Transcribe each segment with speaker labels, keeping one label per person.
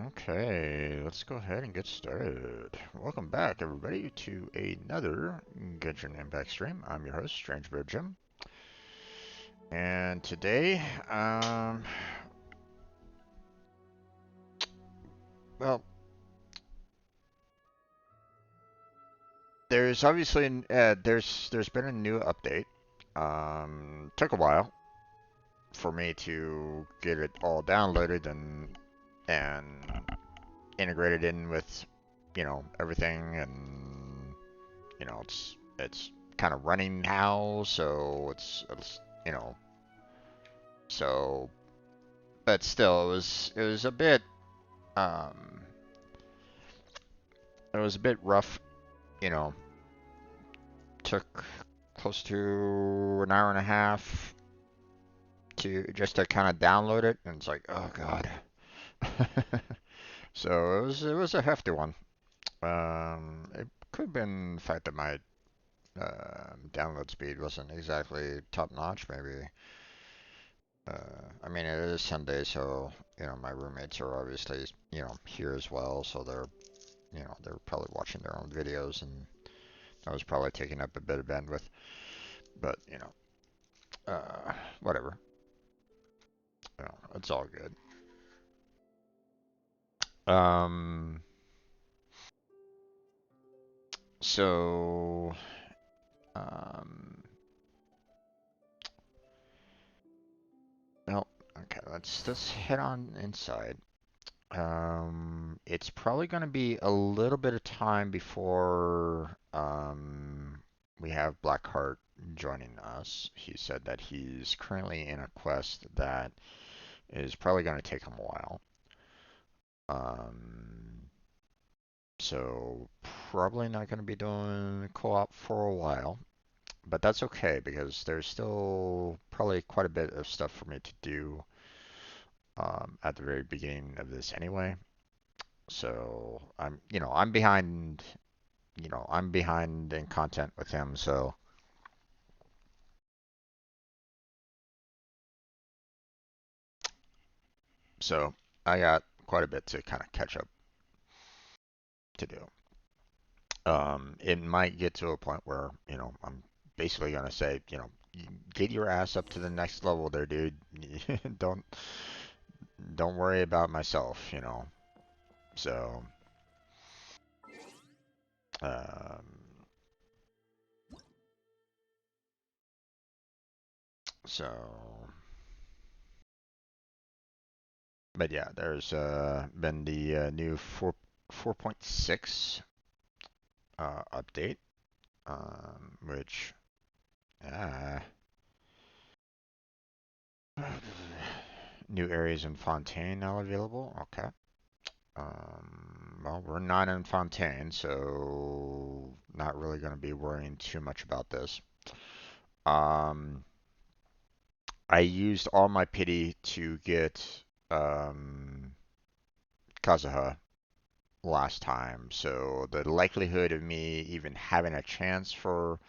Speaker 1: Okay, let's go ahead and get started. Welcome back, everybody, to another Genshin Impact stream. I'm your host, Strange Bear Jim, and today, well, there's obviously there's been a new update. Took a while for me to get it all downloaded and integrated in with everything, and it's kind of running now, so it's you know so but still it was a bit um it was a bit rough, you know. Took close to an hour and a half to just to kind of download it, and it's like, oh god. So it was a hefty one. It could have been the fact that my download speed wasn't exactly top notch, maybe. I mean, it is Sunday, so my roommates are obviously here as well, so they're probably watching their own videos, and I was probably taking up a bit of bandwidth, but whatever. It's all good. Um, so um, well, okay, let's head on inside. It's probably going to be a little bit of time before we have Blackheart joining us. He said that he's currently in a quest that is probably going to take him a while. Um, so probably not going to be doing co-op for a while, but that's okay because there's still probably quite a bit of stuff for me to do at the very beginning of this anyway. So I'm behind, I'm behind in content with him. So I got quite a bit to kind of catch up to do. It might get to a point where, I'm basically gonna say, get your ass up to the next level there, dude. don't don't worry about myself. So, um, so, but yeah, there's been the new 4.6 update, which uh, new areas in Fontaine now available. Okay. Well, we're not in Fontaine, so not really going to be worrying too much about this. Um, I used all my pity to get Kazuha last time, so the likelihood of me even having a chance for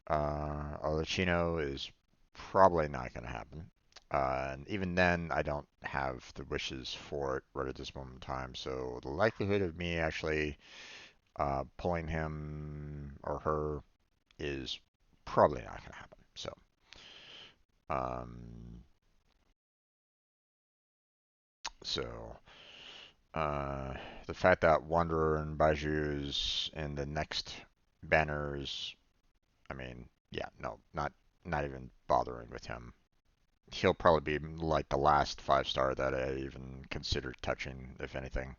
Speaker 1: Olachino is probably not going to happen. And even then, I don't have the wishes for it right at this moment in time. So the likelihood of me actually pulling him or her is probably not going to happen. Um, so uh, the fact that Wanderer and Baju's in the next banners, I mean, yeah, no, not even bothering with him. He'll probably be like the last 5-star that I even considered touching, if anything,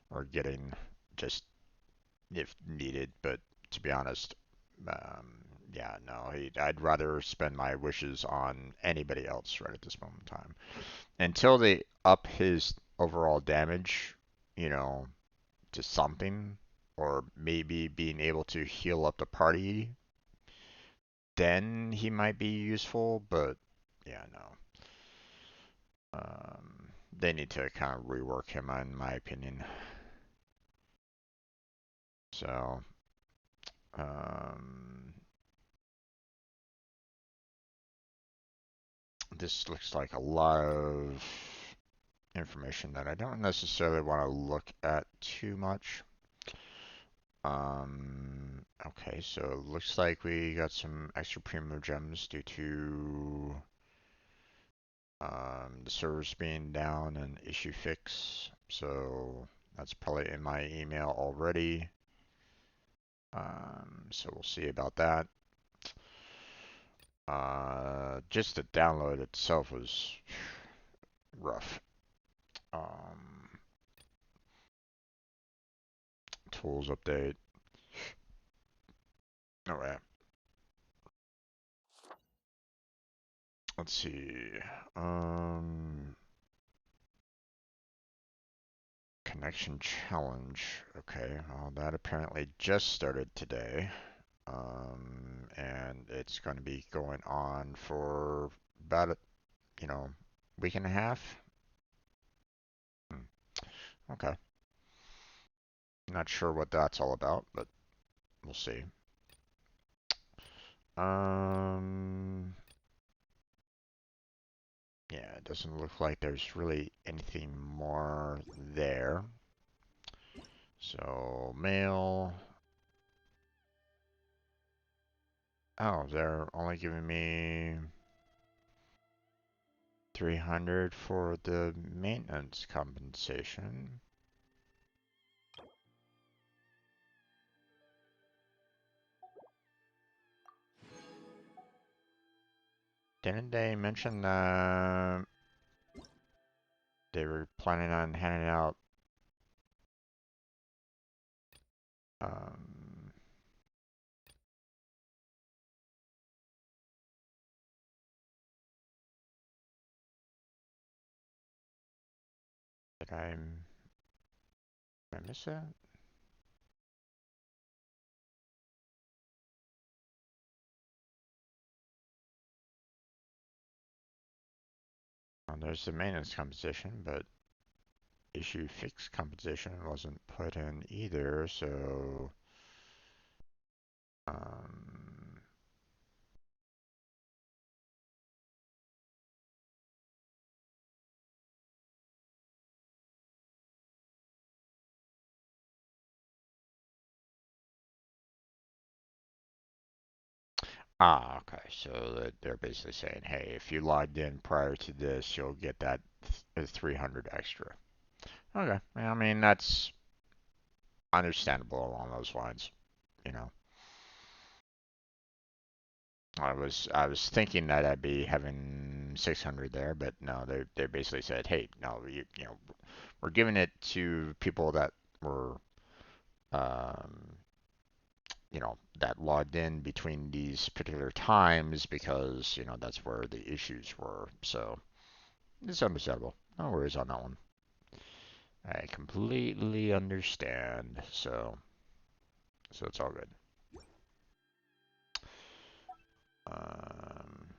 Speaker 1: or getting just if needed. But to be honest, yeah, no, I'd rather spend my wishes on anybody else right at this moment in time until they up his overall damage, you know, to something, or maybe being able to heal up the party. Then he might be useful, but yeah, no. They need to kind of rework him, in my opinion. So, um, this looks like a lot of information that I don't necessarily want to look at too much. Okay, so it looks like we got some extra premium gems due to the servers being down and issue fix. So that's probably in my email already. So we'll see about that. Just the download itself was rough. Tools update. All right. Let's see. Connection challenge. Okay, well that apparently just started today. And it's going to be going on for about a, week and a half. Hmm. Okay. Not sure what that's all about, but we'll see. Yeah, it doesn't look like there's really anything more there. So, mail. Oh, they're only giving me 300 for the maintenance compensation. Didn't they mention that they were planning on handing out um, did I miss that? Oh, there's the maintenance compensation, but issue fix compensation wasn't put in either, so um, okay. So they're basically saying, hey, if you logged in prior to this, you'll get that 300 extra. Okay. I mean, that's understandable along those lines, you know. I was thinking that I'd be having 600 there, but no, they basically said, hey, no, we're giving it to people that were um, that logged in between these particular times because, that's where the issues were. So it's understandable. No worries on that one. I completely understand. So it's all good. Um,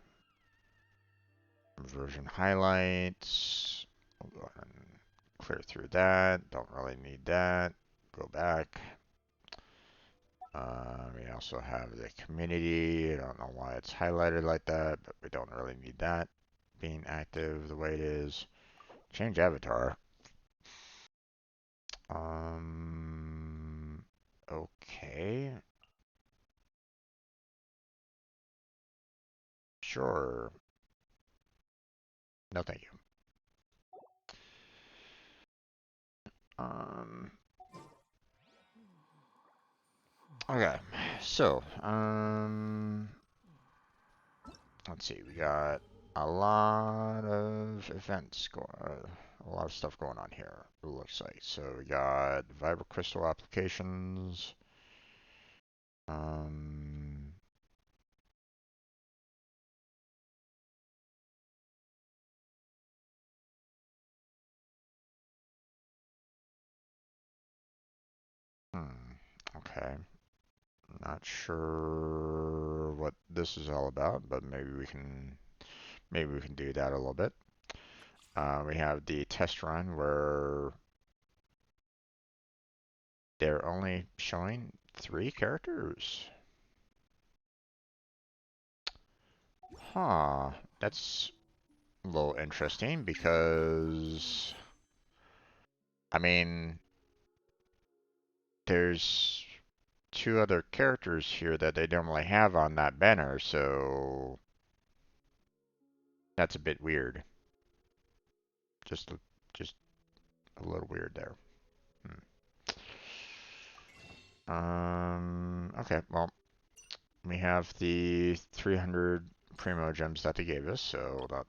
Speaker 1: version highlights. We'll go ahead and clear through that. Don't really need that. Go back. We also have the community. I don't know why it's highlighted like that, but we don't really need that being active the way it is. Change avatar. Um, okay. Sure. No, thank you. Um, okay. So, let's see. We got a lot of events going, a lot of stuff going on here. It looks like. So we got Vibra Crystal applications. Um, okay. Not sure what this is all about, but maybe we can do that a little bit. We have the test run where they're only showing 3 characters. Huh. That's a little interesting because I mean, there's two other characters here that they normally have on that banner, so that's a bit weird. Just, just a little weird there. Okay, well, we have the 300 Primo gems that they gave us, so that,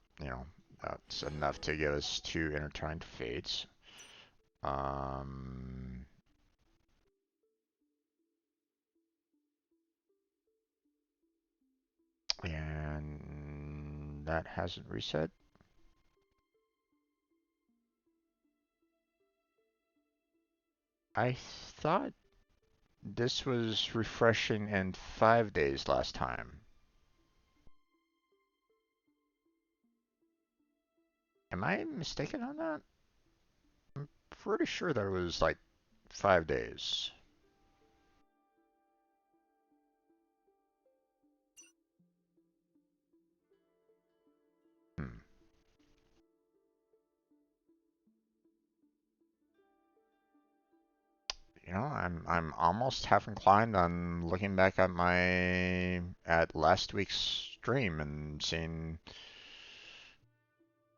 Speaker 1: that's enough to give us 2 Intertwined Fates. Um, and that hasn't reset. I thought this was refreshing in 5 days last time. Am I mistaken on that? I'm pretty sure that it was like 5 days. Hmm. I'm almost half inclined on looking back at last week's stream and seeing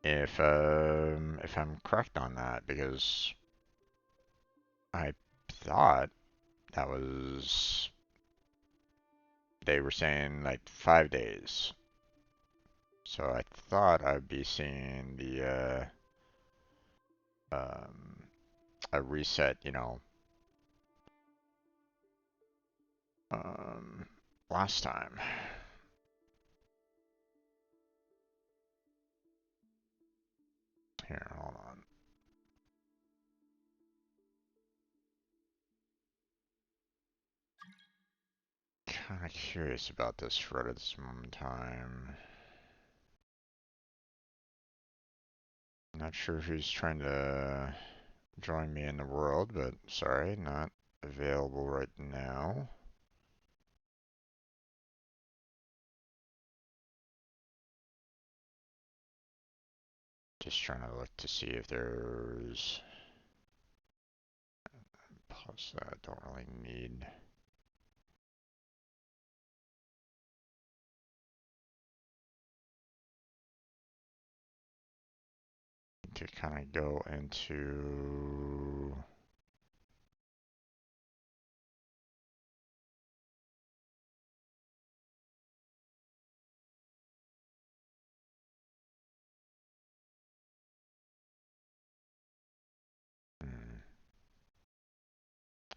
Speaker 1: if I'm correct on that, because I thought that was they were saying like 5 days. So I thought I'd be seeing the um a reset, um last time. Here, hold on. Kind of curious about this right at this moment in time. Not sure who's trying to join me in the world, but sorry, not available right now. Just trying to look to see if there's... Pause that, don't really need... to kind of go into...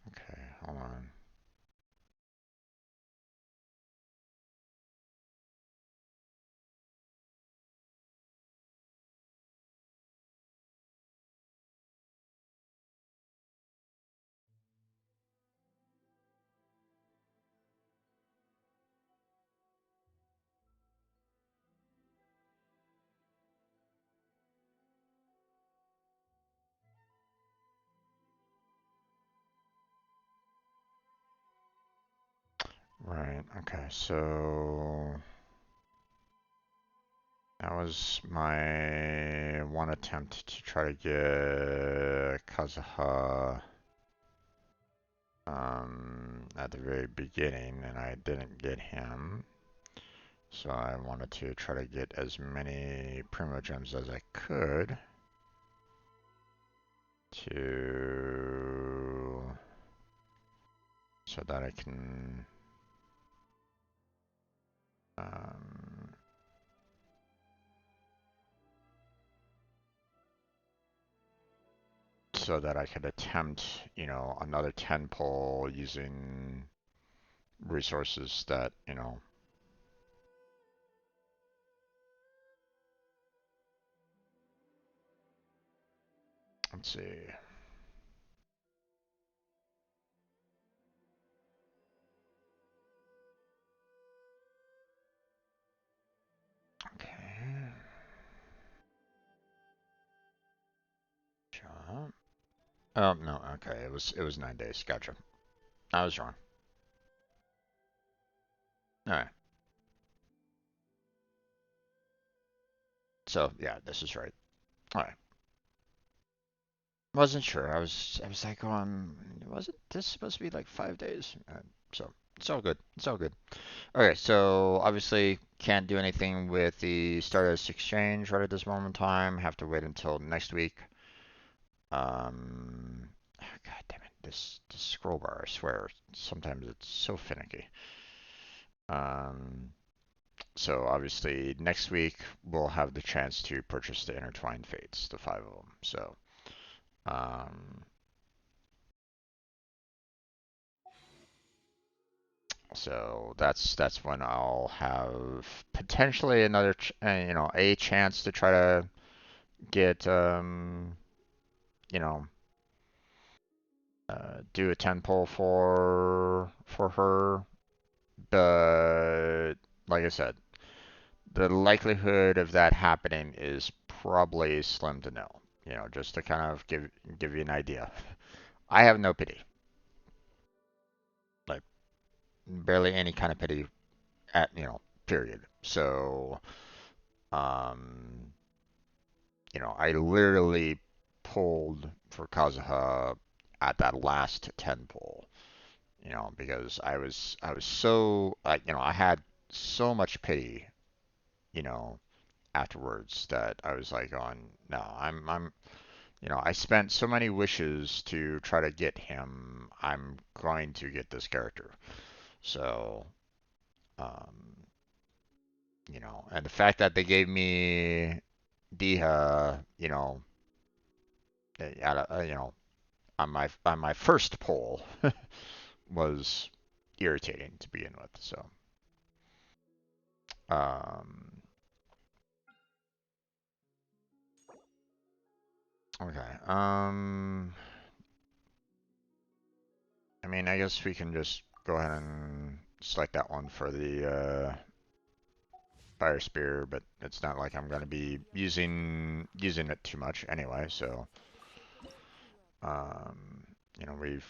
Speaker 1: Okay, hold on. Right, okay, so... That was my one attempt to try to get Kazuha at the very beginning, and I didn't get him. So I wanted to try to get as many Primo Gems as I could to so that I can um, so that I could attempt, another 10 pull using resources that, let's see. Okay. Jump. Oh no, okay. It was 9 days. Gotcha. I was wrong. Alright. So yeah, this is right. Alright. wasn't sure. I was like, wasn't this supposed to be like 5 days? So it's all good. It's all good. Okay, so obviously can't do anything with the Stardust Exchange right at this moment in time. Have to wait until next week. God damn it, this scroll bar, I swear, sometimes it's so finicky. Um, so obviously next week we'll have the chance to purchase the Intertwined Fates, the 5 of them. Um, so that's when I'll have potentially another, a chance to try to get, you know, do a 10 pull for her. But like I said, the likelihood of that happening is probably slim to nil. Just to kind of give you an idea. I have no pity, like barely any kind of pity at period. So, um, I literally pulled for Kazuha at that last 10 pull. Because I was so I had so much pity, you know, afterwards that I was like on no, I'm I spent so many wishes to try to get him. I'm going to get this character. So, um, and the fact that they gave me Diha, on my first poll was irritating to begin with. So, um, okay. I mean, I guess we can just go ahead and select that one for the Fire Spear, but it's not like I'm going to be using it too much anyway. So,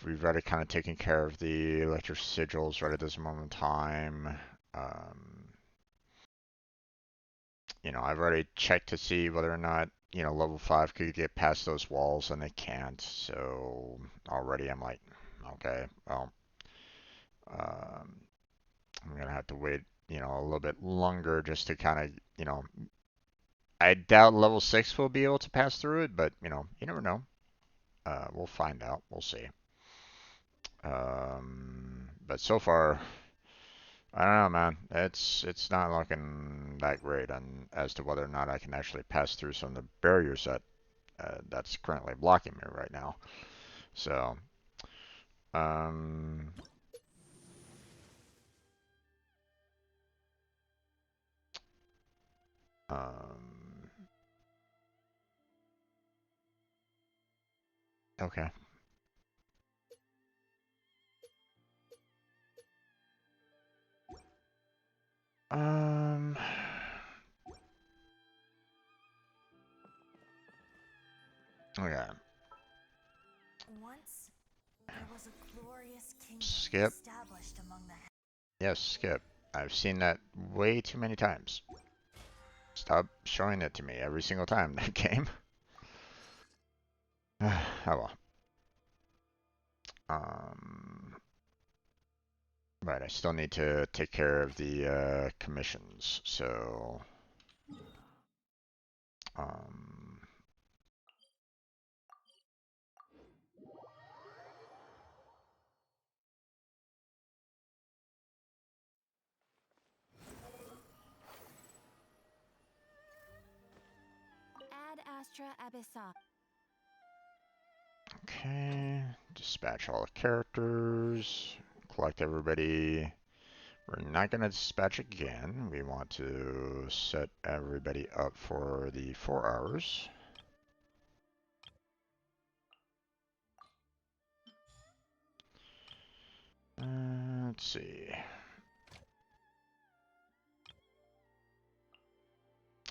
Speaker 1: we've already kind of taken care of the electric sigils right at this moment in time. Um, I've already checked to see whether or not level 5 could get past those walls, and they can't. So already I'm like, okay, well, um, I'm gonna have to wait, a little bit longer just to kind of, I doubt level 6 will be able to pass through it, but you never know. We'll find out. We'll see. But so far, I don't know, man. It's not looking that great on as to whether or not I can actually pass through some of the barriers that's currently blocking me right now. So, um, um, okay. Um, okay.
Speaker 2: Once there was a glorious kingdom
Speaker 1: Skip.
Speaker 2: established among the
Speaker 1: Yes, skip. I've seen that way too many times. Stop showing it to me every single time that game. Oh well. Um, right, I still need to take care of the commissions. So, um,
Speaker 2: Ad Astra Abyssa.
Speaker 1: okay. Dispatch all the characters. Collect everybody. We're not going to dispatch again. We want to set everybody up for the 4 hours. Let's see.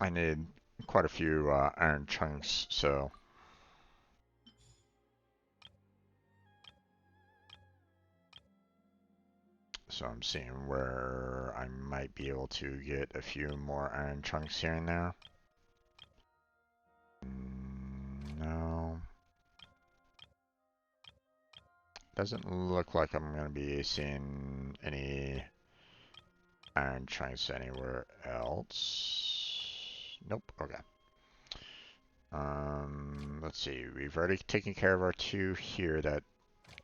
Speaker 1: I need quite a few iron chunks, so I'm seeing where I might be able to get a few more iron chunks here and there. No. doesn't look like I'm going to be seeing any iron chunks anywhere else. Nope. Okay. Let's see. We've already taken care of our 2 here. That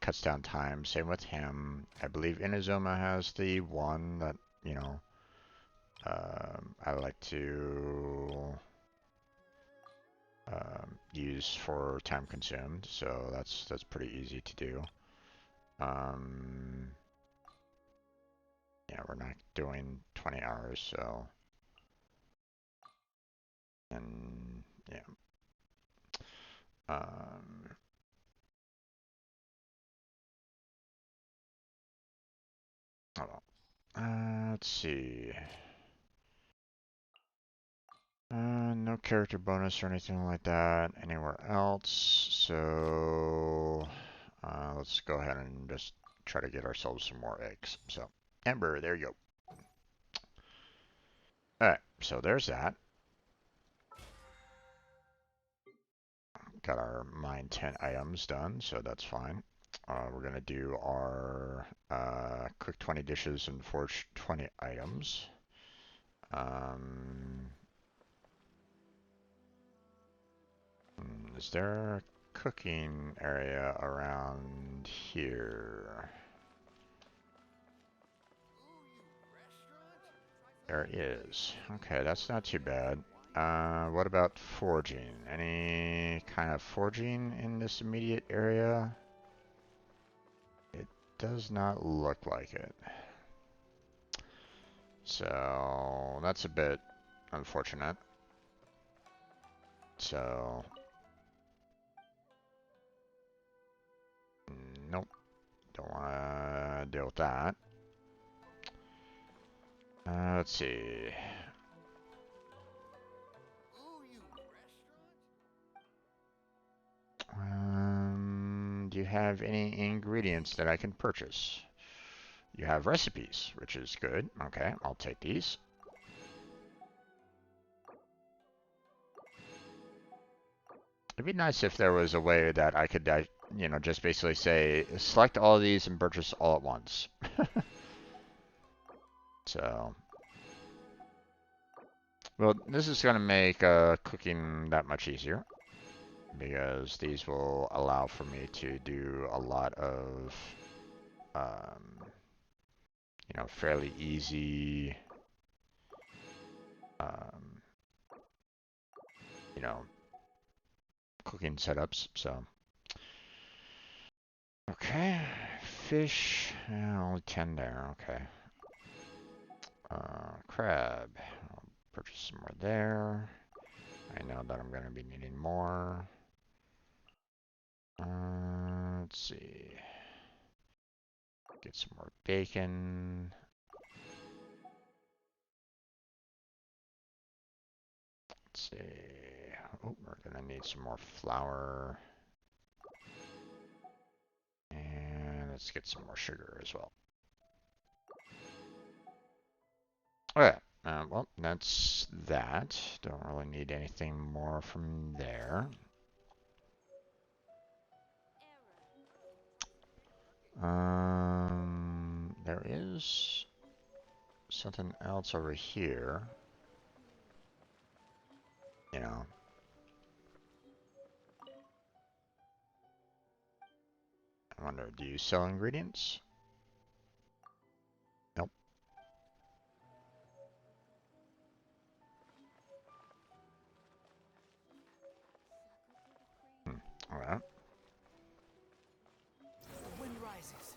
Speaker 1: cuts down time. Same with him. I believe Inazuma has the 1 that, you know, I like to use for time consumed. So that's pretty easy to do. Yeah, we're not doing 20 hours, so, and yeah. Hold on. Let's see. No character bonus or anything like that anywhere else. So let's go ahead and just try to get ourselves some more eggs. So Ember, there you go. All right, so there's that. Got our mine 10 items done, so that's fine. We're gonna do our cook 20 dishes and forge 20 items. Is there a cooking area around here? There is. Okay, that's not too bad. What about forging? Any kind of forging in this immediate area? It does not look like it. So that's a bit unfortunate. So nope, don't want to deal with that. Let's see. Do you have any ingredients that I can purchase? You have recipes, which is good. Okay, I'll take these. It'd be nice if there was a way that I could, you know, just basically say, select all of these and purchase all at once. So, well, this is going to make cooking that much easier, because these will allow for me to do a lot of, you know, fairly easy, you know, cooking setups. So, okay, fish, only 10 there. Okay. Crab, I'll purchase some more there. I know that I'm going to be needing more. Let's see. Get some more bacon. Let's see. Oh, we're going to need some more flour. And let's get some more sugar as well. Okay. Well, that's that. Don't really need anything more from there. There is something else over here. You know. I wonder, do you sell ingredients? Nope. Alright.
Speaker 3: The wind rises.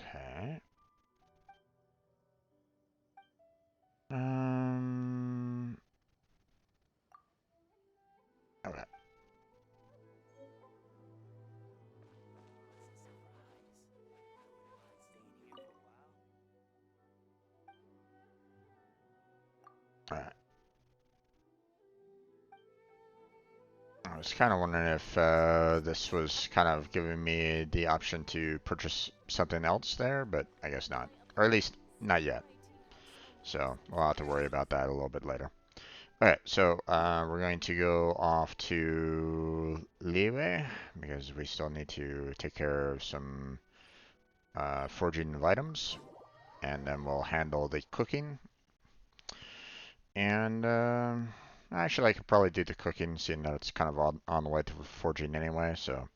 Speaker 1: Okay. Okay. Alright. I was kind of wondering if this was kind of giving me the option to purchase something else there, but I guess not. Or at least not yet. So we'll have to worry about that a little bit later. Alright, so we're going to go off to Liyue because we still need to take care of some forging of items, and then we'll handle the cooking. And actually, I could probably do the cooking, seeing that it's kind of on the way to forging anyway. So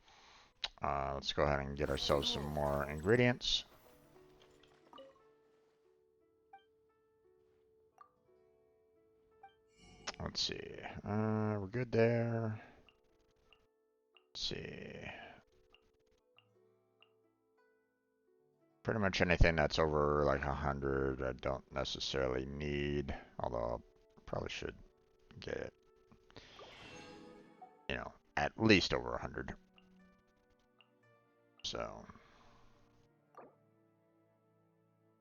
Speaker 1: let's go ahead and get ourselves some more ingredients. Let's see. We're good there. Let's see. Pretty much anything that's over like 100, I don't necessarily need. Although I probably should get it, at least over 100. So,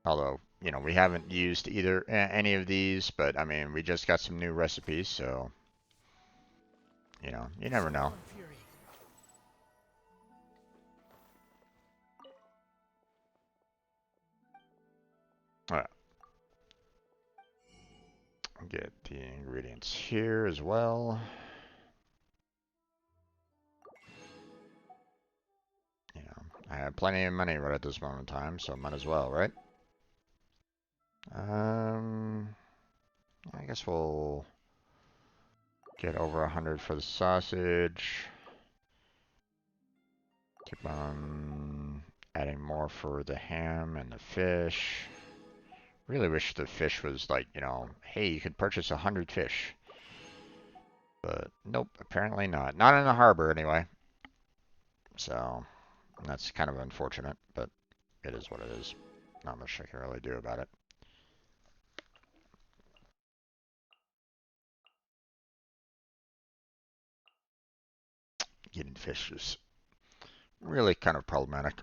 Speaker 1: although, we haven't used either any of these, but I mean, we just got some new recipes, so, you never know. Alright, get the ingredients here as well. I have plenty of money right at this moment in time, so might as well, right? I guess we'll get over 100 for the sausage. Keep on adding more for the ham and the fish. Really wish the fish was like, hey, you could purchase 100 fish. But nope, apparently not. Not in the harbor anyway. So that's kind of unfortunate, but it is what it is. Not much I can really do about it. Getting fish is really kind of problematic.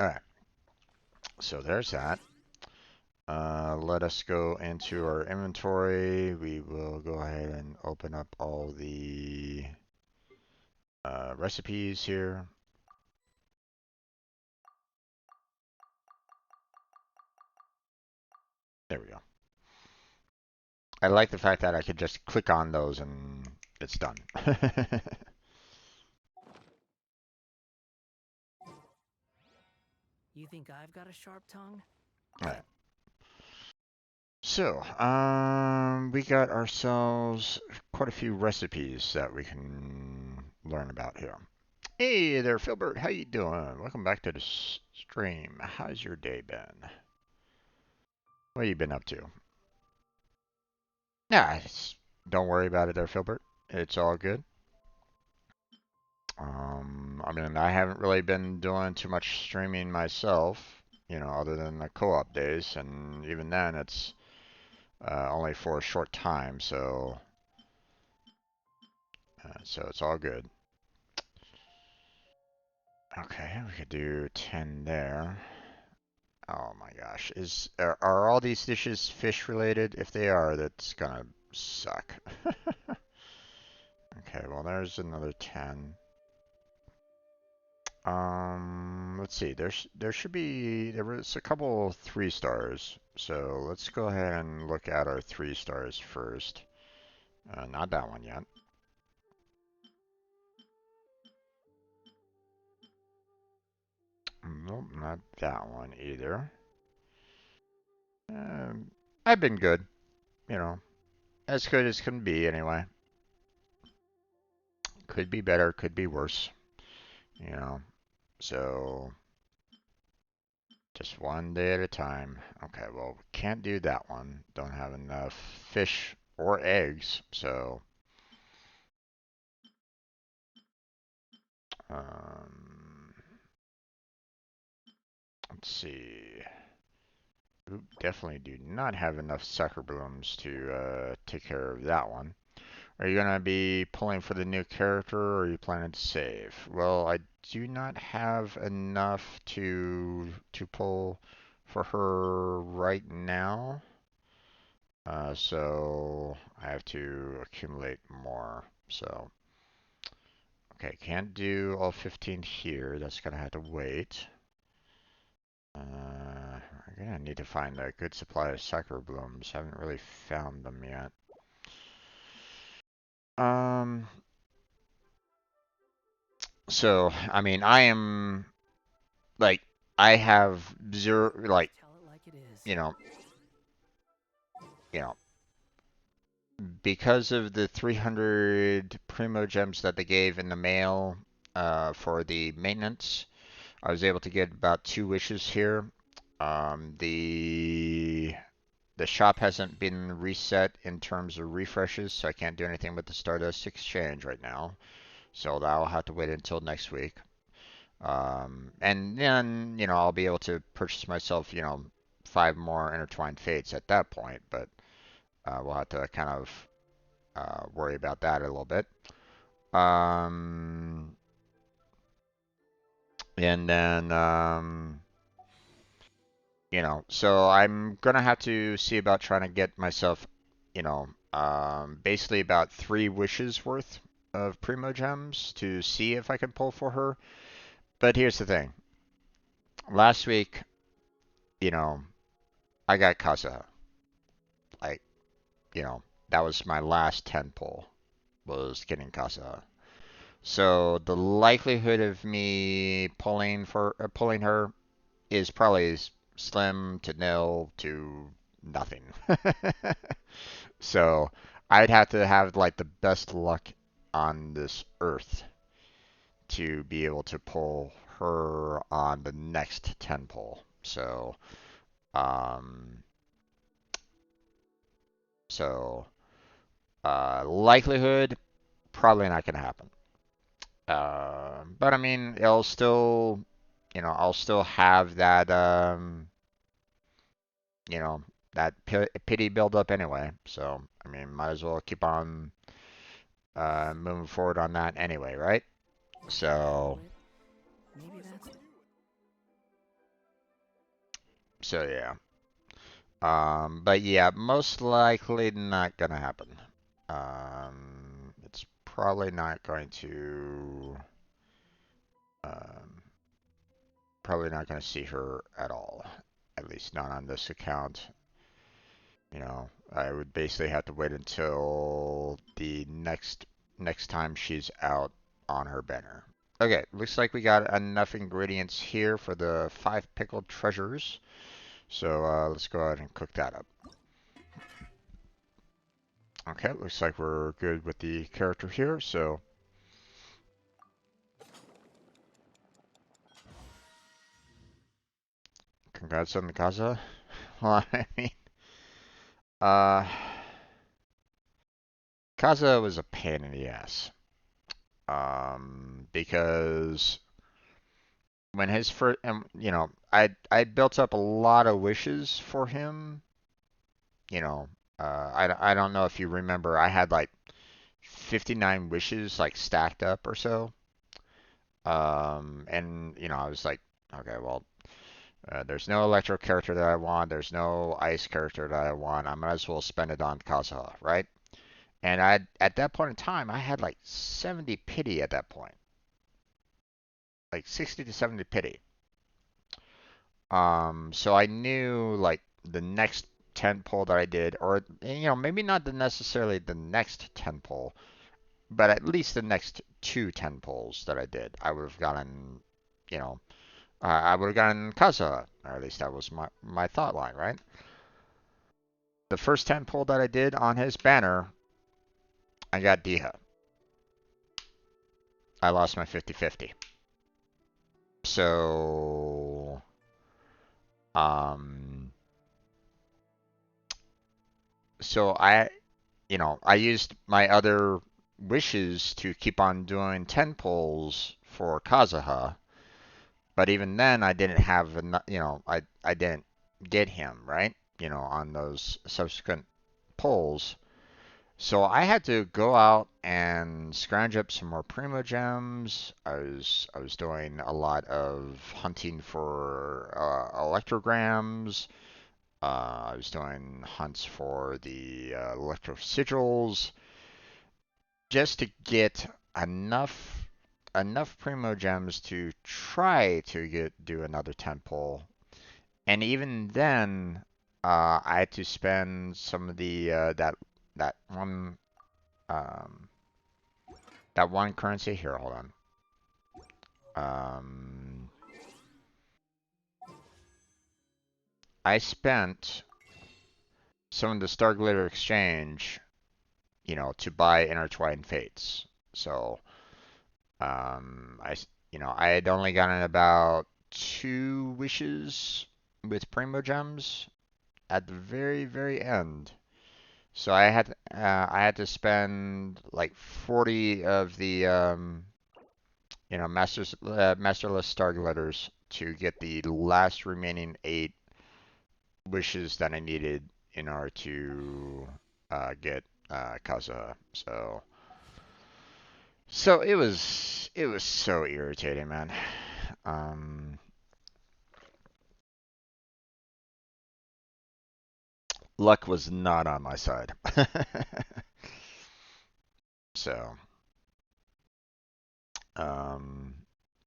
Speaker 1: Alright, so there's that. Let us go into our inventory. We will go ahead and open up all the recipes here. There we go. I like the fact that I could just click on those and it's done.
Speaker 3: You think I've got a sharp tongue?
Speaker 1: Alright. So, we got ourselves quite a few recipes that we can learn about here. Hey there, Philbert. How you doing? Welcome back to the stream. How's your day been? What have you been up to? Yeah, don't worry about it there, Philbert. It's all good. I mean, I haven't really been doing too much streaming myself, other than the co-op days, and even then, it's only for a short time, so it's all good. Okay, we could do 10 there. Oh my gosh, are all these dishes fish related? If they are, that's gonna suck. Okay, well there's another 10. Let's see. There was a couple 3 stars. So let's go ahead and look at our 3 stars first. Not that one yet. Nope, not that one either. Um, I've been good. As good as can be anyway. Could be better, could be worse. So just one day at a time. Okay, well, can't do that one. Don't have enough fish or eggs, so um, let's see. Oop, definitely do not have enough sucker blooms to take care of that one. Are you going to be pulling for the new character, or are you planning to save? Well, I do not have enough to pull for her right now. So I have to accumulate more. So, okay, can't do all 15 here. That's going to have to wait. I'm gonna need to find a good supply of Sakura blooms. Haven't really found them yet. Um, so I mean, I am like I have zero like
Speaker 3: Tell it like it is.
Speaker 1: you know you know because of the 300 Primo gems that they gave in the mail for the maintenance. I was able to get about 2 wishes here. The shop hasn't been reset in terms of refreshes, so I can't do anything with the Stardust Exchange right now. So that'll have to wait until next week. And then, I'll be able to purchase myself, 5 more Intertwined Fates at that point, but we'll have to kind of worry about that a little bit. Um, and then, so I'm gonna have to see about trying to get myself, basically about 3 wishes worth of Primo Gems to see if I can pull for her. But here's the thing. Last week, you know, I got Kazuha. Like, that was my last 10 pull, was getting Kazuha. So the likelihood of me pulling her is probably slim to nil to nothing. So I'd have to have like the best luck on this earth to be able to pull her on the next 10 pull. Um, so likelihood probably not gonna happen. But I mean, it'll still, I'll still have that, you know, that pity build up anyway. So I mean, might as well keep on moving forward on that anyway, right? So,
Speaker 3: Quit. Maybe that's
Speaker 1: yeah. But yeah, most likely not gonna happen. It's probably not going to, um, probably not gonna see her at all. At least not on this account. I would basically have to wait until the next time she's out on her banner. Okay, looks like we got enough ingredients here for the 5 pickled treasures. So let's go ahead and cook that up. Okay, looks like we're good with the character here, so congrats on the Kaza. Well, I mean, uh, Kaza was a pain in the ass. Because when his first, I built up a lot of wishes for him. You know, I don't know if you remember, I had like 59 wishes like stacked up or so. And I was like, okay, well, there's no electro character that I want. There's no ice character that I want. I might as well spend it on Kazuha, right? And at that point in time, I had like 70 pity at that point, like 60 to 70 pity. So I knew like the next 10 pull that I did, or maybe not necessarily the next 10 pull, but at least the next 2 10 pulls that I did, I would have gotten, you know, I would have gotten Kazuha, or at least that was my thought line, right? The first 10 pull that I did on his banner, I got Diha. I lost my 50-50. So, um, I used my other wishes to keep on doing 10 pulls for Kazuha, but even then I didn't have enough, I didn't get him, right? On those subsequent pulls. So I had to go out and scrounge up some more Primo Gems. I was doing a lot of hunting for electrograms. I was doing hunts for the electro sigils just to get enough Primo Gems to try to do another 10 pull. And even then, I had to spend some of the that one um, that one currency here. Hold on. Um, I spent some of the Star Glitter exchange, to buy Intertwined Fates. So, I had only gotten about 2 wishes with Primo Gems at the very, very end. So I had to spend like 40 of the masterless Star Glitters to get the last remaining 8 wishes that I needed in order to get Kazuha. So it was so irritating, man. Um, Luck was not on my side. So, um,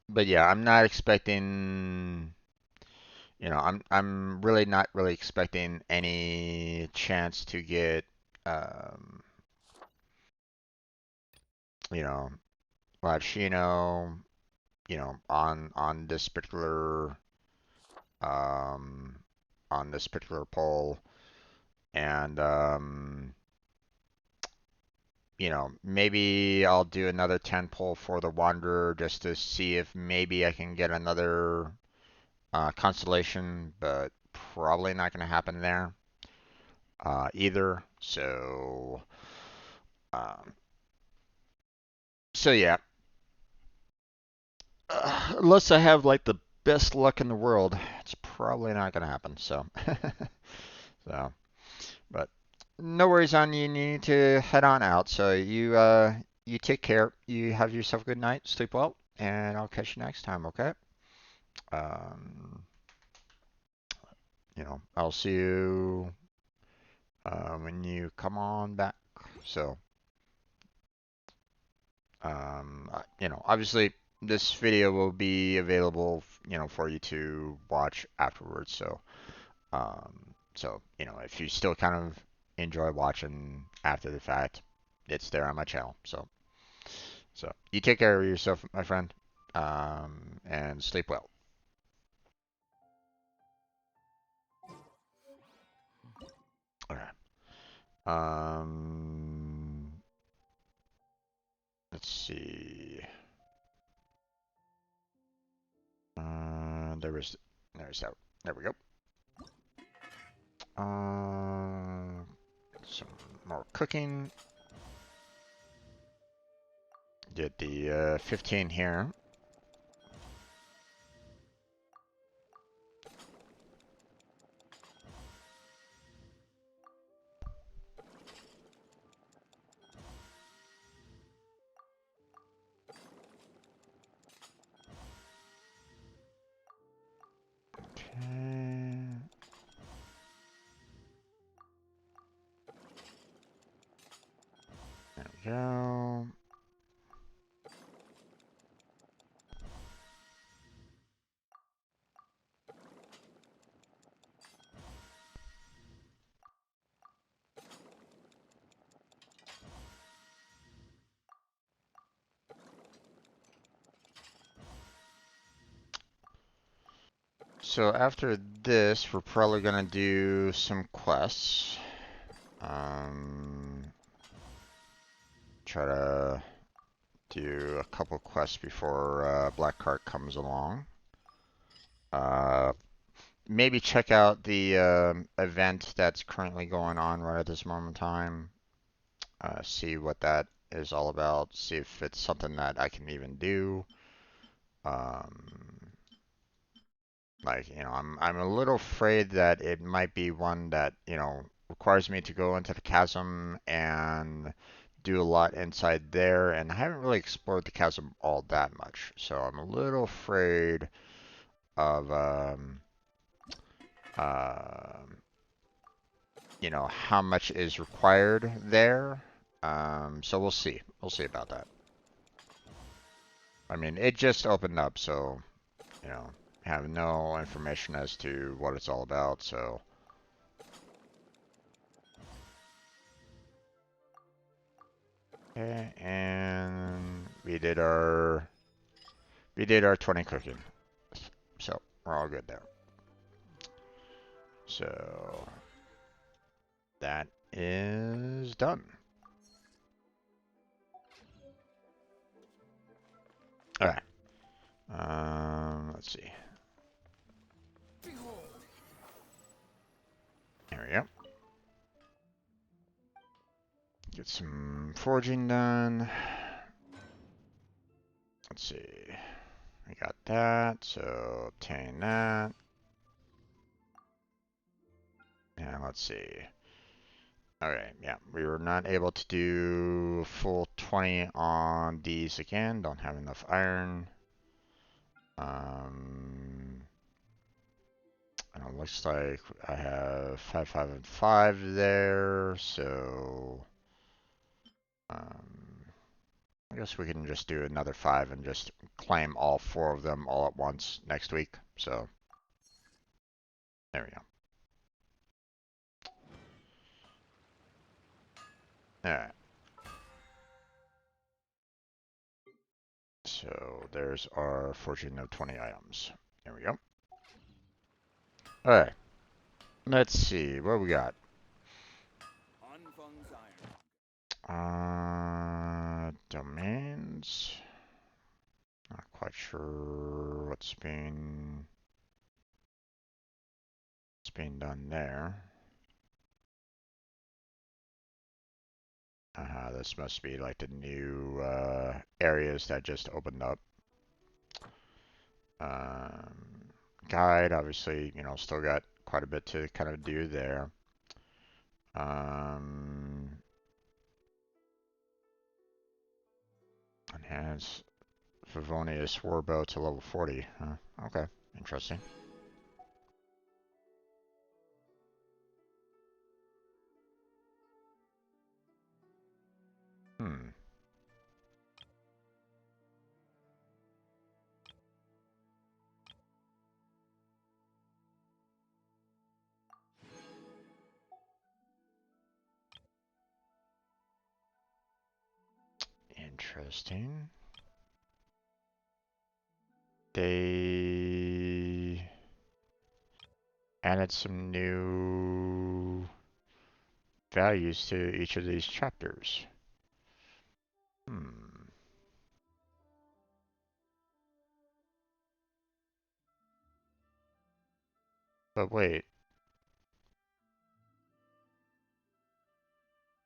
Speaker 1: but yeah, I'm not expecting. I'm really not really expecting any chance to get, um, you know, Live Shino, on this particular um, poll, and maybe I'll do another 10 pull for the Wanderer just to see if maybe I can get another constellation, but probably not going to happen there either. Um, so yeah, unless I have like the best luck in the world, it's probably not going to happen. So, so, but no worries on you. You need to head on out. So you take care. You have yourself a good night. Sleep well, and I'll catch you next time. Okay. Um, I'll see you when you come on back. So, obviously this video will be available, for you to watch afterwards. If you still kind of enjoy watching after the fact, it's there on my channel. So you take care of yourself, my friend, and sleep well. All right. Um, let's see. There's that. There we go. Some more cooking. Get the 15 here. Okay. There we go. So after this, we're probably gonna do some quests. Try to do a couple quests before Black Cart comes along. Uh, Maybe check out the event that's currently going on right at this moment in time. See what that is all about. See if it's something that I can even do. Um, I'm a little afraid that it might be one that, requires me to go into the chasm and do a lot inside there, and I haven't really explored the chasm all that much, so I'm a little afraid of, um, how much is required there. So we'll see. We'll see about that. I mean, it just opened up, so, you know. have no information as to what it's all about, so. Okay, and we did our 20 cooking. So, we're all good there. So, that is done. Alright. Let's see. There we go. Get some forging done. Let's see. We got that, so obtain that. And let's see. Okay, yeah, we were not able to do full 20 on these again. Don't have enough iron. And it looks like I have 5, 5, and 5 there, so I guess we can just do another 5 and just claim all 4 of them all at once next week. So there we go. Alright. So there's our fortune of 20 items. There we go. Alright. Let's see, what we got? Domains. Not quite sure what's being done there. This must be like the new areas that just opened up. Guide, obviously, you know, still got quite a bit to kind of do there. Enhance Favonius Warbow to level 40. Huh. Okay, interesting. Interesting. They added some new values to each of these chapters. But wait.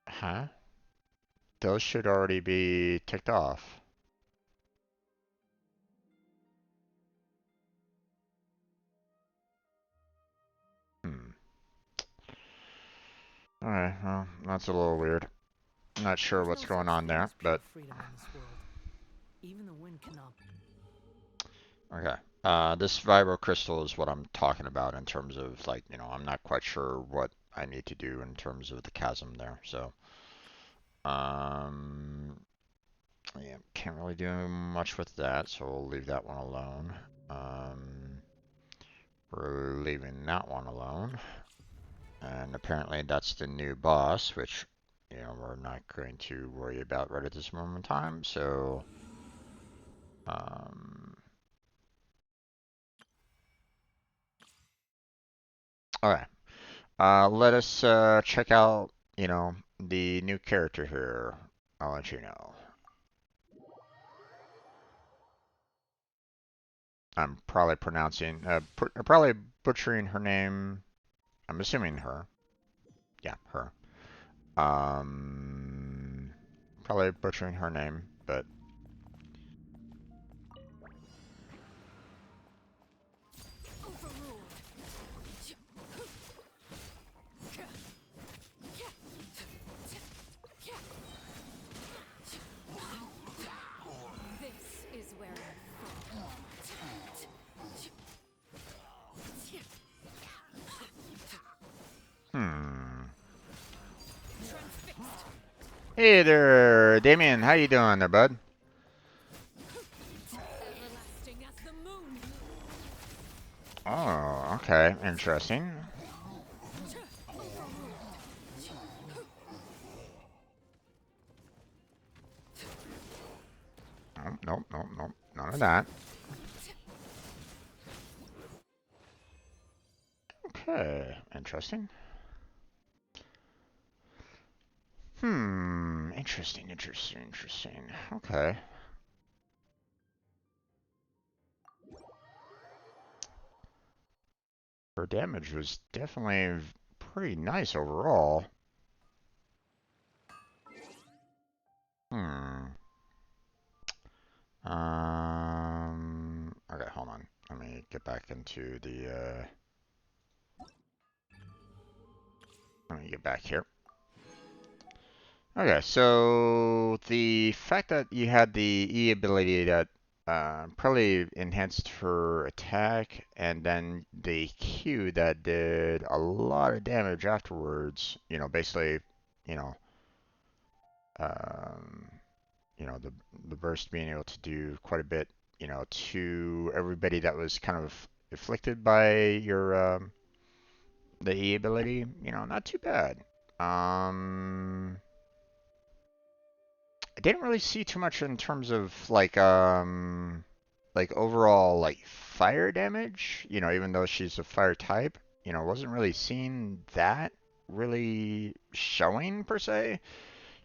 Speaker 1: Huh? Those should already be ticked off. Alright, well, that's a little weird. Not sure what's going on there, but...
Speaker 3: Even the wind cannot...
Speaker 1: Okay. This vibro crystal is what I'm talking about in terms of, like, you know, I'm not quite sure what I need to do in terms of the chasm there, so... Yeah, can't really do much with that, so we'll leave that one alone. We're leaving that one alone. And apparently that's the new boss, which, you know, we're not going to worry about right at this moment in time, so... Alright. Let us check out, you know, the new character here. I'll let you know. I'm probably probably butchering her name. I'm assuming her. Yeah, her. Probably butchering her name, but... Hey there, Damien. How you doing there, bud? Oh, okay, interesting. Nope, nope, nope, nope, none of that. Okay, interesting. Interesting, interesting, interesting. Okay. Her damage was definitely pretty nice overall. Hmm. Okay, hold on. Let me get back into the, let me get back here. Okay, so the fact that you had the E ability that probably enhanced her attack, and then the Q that did a lot of damage afterwards, basically, you know, um, the burst being able to do quite a bit, to everybody that was kind of afflicted by your the E ability, not too bad. Um, I didn't really see too much in terms of like overall like fire damage, even though she's a fire type, wasn't really seeing that really showing per se.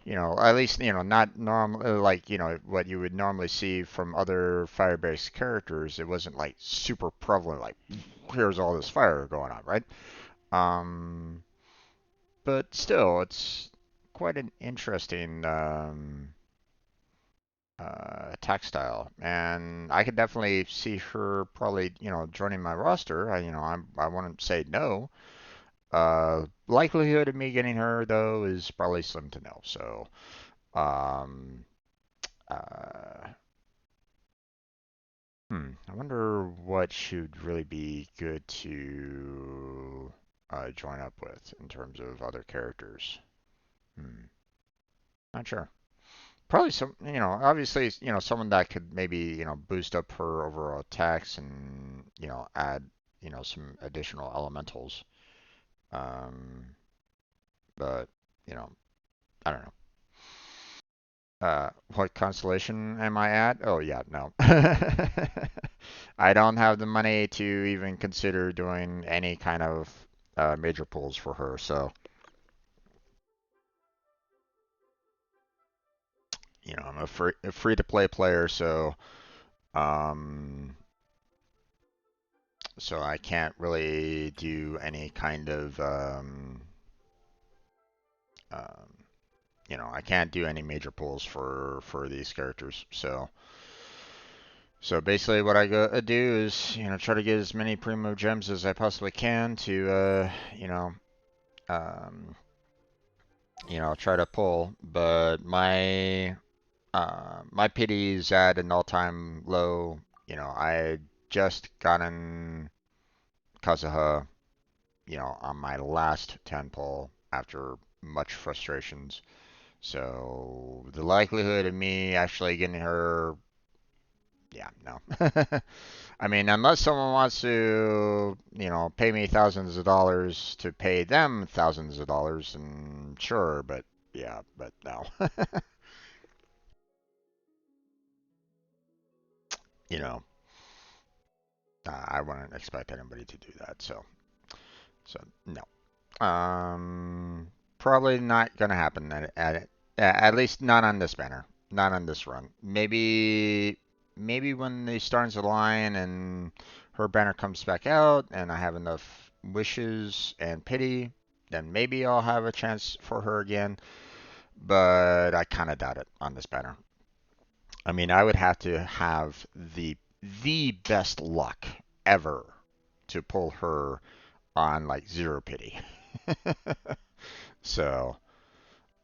Speaker 1: At least, not normal like, what you would normally see from other fire-based characters. It wasn't like super prevalent like here's all this fire going on, right? Um but still it's quite an interesting attack style, and I could definitely see her probably, joining my roster. I wouldn't say no. Likelihood of me getting her though is probably slim to no. So, um, uh, I wonder what should really be good to join up with in terms of other characters. Not sure. Probably some, obviously, someone that could maybe, boost up her overall attacks and, add, some additional elementals. Um, but, you know, I don't know. What constellation am I at? Oh, yeah, no. I don't have the money to even consider doing any kind of major pulls for her. So, I'm a free to play player. Um, so I can't really do any kind of um, I can't do any major pulls for these characters. So basically, what I go do is try to get as many primo gems as I possibly can to um, try to pull. But my pity is at an all-time low. I just gotten Kazuha on my last 10 pull after much frustrations. So the likelihood of me actually getting her, yeah, no. I mean, unless someone wants to, pay me thousands of dollars to pay them thousands of dollars, and sure, but yeah, but no. you know, I wouldn't expect anybody to do that. So no. Probably not gonna happen at least not on this banner, not on this run. Maybe when the stars align and her banner comes back out, and I have enough wishes and pity, then maybe I'll have a chance for her again. But I kind of doubt it on this banner. I mean, I would have to have the best luck ever to pull her on like zero pity. So,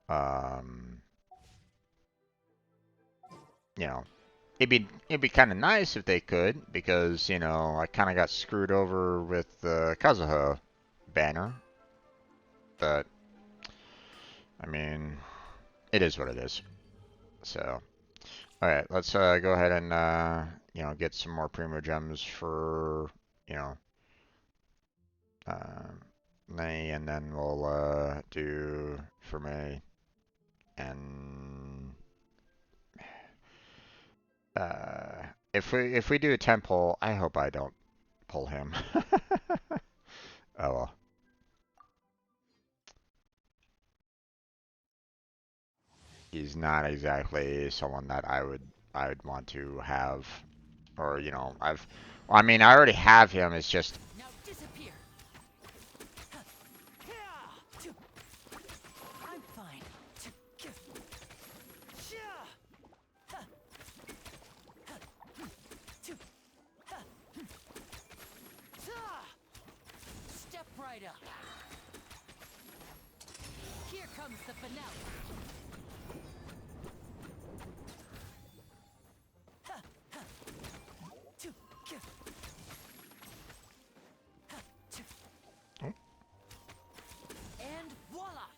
Speaker 1: um, you know, it'd be kind of nice if they could, because I kind of got screwed over with the Kazuha banner, but I mean, it is what it is. So, all right, let's go ahead and get some more primo gems for you know me, and then we'll do for me, and if we do a temple, I hope I don't pull him. Oh well. He's not exactly someone that I would want to have, or you know, well, I mean, I already have him. It's just
Speaker 3: Now disappear. I'm fine. Step right up. Here comes the finale. And voila!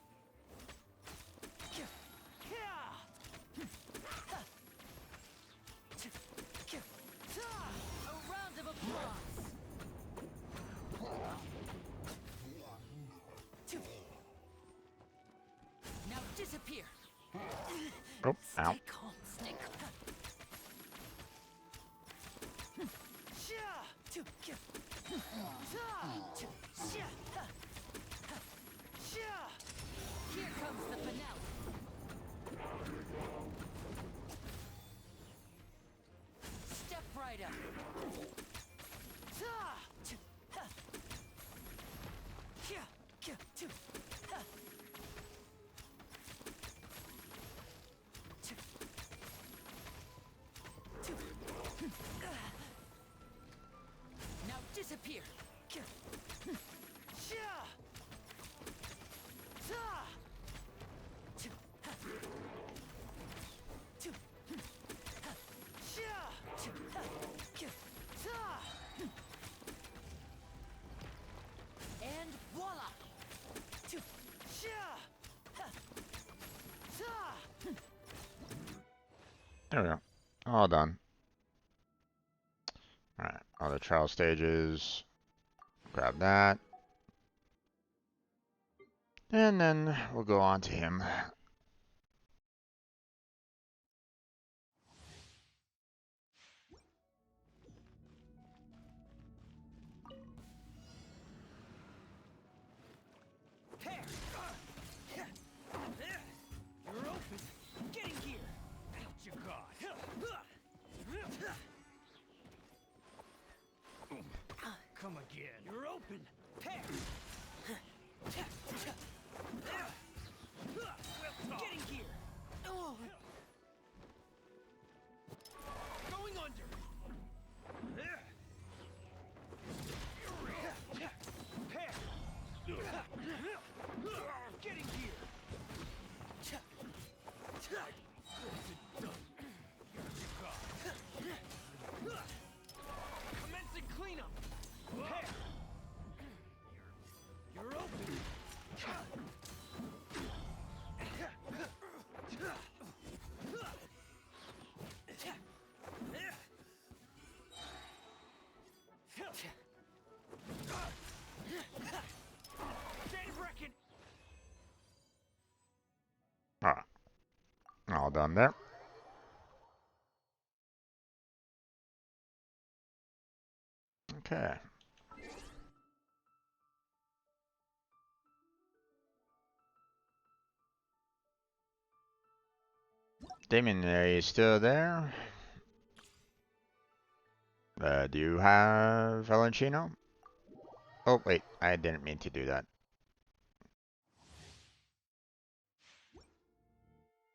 Speaker 3: A round of applause. Now disappear.
Speaker 1: oh, ow.
Speaker 3: Stay calm, Snake. Here comes the finale. Step right up. Now disappear. And voila!
Speaker 1: There we go. All done. Alright, other trial stages. Grab that. And then we'll go on to him.
Speaker 3: You're open. Get in here. Out you got. Come again. You're open. Get in here. Going under. Get in here. Commencing cleanup. You're open.
Speaker 1: Alright. All done there. Okay. Damon, are you still there? Do you have Valentino? Oh, wait, I didn't mean to do that.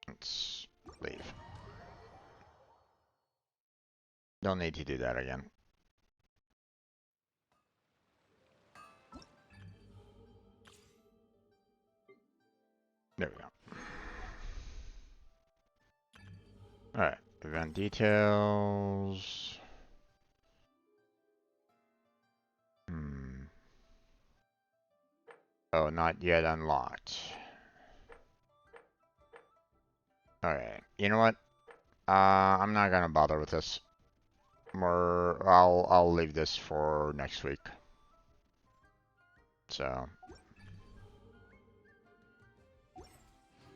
Speaker 1: Let's leave. Don't need to do that again. There we go. Alright, event details. Oh, not yet unlocked. Alright, you know what? I'm not gonna bother with this. I'll leave this for next week. So,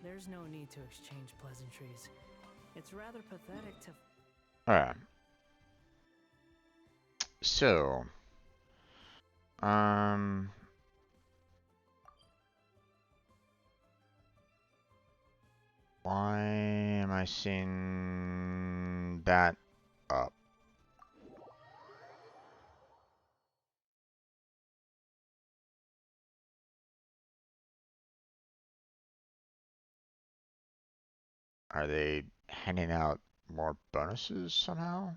Speaker 3: There's no need to exchange pleasantries. It's rather pathetic to.
Speaker 1: alright. So, um, why am I seeing that up? Are they handing out more bonuses somehow?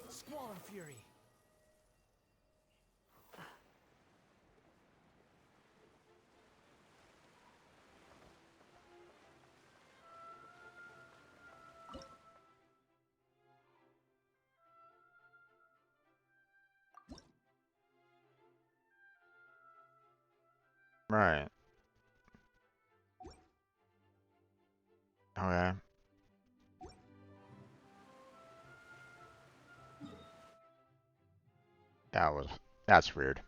Speaker 3: Squall and Fury.
Speaker 1: Right. Okay. That's weird.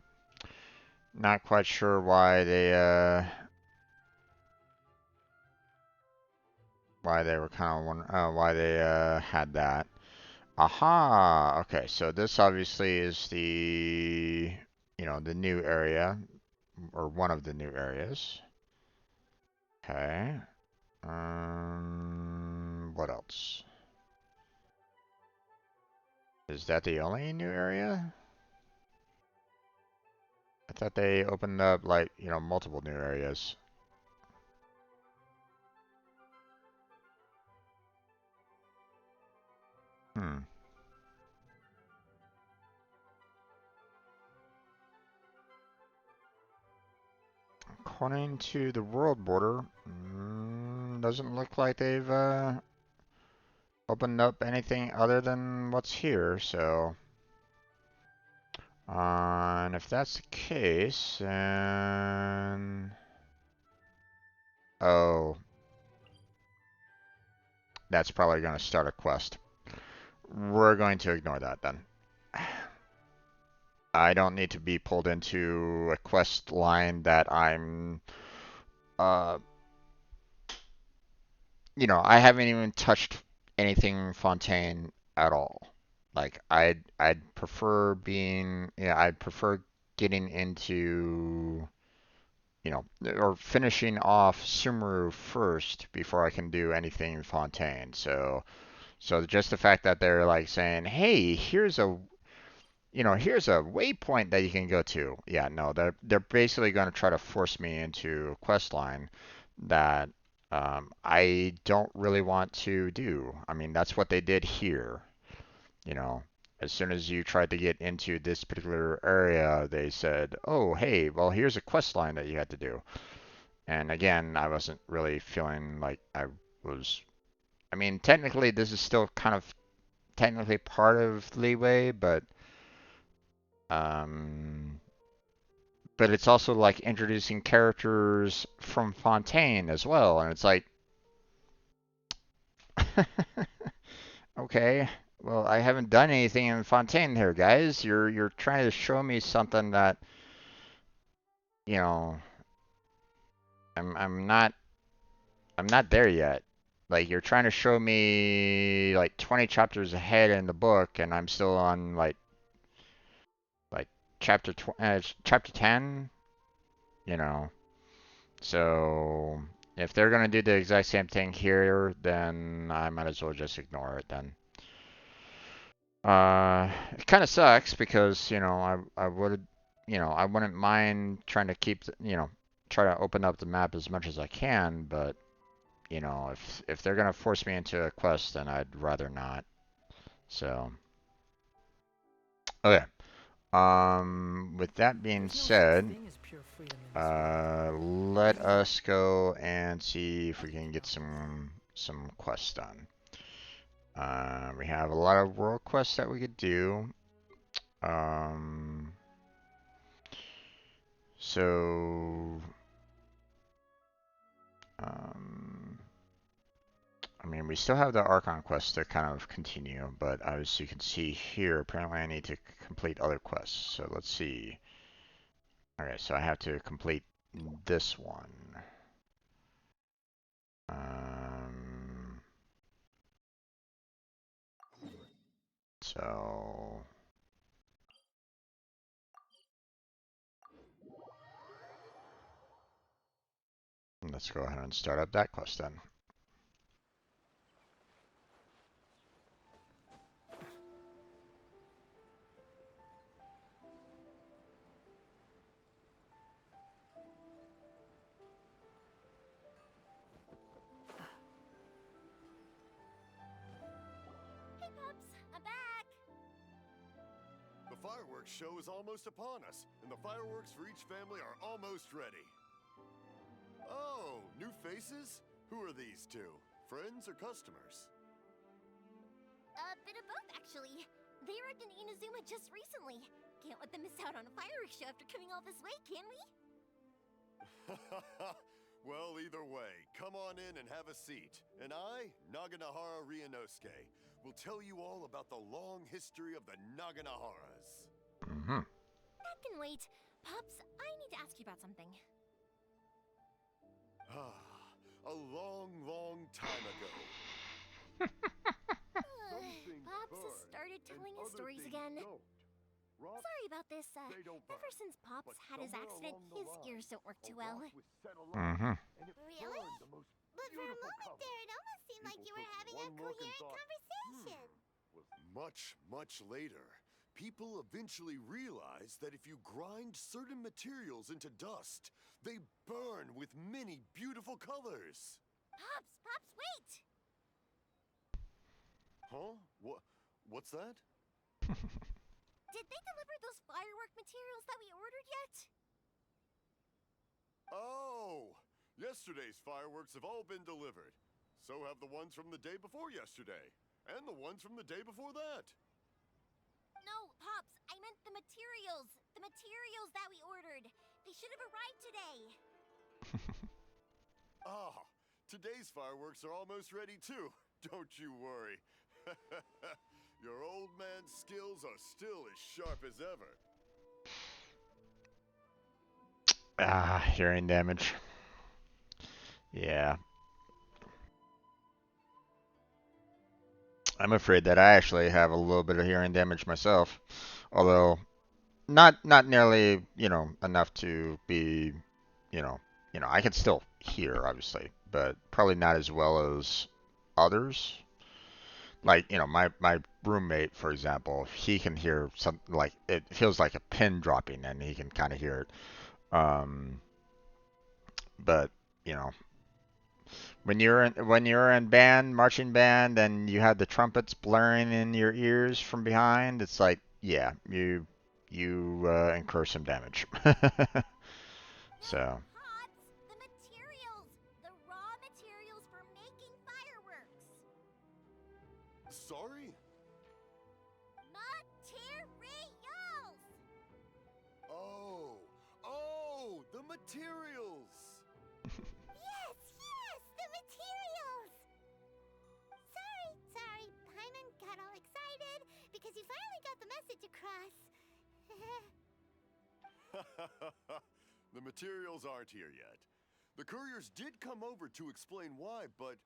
Speaker 1: Not quite sure why they were kind of why they had that. Aha. Okay, so this obviously is the new area or one of the new areas. Okay. What else? Is that the only new area? I thought they opened up like, multiple new areas. Hmm. According to the world border, doesn't look like they've opened up anything other than what's here, so and if that's the case, then oh, that's probably going to start a quest. We're going to ignore that then. I don't need to be pulled into a quest line that I'm uh I haven't even touched anything Fontaine at all. Like I'd prefer I'd prefer getting into or finishing off Sumeru first before I can do anything Fontaine. So just the fact that they're like saying, "Hey, here's a waypoint that you can go to." Yeah, no, they're basically going to try to force me into a quest line that I don't really want to do. I mean, that's what they did here. You know, as soon as you tried to get into this particular area, they said, "Oh, hey, well, here's a quest line that you had to do." And again, I wasn't really feeling like I was. I mean, technically, this is still kind of technically part of Leeway, um, but it's also like introducing characters from Fontaine as well, and it's like, okay, well, I haven't done anything in Fontaine here, guys. You're trying to show me something that, you know, I'm not there yet. Like you're trying to show me like 20 chapters ahead in the book, and I'm still on like chapter 10, you know. So if they're gonna do the exact same thing here, then I might as well just ignore it then. It kind of sucks because I would I wouldn't mind trying to try to open up the map as much as I can, but if they're gonna force me into a quest, then I'd rather not. So okay. With that being
Speaker 3: There's no such
Speaker 1: said,
Speaker 3: thing as pure freedom in this world.
Speaker 1: let us go and see if we can get some quests done. We have a lot of world quests that we could do. Um, so, um, I mean, we still have the Archon quest to kind of continue, but as you can see here, apparently I need to complete other quests. So let's see. Okay, so I have to complete this one. Um, so let's go ahead and start up that quest then.
Speaker 2: Hey, Pups, I'm back.
Speaker 4: The fireworks show is almost upon us, and the fireworks for each family are almost ready. Oh, new faces? Who are these two? Friends or customers?
Speaker 2: A bit of both, actually. They arrived in Inazuma just recently. Can't let them miss out on a fireworks show after coming all this way, can we?
Speaker 4: Well, either way, come on in and have a seat. And I, Naganahara Ryunosuke, will tell you all about the long history of the Naganaharas.
Speaker 1: Mm-hmm.
Speaker 2: That can wait. Pups, I need to ask you about something.
Speaker 4: A long, long time ago.
Speaker 2: Pops has started telling his stories again. Sorry about this. Ever since Pops had his accident, his ears don't work too well.
Speaker 1: Mm-hmm.
Speaker 2: Really? But for a moment there, it almost seemed like you were having a coherent conversation.
Speaker 4: Much, much later, people eventually realized that if you grind certain materials into dust, they burn with many beautiful colors.
Speaker 2: Pops, wait!
Speaker 4: Huh? What's that?
Speaker 2: Did they deliver those firework materials that we ordered yet?
Speaker 4: Oh! Yesterday's fireworks have all been delivered. So have the ones from the day before yesterday. And the ones from the day before that.
Speaker 2: No, Pops, I meant the materials. The materials that we ordered. They should have arrived today.
Speaker 4: Ah, today's fireworks are almost ready too. Don't you worry. Your old man's skills are still as sharp as ever.
Speaker 1: Ah, hearing damage. Yeah. I'm afraid that I actually have a little bit of hearing damage myself. Although not nearly, enough to be, you know, I can still hear obviously, but probably not as well as others. Like, my roommate, for example, he can hear something like it feels like a pin dropping and he can kind of hear it. But, you know, when you're in marching band, and you have the trumpets blaring in your ears from behind, it's like, yeah, you incur some damage. So,
Speaker 2: Pops, the materials. The raw materials for making fireworks.
Speaker 4: Sorry?
Speaker 2: Materials!
Speaker 4: Oh, the materials!
Speaker 2: Yes, the materials! Sorry, Hyman got all excited because you finally got the message across.
Speaker 4: The materials aren't here yet. The couriers did come over to explain why, but,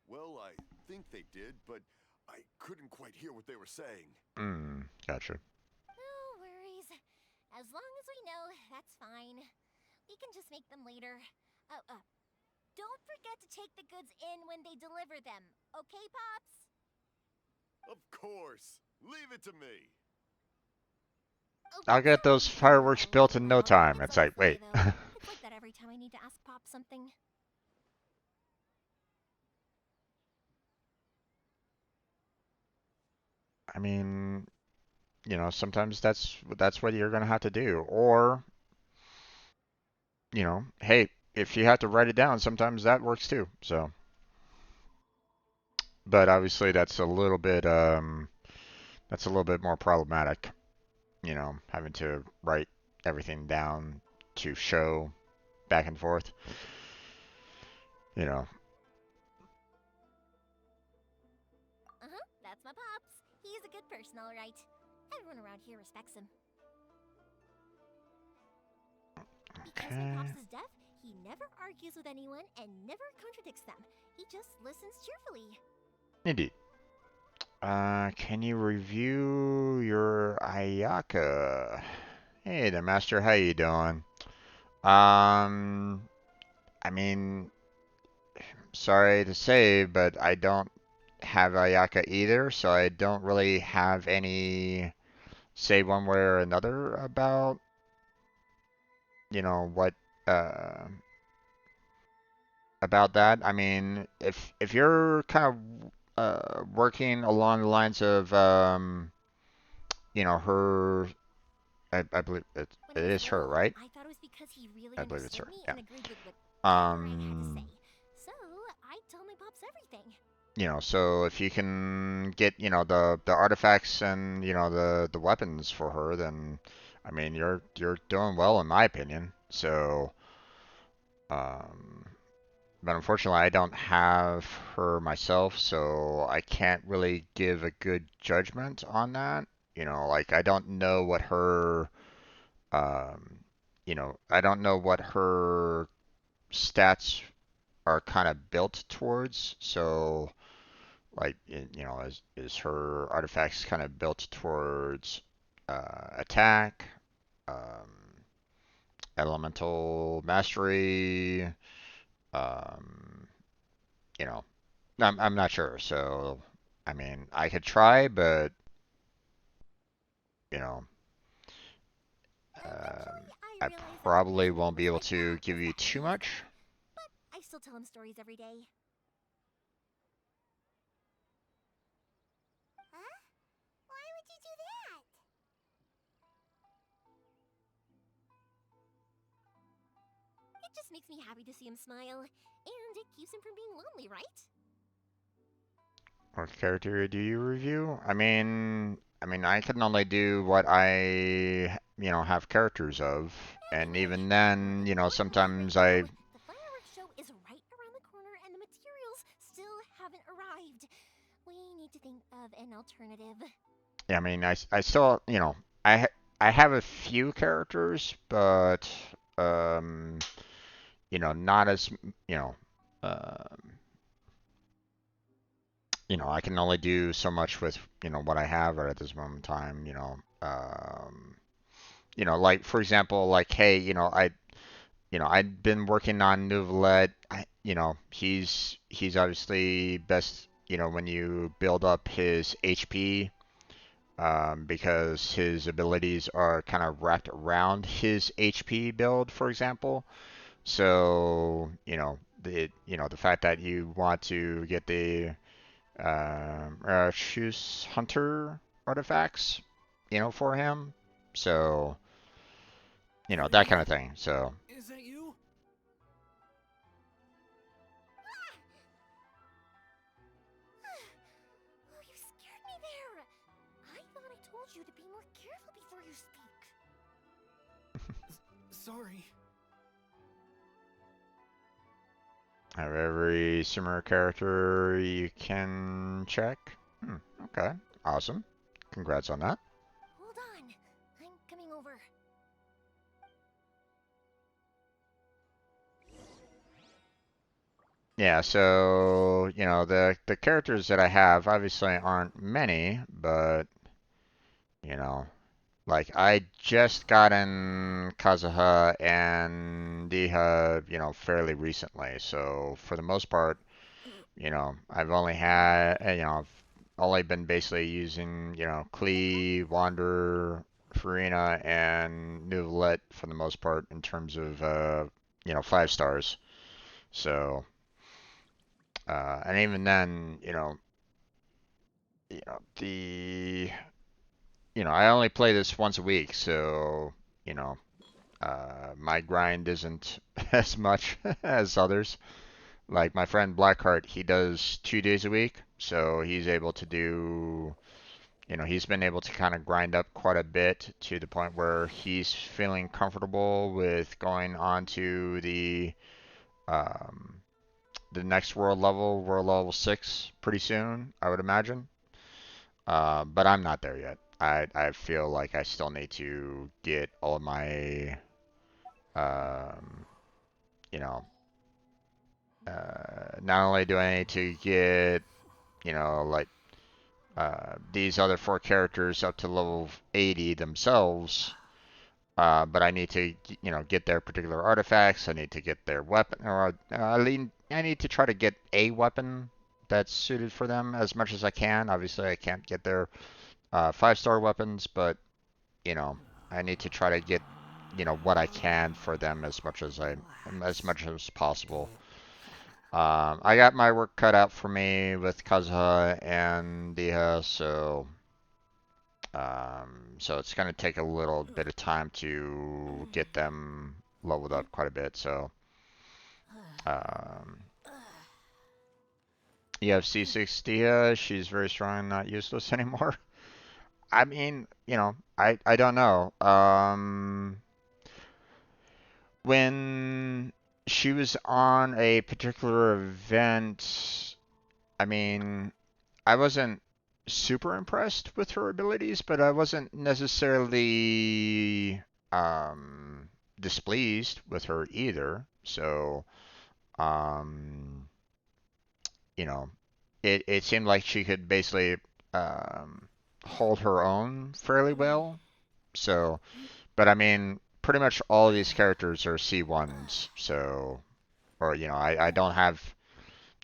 Speaker 4: well, I think they did, but I couldn't quite hear what they were saying.
Speaker 1: gotcha.
Speaker 2: No worries. As long as we know, that's fine. We can just make them later. Don't forget to take the goods in when they deliver them. Okay, Pops?
Speaker 4: Of course. Leave it to me.
Speaker 2: Oh,
Speaker 1: I'll get those
Speaker 2: sorry.
Speaker 1: fireworks built in no time. It's like,
Speaker 2: okay,
Speaker 1: wait.
Speaker 2: though. It's like that every time I need to ask Pop something.
Speaker 1: I mean, sometimes that's what you're gonna have to do. Or, hey, if you have to write it down, sometimes that works too. So, but obviously that's a little bit more problematic. Having to write everything down to show back and forth. You know.
Speaker 2: That's my Pops. He's a good person, all right. Everyone around here respects him. Because when
Speaker 1: Okay.
Speaker 2: Pops is deaf, he never argues with anyone and never contradicts them. He just listens cheerfully.
Speaker 1: Indeed. Can you review your Ayaka? Hey there, Master. How you doing? I mean, sorry to say, but I don't have Ayaka either, so I don't really have any say one way or another about, what uh about that. I mean, if you're kind of working along the lines of her, I believe
Speaker 2: When
Speaker 1: it
Speaker 2: I was
Speaker 1: is her,
Speaker 2: little,
Speaker 1: right?
Speaker 2: I thought it was because he really
Speaker 1: I believe it's
Speaker 2: understood
Speaker 1: her.
Speaker 2: me
Speaker 1: Yeah.
Speaker 2: and agreed with whatever I had to say.
Speaker 1: Um,
Speaker 2: So I told my Pops everything.
Speaker 1: so if you can get, the artifacts and, the weapons for her, then I mean, you're doing well in my opinion. So, um, but unfortunately, I don't have her myself, so I can't really give a good judgment on that. Like I don't know what her, I don't know what her stats are kind of built towards. So, like, is her artifacts kind of built towards attack, um, elemental mastery, um, you know, I'm not sure. So, I mean, I could try, but you know,
Speaker 2: Eventually,
Speaker 1: um,
Speaker 2: I
Speaker 1: I
Speaker 2: realized that
Speaker 1: probably
Speaker 2: reasoning
Speaker 1: won't be
Speaker 2: was
Speaker 1: able
Speaker 2: like
Speaker 1: to
Speaker 2: that
Speaker 1: give
Speaker 2: was
Speaker 1: you
Speaker 2: that
Speaker 1: too
Speaker 2: reasonable.
Speaker 1: much.
Speaker 2: But I still tell him stories every day. Huh? Why would you do that? It just makes me happy to see him smile, and it keeps him from being lonely, right?
Speaker 1: What character do you review? I mean, I can only do what I, have characters of, and
Speaker 2: Anyway,
Speaker 1: even
Speaker 2: more
Speaker 1: then,
Speaker 2: importantly right
Speaker 1: sometimes
Speaker 2: now,
Speaker 1: I,
Speaker 2: the fireworks show is right around the corner and the materials still haven't arrived. We need to think of an alternative.
Speaker 1: yeah, I mean, I still, I have a few characters, but, um, not as, you know, um, I can only do so much with, what I have at this moment in time, like for example, like, hey, I'd been working on Neuvillette. He's obviously best, when you build up his HP, because his abilities are kind of wrapped around his HP build, for example. So, the fact that you want to get the Shoes Hunter artifacts, for him. So, that kind
Speaker 3: Harry,
Speaker 1: of thing. So,
Speaker 3: is that you?
Speaker 2: Oh, you scared me there. I thought I told you to be more careful before you speak.
Speaker 3: Sorry.
Speaker 1: have every similar character you can check. Okay, awesome. Congrats on that.
Speaker 2: Hold on. I'm coming over.
Speaker 1: Yeah, so, the characters that I have obviously aren't many, but, you know, like I just gotten Kazuha and Diha, fairly recently. So for the most part, I've only had, I've only been basically using, Klee, Wander, Farina, and Neuvillette for the most part in terms of, 5 stars. So, and even then, the, I only play this once a week, so, you know, my grind isn't as much as others. Like my friend Blackheart, he does 2 days a week, so he's able to do, he's been able to kind of grind up quite a bit to the point where he's feeling comfortable with going on to um, the next world level 6, pretty soon, I would imagine. But I'm not there yet. I feel like I still need to get all of my um, you know, not only do I need to get, like these other 4 characters up to level 80 themselves, but I need to, get their particular artifacts. I need to get their weapon, or I need to try to get a weapon that's suited for them as much as I can. Obviously, I can't get their 5-star weapons, but you know, I need to try to get, what I can for them as much as possible. I got my work cut out for me with Kazuha and Diha, so it's gonna take a little bit of time to get them leveled up quite a bit. So, um, you have C6 Diha. She's very strong, not useless anymore. I mean, I don't know. When she was on a particular event, I mean, I wasn't super impressed with her abilities, but I wasn't necessarily displeased with her either. So, um, you know, it seemed like she could basically um, hold her own fairly well. So, but I mean, pretty much all of these characters are C1s, so, or, I don't have,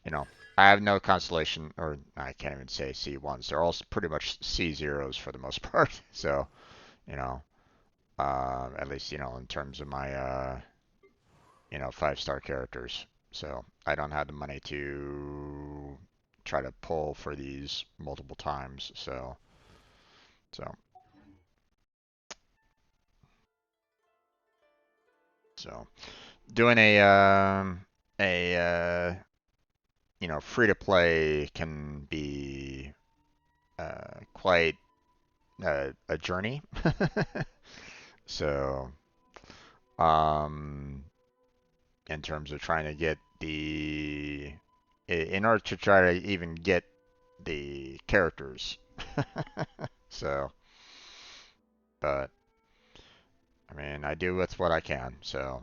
Speaker 1: you know, I have no constellation, or I can't even say C1s. They're all pretty much C0s for the most part. So, you know, at least, in terms of my, 5-star characters. So I don't have the money to try to pull for these multiple times. So, so doing a free to play can be quite a journey. So, um, in terms of trying to get in order to try to even get the characters. So, but I mean, I do with what I can. So,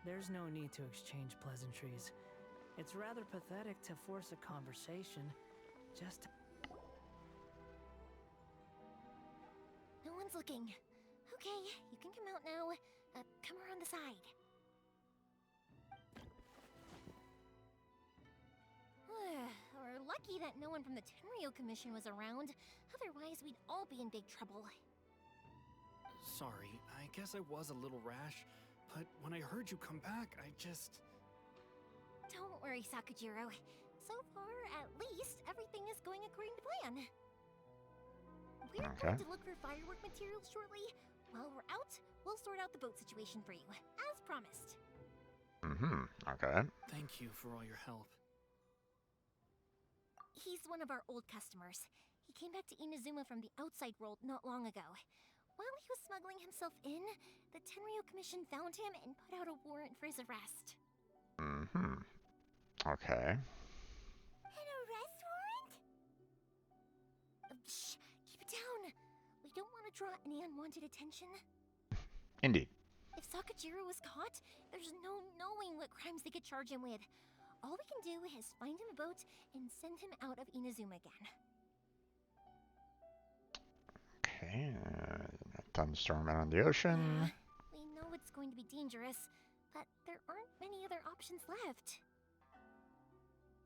Speaker 3: There's no need to exchange pleasantries. It's rather pathetic to force a conversation just to...
Speaker 2: No one's looking. Okay, you can come out now. Come around the side. We're lucky that no one from the Tenryo Commission was around. Otherwise, we'd all be in big trouble.
Speaker 5: Sorry, I guess I was a little rash, but when I heard you come back, I just...
Speaker 2: Don't worry, Sakujiro. So far, at least, everything is going according to plan. We're
Speaker 1: okay.
Speaker 2: going to look for firework materials shortly. While we're out, we'll sort out the boat situation for you, as promised.
Speaker 1: Okay.
Speaker 5: Thank you for all your help.
Speaker 2: He's one of our old customers. He came back to Inazuma from the outside world not long ago. While he was smuggling himself in, the Tenryo Commission found him and put out a warrant for his arrest.
Speaker 1: Okay.
Speaker 2: An arrest warrant? Shh, keep it down. We don't want to draw any unwanted attention.
Speaker 1: Indeed.
Speaker 2: If Sakujiro was caught, there's no knowing what crimes they could charge him with. All we can do is find him a boat and send him out of Inazuma again.
Speaker 1: Okay. Thunderstorm out on the ocean.
Speaker 2: We know it's going to be dangerous, but there aren't many other options left.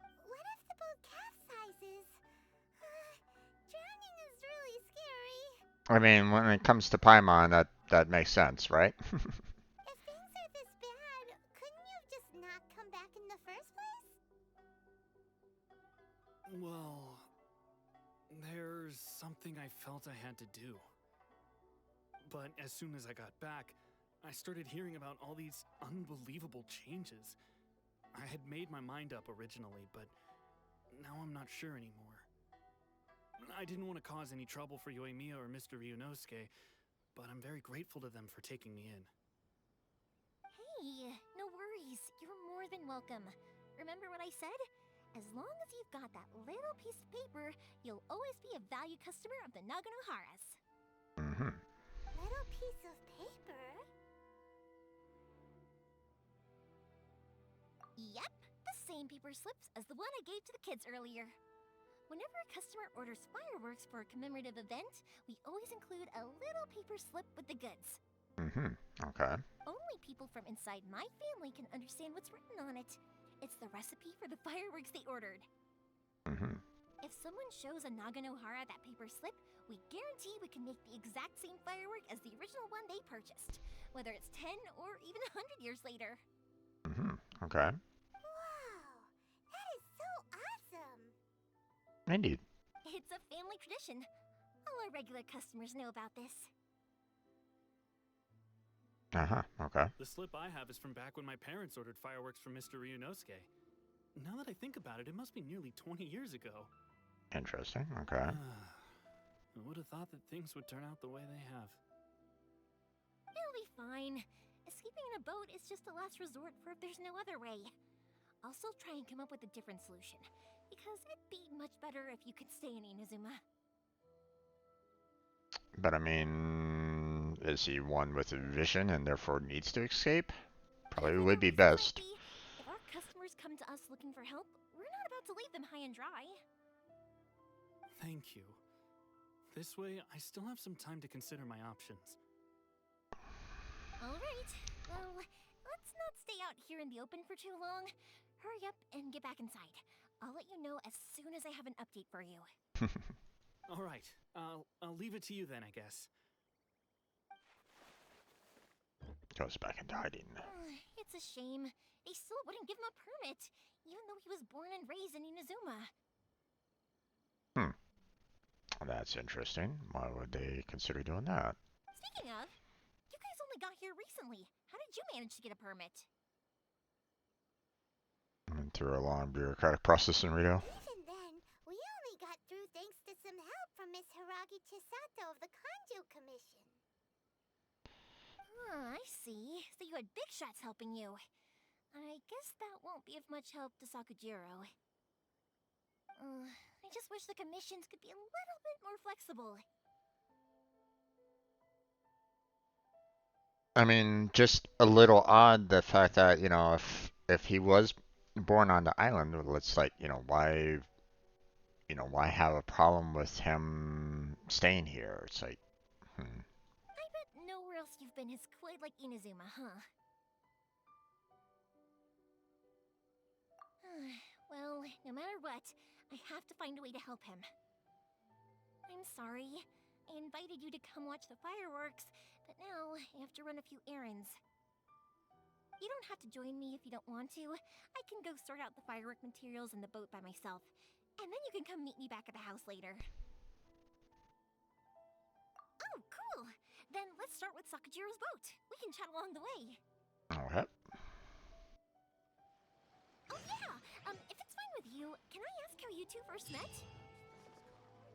Speaker 2: What if the boat capsizes? Drowning is really scary.
Speaker 1: I mean, when it comes to Paimon, that makes sense, right?
Speaker 2: If things are this bad, couldn't you have just not come back in the first place?
Speaker 5: Well, there's something I felt I had to do. But as soon as I got back, I started hearing about all these unbelievable changes. I had made my mind up originally, but now I'm not sure anymore. I didn't want to cause any trouble for Yoimiya or Mr. Ryunosuke, but I'm very grateful to them for taking me in.
Speaker 2: Hey, no worries. You're more than welcome. Remember what I said? As long as you've got that little piece of paper, you'll always be a valued customer of the Naganoharas.
Speaker 1: Mm-hmm.
Speaker 2: Little piece of paper? same paper slips as the one I gave to the kids earlier. Whenever a customer orders fireworks for a commemorative event, we always include a little paper slip with the goods.
Speaker 1: Mm-hmm. Okay.
Speaker 2: Only people from inside my family can understand what's written on it. It's the recipe for the fireworks they ordered.
Speaker 1: Mm-hmm.
Speaker 2: If someone shows a Naganohara that paper slip, we guarantee we can make the exact same firework as the original one they purchased, whether it's 10 or even 100 years later.
Speaker 1: Mm-hmm. Okay.
Speaker 2: Wow, that is so awesome!
Speaker 1: Indeed.
Speaker 2: It's a family tradition. All our regular customers know about this.
Speaker 1: Uh-huh. Okay.
Speaker 5: The slip I have is from back when my parents ordered fireworks from Mr. Ryunosuke. Now that I think about it, it must be nearly 20 years ago.
Speaker 1: Interesting. Okay.
Speaker 5: I would have thought that things would turn out the way they have.
Speaker 2: It'll be fine. Escaping in a boat is just a last resort for if there's no other way. I'll still try and come up with a different solution, because it'd be much better if you could stay in Inazuma.
Speaker 1: But I mean, is he one with a vision and therefore needs to escape? Probably would be best.
Speaker 2: If our customers come to us looking for help, we're not about to leave them high and dry.
Speaker 5: Thank you. This way, I still have some time to consider my options.
Speaker 2: Alright, well, let's not stay out here in the open for too long. Hurry up and get back inside. I'll let you know as soon as I have an update for you.
Speaker 5: Alright, I'll leave it to you then, I guess.
Speaker 1: Goes back into hiding.
Speaker 2: It's a shame. They still wouldn't give him a permit, even though he was born and raised in Inazuma.
Speaker 1: That's interesting. Why would they consider doing that?
Speaker 2: Speaking of, you guys only got here recently. How did you manage to get a permit?
Speaker 1: Went through a long bureaucratic process in Rito.
Speaker 6: Even then, we only got through thanks to some help from Miss Hiragi Chisato of the Kanjo Commission.
Speaker 2: I see. So you had big shots helping you. I guess that won't be of much help to Sakujiro. I just wish the commissions could be a little bit more flexible.
Speaker 1: I mean, just a little odd the fact that, you know, if he was born on the island, well, it's like, why have a problem with him staying here? It's like,
Speaker 2: I bet nowhere else you've been is quite like Inazuma, huh? Well, no matter what, I have to find a way to help him. I'm sorry. I invited you to come watch the fireworks, but now I have to run a few errands. You don't have to join me if you don't want to. I can go sort out the firework materials in the boat by myself, and then you can come meet me back at the house later. Oh, cool! Then let's start with Sakujiro's boat. We can chat along the way.
Speaker 1: okay.
Speaker 2: Oh yeah! If it's fine with you, can I ask how you two first met?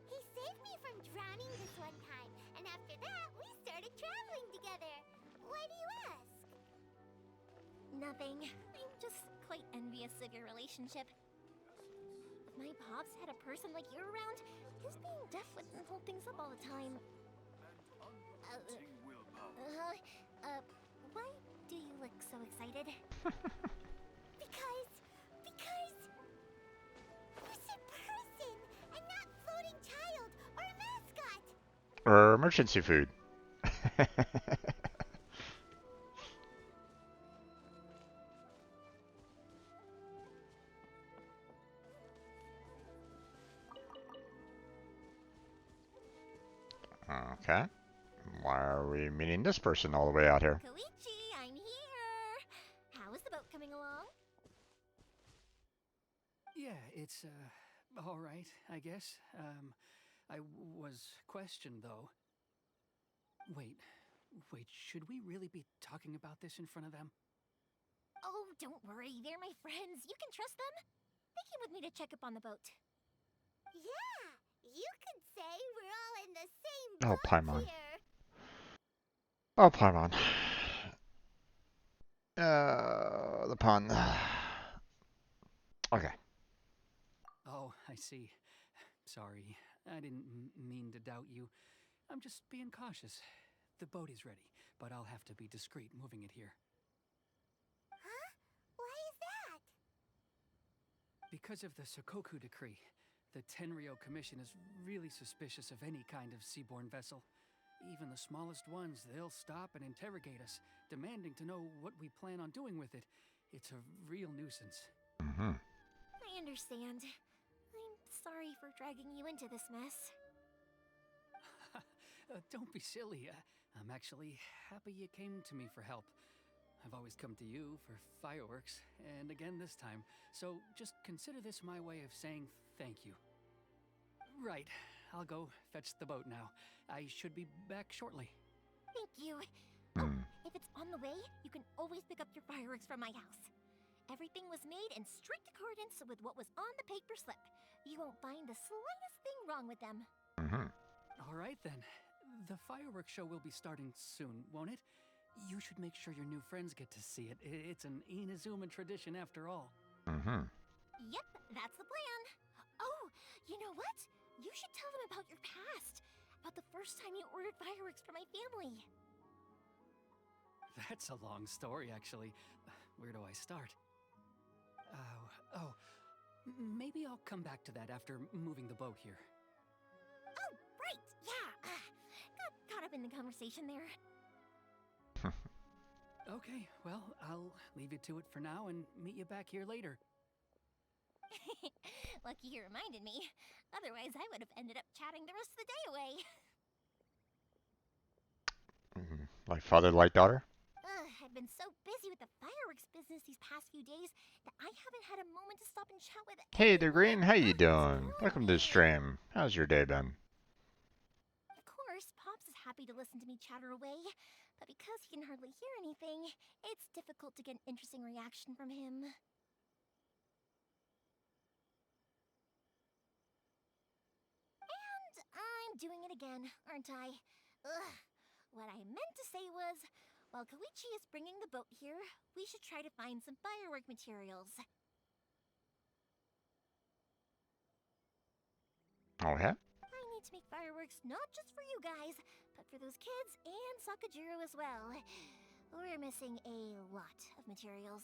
Speaker 6: He saved me from drowning this one time, and after that, we started traveling together. Why do you ask?
Speaker 2: Nothing. I'm just quite envious of your relationship. If my pops had a person like you around, his being deaf wouldn't hold things up all the time. Why do you look so excited?
Speaker 6: Because who's a person and not floating child or a mascot?
Speaker 1: Or emergency food. Okay. Why are we meeting this person all the way out here?
Speaker 2: Koichi, I'm here! How is the boat coming along?
Speaker 7: Yeah, it's, alright, I guess. I was questioned, though. Wait, should we really be talking about this in front of them?
Speaker 2: Oh, don't worry, they're my friends. You can trust them. They came with me to check up on the boat.
Speaker 6: Yeah, you could say we're all in the same
Speaker 1: Oh,
Speaker 6: boat
Speaker 1: Paimon.
Speaker 6: here.
Speaker 1: Oh, Paimon. The pun. Okay.
Speaker 7: Oh, I see. Sorry, I didn't mean to doubt you. I'm just being cautious. The boat is ready, but I'll have to be discreet moving it here.
Speaker 6: Huh? Why is that?
Speaker 7: Because of the Sokoku decree, the Tenryo Commission is really suspicious of any kind of seaborne vessel. Even the smallest ones, they'll stop and interrogate us, demanding to know what we plan on doing with it. It's a real nuisance.
Speaker 1: Mm-hmm.
Speaker 2: I understand. I'm sorry for dragging you into this mess.
Speaker 7: Don't be silly. I'm actually happy you came to me for help. I've always come to you for fireworks, and again this time. So just consider this my way of saying thank you. Right, I'll go fetch the boat now. I should be back shortly.
Speaker 2: Thank you.
Speaker 1: Mm.
Speaker 2: If it's on the way, you can always pick up your fireworks from my house. Everything was made in strict accordance with what was on the paper slip. You won't find the slightest thing wrong with them.
Speaker 1: Mm-hmm.
Speaker 7: All right then. The fireworks show will be starting soon, won't it? You should make sure your new friends get to see it. It's an Inazuma tradition after all.
Speaker 1: Mm-hmm.
Speaker 2: Yep, that's the plan. Oh, you know what? You should tell them about your past. About the first time you ordered fireworks for my family.
Speaker 7: That's a long story, actually. Where do I start? Maybe I'll come back to that after moving the boat here.
Speaker 2: Oh, right, yeah. Got caught up in the conversation there.
Speaker 7: Okay, well, I'll leave you to it for now and meet you back here later.
Speaker 2: Lucky you reminded me. Otherwise, I would have ended up chatting the rest of the day away.
Speaker 1: Mm-hmm. Like father, like daughter?
Speaker 2: I've been so busy with the fireworks business these past few days that I haven't had a moment to stop and chat with
Speaker 1: Hey, the Green, how you
Speaker 2: everyone.
Speaker 1: doing? Welcome to the stream. How's your day been?
Speaker 2: Of course, Pops is happy to listen to me chatter away, but because he can hardly hear anything, it's difficult to get an interesting reaction from him. And I'm doing it again, aren't I? Ugh. What I meant to say was, while Koichi is bringing the boat here, we should try to find some firework materials.
Speaker 1: Oh, yeah?
Speaker 2: I need to make fireworks not just for you guys, but for those kids and Sakajiro as well. We're missing a lot of materials.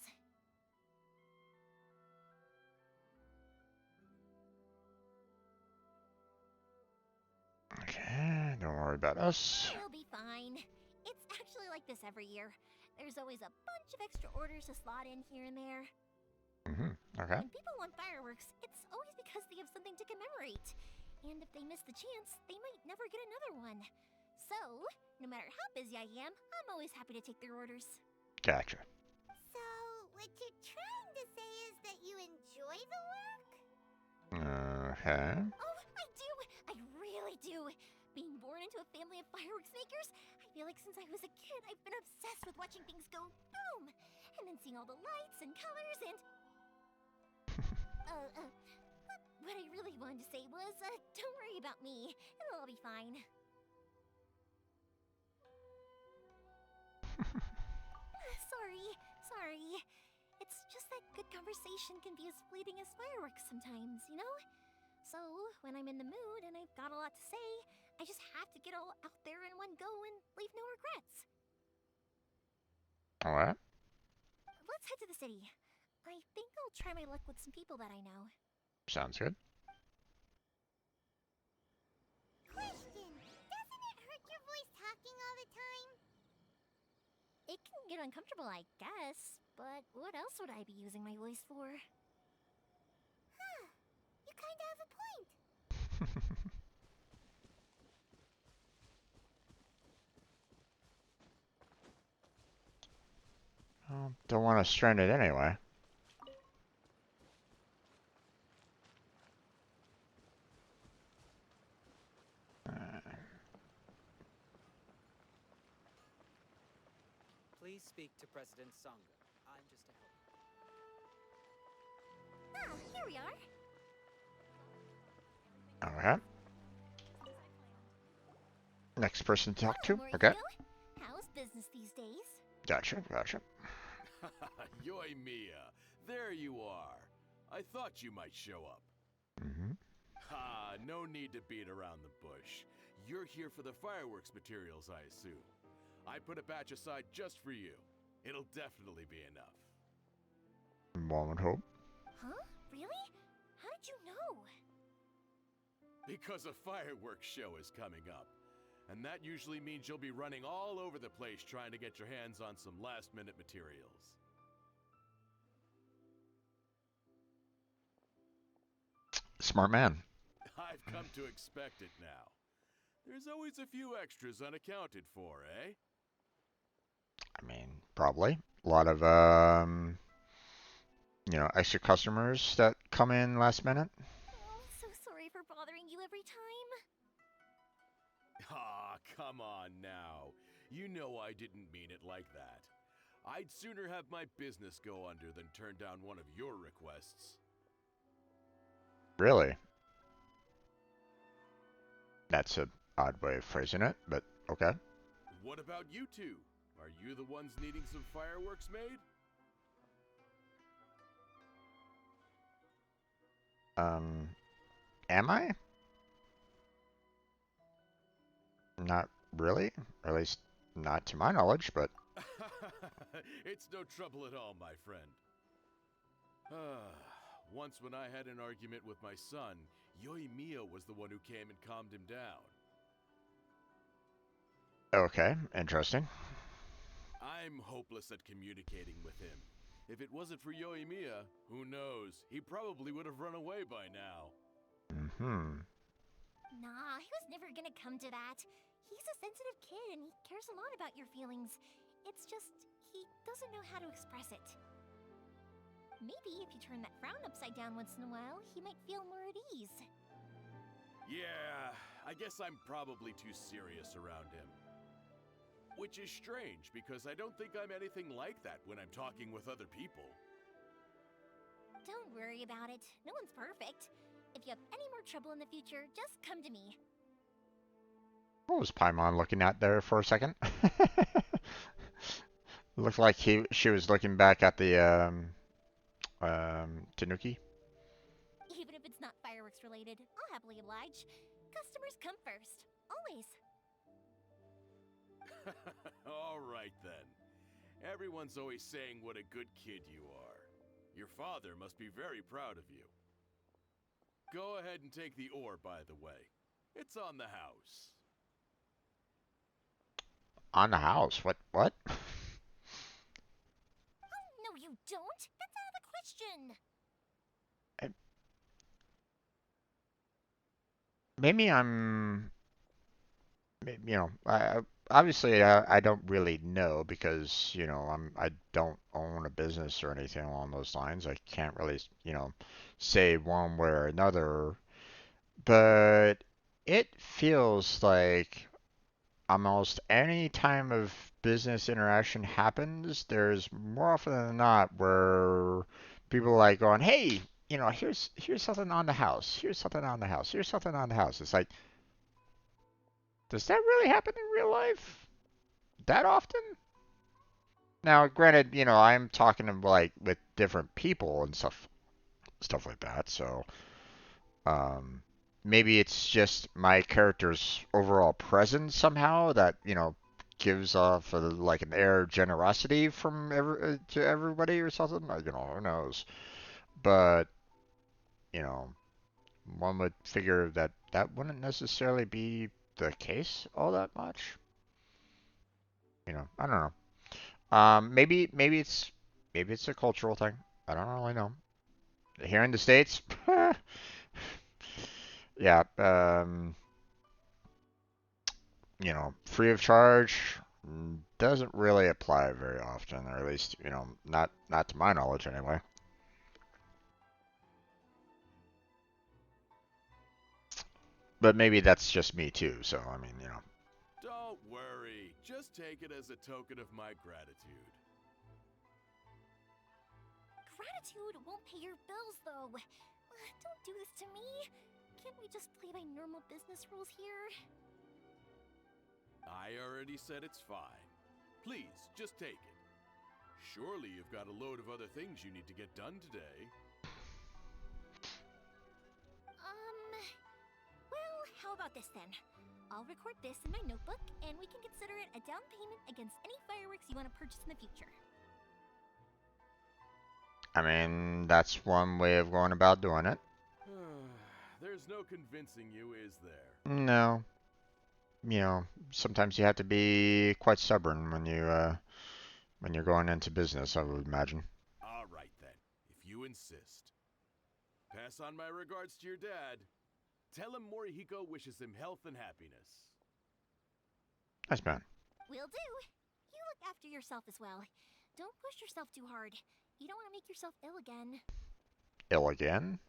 Speaker 1: Okay, don't worry about us.
Speaker 2: We'll be fine. It's actually like this every year. There's always a bunch of extra orders to slot in here and there.
Speaker 1: Mm-hmm. Okay.
Speaker 2: When people want fireworks, it's always because they have something to commemorate. And if they miss the chance, they might never get another one. So, no matter how busy I am, I'm always happy to take their orders.
Speaker 1: Gotcha.
Speaker 6: So, what you're trying to say is that you enjoy the work?
Speaker 1: Okay.
Speaker 2: Oh, I do! I really do! Being born into a family of fireworks makers, I feel like since I was a kid, I've been obsessed with watching things go boom! And then seeing all the lights and colors and... What I really wanted to say was, don't worry about me. It'll all be fine. Sorry. It's just that good conversation can be as fleeting as fireworks sometimes, you know? So, when I'm in the mood and I've got a lot to say, I just have to get all out there in one go and leave no regrets.
Speaker 1: Alright.
Speaker 2: Let's head to the city. I think I'll try my luck with some people that I know.
Speaker 1: Sounds good.
Speaker 6: Question, doesn't it hurt your voice talking all the time?
Speaker 2: It can get uncomfortable, I guess, but what else would I be using my voice for?
Speaker 6: Huh, you kinda have a point.
Speaker 1: Well, don't want to strand it anyway.
Speaker 8: Please speak to President Sangha. I'm just a helper.
Speaker 2: Ah, here we are.
Speaker 1: Alright. Next person to talk to.
Speaker 2: Hello,
Speaker 1: Okay.
Speaker 2: Morito. How's business these days?
Speaker 1: Gotcha.
Speaker 9: Yoy Mia, there you are. I thought you might show up.
Speaker 1: Mm-hmm.
Speaker 9: Ha, no need to beat around the bush. You're here for the fireworks materials, I assume. I put a batch aside just for you. It'll definitely be enough.
Speaker 1: One would hope.
Speaker 2: Huh? Really?
Speaker 9: Because a fireworks show is coming up. And that usually means you'll be running all over the place trying to get your hands on some last-minute materials.
Speaker 1: Smart man.
Speaker 9: I've come to expect it now. There's always a few extras unaccounted for, eh?
Speaker 1: I mean, probably. A lot of, extra customers that come in last minute.
Speaker 2: Oh, so sorry for bothering you every time.
Speaker 9: Aw, come on now. You know I didn't mean it like that. I'd sooner have my business go under than turn down one of your requests.
Speaker 1: Really? That's an odd way of phrasing it, but okay.
Speaker 9: What about you two? Are you the ones needing some fireworks made?
Speaker 1: Am I? Not really. Or at least not to my knowledge, but
Speaker 9: It's no trouble at all, my friend. Once when I had an argument with my son, Yoimiya was the one who came and calmed him down.
Speaker 1: okay, interesting.
Speaker 9: I'm hopeless at communicating with him. If it wasn't for Yoimiya, who knows, he probably would have run away by now.
Speaker 1: Mm-hmm.
Speaker 2: Nah, he was never gonna come to that. He's a sensitive kid and he cares a lot about your feelings. It's just, he doesn't know how to express it. Maybe if you turn that frown upside down once in a while, he might feel more at ease.
Speaker 9: Yeah, I guess I'm probably too serious around him. Which is strange, because I don't think I'm anything like that when I'm talking with other people.
Speaker 2: Don't worry about it. No one's perfect. If you have any more trouble in the future, just come to me.
Speaker 1: What was Paimon looking at there for a second? Looked like she was looking back at the Tanuki.
Speaker 2: Even if it's not fireworks related, I'll happily oblige. Customers come first. Always.
Speaker 9: All right then. Everyone's always saying what a good kid you are. Your father must be very proud of you. Go ahead and take the ore, by the way. It's on the house.
Speaker 1: On the house? What?
Speaker 2: Oh, no you don't! That's out of the question!
Speaker 1: Maybe obviously I don't really know because, I don't own a business or anything along those lines. I can't really, say one way or another, but it feels like almost any time of business interaction happens, there's more often than not where people are like going, "Hey, here's something on the house. Here's something on the house. Here's something on the house." It's like, does that really happen in real life that often? Now, granted, I'm talking to like with different people and stuff like that. So, um, maybe it's just my character's overall presence somehow that gives off like an air of generosity from to everybody or something. Like, who knows? But you know, one would figure that that wouldn't necessarily be the case all that much. I don't know. Maybe it's a cultural thing. I don't really know. Here in the States, yeah, free of charge doesn't really apply very often, or at least, not to my knowledge anyway. But maybe that's just me too, so I mean.
Speaker 9: Don't worry. Just take it as a token of my gratitude.
Speaker 2: Gratitude won't pay your bills, though. Don't do this to me. Can't we just play by normal business rules here?
Speaker 9: I already said it's fine. Please, just take it. Surely you've got a load of other things you need to get done today.
Speaker 2: Well, how about this then? I'll record this in my notebook, and we can consider it a down payment against any fireworks you want to purchase in the future.
Speaker 1: I mean, that's one way of going about doing it.
Speaker 9: There's no convincing you, is there?
Speaker 1: No. You know, sometimes you have to be quite stubborn when you're going into business, I would imagine.
Speaker 9: All right then, if you insist. Pass on my regards to your dad. Tell him Morihiko wishes him health and happiness.
Speaker 1: Nice man.
Speaker 2: Will do. You look after yourself as well. Don't push yourself too hard. You don't want to make yourself ill again.
Speaker 1: Ill again?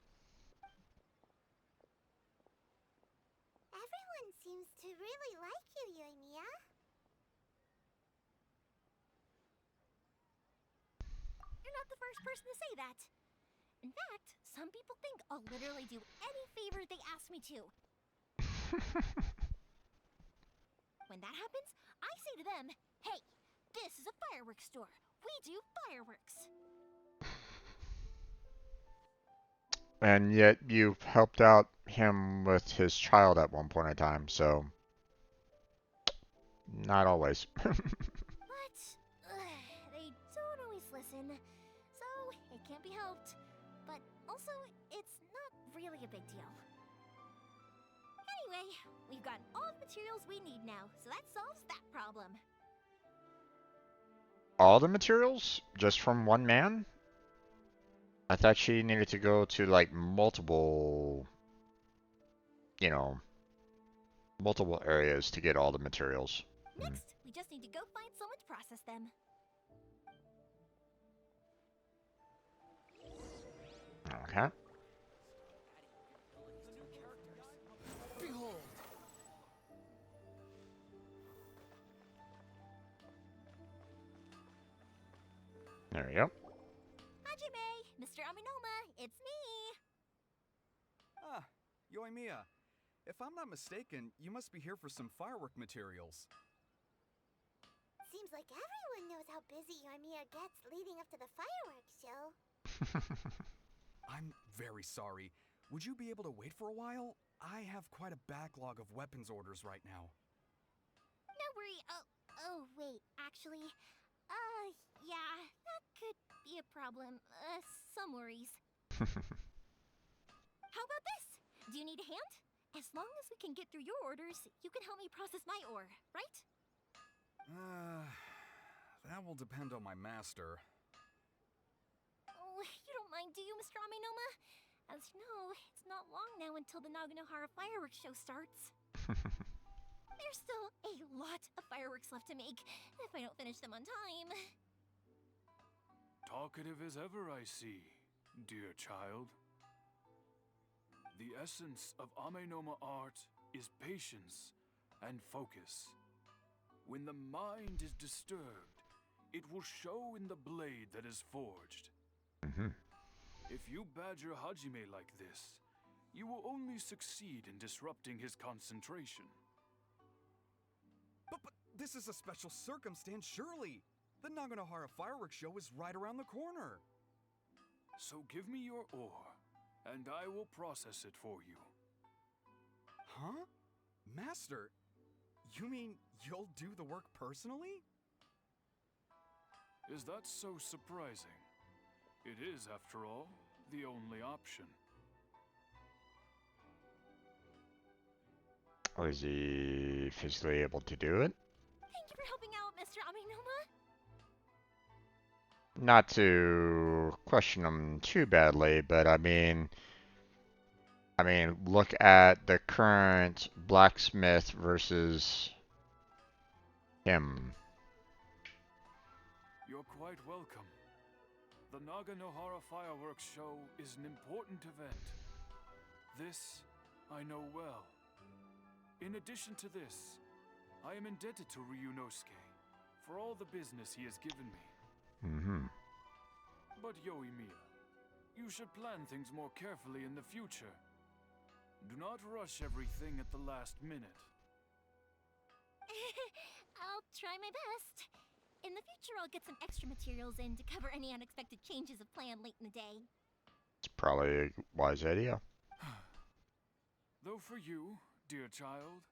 Speaker 6: Everyone seems to really like you, Yoimiya.
Speaker 2: You're not the first person to say that. In fact, some people think I'll literally do any favor they ask me to. When that happens, I say to them, hey, this is a fireworks store. We do fireworks.
Speaker 1: And yet you helped out him with his child at one point in time, so not always.
Speaker 2: But they don't always listen, so it can't be helped. But also, it's not really a big deal. Anyway, we've got all the materials we need now, so that solves that problem.
Speaker 1: All the materials? Just from one man? I thought she needed to go to like multiple, you know, multiple areas to get all the materials.
Speaker 2: Next, we just need to go find someone to process them.
Speaker 1: Okay.
Speaker 5: Behold!
Speaker 1: There we go.
Speaker 2: Hajime, Mr. Aminoma, it's me.
Speaker 10: Ah, Yoimiya. If I'm not mistaken, you must be here for some firework materials.
Speaker 6: Seems like everyone knows how busy Yoimiya gets leading up to the fireworks show.
Speaker 10: I'm very sorry. Would you be able to wait for a while? I have quite a backlog of weapons orders right now.
Speaker 2: No worry. Oh, wait, actually, yeah, that could be a problem. Some worries. How about this? Do you need a hand? As long as we can get through your orders, you can help me process my ore, right?
Speaker 10: That will depend on my master.
Speaker 2: Oh, you don't mind, do you, Mr. Amenoma? As you know, it's not long now until the Naganohara fireworks show starts. There's still a lot of fireworks left to make, if I don't finish them on time.
Speaker 11: Talkative as ever, I see, dear child. The essence of Amenoma art is patience and focus. When the mind is disturbed, it will show in the blade that is forged. If you badger Hajime like this, you will only succeed in disrupting his concentration.
Speaker 10: But this is a special circumstance, surely! The Naganohara fireworks show is right around the corner!
Speaker 11: So give me your ore, and I will process it for you.
Speaker 10: Huh? Master, you mean you'll do the work personally?
Speaker 11: Is that so surprising? It is, after all, the only option.
Speaker 1: Was he physically able to do it?
Speaker 2: Thank you for helping out, Mr. Amenoma.
Speaker 1: Not to question him too badly, but I mean, look at the current blacksmith versus him.
Speaker 11: You're quite welcome. The Naganohara fireworks show is an important event. This I know well. In addition to this, I am indebted to Ryunosuke for all the business he has given me. But Yoimiya, you should plan things more carefully in the future. Do not rush everything at the last minute.
Speaker 2: I'll try my best. In the future, I'll get some extra materials in to cover any unexpected changes of plan late in the day.
Speaker 1: It's probably a wise idea.
Speaker 11: Though for you, dear child,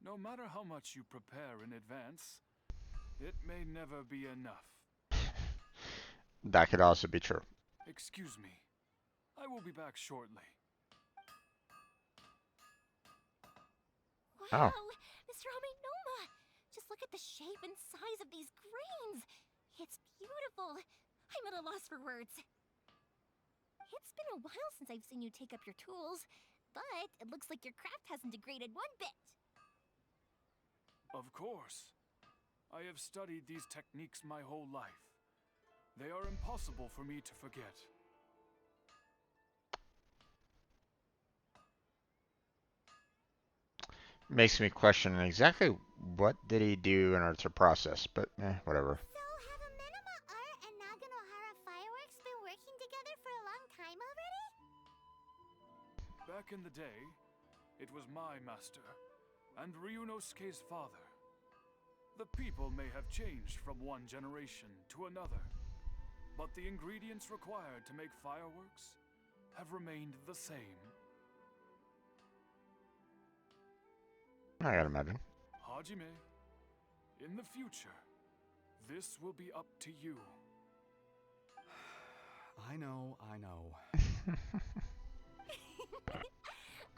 Speaker 11: no matter how much you prepare in advance, it may never be enough.
Speaker 1: That could also be true.
Speaker 11: Excuse me. I will be back shortly.
Speaker 1: Oh.
Speaker 2: Wow, Mr. Amenoma! Just look at the shape and size of these grains. It's beautiful. I'm at a loss for words. It's been a while since I've seen you take up your tools, but it looks like your craft hasn't degraded one bit.
Speaker 11: Of course. I have studied these techniques my whole life. They are impossible for me to forget.
Speaker 1: Makes me question exactly what did he do in order to process, but whatever.
Speaker 6: So have Amenoma Art and Naganohara Fireworks been working together for a long time already?
Speaker 11: Back in the day, it was my master, and Ryunosuke's father. The people may have changed from one generation to another, but the ingredients required to make fireworks have remained the same.
Speaker 1: I gotta imagine.
Speaker 11: Hajime, in the future, this will be up to you.
Speaker 10: I know.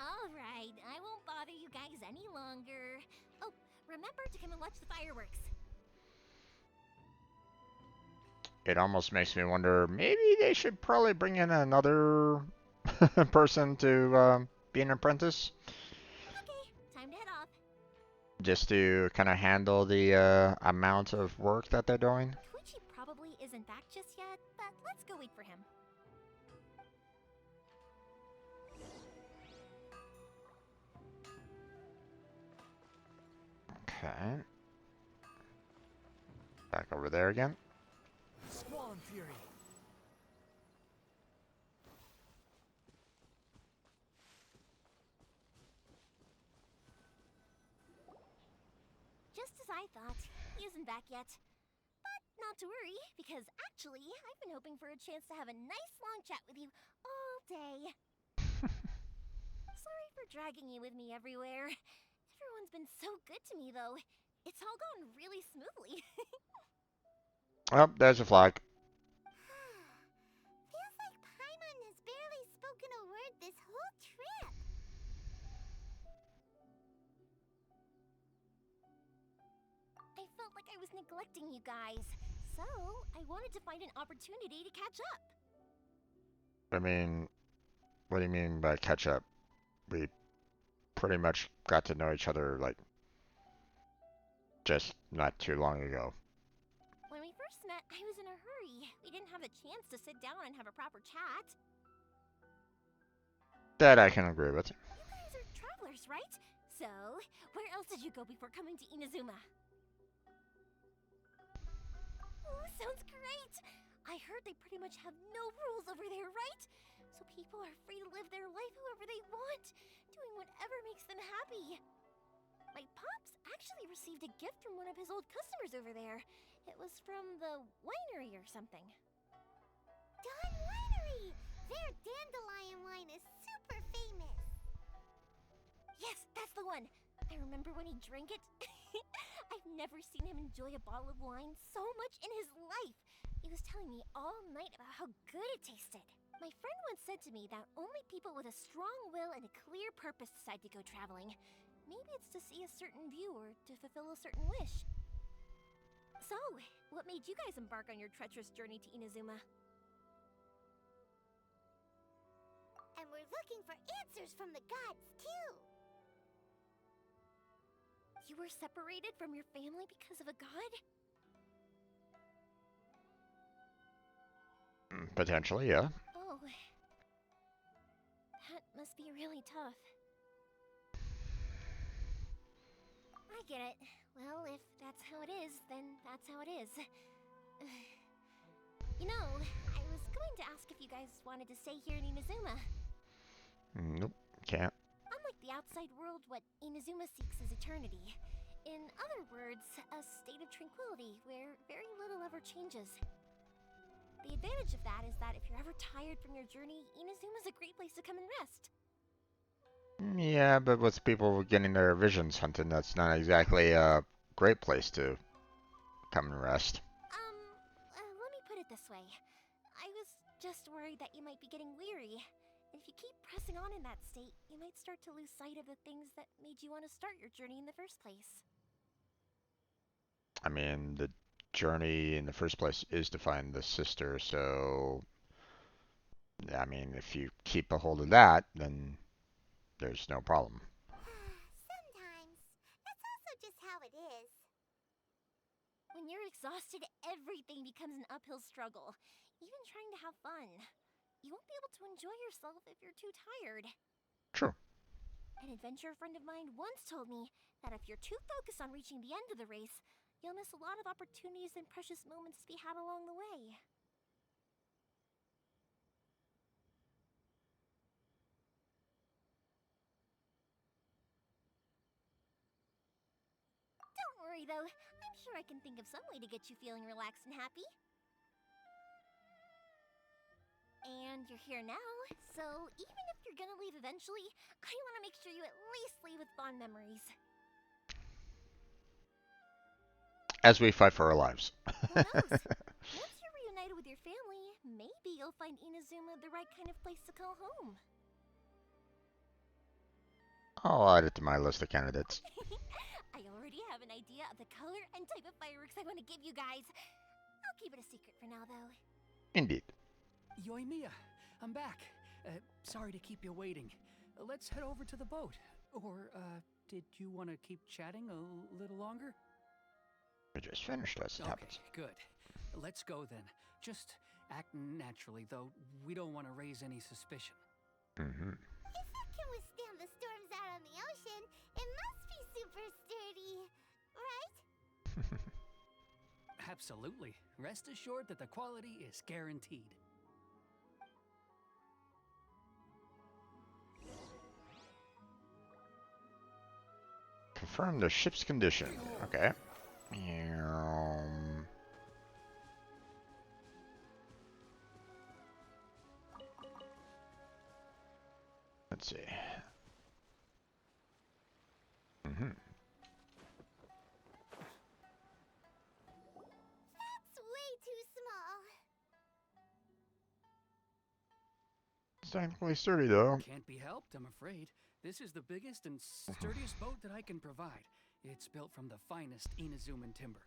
Speaker 2: All right, I won't bother you guys any longer. Oh, remember to come and watch the fireworks.
Speaker 1: It almost makes me wonder, maybe they should probably bring in another person to be an apprentice,
Speaker 2: Okay, time to head off.
Speaker 1: just to kind of handle the amount of work that they're doing.
Speaker 2: Twitchy probably isn't back just yet, but let's go wait for him.
Speaker 1: Okay. Back over there again.
Speaker 7: Squall and Fury.
Speaker 2: Just as I thought, he isn't back yet. But not to worry, because actually, I've been hoping for a chance to have a nice long chat with you all day. Sorry for dragging you with me everywhere. Everyone's been so good to me, though. It's all gone really smoothly.
Speaker 1: Oh, there's a flag.
Speaker 6: Feels like Paimon has barely spoken a word this whole trip.
Speaker 2: I felt like I was neglecting you guys, so I wanted to find an opportunity to catch up.
Speaker 1: I mean, what do you mean by catch up? We pretty much got to know each other, like, just not too long ago.
Speaker 2: When we first met, I was in a hurry. We didn't have the chance to sit down and have a proper chat.
Speaker 1: That I can agree with.
Speaker 2: You guys are travelers, right? So, where else did you go before coming to Inazuma? Oh, sounds great! I heard they pretty much have no rules over there, right? So people are free to live their life however they want, doing whatever makes them happy. My pops actually received a gift from one of his old customers over there. It was from the winery or something.
Speaker 6: Dawn Winery! Their dandelion wine is super famous.
Speaker 2: Yes, that's the one! I remember when he drank it. I've never seen him enjoy a bottle of wine so much in his life. He was telling me all night about how good it tasted. My friend once said to me that only people with a strong will and a clear purpose decide to go traveling. Maybe it's to see a certain view or to fulfill a certain wish. So, what made you guys embark on your treacherous journey to Inazuma?
Speaker 6: And we're looking for answers from the gods, too.
Speaker 2: You were separated from your family because of a god?
Speaker 1: Potentially, yeah.
Speaker 2: Oh. That must be really tough. I get it. Well, if that's how it is, then that's how it is. You know, I was going to ask if you guys wanted to stay here in Inazuma.
Speaker 1: Nope, can't.
Speaker 2: Unlike the outside world, what Inazuma seeks is eternity. In other words, a state of tranquility where very little ever changes. The advantage of that is that if you're ever tired from your journey, Inazuma's a great place to come and rest.
Speaker 1: Yeah, but with people getting their visions hunted, that's not exactly a great place to come and rest.
Speaker 2: Let me put it this way. I was just worried that you might be getting weary. If you keep pressing on in that state, you might start to lose sight of the things that made you want to start your journey in the first place.
Speaker 1: I mean, the journey in the first place is to find the sister, so I mean, if you keep a hold of that, then there's no problem.
Speaker 6: Sometimes. That's also just how it is.
Speaker 2: When you're exhausted, everything becomes an uphill struggle, even trying to have fun. You won't be able to enjoy yourself if you're too tired.
Speaker 1: True.
Speaker 2: An adventure friend of mine once told me that if you're too focused on reaching the end of the race, you'll miss a lot of opportunities and precious moments to be had along the way. Don't worry though, I'm sure I can think of some way to get you feeling relaxed and happy. And you're here now, so even if you're gonna leave eventually, I want to make sure you at least leave with fond memories.
Speaker 1: As we fight for our lives.
Speaker 2: Who knows? Once you're reunited with your family, maybe you'll find Inazuma the right kind of place to call home.
Speaker 1: I'll add it to my list of candidates.
Speaker 2: I already have an idea of the color and type of fireworks I want to give you guys. I'll keep it a secret for now, though.
Speaker 1: Indeed.
Speaker 7: Yoimiya, I'm back. Sorry to keep you waiting. Let's head over to the boat. Or, did you want to keep chatting a little longer?
Speaker 1: We just finished, as it happens.
Speaker 7: Good. Let's go then. Just act naturally, though. We don't want to raise any suspicion.
Speaker 1: Mm-hmm.
Speaker 6: If it can withstand the storms out on the ocean, it must be super sturdy, right?
Speaker 7: Absolutely. Rest assured that the quality is guaranteed.
Speaker 1: Confirm the ship's condition. Okay. Let's see. Mm-hmm.
Speaker 6: That's way too small.
Speaker 1: It's technically sturdy, though.
Speaker 7: Can't be helped, I'm afraid. This is the biggest and sturdiest boat that I can provide. It's built from the finest Inazuman timber.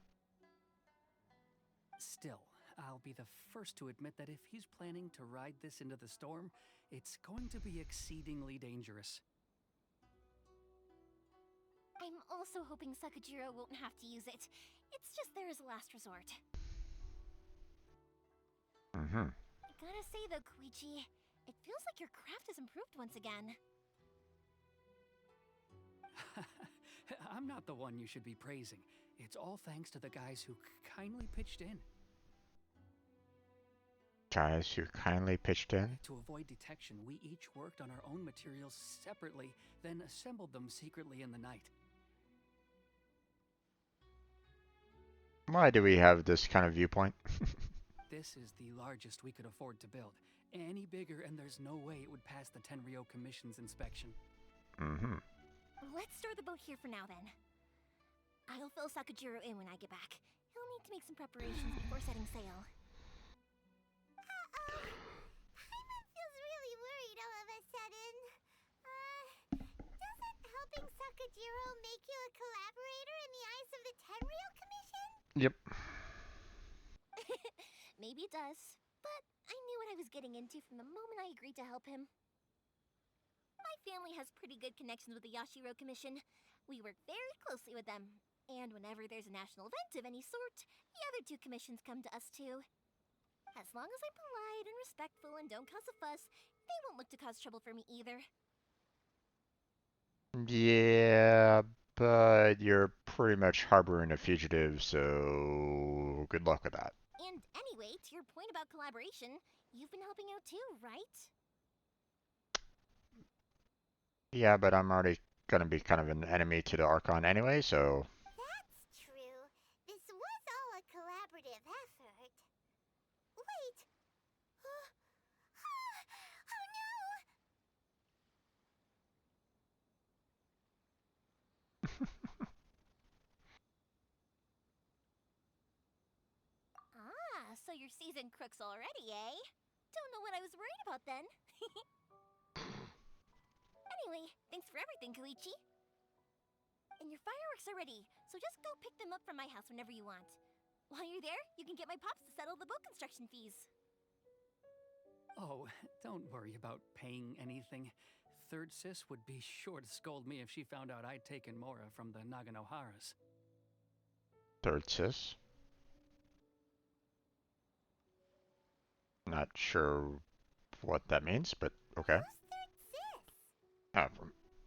Speaker 7: Still, I'll be the first to admit that if he's planning to ride this into the storm, it's going to be exceedingly dangerous.
Speaker 2: I'm also hoping Sakajiro won't have to use it. It's just there as a last resort.
Speaker 1: Mm-hmm.
Speaker 2: I gotta say though, Koichi, it feels like your craft has improved once again.
Speaker 7: I'm not the one you should be praising. It's all thanks to the guys who kindly pitched in.
Speaker 1: Guys who kindly pitched in?
Speaker 7: To avoid detection, we each worked on our own materials separately, then assembled them secretly in the night.
Speaker 1: Why do we have this kind of viewpoint?
Speaker 7: This is the largest we could afford to build. Any bigger and there's no way it would pass the Tenryou Commission's inspection.
Speaker 1: Mm-hmm.
Speaker 2: Let's store the boat here for now then. I'll fill Sakajiro in when I get back. He'll need to make some preparations before setting sail.
Speaker 6: Paimon feels really worried all of a sudden. Doesn't helping Sakajiro make you a collaborator in the eyes of the Tenryou Commission?
Speaker 1: Yep.
Speaker 2: Maybe it does, but I knew what I was getting into from the moment I agreed to help him. My family has pretty good connections with the Yashiro Commission. We work very closely with them, and whenever there's a national event of any sort, the other two commissions come to us too. As long as I'm polite and respectful and don't cause a fuss, they won't look to cause trouble for me either.
Speaker 1: Yeah, but you're pretty much harboring a fugitive, so good luck with that.
Speaker 2: And anyway, to your point about collaboration, you've been helping out too, right?
Speaker 1: Yeah, but I'm already gonna be kind of an enemy to the Archon anyway, so...
Speaker 6: That's true. This was all a collaborative effort. Wait! Oh no!
Speaker 2: Ah, so you're seasoned crooks already, eh? Don't know what I was worried about then. Anyway, thanks for everything, Koichi. And your fireworks are ready, so just go pick them up from my house whenever you want. While you're there, you can get my pops to settle the boat construction fees.
Speaker 7: Oh, don't worry about paying anything. Third Sis would be sure to scold me if she found out I'd taken Mora from the Naganoharas.
Speaker 1: Third sis? Not sure what that means, but okay.
Speaker 6: Who's third sis?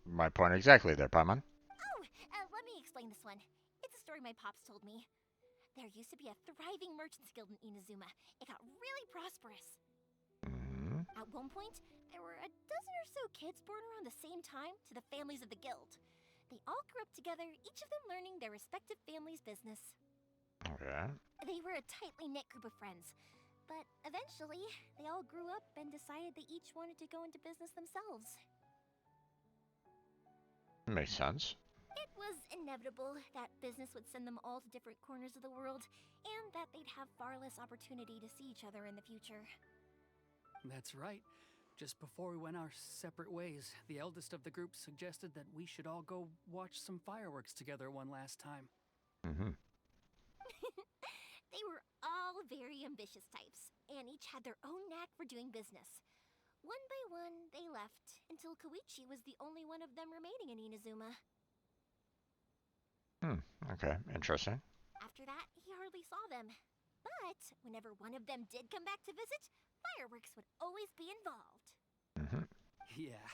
Speaker 1: My point exactly there, Paimon.
Speaker 2: Oh, let me explain this one. It's a story my pops told me. There used to be a thriving merchants guild in Inazuma. It got really prosperous.
Speaker 1: Mm-hmm.
Speaker 2: At one point, there were a dozen or so kids born around the same time to the families of the guild. They all grew up together, each of them learning their respective family's business.
Speaker 1: Okay.
Speaker 2: They were a tightly knit group of friends. But eventually, they all grew up and decided they each wanted to go into business themselves.
Speaker 1: Makes sense.
Speaker 2: It was inevitable that business would send them all to different corners of the world, and that they'd have far less opportunity to see each other in the future.
Speaker 7: That's right. Just before we went our separate ways, the eldest of the group suggested that we should all go watch some fireworks together one last time.
Speaker 1: Mm-hmm.
Speaker 2: They were all very ambitious types, and each had their own knack for doing business. One by one, they left, until Koichi was the only one of them remaining in Inazuma.
Speaker 1: Okay, interesting.
Speaker 2: After that, he hardly saw them. But whenever one of them did come back to visit, fireworks would always be involved.
Speaker 1: Mm-hmm.
Speaker 7: Yeah,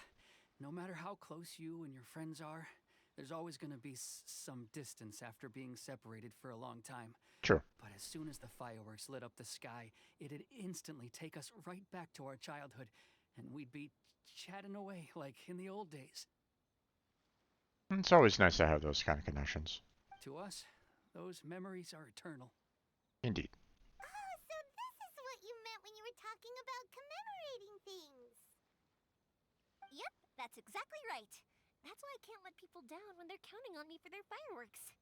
Speaker 7: no matter how close you and your friends are, there's always going to be some distance after being separated for a long time.
Speaker 1: Sure.
Speaker 7: But as soon as the fireworks lit up the sky, it'd instantly take us right back to our childhood, and we'd be chatting away like in the old days.
Speaker 1: It's always nice to have those kind of connections.
Speaker 7: To us, those memories are eternal.
Speaker 1: Indeed.
Speaker 6: Oh, so this is what you meant when you were talking about commemorating things.
Speaker 2: Yep, that's exactly right. That's why I can't let people down when they're counting on me for their fireworks.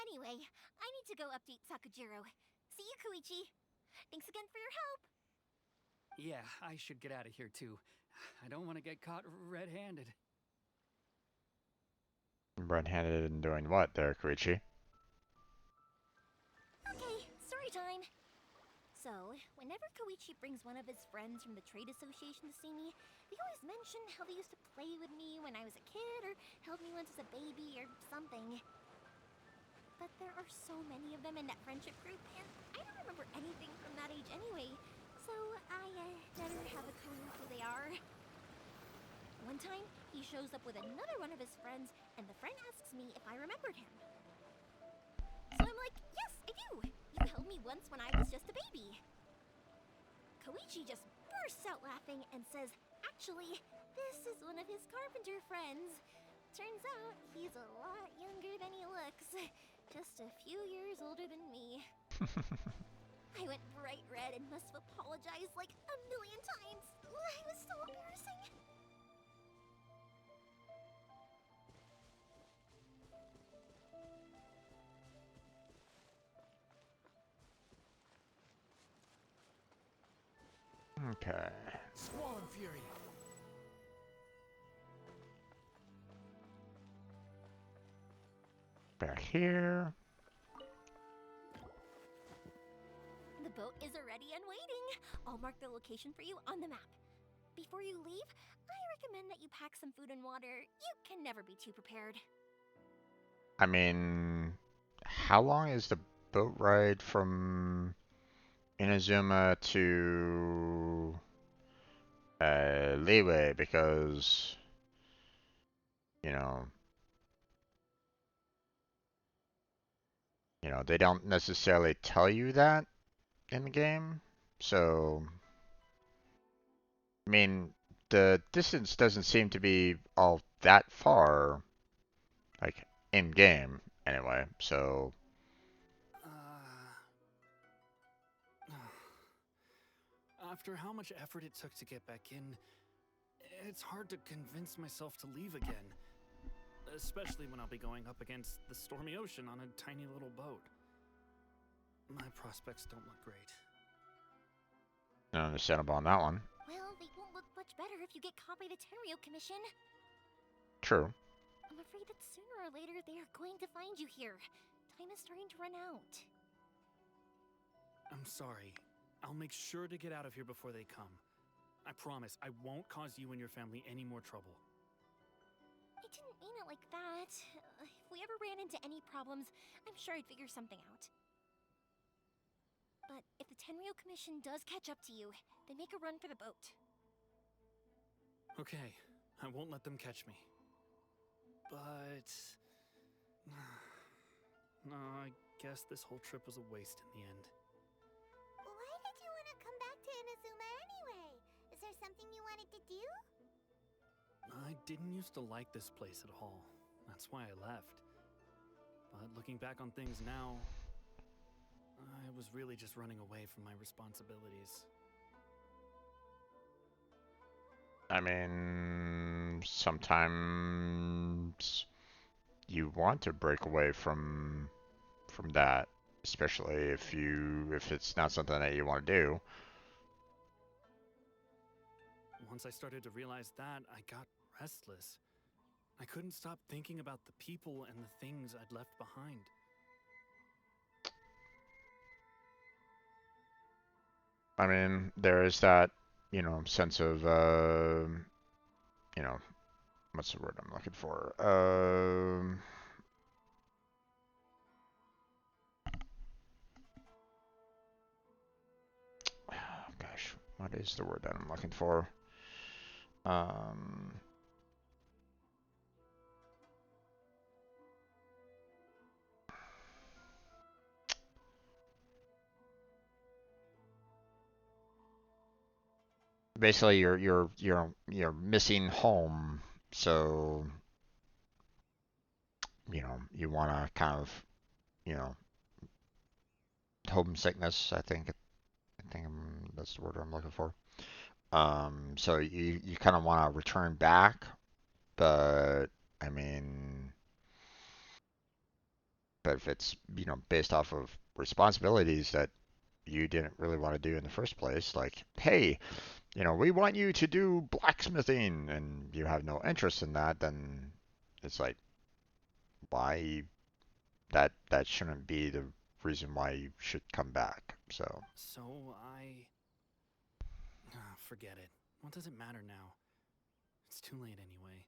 Speaker 2: Anyway, I need to go update Sakujiro. See you, Koichi. Thanks again for your help.
Speaker 7: Yeah, I should get out of here too. I don't want to get caught red-handed.
Speaker 1: Red-handed and doing what there, Koichi?
Speaker 2: Okay, story time. So, whenever Koichi brings one of his friends from the trade association to see me, they always mention how they used to play with me when I was a kid, or held me once as a baby, or something. But there are so many of them in that friendship group, and I don't remember anything from that age anyway, so I never have a clue who they are. One time, he shows up with another one of his friends, and the friend asks me if I remembered him. So I'm like, yes, I do! You held me once when I was just a baby. Koichi just bursts out laughing and says, actually, this is one of his carpenter friends. Turns out, he's a lot younger than he looks. Just a few years older than me. I went bright red and must have apologized like a million times. It was so embarrassing.
Speaker 1: Okay.
Speaker 11: Squall and Fury.
Speaker 1: Back here.
Speaker 2: The boat is already and waiting. I'll mark the location for you on the map. Before you leave, I recommend that you pack some food and water. You can never be too prepared.
Speaker 1: I mean, how long is the boat ride from Inazuma to Liyue? Because, you know, they don't necessarily tell you that in the game. So, I mean, the distance doesn't seem to be all that far, like, in-game, anyway, so...
Speaker 5: After how much effort it took to get back in, it's hard to convince myself to leave again. Especially when I'll be going up against the stormy ocean on a tiny little boat. My prospects don't look great.
Speaker 1: Understandable on that one.
Speaker 2: Well, they won't look much better if you get caught by the Tenryo Commission.
Speaker 1: True.
Speaker 2: I'm afraid that sooner or later they are going to find you here. Time is starting to run out.
Speaker 5: I'm sorry. I'll make sure to get out of here before they come. I promise I won't cause you and your family any more trouble.
Speaker 2: I didn't mean it like that. If we ever ran into any problems, I'm sure I'd figure something out. But if the Tenryo Commission does catch up to you, then make a run for the boat.
Speaker 5: Okay, I won't let them catch me. But... no, I guess this whole trip was a waste in the end.
Speaker 6: Why did you want to come back to Inazuma anyway? Is there something you wanted to do?
Speaker 5: I didn't used to like this place at all. That's why I left. But looking back on things now, I was really just running away from my responsibilities.
Speaker 1: I mean, sometimes you want to break away from that, especially if it's not something that you want to do.
Speaker 5: Once I started to realize that, I got restless. I couldn't stop thinking about the people and the things I'd left behind.
Speaker 1: I mean, there is that, sense of, what's the word I'm looking for? Gosh, what is the word that I'm looking for? Basically, you're missing home, so you want to kind of, you know, homesickness. I think that's the word I'm looking for. So you kind of want to return back, but I mean, but if it's based off of responsibilities that you didn't really want to do in the first place, like, hey, we want you to do blacksmithing, and you have no interest in that, then it's like, why that shouldn't be the reason why you should come back. So
Speaker 5: Forget it. What does it matter now? It's too late anyway.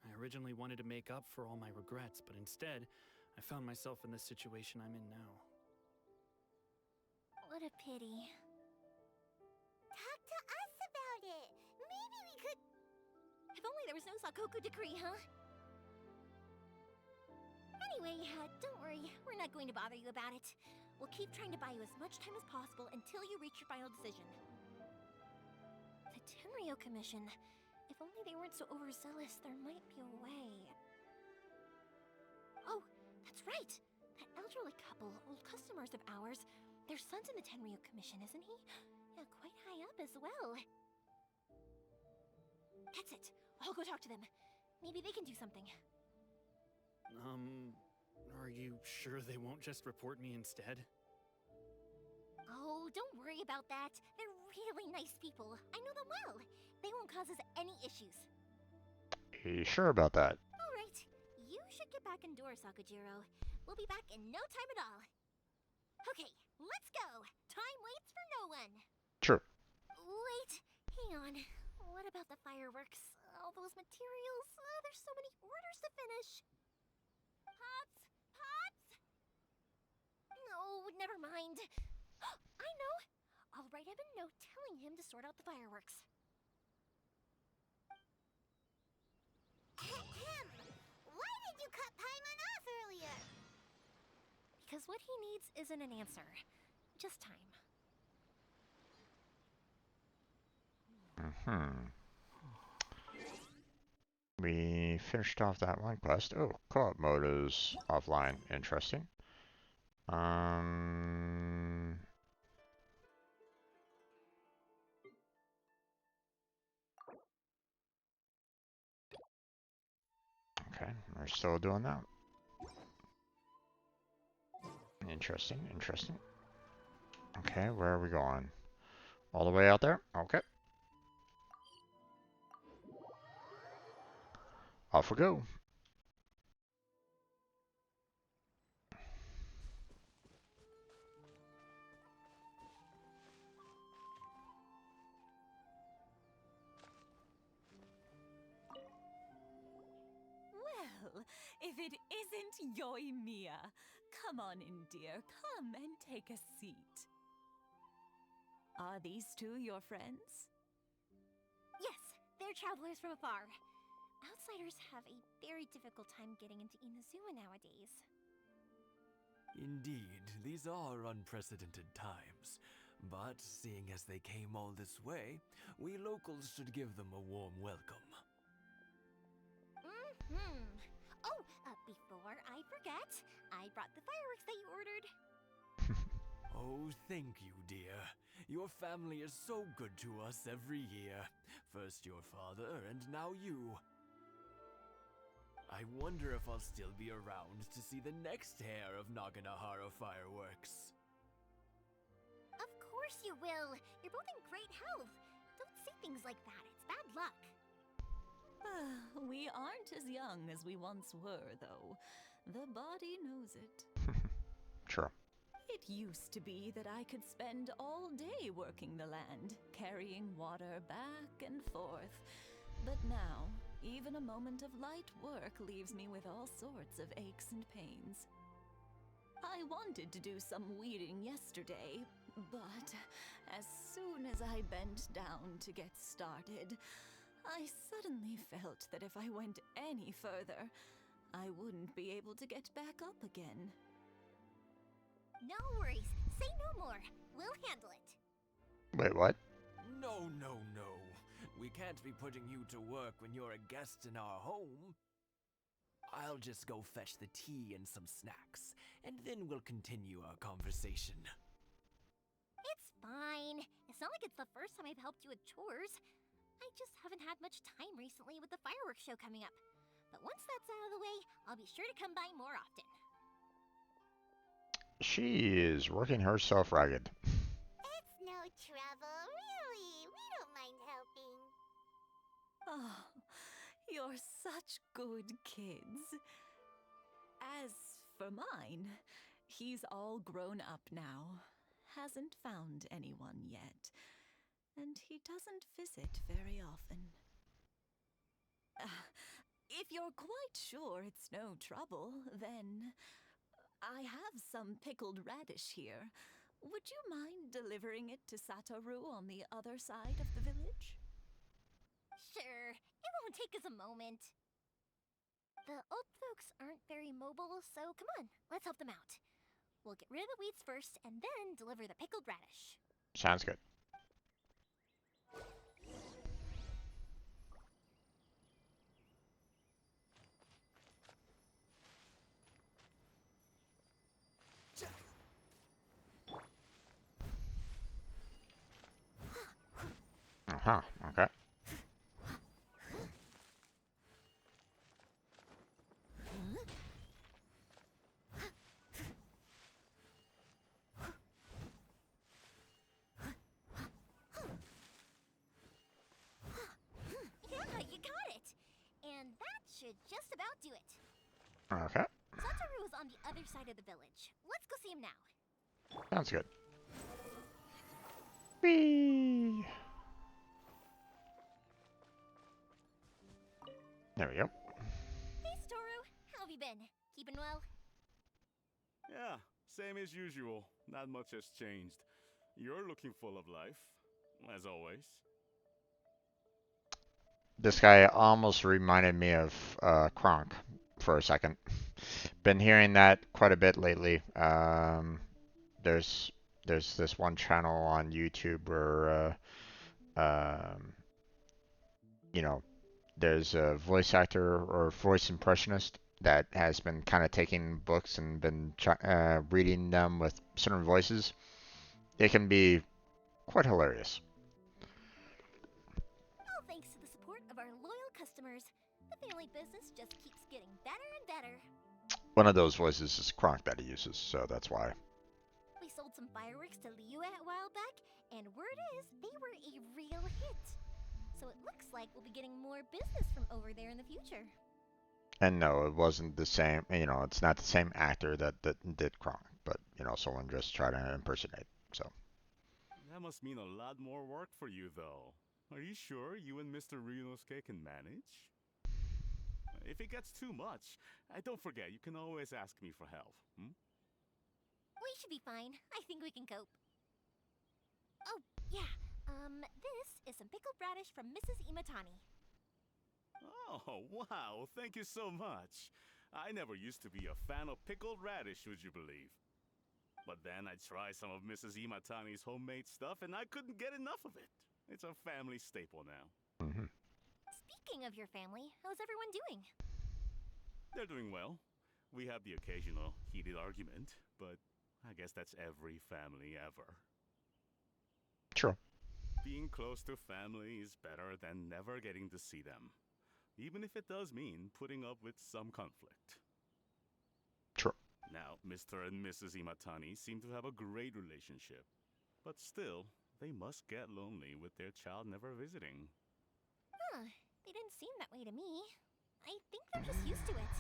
Speaker 5: I originally wanted to make up for all my regrets, but instead, I found myself in the situation I'm in now.
Speaker 2: What a pity.
Speaker 6: Talk to us about it. Maybe we could...
Speaker 2: If only there was no Sakoku decree, huh? Anyway, don't worry. We're not going to bother you about it. We'll keep trying to buy you as much time as possible until you reach your final decision. The Tenryo Commission. If only they weren't so overzealous, there might be a way. Oh, that's right! That elderly couple, old customers of ours, their son's in the Tenryo Commission, isn't he? Yeah, quite high up as well. That's it. I'll go talk to them. Maybe they can do something.
Speaker 5: Are you sure they won't just report me instead?
Speaker 2: Oh, don't worry about that. They're really nice people. I know them well. They won't cause us any issues.
Speaker 1: are you sure about that?
Speaker 2: All right. You should get back indoors, Sakujiro. We'll be back in no time at all. Okay, let's go. Time waits for no one.
Speaker 1: Sure.
Speaker 2: Wait, hang on. What about the fireworks? All those materials? There's so many orders to finish. Pops! Pops! No, never mind. I know. I'll write him a note telling him to sort out the fireworks.
Speaker 6: Why did you cut Paimon off earlier?
Speaker 2: Because what he needs isn't an answer. Just time.
Speaker 1: We finished off that one quest. Oh, co-op mode is offline. Interesting. Okay, we're still doing that. Interesting. Okay, where are we going? All the way out there? Okay. Off we go.
Speaker 12: Well, if it isn't Yoimiya. Come on in, dear. Come and take a seat. Are these two your friends?
Speaker 2: Yes, they're travelers from afar. Outsiders have a very difficult time getting into Inazuma nowadays.
Speaker 13: Indeed, these are unprecedented times. But seeing as they came all this way, we locals should give them a warm welcome.
Speaker 2: Mm-hmm. Oh, before I forget, I brought the fireworks that you ordered.
Speaker 13: Oh, thank you, dear. Your family is so good to us every year. First your father, and now you. I wonder if I'll still be around to see the next hair of Naganahara fireworks.
Speaker 2: Of course you will. You're both in great health. Don't say things like that. It's bad luck.
Speaker 12: We aren't as young as we once were, though. The body knows it.
Speaker 1: Sure.
Speaker 12: It used to be that I could spend all day working the land, carrying water back and forth. But now, even a moment of light work leaves me with all sorts of aches and pains. I wanted to do some weeding yesterday, but as soon as I bent down to get started, I suddenly felt that if I went any further, I wouldn't be able to get back up again.
Speaker 2: No worries. Say no more. We'll handle it.
Speaker 1: Wait, what?
Speaker 13: No, no, no. We can't be putting you to work when you're a guest in our home. I'll just go fetch the tea and some snacks, and then we'll continue our conversation.
Speaker 2: It's fine. It's not like it's the first time I've helped you with chores. I just haven't had much time recently with the fireworks show coming up. But once that's out of the way, I'll be sure to come by more often.
Speaker 1: She is working herself ragged.
Speaker 6: It's no trouble, really. We don't mind helping.
Speaker 12: Oh, you're such good kids. As for mine, he's all grown up now. Hasn't found anyone yet. And he doesn't visit very often. If you're quite sure it's no trouble, then I have some pickled radish here. Would you mind delivering it to Satoru on the other side of the village?
Speaker 2: Sure, it won't take us a moment. The old folks aren't very mobile, so come on, let's help them out. We'll get rid of the weeds first, and then deliver the pickled radish.
Speaker 1: Sounds good. Uh-huh, okay.
Speaker 2: Yeah, you got it! And that should just about do it.
Speaker 1: Okay.
Speaker 2: Satoru is on the other side of the village. Let's go see him now.
Speaker 1: Sounds good. Whee! There we go.
Speaker 2: Hey, Satoru. How have you been? Keeping well?
Speaker 14: Yeah, same as usual. Not much has changed. You're looking full of life, as always.
Speaker 1: This guy almost reminded me of Kronk for a second. Been hearing that quite a bit lately. There's this one channel on YouTube where you know, there's a voice actor or voice impressionist that has been kind of taking books and been reading them with certain voices. It can be quite hilarious.
Speaker 2: All thanks to the support of our loyal customers, the family business just keeps getting better and better.
Speaker 1: One of those voices is Kronk that he uses, so that's why.
Speaker 2: We sold some fireworks to Liu a while back, and word is they were a real hit. So it looks like we'll be getting more business from over there in the future.
Speaker 1: And no, it wasn't the same. It's not the same actor that did Kronk, but someone just tried to impersonate. So.
Speaker 14: That must mean a lot more work for you, though. Are you sure you and Mr. Ryunosuke can manage? If it gets too much, don't forget, you can always ask me for help.
Speaker 2: We should be fine. I think we can cope. Oh, yeah. This is some pickled radish from Mrs. Imatani.
Speaker 14: Oh, wow. Thank you so much. I never used to be a fan of pickled radish, would you believe? But then I tried some of Mrs. Imatani's homemade stuff, and I couldn't get enough of it. It's a family staple now.
Speaker 2: Speaking of your family, how's everyone doing?
Speaker 14: They're doing well. We have the occasional heated argument, but I guess that's every family ever.
Speaker 1: True.
Speaker 14: Being close to family is better than never getting to see them, even if it does mean putting up with some conflict.
Speaker 1: True.
Speaker 14: Now, Mr. and Mrs. Imatani seem to have a great relationship, but still, they must get lonely with their child never visiting.
Speaker 2: Huh, they didn't seem that way to me. I think they're just used to it.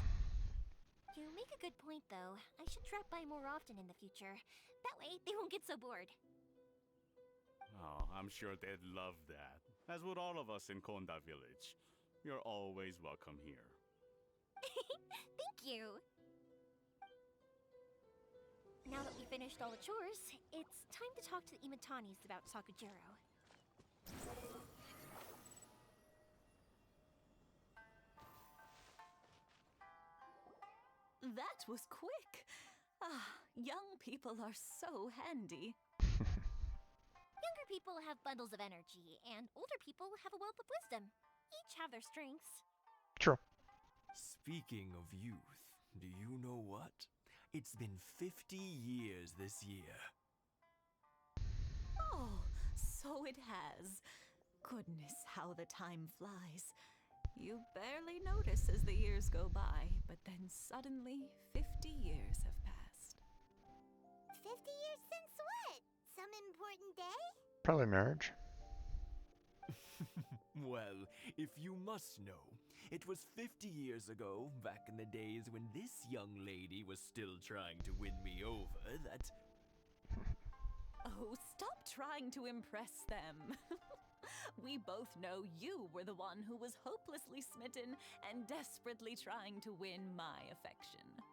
Speaker 2: You make a good point, though. I should drop by more often in the future. That way, they won't get so bored.
Speaker 14: Oh, I'm sure they'd love that, as would all of us in Konda Village. You're always welcome here.
Speaker 2: Thank you! Now that we finished all the chores, it's time to talk to the Imatanis about Sakujiro.
Speaker 12: That was quick. Young people are so handy.
Speaker 2: Younger people have bundles of energy, and older people have a wealth of wisdom. Each have their strengths.
Speaker 1: True.
Speaker 13: Speaking of youth, do you know what? It's been 50 years this year.
Speaker 12: Oh, so it has. Goodness, how the time flies. You barely notice as the years go by, but then suddenly 50 years have passed.
Speaker 6: 50 years since what? Some important day?
Speaker 1: Probably marriage.
Speaker 13: Well, if you must know, it was 50 years ago, back in the days when this young lady was still trying to win me over, that...
Speaker 12: Oh, stop trying to impress them. We both know you were the one who was hopelessly smitten and desperately trying to win my affection.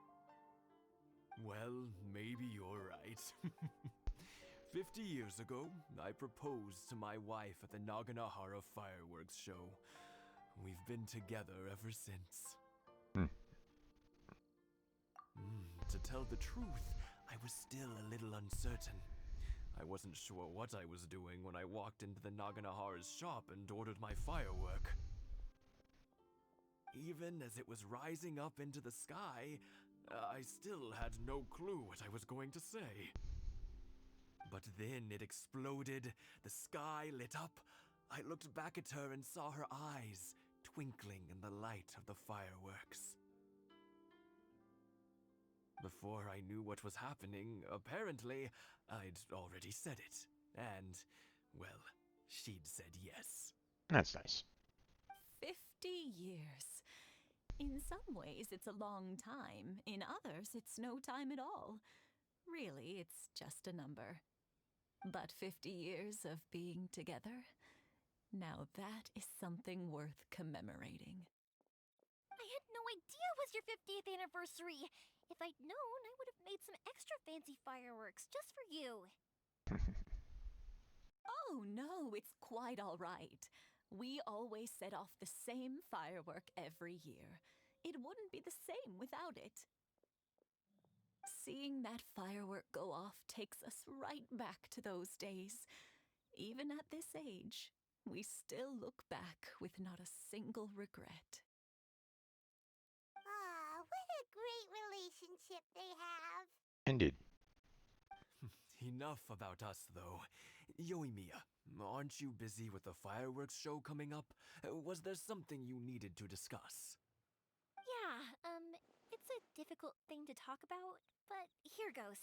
Speaker 13: Well, maybe you're right. 50 years ago, I proposed to my wife at the Naganahara fireworks show. We've been together ever since. To tell the truth, I was still a little uncertain. I wasn't sure what I was doing when I walked into the Naganahara's shop and ordered my firework. Even as it was rising up into the sky, I still had no clue what I was going to say. But then it exploded, the sky lit up. I looked back at her and saw her eyes twinkling in the light of the fireworks. Before I knew what was happening, apparently, I'd already said it. And, well, she'd said yes.
Speaker 1: That's nice.
Speaker 12: 50 years. In some ways, it's a long time. In others, it's no time at all. Really, it's just a number. But 50 years of being together? Now that is something worth commemorating.
Speaker 2: I had no idea it was your 50th anniversary. If I'd known, I would have made some extra fancy fireworks just for you.
Speaker 12: Oh no, it's quite all right. We always set off the same firework every year. It wouldn't be the same without it. Seeing that firework go off takes us right back to those days. Even at this age, we still look back with not a single regret.
Speaker 6: What a great relationship they have.
Speaker 1: Indeed.
Speaker 13: Enough about us, though. Yoimiya, aren't you busy with the fireworks show coming up? Was there something you needed to discuss?
Speaker 2: Yeah, it's a difficult thing to talk about, but here goes.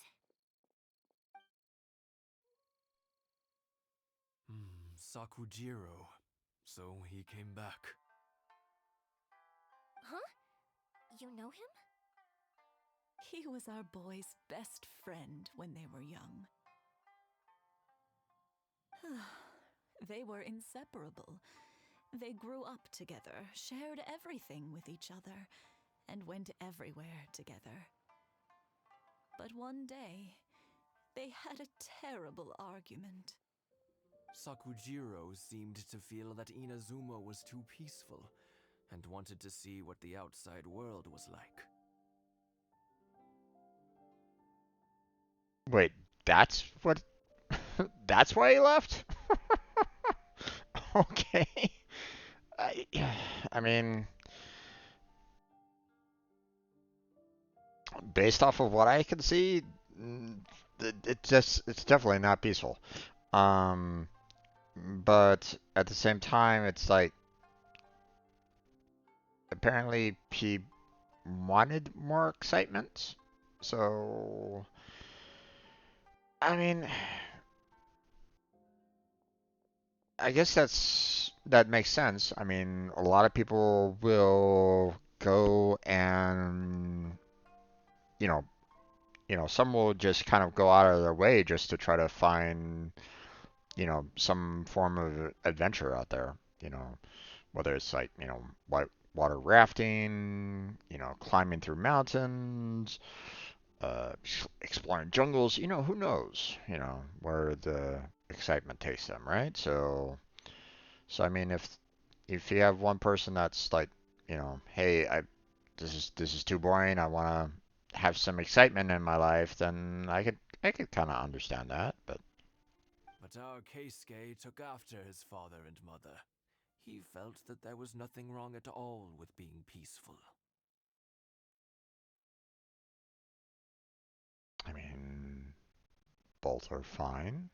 Speaker 10: Sakujiro, so he came back.
Speaker 2: Huh? You know him?
Speaker 12: He was our boy's best friend when they were young. They were inseparable. They grew up together, shared everything with each other, and went everywhere together. But one day, they had a terrible argument.
Speaker 10: Sakujiro seemed to feel that Inazuma was too peaceful, and wanted to see what the outside world was like.
Speaker 1: Wait, that's what? That's why he left? Okay. I, I mean, based off of what I can see, it's definitely not peaceful. Um, but at the same time, it's like apparently he wanted more excitement. So, I mean, I guess that makes sense. I mean, a lot of people will go and you know, some will just kind of go out of their way just to try to find, some form of adventure out there, whether it's like, water rafting, climbing through mountains, exploring jungles, who knows, where the excitement takes them, right? So I mean, if you have one person that's like, hey, this is too boring. I want to have some excitement in my life, then I could kind of understand that. But
Speaker 10: our Keisuke took after his father and mother. He felt that there was nothing wrong at all with being peaceful.
Speaker 1: I mean, both are fine.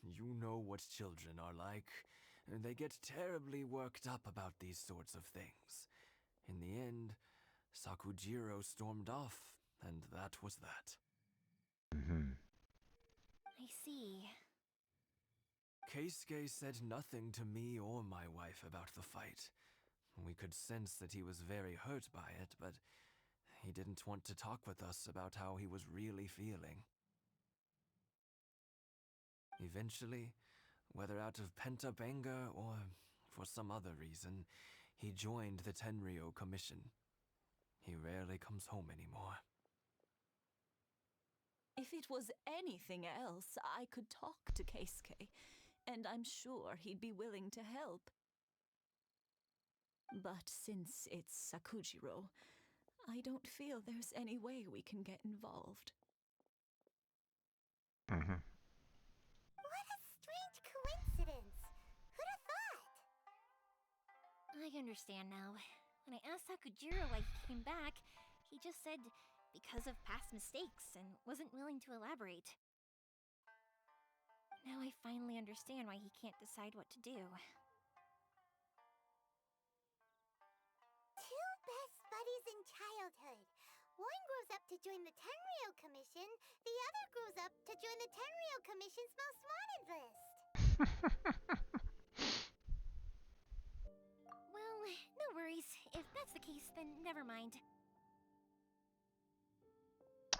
Speaker 10: You know what children are like. They get terribly worked up about these sorts of things. In the end, Sakujiro stormed off, and that was that.
Speaker 1: Mm-hmm.
Speaker 2: I see.
Speaker 10: Keisuke said nothing to me or my wife about the fight. We could sense that he was very hurt by it, but he didn't want to talk with us about how he was really feeling. Eventually, whether out of pent-up anger or for some other reason, he joined the Tenryou Commission. He rarely comes home anymore.
Speaker 12: If it was anything else, I could talk to Keisuke, and I'm sure he'd be willing to help. But since it's Sakujiro, I don't feel there's any way we can get involved.
Speaker 1: Mm-hmm.
Speaker 6: What a strange coincidence. Who'd have thought?
Speaker 2: I understand now. When I asked Sakujiro why he came back, he just said because of past mistakes and wasn't willing to elaborate. Now I finally understand why he can't decide what to do.
Speaker 6: Two best buddies in childhood. One grows up to join the Tenryou Commission, the other grows up to join the Tenryou Commission's most wanted list.
Speaker 2: Well, no worries. If that's the case, then never mind.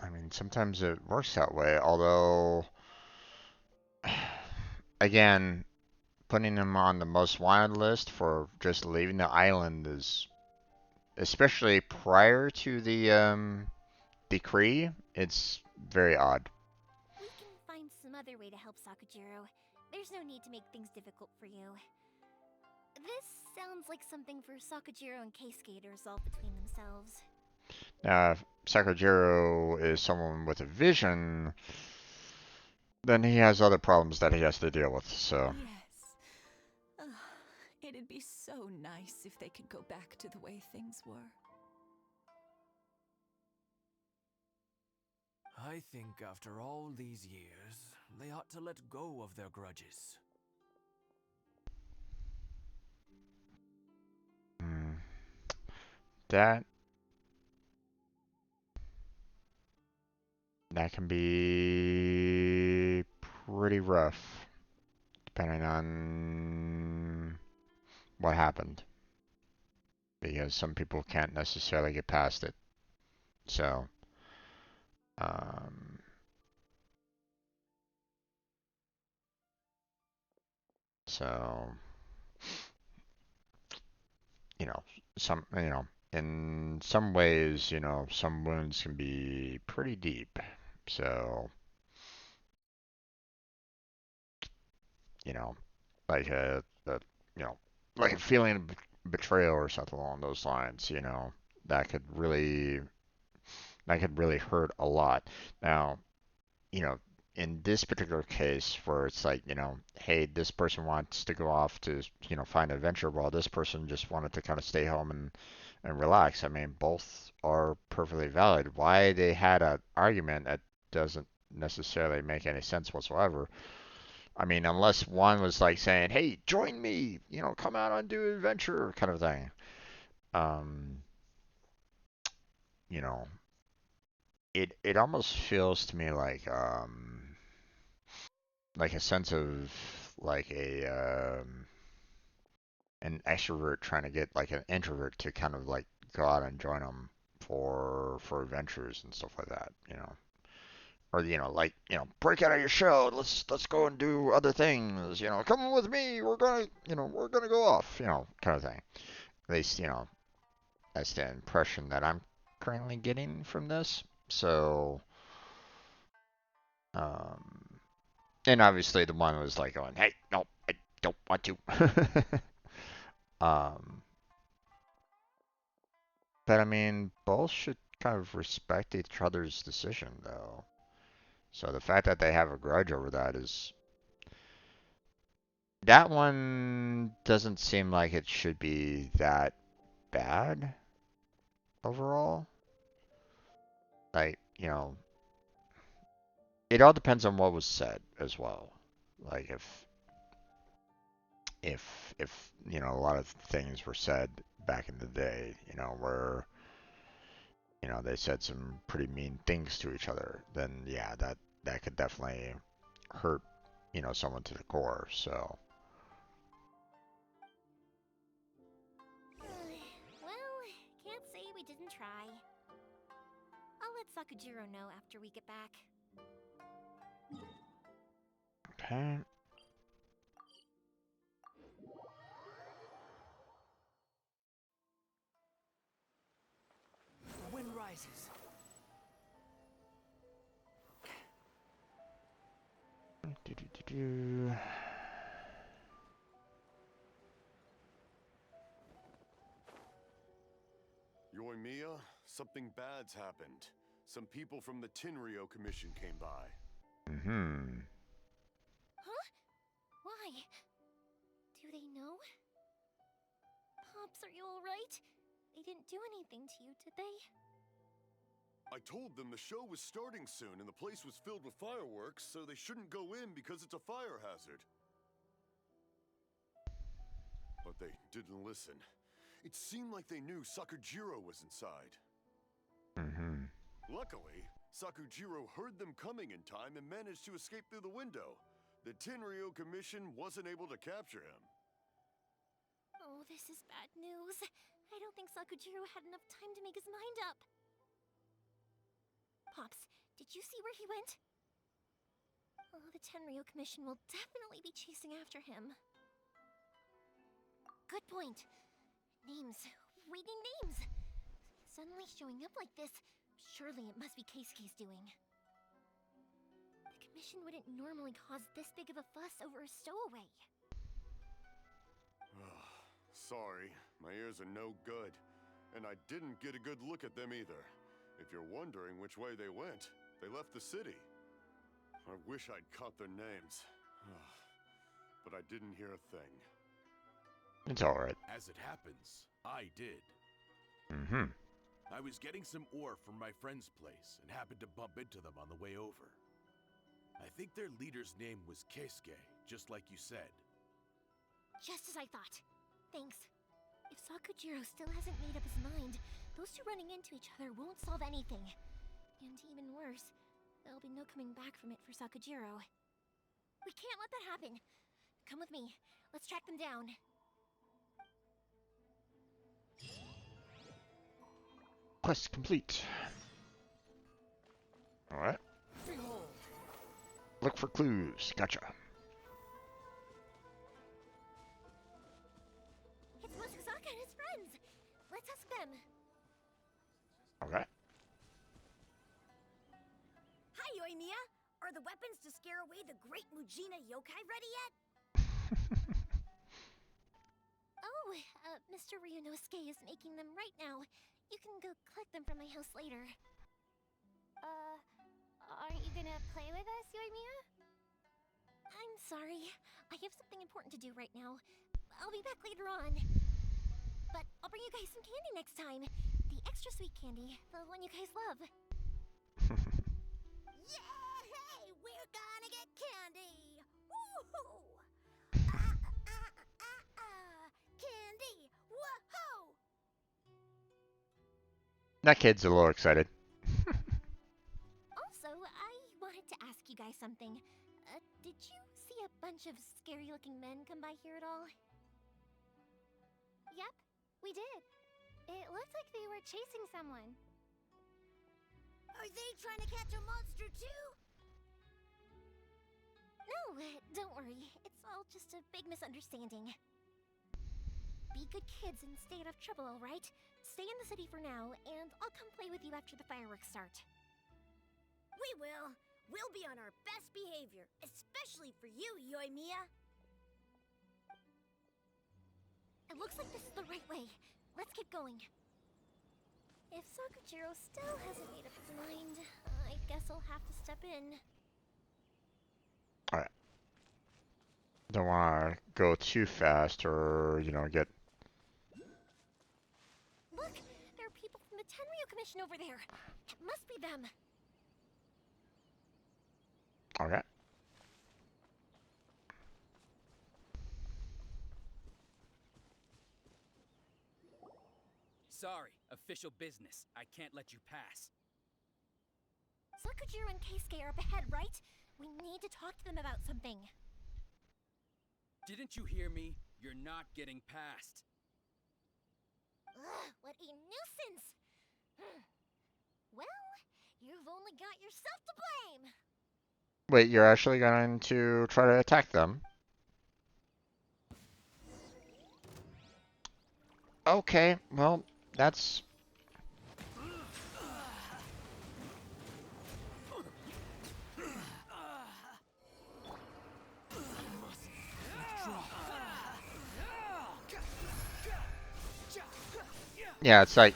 Speaker 1: I mean, sometimes it works that way, although, again, putting him on the most wanted list for just leaving the island is, especially prior to the decree, it's very odd.
Speaker 2: We can find some other way to help Sakujiro. There's no need to make things difficult for you. This sounds like something for Sakujiro and Keisuke to resolve between themselves.
Speaker 1: Now, if Sakujiro is someone with a vision, then he has other problems that he has to deal with, so.
Speaker 12: Yes. It'd be so nice if they could go back to the way things were.
Speaker 10: I think after all these years, they ought to let go of their grudges.
Speaker 1: That can be pretty rough. depending on what happened, because some people can't necessarily get past it. So, um, so you know, in some ways, some wounds can be pretty deep. So, you know, like a like a feeling of betrayal or something along those lines, that could really hurt a lot. Now, you know, in this particular case where it's like, hey, this person wants to go off to, find an adventure while this person just wanted to kind of stay home and relax. I mean, both are perfectly valid. Why they had an argument that doesn't necessarily make any sense whatsoever. I mean, unless one was like saying, "Hey, join me, come out on do an adventure," kind of thing. Um, you know, it almost feels to me like a sense of like an extrovert trying to get like an introvert to kind of like go out and join them for adventures and stuff like that, or like break out of your shell, let's go and do other things, come with me, we're gonna go off, kind of thing. At least that's the impression that I'm currently getting from this. So um and obviously the one was like going, hey, no, I don't want to. um but I mean, both should kind of respect each other's decision though. So the fact that they have a grudge over that is, that one doesn't seem like it should be that bad overall. Like, it all depends on what was said as well. Like if a lot of things were said back in the day, where they said some pretty mean things to each other, then yeah, that could definitely hurt, someone to the core. So
Speaker 2: Well, can't say we didn't try. I'll let Sakujiro know after we get back.
Speaker 1: okay.
Speaker 7: The wind rises.
Speaker 1: Do-do-do-do.
Speaker 4: Yoimiya, something bad's happened. Some people from the Tenryou Commission came by.
Speaker 1: Mm-hmm.
Speaker 2: Huh? Why? Do they know? Pops, are you alright? They didn't do anything to you, did they?
Speaker 4: I told them the show was starting soon and the place was filled with fireworks, so they shouldn't go in because it's a fire hazard. But they didn't listen. It seemed like they knew Sakujiro was inside.
Speaker 1: Mm-hmm.
Speaker 4: Luckily, Sakujiro heard them coming in time and managed to escape through the window. The Tenryou Commission wasn't able to capture him.
Speaker 2: Oh, this is bad news. I don't think Sakujiro had enough time to make his mind up. Pops, did you see where he went? Oh, the Tenryou Commission will definitely be chasing after him. Good point. Names. We need names. Suddenly showing up like this, surely it must be Keisuke's doing. The Commission wouldn't normally cause this big of a fuss over a stowaway.
Speaker 4: Sorry, my ears are no good. And I didn't get a good look at them either. If you're wondering which way they went, they left the city. I wish I'd caught their names. But I didn't hear a thing.
Speaker 1: It's alright.
Speaker 9: As it happens, I did.
Speaker 1: Mm-hmm.
Speaker 9: I was getting some ore from my friend's place and happened to bump into them on the way over. I think their leader's name was Keisuke, just like you said.
Speaker 2: Just as I thought. Thanks. If Sakujiro still hasn't made up his mind, those two running into each other won't solve anything. And even worse, there'll be no coming back from it for Sakujiro. We can't let that happen. Come with me. Let's track them down.
Speaker 1: Quest complete. Alright. Look for clues. Gotcha.
Speaker 2: It's Musasaka and his friends. Let's ask them.
Speaker 1: Okay.
Speaker 15: Hi, Yoimiya. Are the weapons to scare away the great Mujina yokai ready yet?
Speaker 2: Oh, Mr. Ryunosuke is making them right now. You can go collect them from my house later.
Speaker 6: Aren't you gonna play with us, Yoimiya?
Speaker 2: I'm sorry. I have something important to do right now. I'll be back later on. But I'll bring you guys some candy next time. The extra sweet candy, the one you guys love.
Speaker 15: Yay! We're gonna get candy! Woohoo! Candy! Woohoo!
Speaker 1: That kid's a little excited.
Speaker 2: Also, I wanted to ask you guys something. Did you see a bunch of scary-looking men come by here at all?
Speaker 6: Yep, we did. It looked like they were chasing someone.
Speaker 15: Are they trying to catch a monster too?
Speaker 2: No, don't worry. It's all just a big misunderstanding. Be good kids and stay out of trouble, alright? Stay in the city for now, and I'll come play with you after the fireworks start.
Speaker 15: We will. We'll be on our best behavior, especially for you, Yoimiya.
Speaker 2: It looks like this is the right way. Let's keep going. If Sakujiro still hasn't made up his mind, I guess I'll have to step in.
Speaker 1: Alright. Don't want to go too fast or, you know, get...
Speaker 2: Look! There are people from the Tenryu Commission over there! It must be them!
Speaker 1: Okay.
Speaker 8: Sorry, official business. I can't let you pass.
Speaker 2: Sakujiro and Keisuke are up ahead, right? We need to talk to them about something.
Speaker 8: Didn't you hear me? You're not getting past.
Speaker 2: Ugh, what a nuisance! Well, you've only got yourself to blame!
Speaker 1: Wait, you're actually going to try to attack them? Okay, well, that's... Yeah, it's like,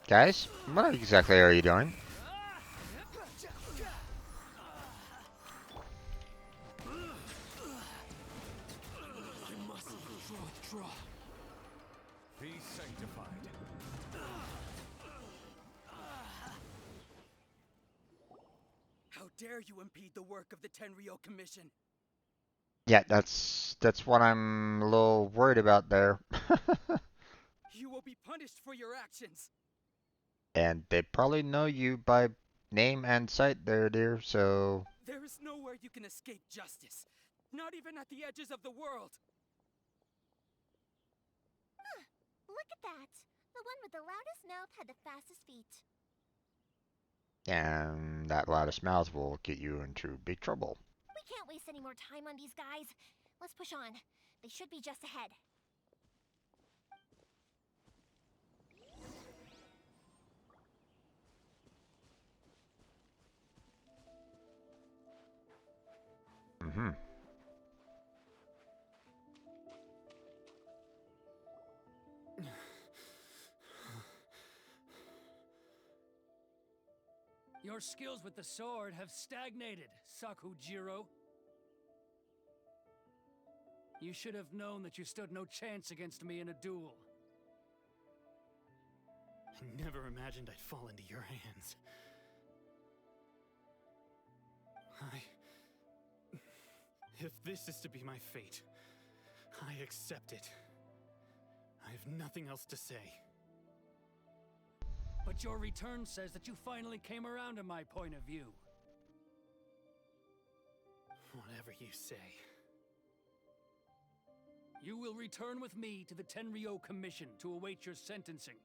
Speaker 1: guys, what exactly are you doing?
Speaker 11: Be sanctified.
Speaker 8: How dare you impede the work of the Tenryo Commission?
Speaker 1: Yeah, that's what I'm a little worried about there.
Speaker 8: You will be punished for your actions.
Speaker 1: And they probably know you by name and sight there, dear, so...
Speaker 8: There is nowhere you can escape justice. Not even at the edges of the world.
Speaker 2: Huh, look at that. The one with the loudest mouth had the fastest feet.
Speaker 1: And that loudest mouth will get you into big trouble.
Speaker 2: We can't waste any more time on these guys. Let's push on. They should be just ahead.
Speaker 1: Mm-hmm.
Speaker 3: Your skills with the sword have stagnated, Sakujiro. You should have known that you stood no chance against me in a duel.
Speaker 5: I never imagined I'd fall into your hands. If this is to be my fate, I accept it. I have nothing else to say.
Speaker 3: But your return says that you finally came around to my point of view.
Speaker 5: Whatever you say.
Speaker 7: You will return with me to the Tenryou Commission to await your sentencing.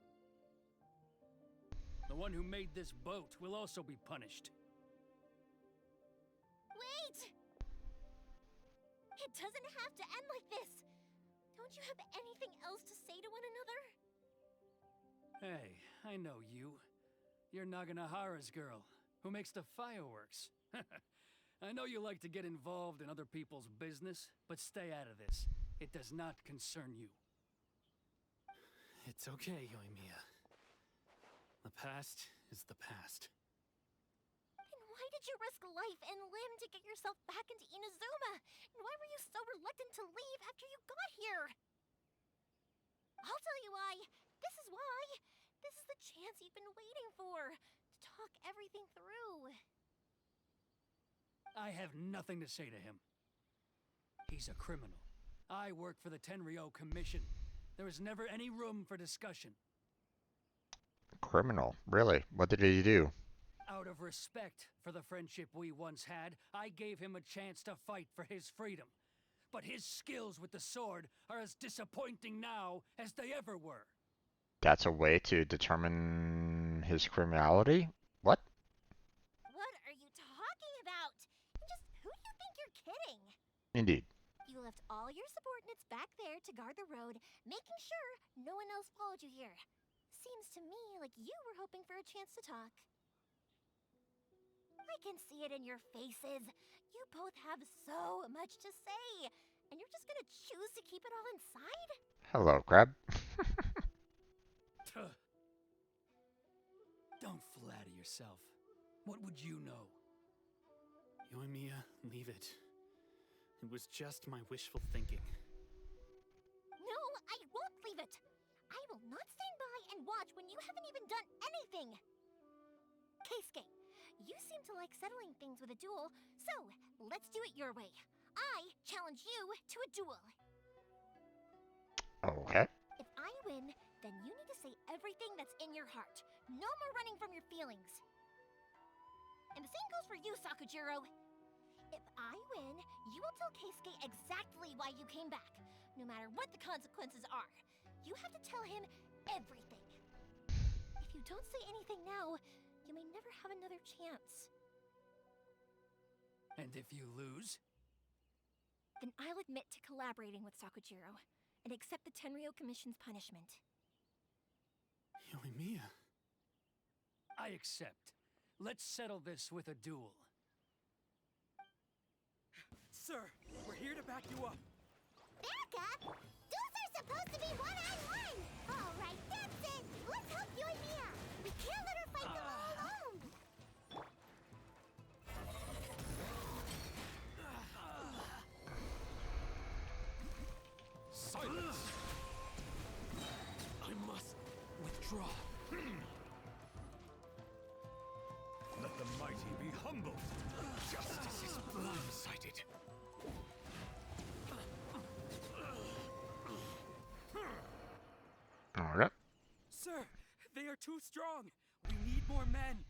Speaker 7: The one who made this boat will also be punished.
Speaker 2: Wait! It doesn't have to end like this. Don't you have anything else to say to one another?
Speaker 7: Hey, I know you. You're Naganahara's girl, who makes the fireworks. I know you like to get involved in other people's business, but stay out of this. It does not concern you.
Speaker 5: It's okay, Yoimiya. The past is the past.
Speaker 2: Then why did you risk life and limb to get yourself back into Inazuma? And why were you so reluctant to leave after you got here? I'll tell you why. This is why. This is the chance you've been waiting for. To talk everything through.
Speaker 7: I have nothing to say to him. He's a criminal. I work for the Tenryou Commission. There is never any room for discussion.
Speaker 1: Criminal? Really? What did he do?
Speaker 7: Out of respect for the friendship we once had, I gave him a chance to fight for his freedom. But his skills with the sword are as disappointing now as they ever were.
Speaker 1: That's a way to determine his criminality? What?
Speaker 2: What are you talking about? And just who do you think you're kidding?
Speaker 1: Indeed.
Speaker 2: You left all your subordinates back there to guard the road, making sure no one else followed you here. Seems to me like you were hoping for a chance to talk. I can see it in your faces. You both have so much to say, and you're just gonna choose to keep it all inside?
Speaker 1: Hello, Crab.
Speaker 7: Don't flatter yourself. What would you know?
Speaker 5: Yoimiya, leave it. It was just my wishful thinking.
Speaker 2: No, I won't leave it. I will not stand by and watch when you haven't even done anything. Keisuke, you seem to like settling things with a duel, so let's do it your way. I challenge you to a duel.
Speaker 1: Okay.
Speaker 2: If I win, then you need to say everything that's in your heart. No more running from your feelings. And the same goes for you, Sakujiro. If I win, you will tell Keisuke exactly why you came back, no matter what the consequences are. You have to tell him everything. If you don't say anything now, you may never have another chance.
Speaker 7: And if you lose?
Speaker 2: Then I'll admit to collaborating with Sakujiro and accept the Tenryou Commission's punishment.
Speaker 5: Yoimiya.
Speaker 7: I accept. Let's settle this with a duel.
Speaker 8: Sir, we're here to back you up.
Speaker 6: Back up? Duels are supposed to be one-on-one! Alright, that's it! Let's help Yoimiya! We can't let her fight them all alone!
Speaker 10: Silence! I must withdraw.
Speaker 11: Let the mighty be humbled. Justice is blindsided.
Speaker 1: Alright.
Speaker 8: Sir, they are too strong. We need more men.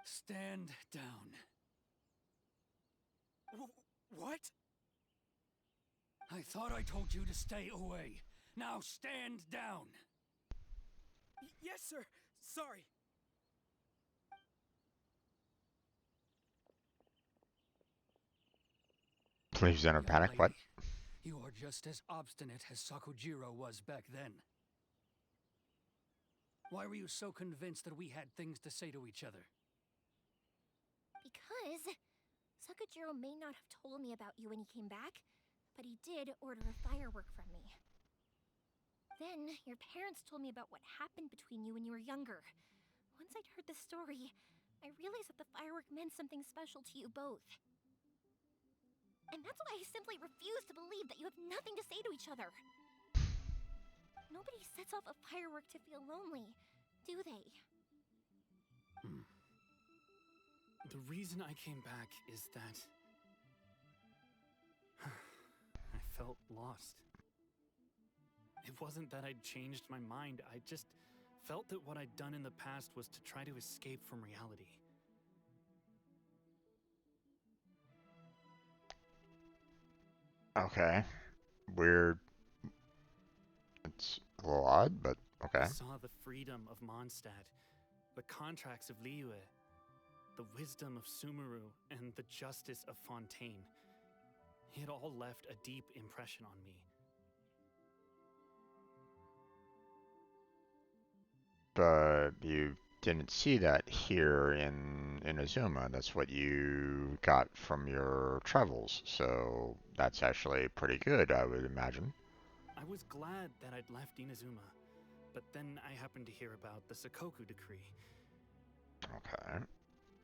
Speaker 7: Stand down.
Speaker 8: What?
Speaker 7: I thought I told you to stay away. Now stand down.
Speaker 8: Yes, sir. Sorry.
Speaker 1: Please enter panic. What?
Speaker 7: You are just as obstinate as Sakujiro was back then. Why were you so convinced that we had things to say to each other?
Speaker 2: Because Sakujiro may not have told me about you when he came back, but he did order a firework from me. Then, your parents told me about what happened between you when you were younger. Once I'd heard the story, I realized that the firework meant something special to you both. And that's why I simply refuse to believe that you have nothing to say to each other. Nobody sets off a firework to feel lonely, do they?
Speaker 5: The reason I came back is that I felt lost. It wasn't that I'd changed my mind, I just felt that what I'd done in the past was to try to escape from reality.
Speaker 1: Okay. Weird. It's a little odd, but
Speaker 5: I
Speaker 1: okay.
Speaker 5: saw the freedom of Mondstadt, the contracts of Liyue, the wisdom of Sumeru, and the justice of Fontaine. It all left a deep impression on me.
Speaker 1: But you didn't see that here in Azuma. That's what you got from your travels. So that's actually pretty good, I would imagine.
Speaker 5: I was glad that I'd left Inazuma, but then I happened to hear about the Sakoku decree.
Speaker 1: Okay.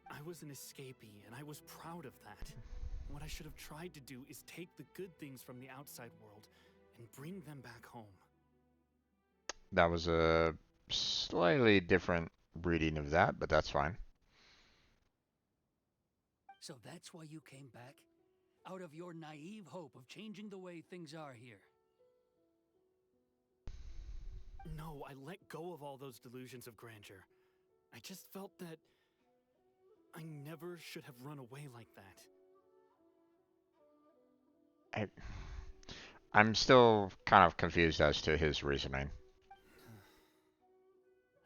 Speaker 5: I was an escapee, and I was proud of that. What I should have tried to do is take the good things from the outside world and bring them back home.
Speaker 1: That was a slightly different reading of that, but that's fine.
Speaker 7: So that's why you came back? Out of your naive hope of changing the way things are here?
Speaker 5: No, I let go of all those delusions of grandeur. I just felt that I never should have run away like that.
Speaker 1: I'm still kind of confused as to his reasoning.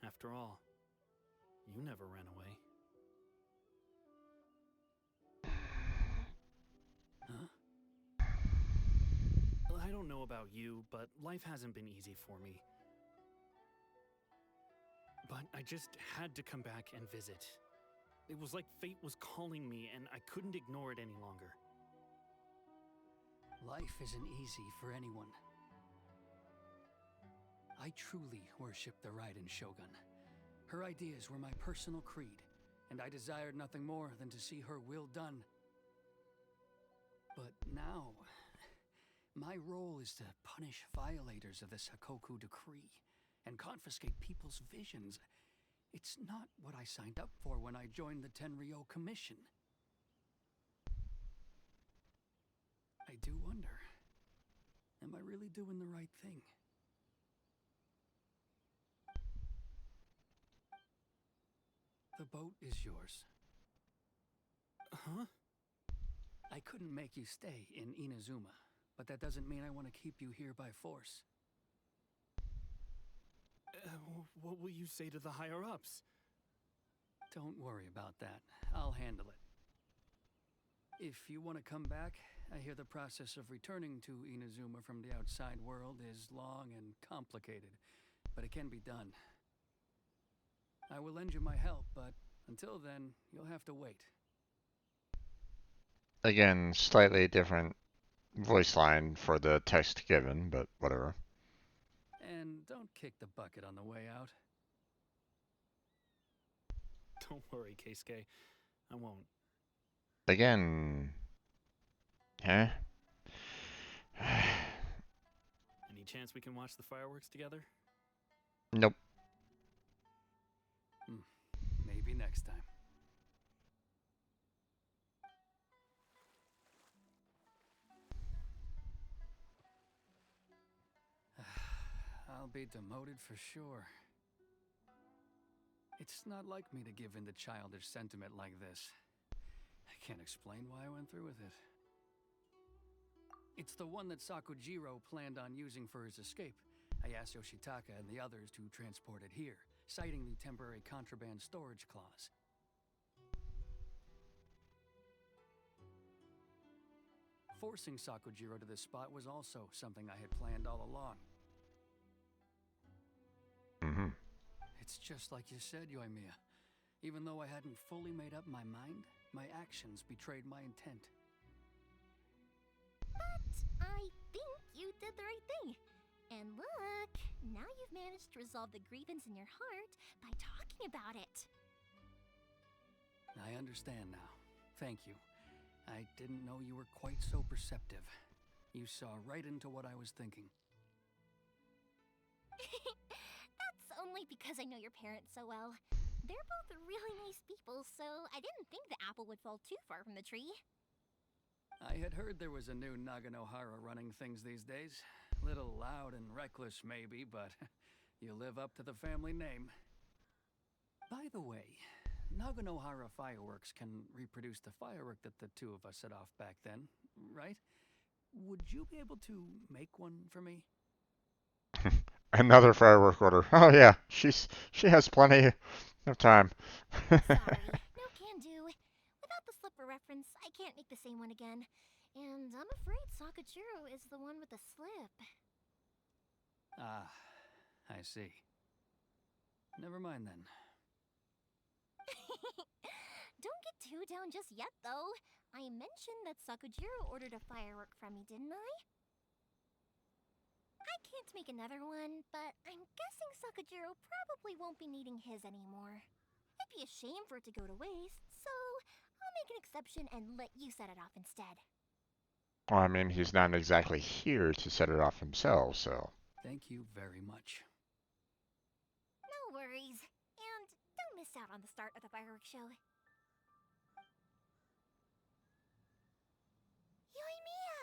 Speaker 5: After all, you never ran away. Huh? I don't know about you, but life hasn't been easy for me. But I just had to come back and visit. It was like fate was calling me, and I couldn't ignore it any longer.
Speaker 7: Life isn't easy for anyone. I truly worship the Raiden Shogun. Her ideas were my personal creed, and I desired nothing more than to see her will done. But now, my role is to punish violators of the Sakoku decree and confiscate people's visions. It's not what I signed up for when I joined the Tenryou Commission. I do wonder, am I really doing the right thing? The boat is yours.
Speaker 5: Huh?
Speaker 7: I couldn't make you stay in Inazuma, but that doesn't mean I want to keep you here by force.
Speaker 5: What will you say to the higher-ups?
Speaker 7: Don't worry about that. I'll handle it. If you want to come back, I hear the process of returning to Inazuma from the outside world is long and complicated, but it can be done. I will lend you my help, but until then, you'll have to wait.
Speaker 1: Again, slightly different voice line for the text given, but whatever.
Speaker 7: And don't kick the bucket on the way out.
Speaker 5: Don't worry, Keisuke. I won't.
Speaker 1: Again... Huh?
Speaker 5: Any chance we can watch the fireworks together?
Speaker 1: Nope.
Speaker 7: Maybe next time. I'll be demoted for sure. It's not like me to give in to childish sentiment like this. I can't explain why I went through with it. It's the one that Sakujiro planned on using for his escape. I asked Yoshitaka and the others to transport it here, citing the temporary contraband storage clause. Forcing Sakujiro to this spot was also something I had planned all along. It's just like you said, Yoimiya. Even though I hadn't fully made up my mind, my actions betrayed my intent.
Speaker 2: But I think you did the right thing. And look, now you've managed to resolve the grievance in your heart by talking about it.
Speaker 7: I understand now. Thank you. I didn't know you were quite so perceptive. You saw right into what I was thinking.
Speaker 2: That's only because I know your parents so well. They're both really nice people, so I didn't think the apple would fall too far from the tree.
Speaker 7: I had heard there was a new Naganohara running things these days. Little loud and reckless, maybe, but you live up to the family name. By the way, Naganohara fireworks can reproduce the firework that the two of us set off back then, right? would you be able to make one for me?
Speaker 1: Another firework order. Oh yeah, she has plenty of time.
Speaker 2: Sorry, no can do. Without the slipper reference, I can't make the same one again. And I'm afraid Sakujiro is the one with the slip.
Speaker 7: Ah, I see. Never mind then.
Speaker 2: Don't get too down just yet, though. I mentioned that Sakujiro ordered a firework from me, didn't I? I can't make another one, but I'm guessing Sakujiro probably won't be needing his anymore. It'd be a shame for it to go to waste, so I'll make an exception and let you set it off instead.
Speaker 1: Well, I mean, he's not exactly here to set it off himself, so.
Speaker 7: Thank you very much.
Speaker 2: No worries. And don't miss out on the start of the fireworks show.
Speaker 6: Yoimiya,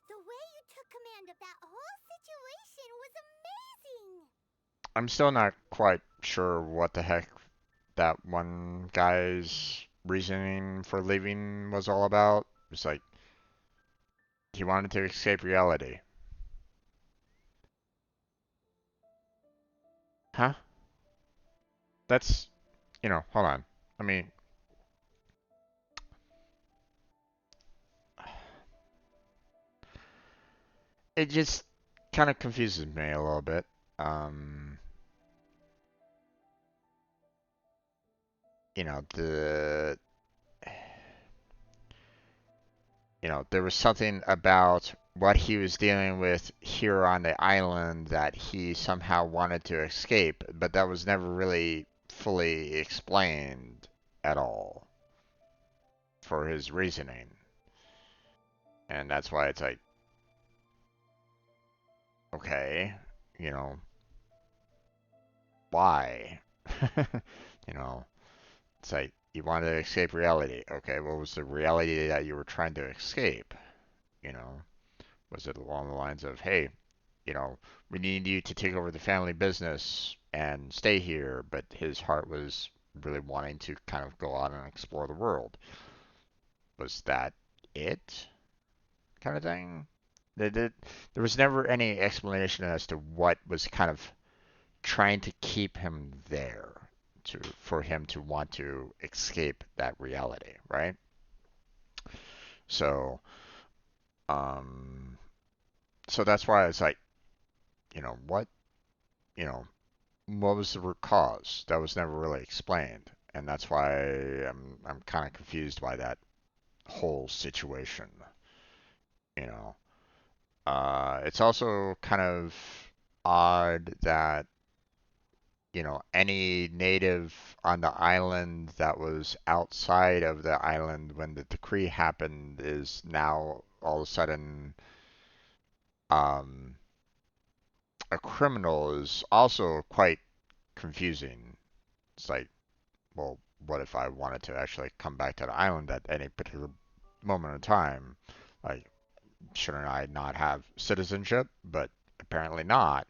Speaker 6: the way you took command of that whole situation was amazing!
Speaker 1: I'm still not quite sure what the heck that one guy's reasoning for leaving was all about. It's like he wanted to escape reality. Huh? That's, hold on. I mean, it just kind of confuses me a little bit. Um, you know, the there was something about what he was dealing with here on the island that he somehow wanted to escape, but that was never really fully explained at all for his reasoning. And that's why it's like, okay, why? you know, it's like you wanted to escape reality. Okay, what was the reality that you were trying to escape? You know, was it along the lines of, hey, we need you to take over the family business and stay here, but his heart was really wanting to kind of go out and explore the world. Was that it? Kind of thing? There was never any explanation as to what was kind of trying to keep him there for him to want to escape that reality, right? So, um, so that's why it's like, what, you know, what was the root cause? That was never really explained, and that's why I'm kind of confused by that whole situation. You know, it's also kind of odd that any native on the island that was outside of the island when the decree happened is now all of a sudden um, a criminal is also quite confusing. It's like, well, what if I wanted to actually come back to the island at any particular moment in time? Like, shouldn't I not have citizenship? But apparently not.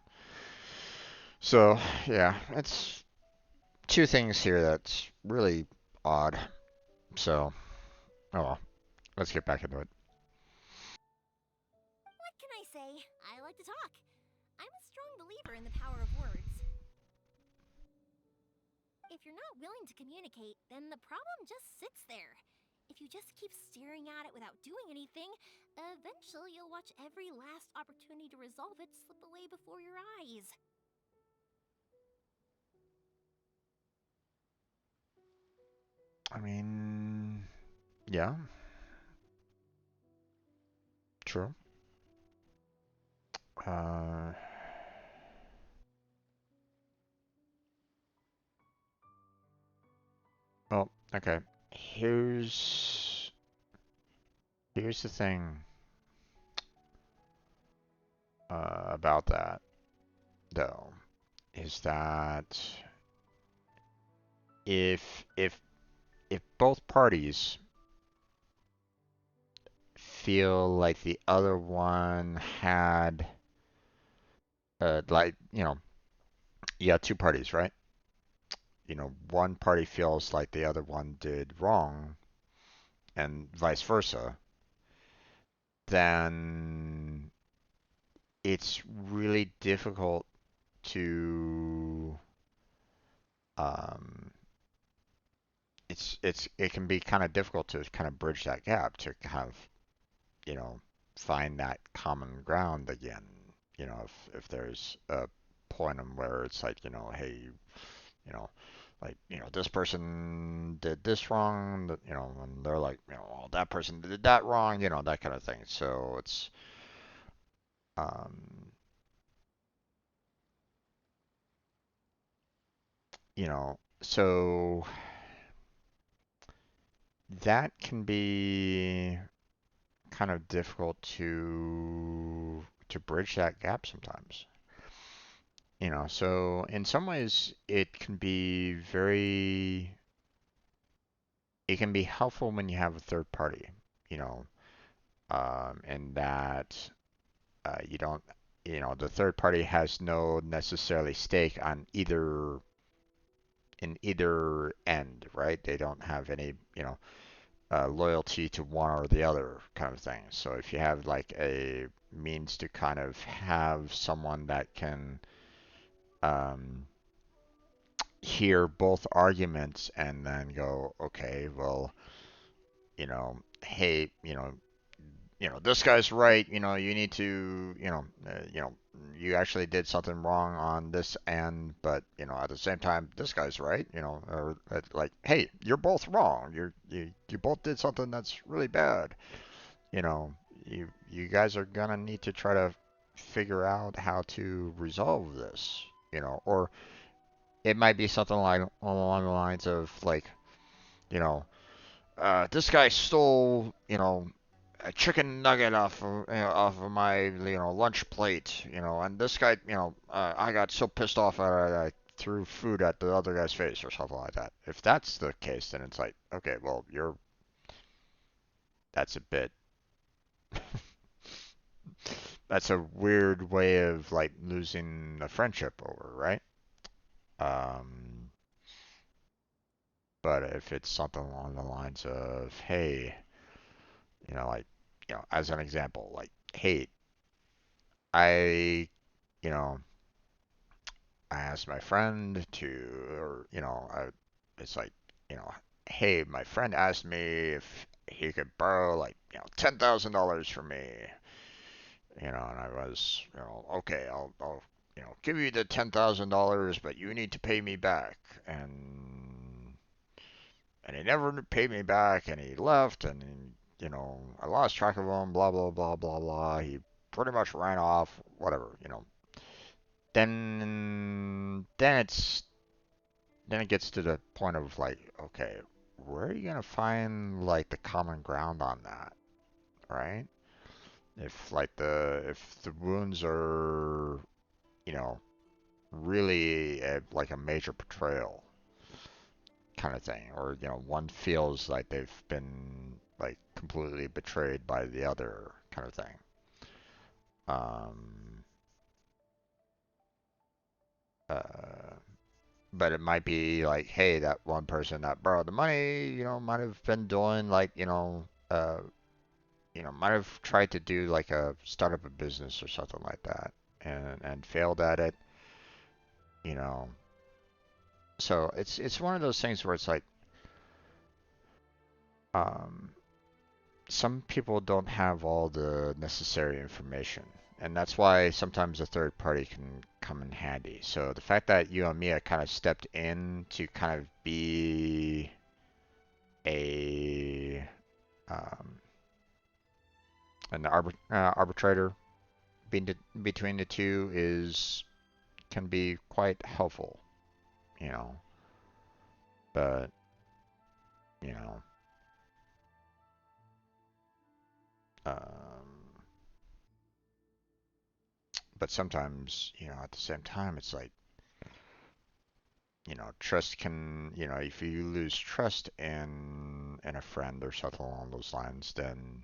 Speaker 1: So, yeah, it's two things here that's really odd. So, oh well, let's get back into it.
Speaker 2: What can I say? I like to talk. I'm a strong believer in the power of words. If you're not willing to communicate, then the problem just sits there. If you just keep staring at it without doing anything, eventually you'll watch every last opportunity to resolve it slip away before your eyes.
Speaker 1: I mean, yeah, true. Uh, well, okay. Here's the thing about that, though, is that if if both parties feel like the other one had like you got two parties, right? One party feels like the other one did wrong, and vice versa. then it's really difficult to um, it can be kind of difficult to kind of bridge that gap to kind of find that common ground again. If there's a point in where it's like, hey, you know, like, this person did this wrong, and they're like, well, that person did that wrong, that kind of thing. So it's, um, so that can be kind of difficult to bridge that gap sometimes. So in some ways it can be helpful when you have a third party, you know, and that you don't, the third party has no necessarily stake on either end, right? They don't have any, loyalty to one or the other kind of thing. So if you have like a means to kind of have someone that can um, hear both arguments and then go, okay, well, hey, this guy's right. You need to, you actually did something wrong on this end, but at the same time, this guy's right. Or like, hey, you're both wrong. You both did something that's really bad. You know, you guys are gonna need to try to figure out how to resolve this. Or it might be something like along the lines of like, you know, this guy stole, a chicken nugget off of my, lunch plate, and this guy, I got so pissed off that I threw food at the other guy's face or something like that. If that's the case, then it's like, okay, well, that's a bit, that's a weird way of like losing a friendship over, right? Um, but if it's something along the lines of, hey, like, as an example, like, hey, I, you know, I asked my friend to, or, it's like, hey, my friend asked me if he could borrow like, $10,000 from me, and I was, okay, I'll, give you the $10,000, but you need to pay me back, and he never paid me back, and he left, and I lost track of him, blah blah blah blah blah. He pretty much ran off, whatever. Then it gets to the point of like, okay, where are you gonna find like the common ground on that, right? If the wounds are, you know, really like a major betrayal kind of thing, or one feels like they've been like completely betrayed by the other kind of thing. Um, uh, but it might be like, hey, that one person that borrowed the money, might have been doing like, might have tried to do like a start up a business or something like that, and failed at it, you know. So it's one of those things where it's like, um, some people don't have all the necessary information, and that's why sometimes a third party can come in handy. So the fact that you and Mia kind of stepped in to kind of be a um, arbitrator between the two can be quite helpful, you know. But you know, um, but sometimes at the same time, it's like trust can if you lose trust in a friend or something along those lines, then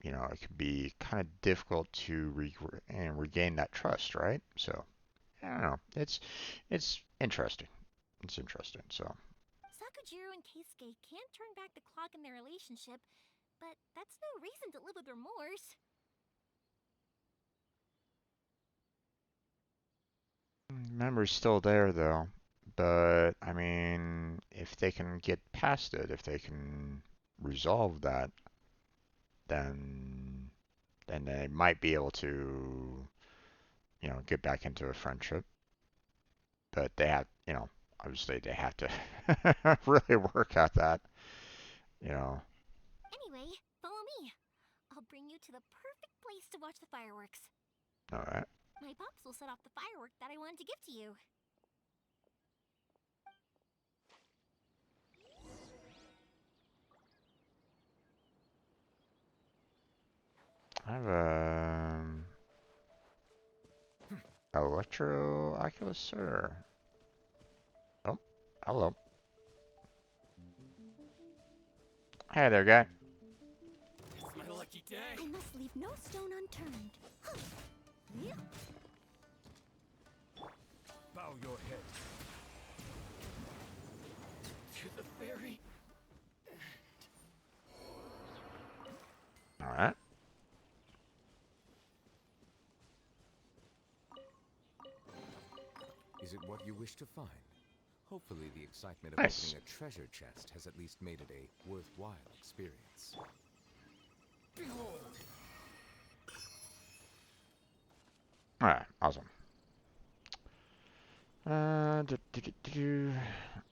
Speaker 1: it can be kind of difficult to regain that trust, right? So I don't know. It's interesting. It's interesting. So
Speaker 2: Sakujiro and Keisuke can't turn back the clock in their relationship, but that's no reason to live with remorse.
Speaker 1: Memory's still there though, but I mean, if they can get past it, if they can resolve that, then they might be able to, get back into a friendship. But they have, obviously they have to really work at that, you know.
Speaker 2: Anyway, follow me. I'll bring you to the perfect place to watch the fireworks.
Speaker 1: All right.
Speaker 2: My pops will set off the firework that I wanted to give to you.
Speaker 1: I have a electro Oculus, sir. Oh, hello. Hey there, guy.
Speaker 5: It's my lucky day.
Speaker 15: I must leave no stone unturned. Yeah.
Speaker 11: Bow your head.
Speaker 5: To the fairy.
Speaker 1: All right.
Speaker 16: Is it what you wish to find? Hopefully the excitement of
Speaker 1: Nice.
Speaker 16: opening a treasure chest has at least made it a worthwhile experience.
Speaker 5: Behold.
Speaker 1: All right. Awesome. All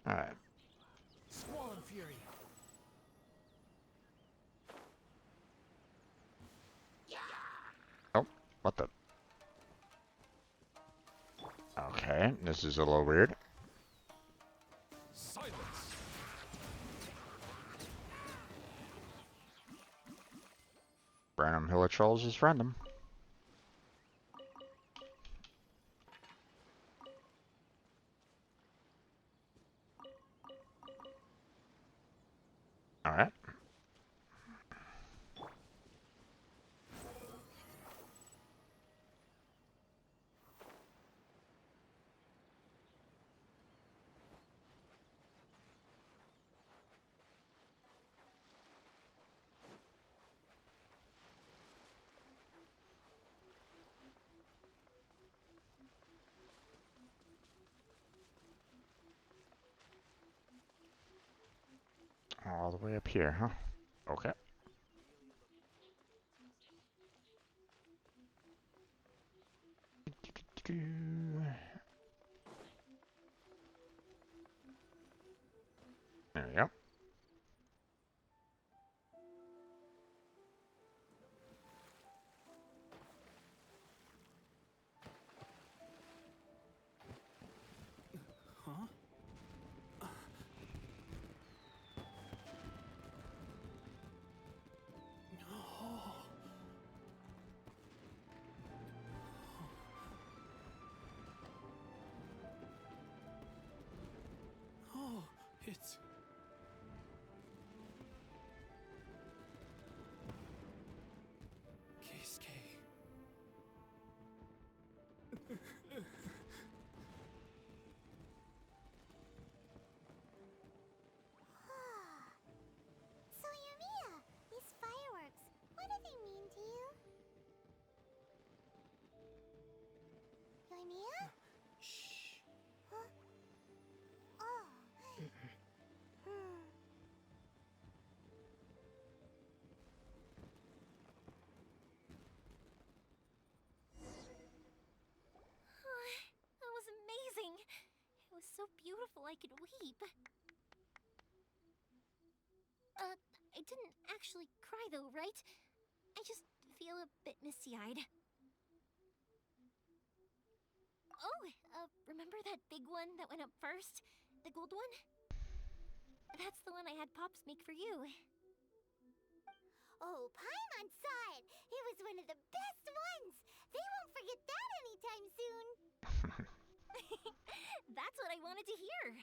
Speaker 1: right.
Speaker 5: Squall and fury.
Speaker 1: Oh, what the? Okay, this is a little weird.
Speaker 11: Silence.
Speaker 1: Random hill of trolls is random. All right. All the way up here, huh? Okay. There we go.
Speaker 5: Huh? Oh, it's... Keisuke.
Speaker 6: So, Yumiya, these fireworks, what do they mean to you? Yumiya?
Speaker 5: Shh.
Speaker 6: Huh? Oh.
Speaker 2: That was amazing. It was so beautiful I could weep. I didn't actually cry though, right? I just feel a bit misty-eyed. Oh, remember that big one that went up first? The gold one? That's the one I had Pops make for you.
Speaker 6: Oh, Paimon saw it! It was one of the best ones! They won't forget that anytime soon!
Speaker 2: That's what I wanted to hear.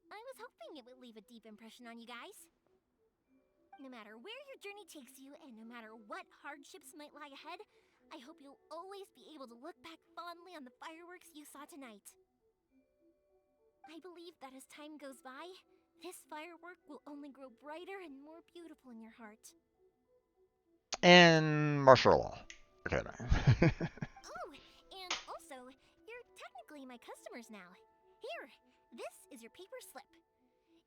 Speaker 2: I was hoping it would leave a deep impression on you guys. No matter where your journey takes you, and no matter what hardships might lie ahead, I hope you'll always be able to look back fondly on the fireworks you saw tonight. I believe that as time goes by, this firework will only grow brighter and more beautiful in your heart.
Speaker 1: And martial law. Okay.
Speaker 2: Oh, and also, you're technically my customers now. Here, this is your paper slip.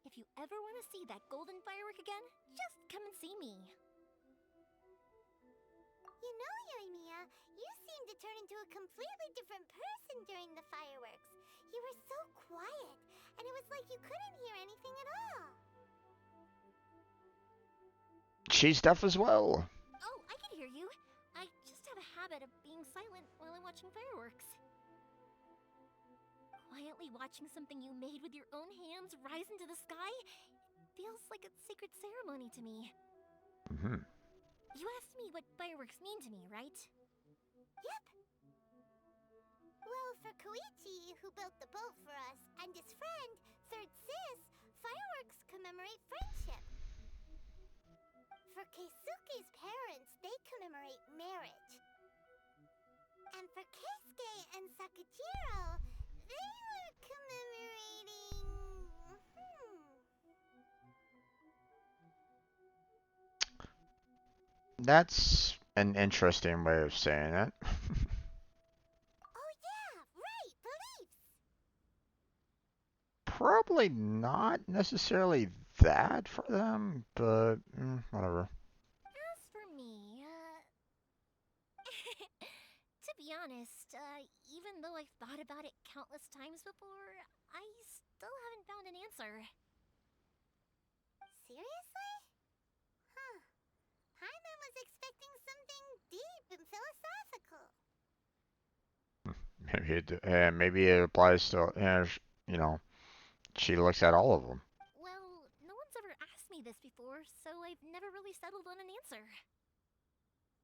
Speaker 2: If you ever want to see that golden firework again, just come and see me.
Speaker 6: You know, Yoimiya, you seemed to turn into a completely different person during the fireworks. You were so quiet, and it was like you couldn't hear anything at all.
Speaker 1: She's deaf as well.
Speaker 2: Oh, I can hear you. I just have a habit of being silent while I'm watching fireworks. Quietly watching something you made with your own hands rise into the sky feels like a sacred ceremony to me.
Speaker 1: Mm-hmm.
Speaker 2: You asked me what fireworks mean to me, right?
Speaker 6: Yep. Well, for Koichi, who built the boat for us, and his friend, Third Sis, fireworks commemorate friendship. For Keisuke's parents, they commemorate marriage. And for Keisuke and Sakujiro, they were commemorating...
Speaker 1: That's an interesting way of saying it.
Speaker 6: Oh yeah, right, beliefs!
Speaker 1: Probably not necessarily that for them, but whatever.
Speaker 2: As for me, to be honest, even though I've thought about it countless times before, I still haven't found an answer.
Speaker 6: Seriously? Huh. Paimon was expecting something deep and philosophical.
Speaker 1: Maybe it applies to, you know, she looks at all of them.
Speaker 2: Well, no one's ever asked me this before, so I've never really settled on an answer.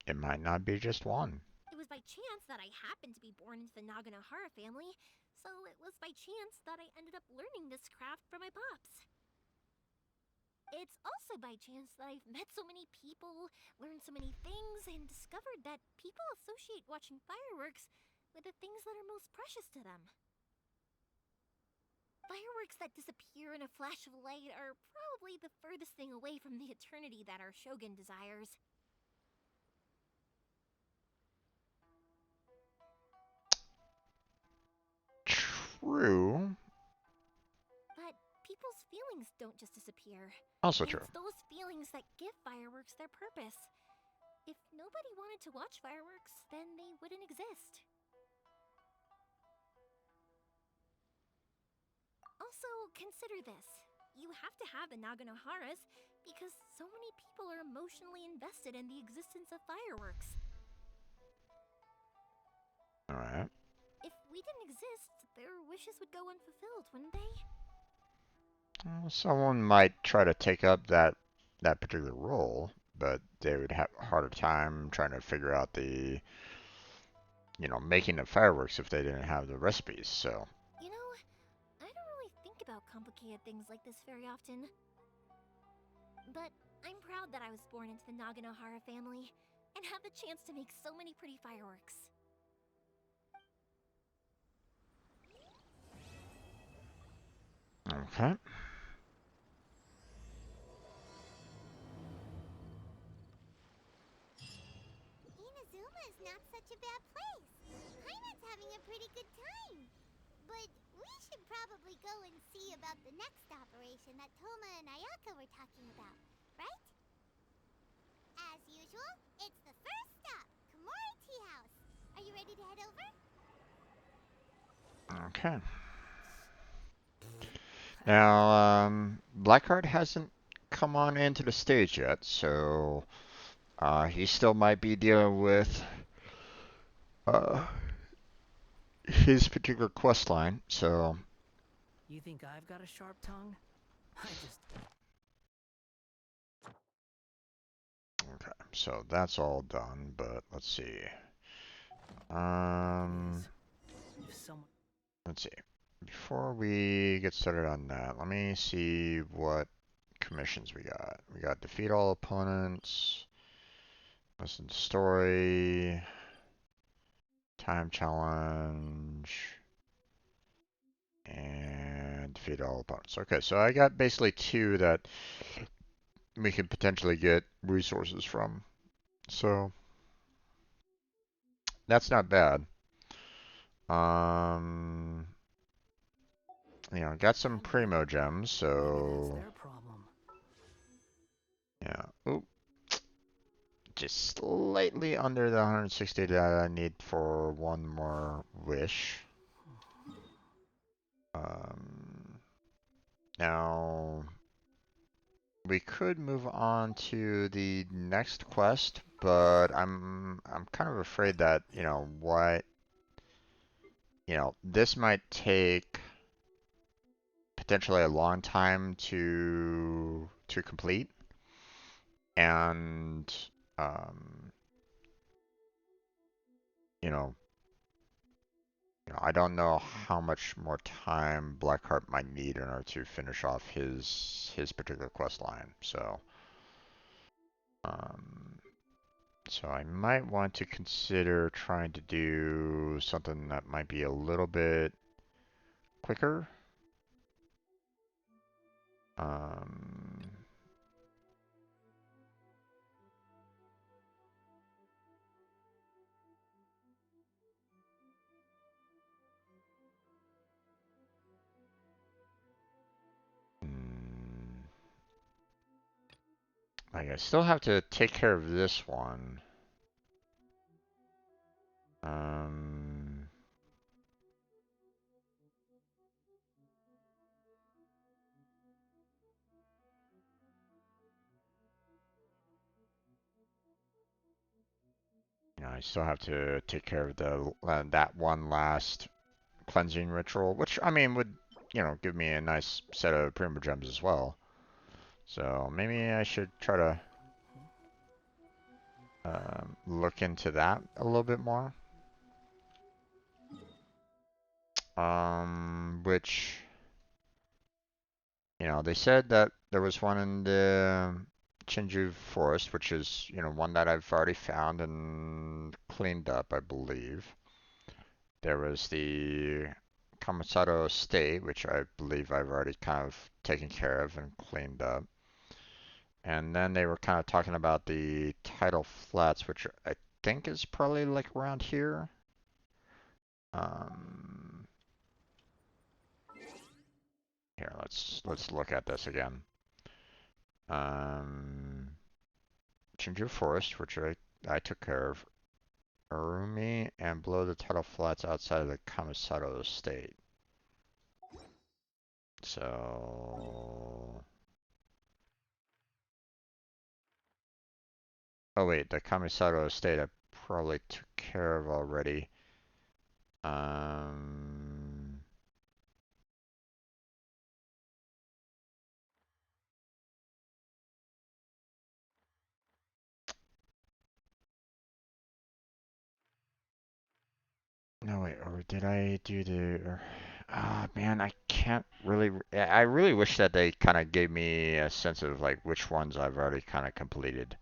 Speaker 1: It might not be just one.
Speaker 2: It was by chance that I happened to be born into the Naganohara family, so it was by chance that I ended up learning this craft from my pops. It's also by chance that I've met so many people, learned so many things, and discovered that people associate watching fireworks with the things that are most precious to them. Fireworks that disappear in a flash of light are probably the furthest thing away from the eternity that our shogun desires.
Speaker 1: True.
Speaker 2: But people's feelings don't just disappear.
Speaker 1: Also true.
Speaker 2: It's those feelings that give fireworks their purpose. If nobody wanted to watch fireworks, then they wouldn't exist. Also, consider this. You have to have the Naganoharas because so many people are emotionally invested in the existence of fireworks.
Speaker 1: Alright.
Speaker 2: If we didn't exist, their wishes would go unfulfilled, wouldn't they?
Speaker 1: Well, someone might try to take up that particular role, but they would have a harder time trying to figure out the, making the fireworks if they didn't have the recipes, so.
Speaker 2: You know, I don't really think about complicated things like this very often. But I'm proud that I was born into the Naganohara family and have the chance to make so many pretty fireworks.
Speaker 1: Okay.
Speaker 6: Inazuma is not such a bad place. Paimon's having a pretty good time. But we should probably go and see about the next operation that Toma and Ayaka were talking about, right? As usual, it's the first stop, Komori Tea House. Are you ready to head over?
Speaker 1: Okay. Now, Blackheart hasn't come on into the stage yet, so he still might be dealing with his particular quest line, so.
Speaker 3: You think I've got a sharp tongue?
Speaker 1: Okay, so that's all done, but let's see. Let's see. Before we get started on that, let me see what commissions we got. We got defeat all opponents, listen to story, time challenge, and defeat all opponents. Okay, so I got basically two that we could potentially get resources from. So that's not bad. You know, got some primo gems, so
Speaker 3: Their problem.
Speaker 1: yeah. Oop. Just slightly under the 160 that I need for one more wish. Now we could move on to the next quest, but I'm kind of afraid that, you know, this might take potentially a long time to complete, and um, you know, I don't know how much more time Blackheart might need in order to finish off his particular quest line. Um, so I might want to consider trying to do something that might be a little bit quicker. Um, I still have to take care of this one. Um, I still have to take care of the that one last cleansing ritual, which I mean would, give me a nice set of primo gems as well. So maybe I should try to look into that a little bit more. Which, they said that there was one in the Chinju Forest, which is, one that I've already found and cleaned up, I believe. There was the Kamasato Estate, which I believe I've already kind of taken care of and cleaned up. And then they were kind of talking about the tidal flats, which I think is probably like around here. Um, Here, let's look at this again. Um, Chinju Forest, which I took care of. Urumi, and below the tidal flats outside of the Kamisato Estate. So... Oh wait, the Kamisato Estate I probably took care of already. Um... No wait, or did I do the... Ah, man, I can't really... I really wish that they kind of gave me a sense of like which ones I've already kind of completed.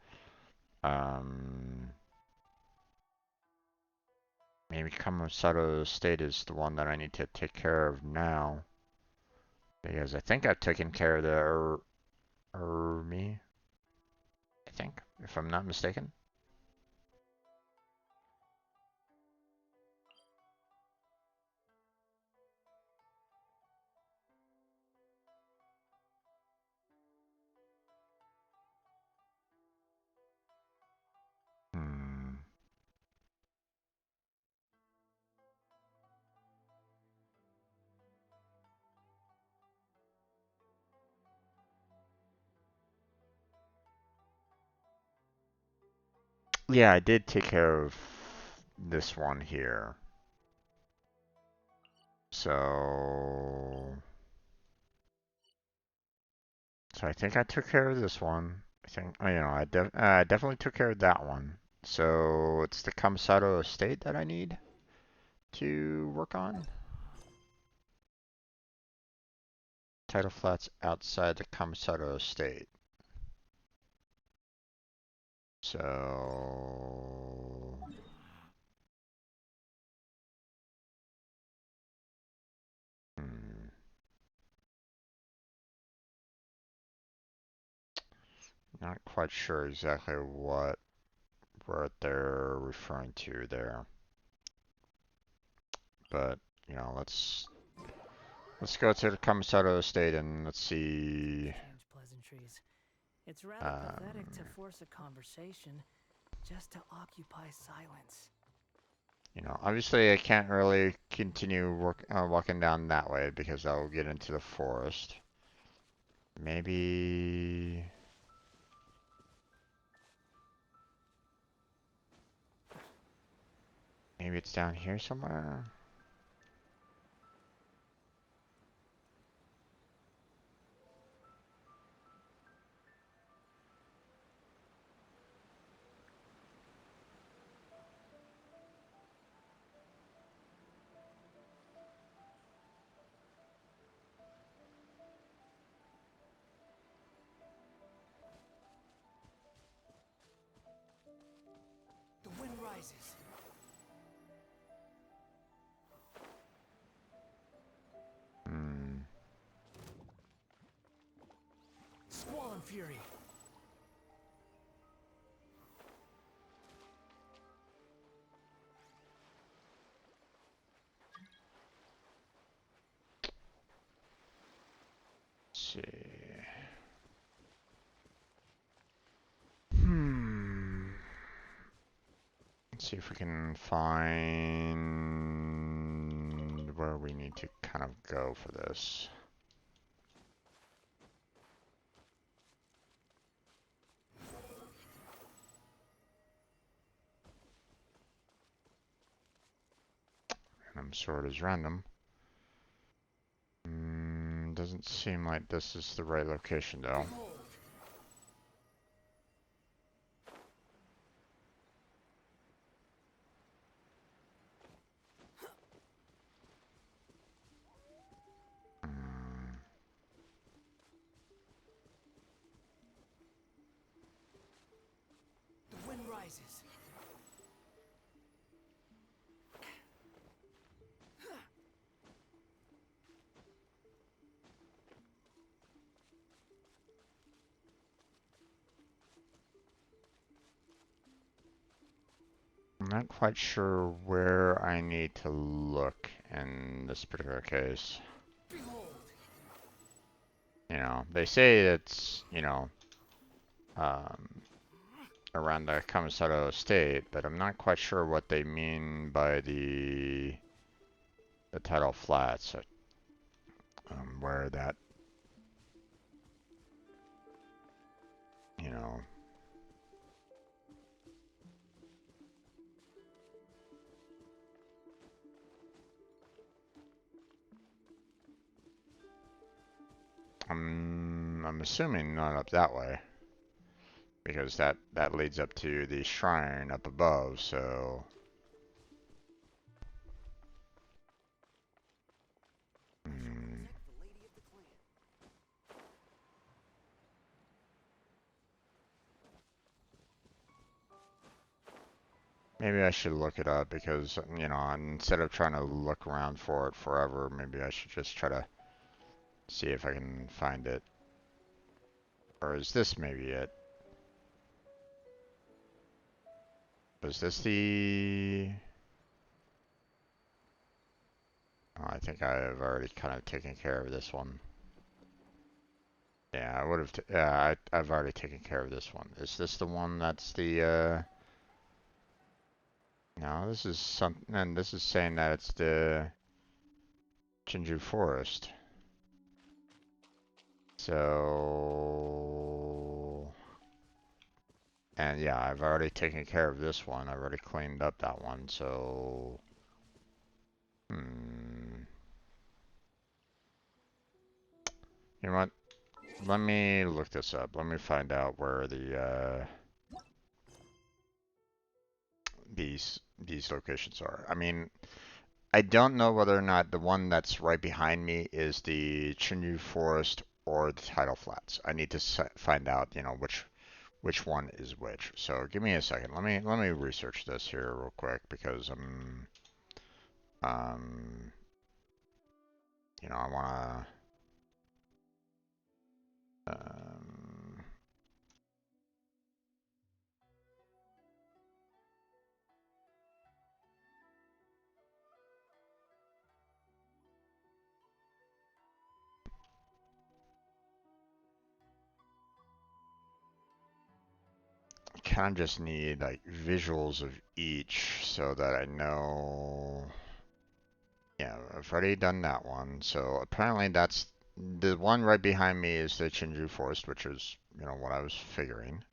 Speaker 1: Maybe Kamisato Estate is the one that I need to take care of now. Because I think I've taken care of the Urmi, I think, if I'm not mistaken. Hmm. Yeah, I did take care of this one here. So I think I took care of this one. I think, I definitely took care of that one. So it's the Kamisato Estate that I need to work on. Tidal flats outside the Kamisato Estate. So... Not quite sure exactly what what they're referring to there. But, you know, let's go to the Conceptis Estate and let's see.
Speaker 3: Change pleasantries. It's rather pathetic to force a conversation just to occupy silence.
Speaker 1: You know, obviously I can't really continue walking down that way because I'll get into the forest. Maybe it's down here somewhere.
Speaker 7: The wind rises. Squall and fury.
Speaker 1: Let's see. Let's see if we can find where we need to kind of go for this. Random sort is random. Doesn't seem like this is the right location though.
Speaker 7: The wind rises.
Speaker 1: I'm not quite sure where I need to look in this particular case. You know, they say it's, you know, around the Conceptis Estate, but I'm not quite sure what they mean by the tidal flats, where that, you know. I'm assuming not up that way, because that leads up to the shrine up above, so. Maybe I should look it up because, you know, instead of trying to look around for it forever, maybe I should just try to see if I can find it. Or is this maybe it? Was this the... Oh, I think I've already kind of taken care of this one. Yeah, I would have... Yeah, I've already taken care of this one. Is this the one that's the... No, this is something... And this is saying that it's the... Chinju Forest. So... And yeah, I've already taken care of this one. I've already cleaned up that one, so... You know what? Let me look this up. Let me find out where the, these locations are. I mean, I don't know whether or not the one that's right behind me is the Chinyu Forest or the Tidal Flats. I need to find out, you know, which one is which. So give me a second. Let me research this here real quick because you know, I wanna kind of just need like visuals of each so that I know. Yeah, I've already done that one. So apparently that's the one right behind me is the Chinju Forest, which is, what I was figuring.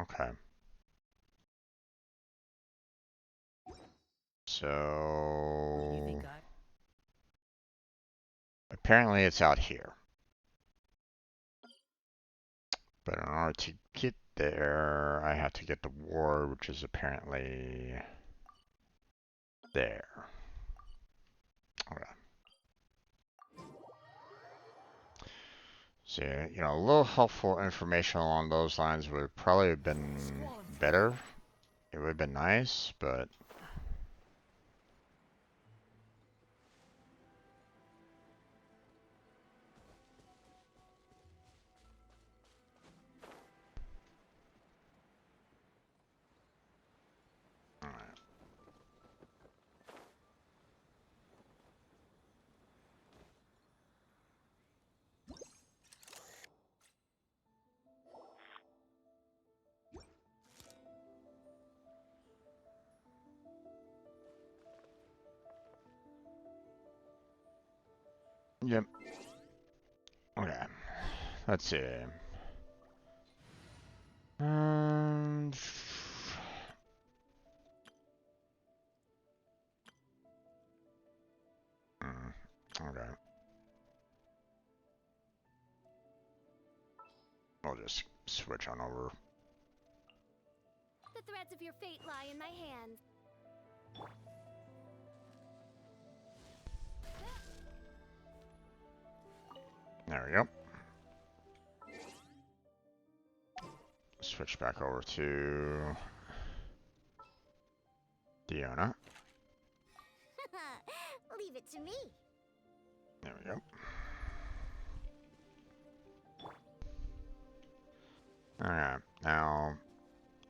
Speaker 1: Okay. So apparently it's out here. But in order to get there, I have to get the ward, which is apparently there. Okay. So, a little helpful information along those lines would probably have been better. It would have been nice, but yep. Okay. Let's see. Um, okay. We'll just switch on over.
Speaker 6: The threads of your fate lie in my hands.
Speaker 1: There we go. Switch back over to Diona.
Speaker 6: Leave it to me.
Speaker 1: There we go. Alright, now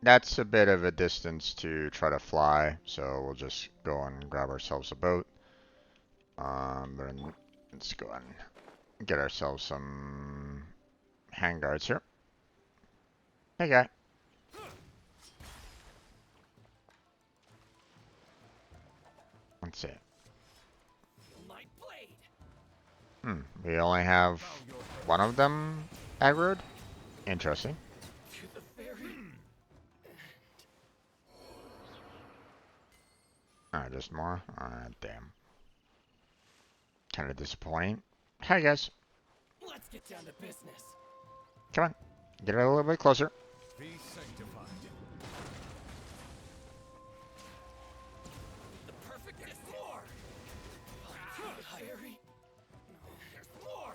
Speaker 1: that's a bit of a distance to try to fly, so we'll just go and grab ourselves a boat. But let's go and get ourselves some hand guards here. Hey guy. Let's see. We only have one of them aggroed? Interesting. Alright, just more? Alright, damn. Kind of disappointing. Hi guys.
Speaker 10: Let's get down to business.
Speaker 1: Come on. Get a little bit closer.
Speaker 11: Be sanctified.
Speaker 10: The perfect is more. Harry. No, there's more.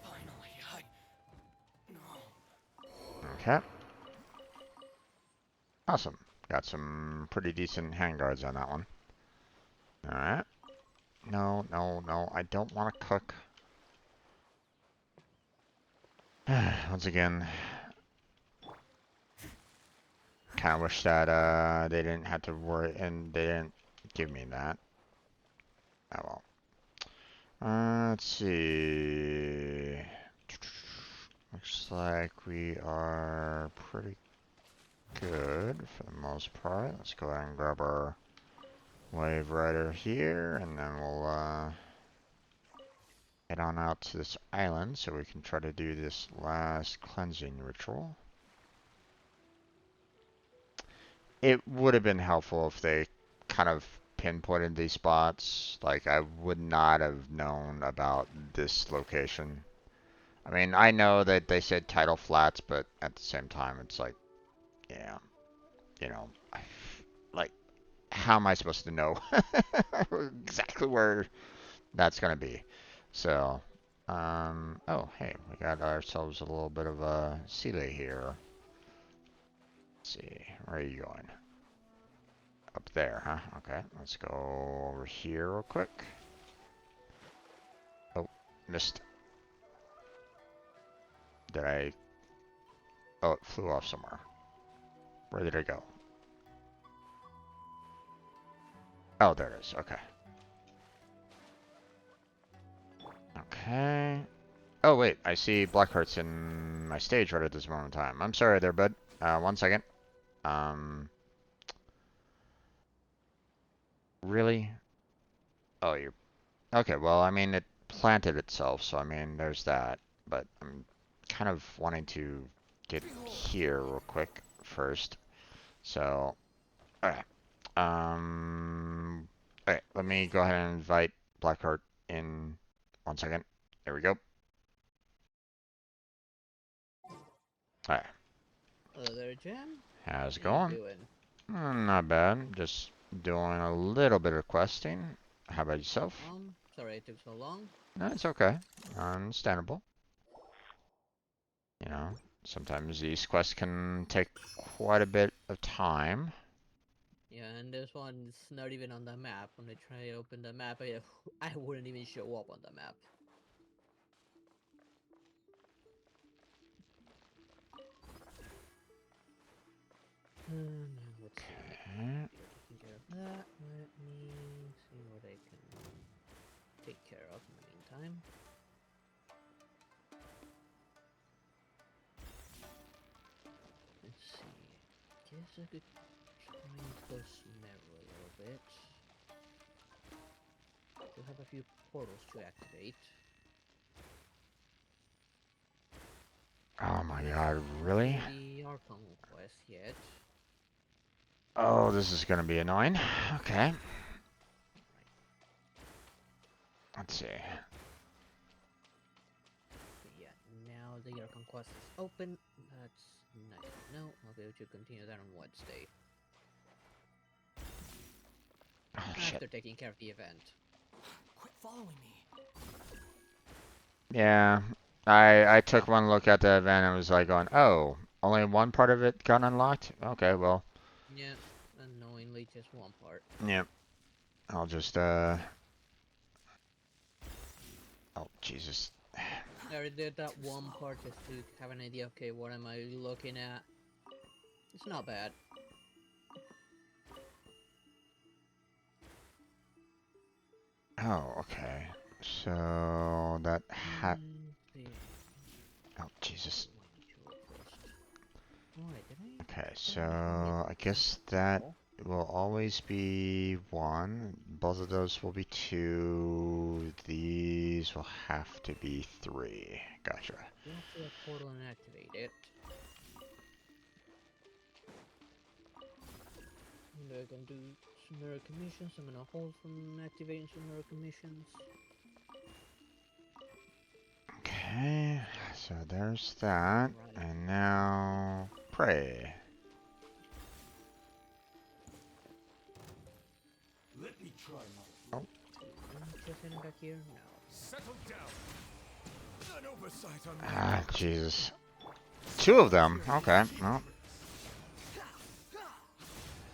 Speaker 10: Finally, no.
Speaker 1: Okay. Awesome. Got some pretty decent handguards on that one. Alright. No, no, no. I don't want to cook. Once again, kind of wish that they didn't have to worry and they didn't give me that. Oh well. Let's see. Looks like we are pretty good for the most part. Let's go ahead and grab our wave rider here, and then we'll head on out to this island so we can try to do this last cleansing ritual. It would have been helpful if they kind of pinpointed these spots. Like, I would not have known about this location. I mean, I know that they said tidal flats, but at the same time, it's like, yeah, like, how am I supposed to know exactly where that's going to be? So, Oh, hey, we got ourselves a little bit of a Sealy here. Let's see, where are you going? Up there, huh? Okay, let's go over here real quick. Oh, missed. Did I? Oh, it flew off somewhere. Where did it go? Oh, there it is. Okay. Okay. Oh, wait. I see Blackheart's in my stage right at this moment in time. I'm sorry there, bud. 1 second. Really? Oh, you're... Okay, well, I mean, it planted itself, so I mean, there's that. But I'm kind of wanting to get here real quick first. So, alright. Alright, let me go ahead and invite Blackheart in 1 second. There we go. Alright.
Speaker 17: Hello there, Jam.
Speaker 1: How's it
Speaker 17: How you
Speaker 1: going?
Speaker 17: doing?
Speaker 1: Not bad. Just doing a little bit of questing. How about yourself?
Speaker 17: Sorry it took so long.
Speaker 1: No, it's okay. Understandable. You know, sometimes these quests can take quite a bit of time.
Speaker 17: Yeah, and this one's not even on the map. When I try to open the map, I wouldn't even show up on the map. Now let's see. Taking care of that. Let me see what I can take care of in the meantime. Let's see. Guess I could try and close Meru a little bit. We'll have a few portals to activate.
Speaker 1: Oh my god, really?
Speaker 17: The Archon quest yet.
Speaker 1: Oh, this is gonna be annoying. Okay. Let's see.
Speaker 17: Yeah, now the Archon quest is open. That's nice to know. I'll be able to continue that on Wednesday.
Speaker 1: Oh,
Speaker 17: After
Speaker 1: shit.
Speaker 17: taking care of the event.
Speaker 10: Quit following me.
Speaker 1: Yeah, I took one look at the event and was like going, oh, only one part of it got unlocked? Okay, well.
Speaker 17: Yeah, unknowingly just one part.
Speaker 1: Yeah. I'll just, Oh, Jesus.
Speaker 17: I already did that one part just to have an idea, okay, what am I looking at? It's not bad.
Speaker 1: Oh, okay. So that Oh, Jesus. Okay, so I guess that will always be 1. Both of those will be 2. These will have to be 3. Gotcha.
Speaker 17: Go to a portal and activate it. And I can do some mirror commissions. I'm gonna hold from activating some mirror commissions.
Speaker 1: Okay, so there's that. And now pray.
Speaker 11: Let me try my.
Speaker 1: Oh.
Speaker 17: Anything back here? No.
Speaker 11: Settle down. An oversight on my
Speaker 1: Ah, Jesus. 2 of them. Okay, well.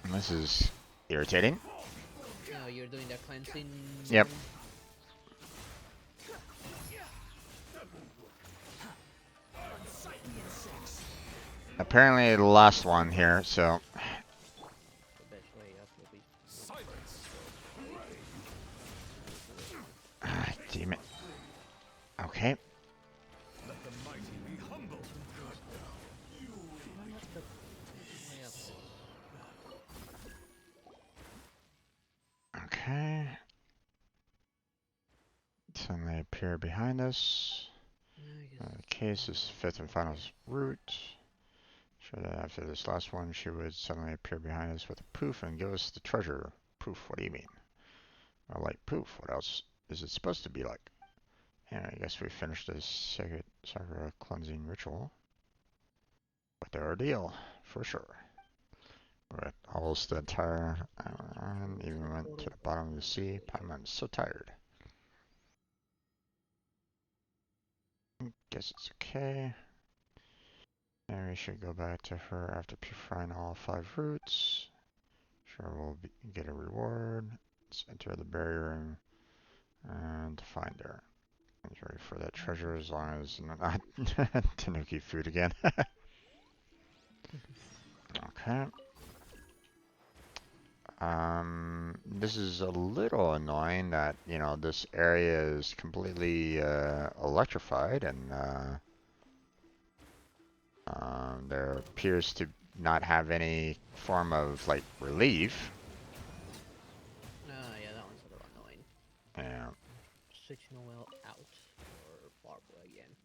Speaker 1: This is irritating.
Speaker 17: No, you're doing the cleansing.
Speaker 1: Yep. Apparently the last one here, so. Ah, damn it. Okay.
Speaker 11: Let the mighty be humble.
Speaker 1: Okay. Suddenly appear behind us. The case is 5th and final route. Sure that after this last one, she would suddenly appear behind us with a poof and give us the treasure. Poof, what do you mean? Well, like poof, what else is it supposed to be like? And I guess we finished this Sakura cleansing ritual with the ordeal, for sure. With almost the entire island, even went to the bottom of the sea. Paimon's so tired. Guess it's okay. And we should go back to her after purifying all 5 roots. Sure, we'll get a reward. Let's enter the barrier and find her. I'm ready for that treasure as long as not Tanuki food again. Okay. This is a little annoying that, you know, this area is completely electrified and there appears to not have any form of, like, relief.
Speaker 17: Yeah, that one's a little annoying.
Speaker 1: Yeah.
Speaker 17: Switching a well out for Barbara again.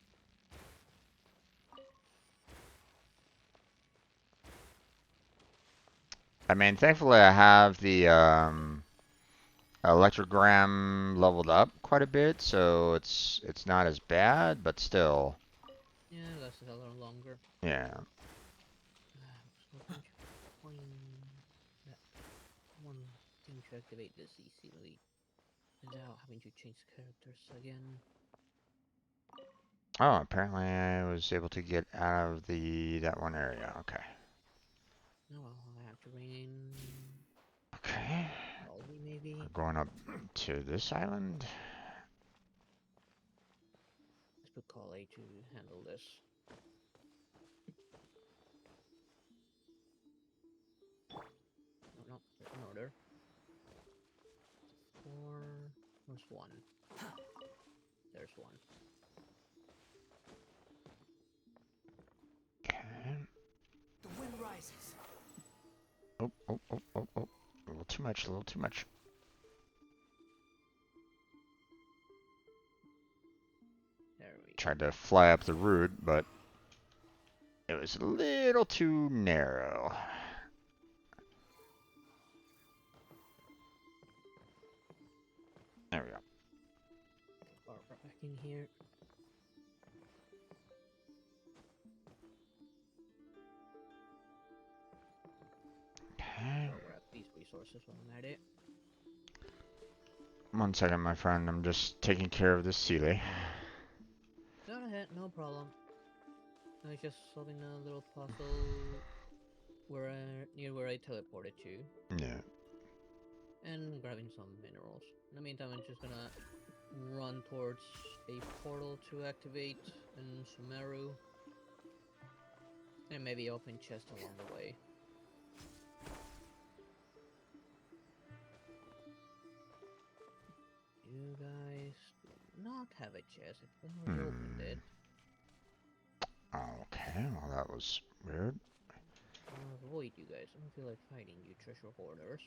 Speaker 1: I mean, thankfully I have the electrogram leveled up quite a bit, so it's not as bad, but still.
Speaker 17: Yeah, lasts a little longer.
Speaker 1: Yeah.
Speaker 17: So I think find that one thing to activate this easily without having to change characters again.
Speaker 1: Oh, apparently I was able to get out of that one area. Okay.
Speaker 17: Oh well, I have to bring in.
Speaker 1: Okay.
Speaker 17: Aldi maybe.
Speaker 1: We're going up to this island.
Speaker 17: Let's put Kale to handle this. No, there's an order. 4. Where's 1? There's 1.
Speaker 1: Okay.
Speaker 8: The wind rises.
Speaker 1: Oh. A little too much, a little too much.
Speaker 17: There we go.
Speaker 1: Tried to fly up the route, but it was a little too narrow. There we go.
Speaker 17: Barbara back in here.
Speaker 1: Okay.
Speaker 17: I'll grab these resources while I'm at it.
Speaker 1: 1 second, my friend. I'm just taking care of this Sealy.
Speaker 17: Go ahead, no problem. I was just solving a little puzzle near where I teleported to.
Speaker 1: Yeah.
Speaker 17: And grabbing some minerals. In the meantime, I'm just gonna run towards a portal to activate in Sumeru. And maybe open chest along the way. You guys do not have a chest. I've already opened it.
Speaker 1: Okay, well that was weird.
Speaker 17: I'll avoid you guys. I don't feel like fighting you treasure hoarders.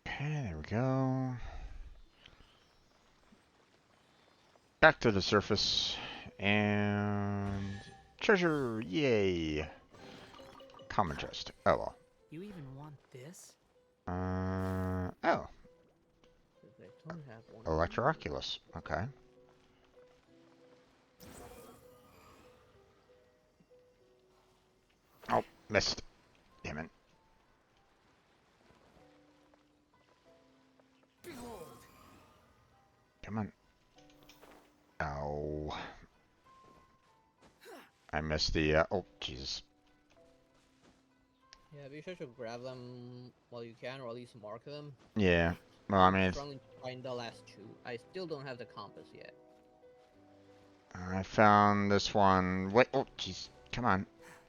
Speaker 1: Okay, there we go. Back to the surface. And treasure, yay. Common chest. Oh well.
Speaker 3: You even want this?
Speaker 1: Oh.
Speaker 17: I don't have one.
Speaker 1: Electrooculus. Okay. Oh, missed. Damn it.
Speaker 8: Behold.
Speaker 1: Come on. Oh. I missed the, oh, Jesus.
Speaker 17: Yeah, be sure to grab them while you can, or at least mark them.
Speaker 1: Yeah. Well, I mean,
Speaker 17: I'm struggling to find the last 2. I still don't have the compass yet.
Speaker 1: I found this one. Wait, oh, jeez. Come on.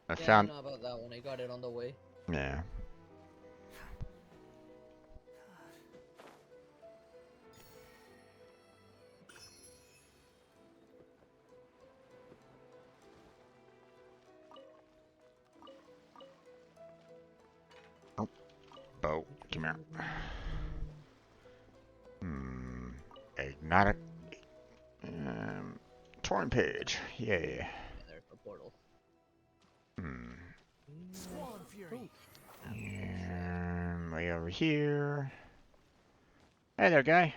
Speaker 1: I found.
Speaker 17: I know about that one. I got it on the way.
Speaker 1: Yeah. Oh, Bo, come here. Ignitic. Torn page. Yay.
Speaker 17: Yeah, there's the portal.
Speaker 8: Swan Fury.
Speaker 1: And way over here. Hey there, guy.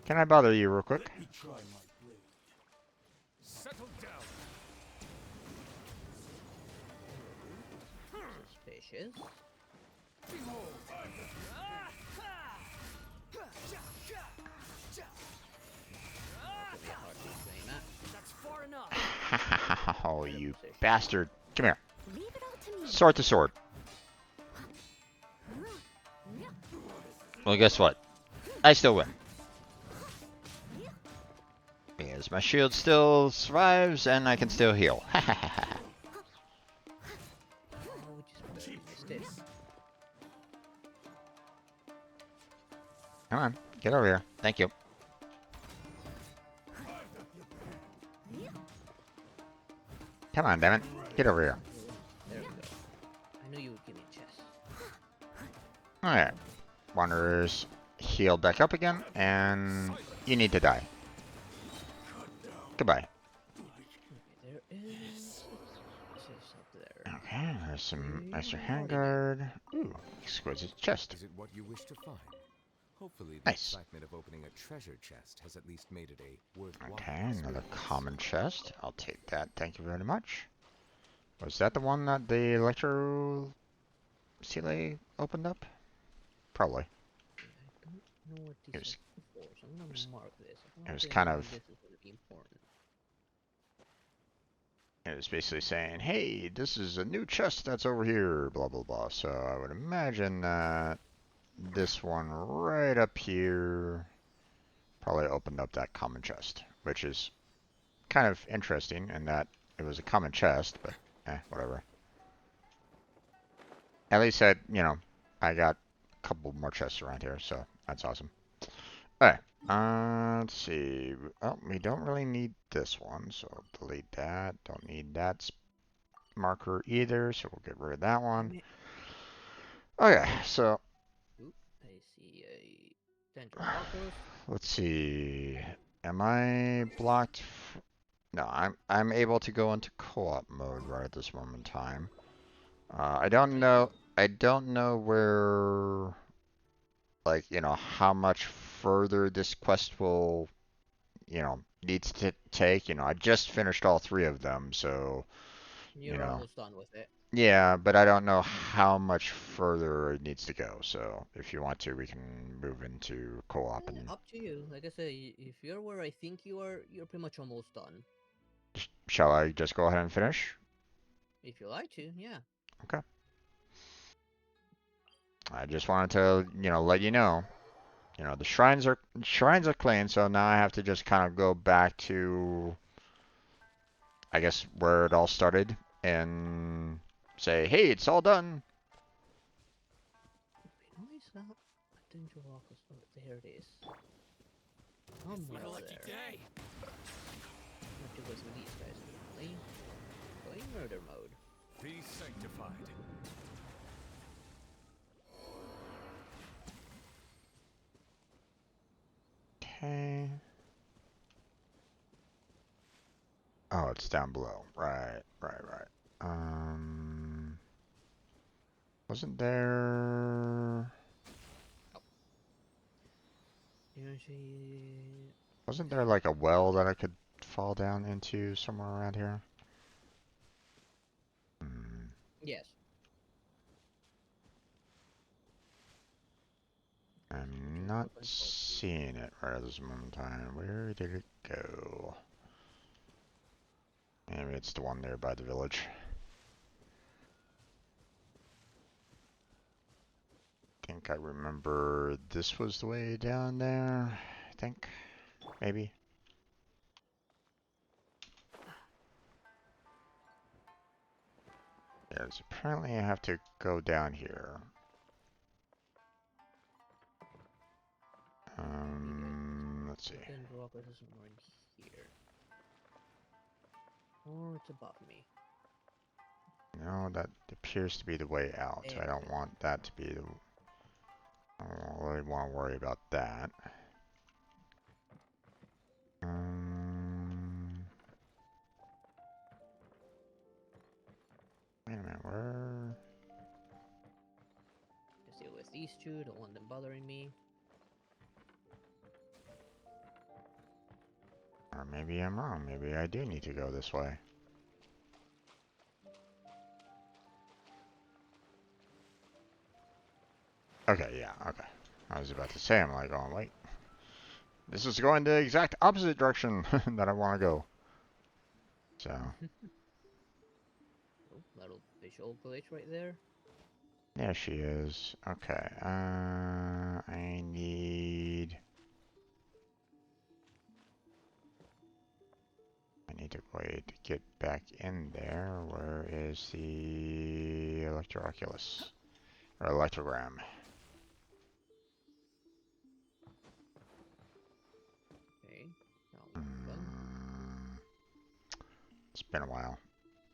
Speaker 1: Can I bother you real quick?
Speaker 11: Let me try my blade. Settle down.
Speaker 17: Suspicious.
Speaker 3: That's far enough.
Speaker 1: Oh, you bastard. Come here.
Speaker 2: Leave it all to me.
Speaker 1: Sword to sword. Well, guess what? I still win. Because my shield still survives and I can still heal. Come on, get over here. Thank you. Come on, damn it. Get over here.
Speaker 17: There we go. I knew you would give me a chest.
Speaker 1: Alright. Wanderers heal back up again, and you need to die. Goodbye.
Speaker 17: There is up there.
Speaker 1: Okay, there's some extra handguard. Ooh, exquisite chest.
Speaker 16: Is it what you wish to find? Hopefully the
Speaker 1: Nice.
Speaker 16: excitement of opening a treasure chest has at least made it a worthwhile
Speaker 1: Okay, another
Speaker 16: experience.
Speaker 1: common chest. I'll take that. Thank you very much. Was that the one that the electro Sealy opened up? Probably.
Speaker 17: I don't know what these
Speaker 1: It was,
Speaker 17: are for, so I'm gonna mark this.
Speaker 1: it was kind of,
Speaker 17: This is gonna be important.
Speaker 1: it was basically saying, hey, this is a new chest that's over here, blah, blah, blah. So I would imagine that this one right up here probably opened up that common chest, which is kind of interesting in that it was a common chest, but whatever. At least I got a couple more chests around here, so that's awesome. Alright, let's see. Oh, we don't really need this one, so delete that. Don't need that marker either, so we'll get rid of that one. Okay, so
Speaker 17: Oop, I see a danger marker.
Speaker 1: let's see. Am I blocked? No, I'm able to go into co-op mode right at this moment in time. I don't know where, like, how much further this quest will, needs to take. I just finished all 3 of them, so,
Speaker 17: You're almost done with it.
Speaker 1: yeah, but I don't know how much further it needs to go. So if you want to, we can move into co-op. And
Speaker 17: Up to you. Like I say, if you're where I think you are, you're pretty much almost done.
Speaker 1: Shall I just go ahead and finish?
Speaker 17: If you like to, yeah.
Speaker 1: Okay. I just wanted to, let you know. The shrines are clean, so now I have to just kind of go back to, I guess, where it all started and say, hey, it's all done.
Speaker 17: Why is that? I didn't draw off. There it is. Somewhere there.
Speaker 3: Day.
Speaker 17: What do with these guys apparently? Going murder mode.
Speaker 11: Be sanctified.
Speaker 1: Okay. Oh, it's down below. Right. Wasn't there... Wasn't there like a well that I could fall down into somewhere around here?
Speaker 17: Yes.
Speaker 1: I'm not seeing it right at this moment in time. Where did it go? Maybe it's the one there by the village. I think I remember this was the way down there. I think. Maybe. Yes, apparently I have to go down here. Let's see.
Speaker 17: Rock is somewhere in here. Or it's above me.
Speaker 1: No, that appears to be the way out. So I don't want that to be the... I don't really want to worry about that. Wait a minute, where...
Speaker 17: Just deal with these two, don't want them bothering me.
Speaker 1: Or maybe I'm wrong. Maybe I do need to go this way. Okay, yeah, okay. I was about to say, I'm like, oh, wait. This is going the exact opposite direction that I want to go. So.
Speaker 17: Oh, little visual glitch right there.
Speaker 1: There she is. Okay, I need a way to get back in there. Where is the Electroculus? Or Electrogram?
Speaker 17: Okay, now one.
Speaker 1: It's been a while.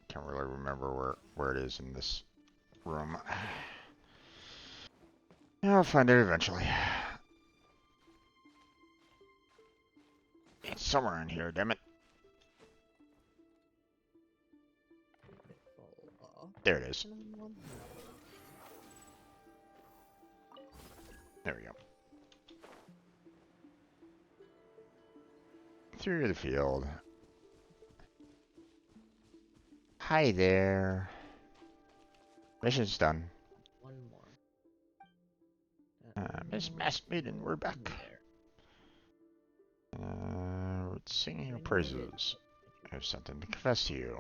Speaker 1: Can't really remember where it is in this room. I'll find it eventually. It's somewhere in here, damn it. There it is. There we go. Through the field. Hi there. Mission's done.
Speaker 17: One more.
Speaker 1: Miss Masked Maiden, we're back. We're singing your praises. I have something to confess to you.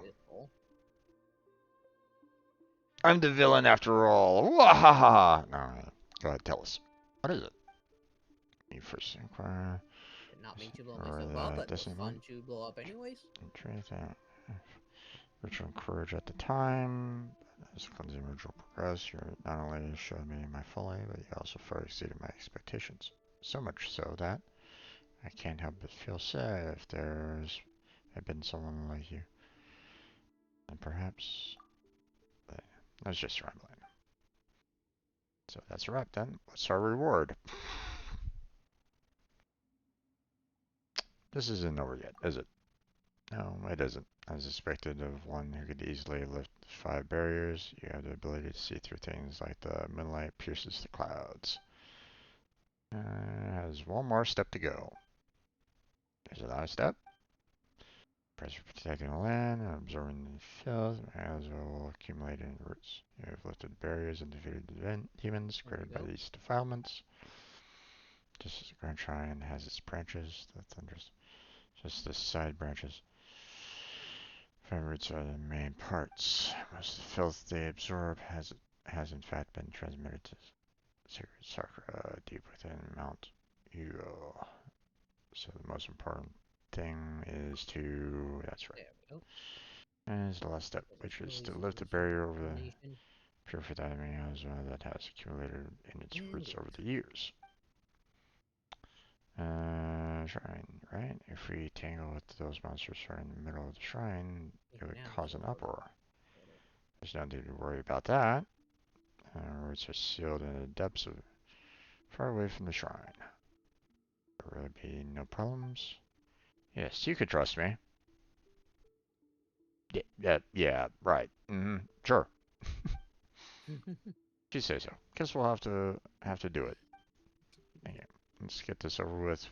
Speaker 1: I'm the villain after all. Wahaha! No, go ahead, tell us. What is it? You first inquire.
Speaker 17: Did not mean to blow myself up, but it was fun to blow up anyways.
Speaker 1: Ritual courage at the time. As cleansing ritual progressed, you not only showed me my folly, but you also far exceeded my expectations. So much so that I can't help but feel sad if there's had been someone like you. And perhaps I was just rambling. So that's a wrap then. What's our reward? This isn't over yet, is it? No, it isn't. As expected of one who could easily lift 5 barriers, you have the ability to see through things like the moonlight pierces the clouds. Has one more step to go. There's a last step. Press for protecting the land and absorbing the filth, as will accumulate in roots. You have lifted barriers and defeated the demons created by these defilements. Just as the Grand Shrine has its branches, the thunders, just the side branches. Five roots are the main parts. Most of the filth they absorb has in fact been transmitted to sacred Sakura deep within Mount Yugo. So the most important thing is to, that's right. And it's the last step, which is to lift the barrier over the purify the enemy that has accumulated in its roots over the years. Shrine, right? If we tangle with those monsters right in the middle of the shrine, it would cause an uproar. There's no need to worry about that. Roots are sealed in the depths of far away from the shrine. There will be no problems. Yes, you could trust me. Yeah, right. Sure. You say so. Guess we'll have to do it. Okay, let's get this over with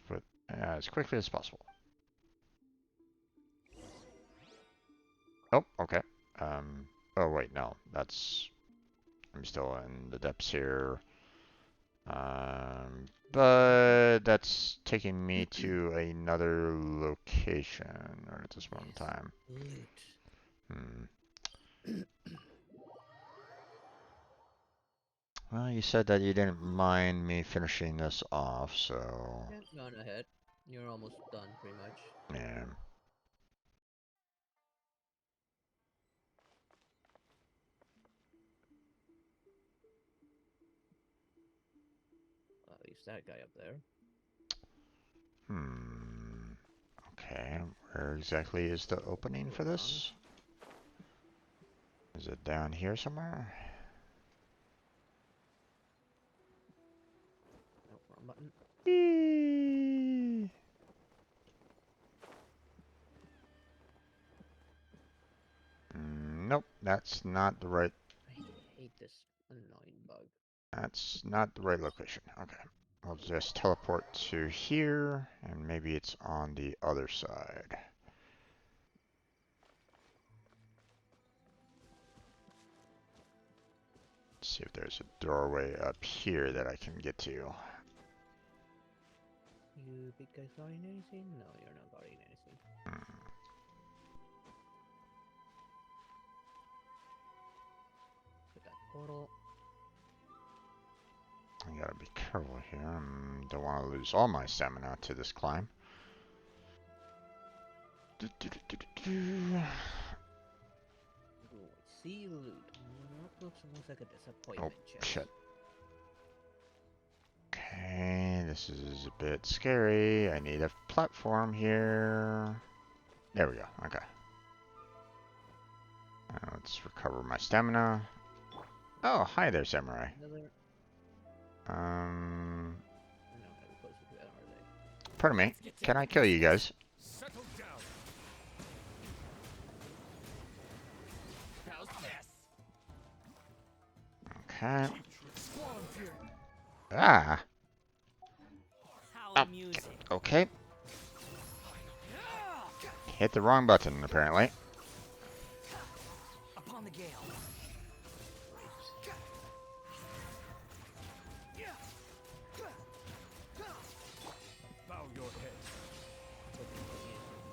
Speaker 1: as quickly as possible. Oh, okay. Oh wait, no, I'm still in the depths here. But that's taking me to another location right at this moment in time. Well, you said that you didn't mind me finishing this off, so...
Speaker 17: Yeah, go on ahead. You're almost done, pretty much.
Speaker 1: Yeah.
Speaker 17: At least that guy up there.
Speaker 1: Okay, where exactly is the opening for this? Is it down here somewhere?
Speaker 17: Nope, wrong button.
Speaker 1: Nope, that's not the right...
Speaker 17: I hate this annoying bug.
Speaker 1: That's not the right location. Okay. I'll just teleport to here, and maybe it's on the other side. See if there's a doorway up here that I can get to.
Speaker 17: You big guys guarding anything? No, you're not guarding anything. Put that portal.
Speaker 1: I gotta be careful here. Don't want to lose all my stamina to this climb.
Speaker 17: Ooh, see loot. Looks almost like a disappointment chest.
Speaker 1: Shit. Okay, this is a bit scary. I need a platform here. There we go. Okay. Let's recover my stamina. Oh, hi there, samurai. Pardon me. Can I kill you guys?
Speaker 11: Settle down.
Speaker 1: Okay. Ah. Okay. Hit the wrong button, apparently.
Speaker 7: Upon the gale.
Speaker 11: Bow your head.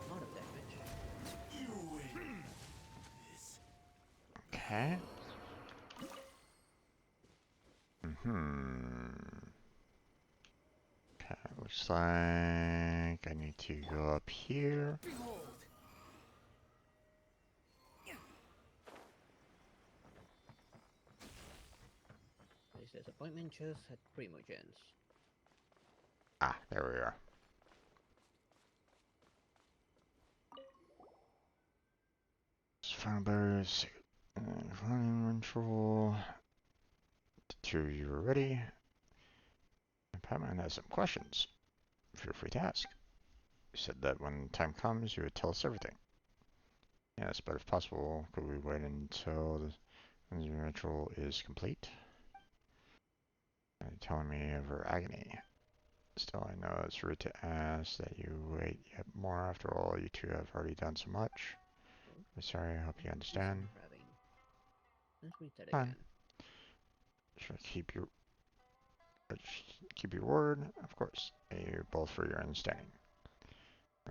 Speaker 17: A lot of damage.
Speaker 11: You win.
Speaker 1: Okay. Okay, looks like I need to go up here.
Speaker 11: Behold.
Speaker 17: This disappointment chest at Primogens.
Speaker 1: Ah, there we are. Final berries. Running control. The two of you are ready. Batman has some questions. Feel free to ask. You said that when time comes, you would tell us everything. Yes, but if possible, could we wait until the ritual is complete? Are you telling me of her agony? Still, I know it's rude to ask that you wait yet more. After all, you two have already done so much. I'm sorry, I hope you understand.
Speaker 17: Let's read that
Speaker 1: Fine.
Speaker 17: again.
Speaker 1: Should keep your word, of course. Thank you both for your understanding.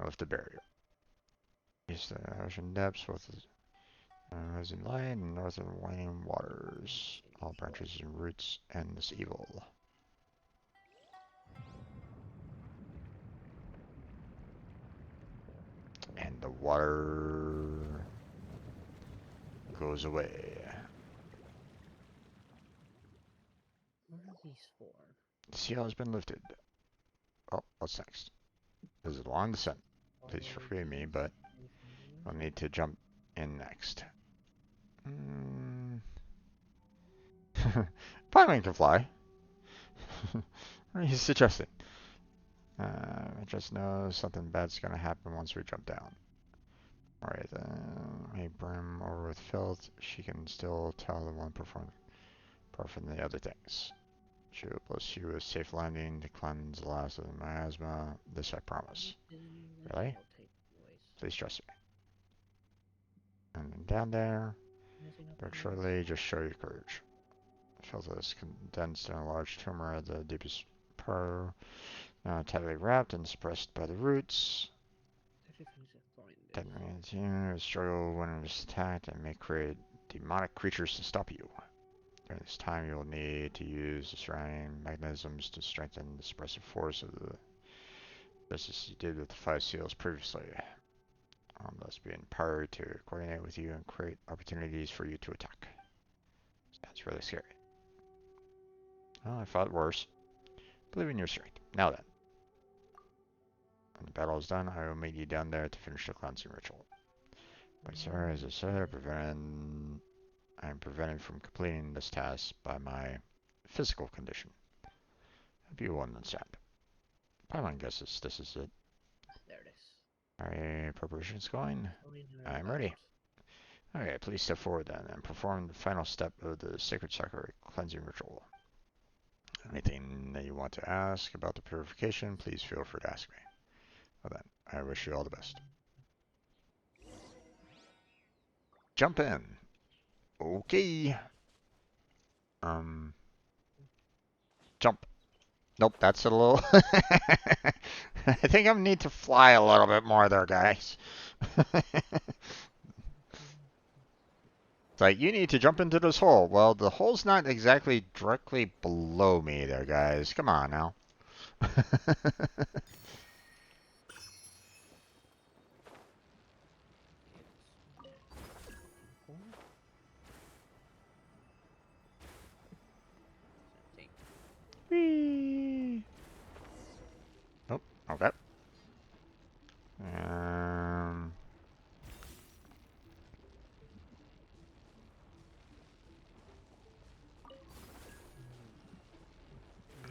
Speaker 1: I lift the barrier. East of the ocean depths, both rising light and north of waning waters. All branches and roots end this evil. And the water goes away.
Speaker 17: What are these for?
Speaker 1: The seal has been lifted. Oh, what's next? This is a long descent. Please forgive me, but I'll need to jump in next. Pylon can fly. What are you suggesting? I just know something bad's gonna happen once we jump down. Alright, hey, brim over with filth. She can still tell the one apart from the other things. She will bless you with safe landing to cleanse the last of the miasma. This I promise. Really? Please trust me. And then down there, but shortly, just show your courage. Filth is condensed in a large tumor at the deepest part, now tightly wrapped and suppressed by the roots. That struggle when it is attacked and may create demonic creatures to stop you. During this time, you will need to use the surrounding mechanisms to strengthen the suppressive force of the, just as you did with the 5 seals previously. Thus be empowered to coordinate with you and create opportunities for you to attack. That's really scary. Oh, I fought worse. Believe in your strength. Now then. When the battle is done, I will meet you down there to finish the cleansing ritual. But sir, as I said, I am prevented from completing this task by my physical condition. Hope you will understand. Pylon guesses this is it.
Speaker 17: There it is.
Speaker 1: Are preparations going? I'm ready. Okay, please step forward then and perform the final step of the sacred sacrament cleansing ritual. Anything that you want to ask about the purification, please feel free to ask me. Well then, I wish you all the best. Jump in. Okay. Jump. Nope, that's a little... I think I need to fly a little bit more there, guys. It's like, you need to jump into this hole. Well, the hole's not exactly directly below me there, guys. Come on now. Whee! Oh, okay.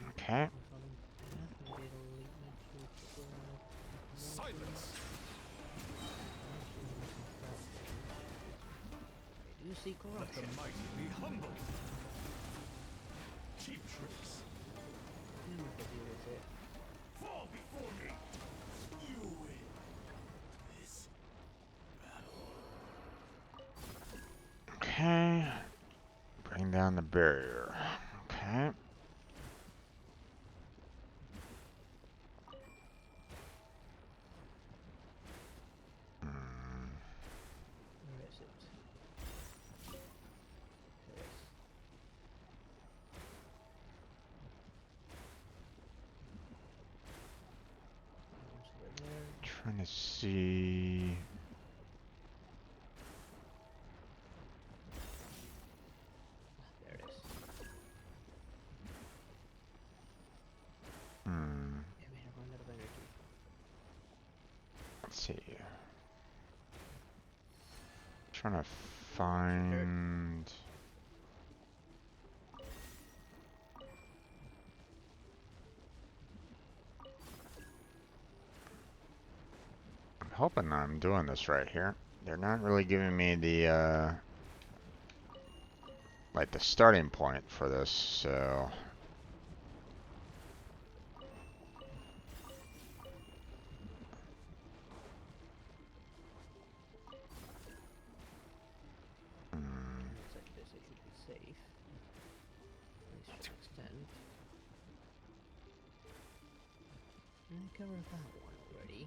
Speaker 1: Okay.
Speaker 14: Silence!
Speaker 17: I do see
Speaker 14: Let the
Speaker 17: corruption.
Speaker 14: mighty be humble! Cheap tricks! Fall before me! You win this battle.
Speaker 1: Okay. Bring down the barrier. Okay.
Speaker 17: Where is it? There it is.
Speaker 1: Trying to see.
Speaker 17: There it is. Yeah, we have run out of energy.
Speaker 1: Let's see. Trying to find. I'm hoping I'm doing this right here. They're not really giving me the like the starting point for this, so.
Speaker 17: Looks like this, it should be safe. This should extend. I covered that one already.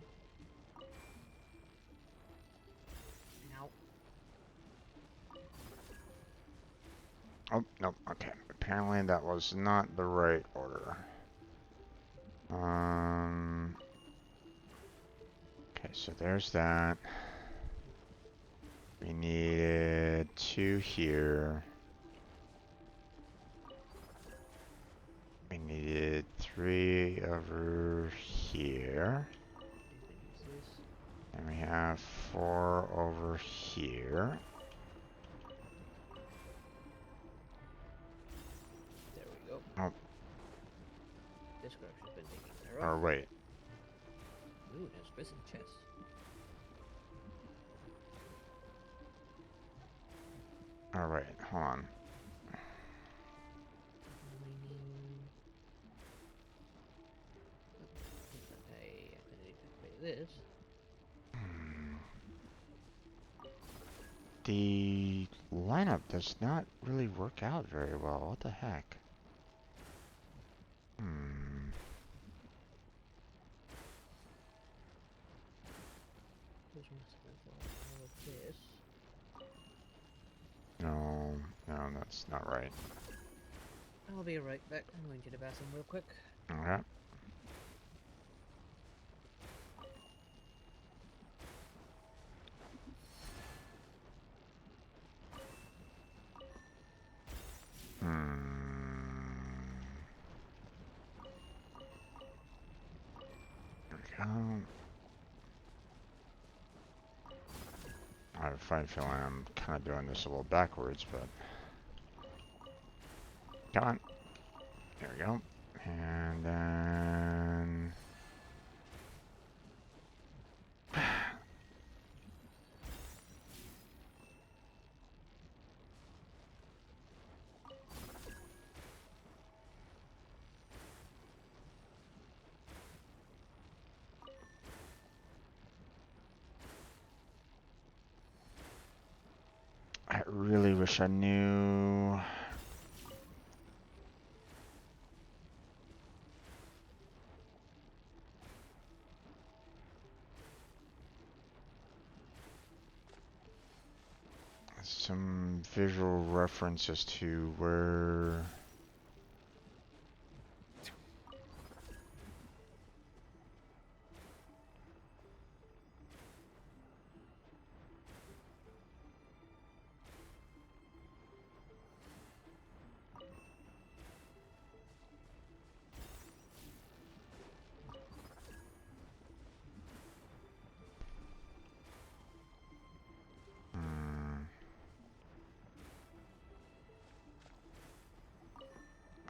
Speaker 17: Now.
Speaker 1: Oh, no, okay. Apparently that was not the right order. Okay, so there's that. We needed 2 here. We needed 3 over here. And we have 4 over here.
Speaker 17: There we go.
Speaker 1: Oh.
Speaker 17: This corruption's been taken care of.
Speaker 1: Or wait.
Speaker 17: Ooh, there's prison chest.
Speaker 1: Alright, hold on.
Speaker 17: Okay, I'm gonna need to activate this.
Speaker 1: The lineup does not really work out very well. What the heck?
Speaker 17: This must have been for all of this.
Speaker 1: No, no, that's not right.
Speaker 17: I'll be right back. I'm going to the bathroom real quick.
Speaker 1: Okay. There we go. I have a fine feeling I'm kind of doing this a little backwards, but... Come on. There we go. And then... I really wish I knew some visual reference as to where.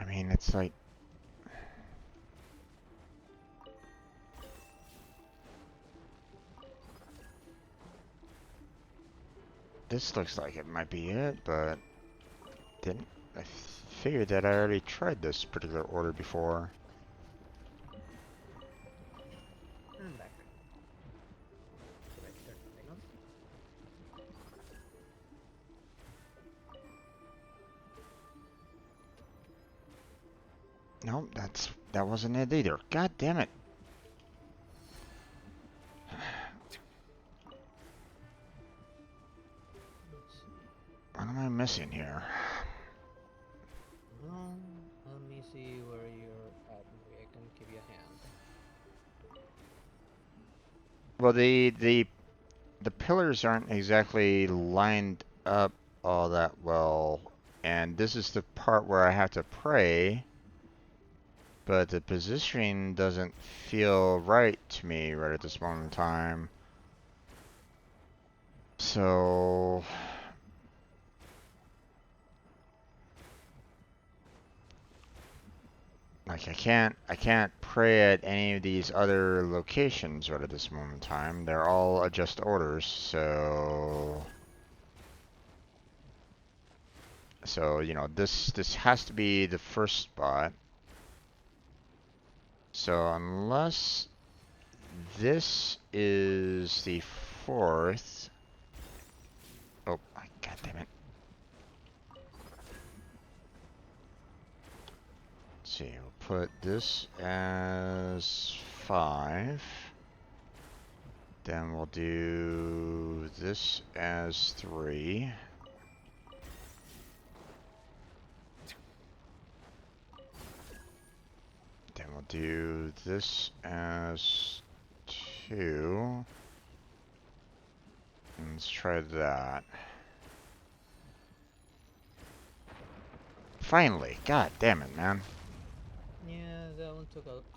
Speaker 1: I mean, it's like. This looks like it might be it, but didn't. I figured that I already tried this particular order before.
Speaker 17: I'm back. Should I turn something on?
Speaker 1: Nope, that wasn't it either. God damn it. What am I missing here?
Speaker 17: Well, let me see where you're at. Maybe I can give you a hand.
Speaker 1: Well, the pillars aren't exactly lined up all that well, and this is the part where I have to pray, but the positioning doesn't feel right to me right at this moment in time. So like I can't pray at any of these other locations right at this moment in time. They're all adjust orders, so you know, this has to be the first spot. So unless this is the fourth. Oh, god damn it. Let's see, we'll put this as 5. Then we'll do this as 3. Then we'll do this as 2. And let's try that. Finally! God damn it, man.
Speaker 17: Yeah, that one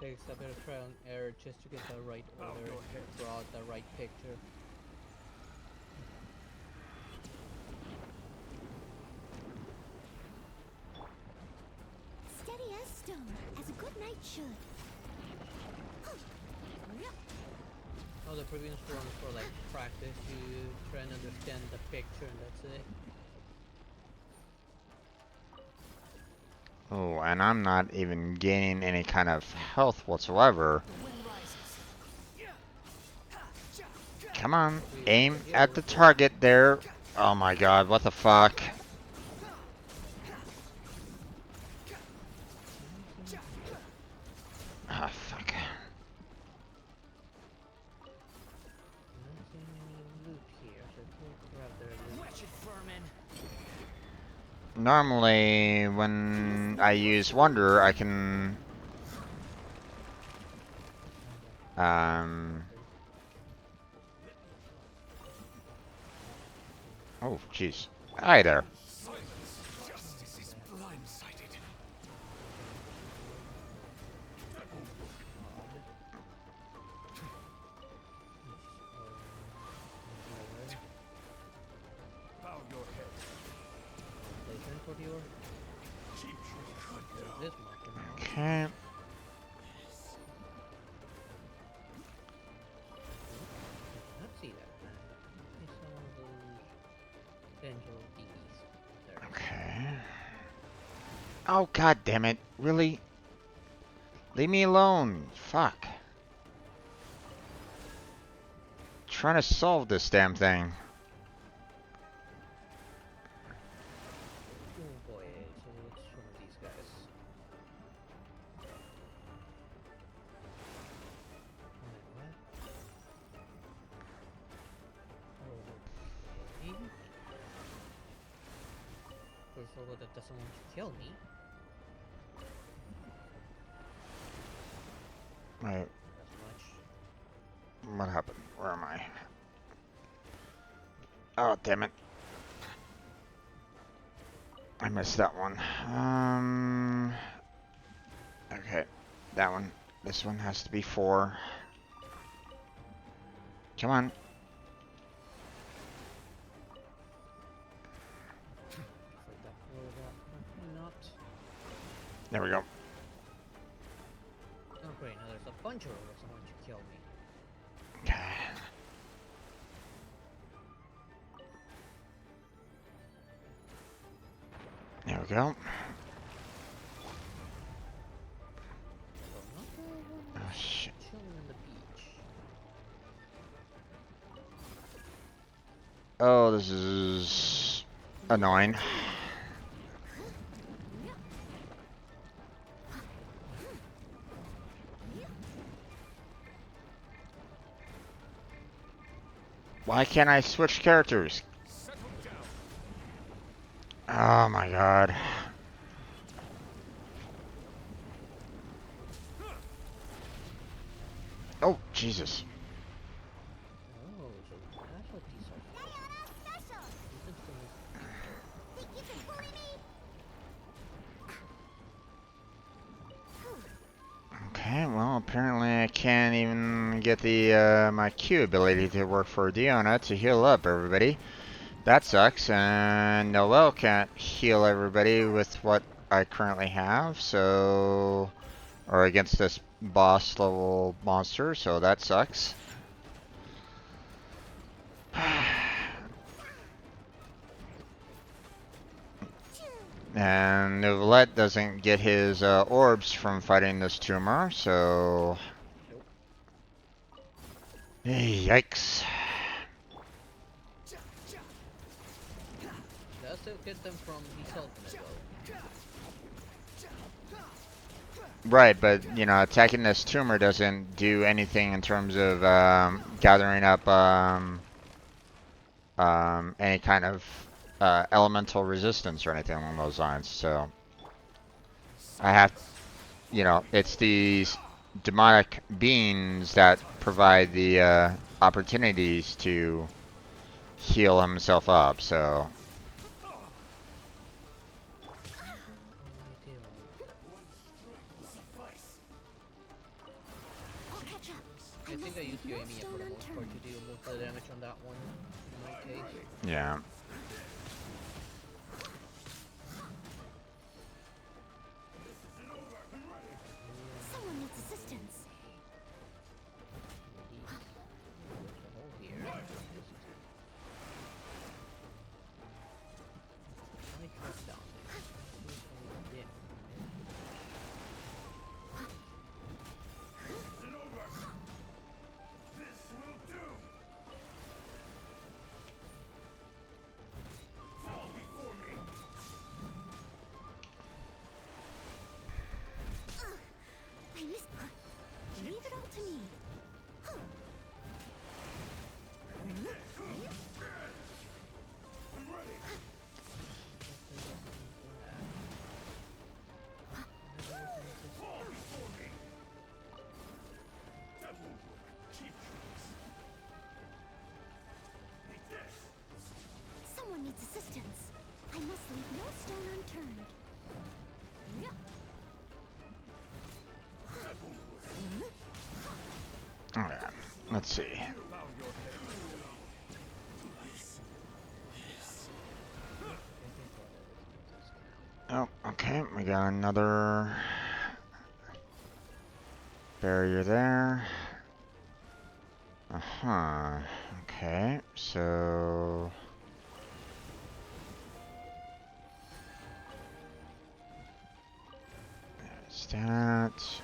Speaker 17: takes a bit of trial and error just to get the right order, draw the right picture.
Speaker 6: Steady as stone, as a good knight should.
Speaker 17: Oh, the previous one for like practice, you try and understand the picture and that's it.
Speaker 1: Oh, and I'm not even gaining any kind of health whatsoever. Come on, aim at the target there. Oh my god, what the fuck? Ah, fuck. Normally, when I use Wonder, I can... Oh, jeez. Hi there.
Speaker 11: Justice is blindsided. Bow your head.
Speaker 17: Placement for your this marker now.
Speaker 1: Okay.
Speaker 17: Let's see that. It's some of those potential DBs there.
Speaker 1: Okay. Oh, god damn it. Really? Leave me alone. Fuck. Trying to solve this damn thing.
Speaker 17: Oh boy, so it's one of these guys. Okay. robot that doesn't want to kill me.
Speaker 1: Wait. What happened? Where am I? Oh, damn it. I missed that one. Okay. That one. This one has to be 4. Come on. There we go.
Speaker 17: Oh great, now there's a bunch of robots that want to kill me.
Speaker 1: Okay. There we go. Oh shit. Oh, this is annoying. Why can't I switch characters? Oh my god. Oh, Jesus.
Speaker 17: Oh, so that's what these are.
Speaker 6: Think you can bully me?
Speaker 1: Okay, well, apparently I can't even get the my Q ability to work for Diona to heal up everybody. That sucks, and Noel can't heal everybody with what I currently have, so... Or against this boss level monster, so that sucks. And Novelette doesn't get his orbs from fighting this tumor, so... Yikes.
Speaker 17: Does still get them from his ultimate though.
Speaker 1: Right, but, you know, attacking this tumor doesn't do anything in terms of gathering up any kind of elemental resistance or anything along those lines, so... I have... You know, it's these demonic beings that provide the opportunities to heal himself up, so...
Speaker 17: I think I used Yoimiya for the most part to deal most of the damage on that one, in my case.
Speaker 1: Yeah.
Speaker 6: Someone needs assistance. I missed. Leave it all to me. Someone needs assistance. I must leave no stone unturned.
Speaker 1: Alright, let's see. Oh, okay, we got another barrier there. Uh-huh, okay, so... There's that.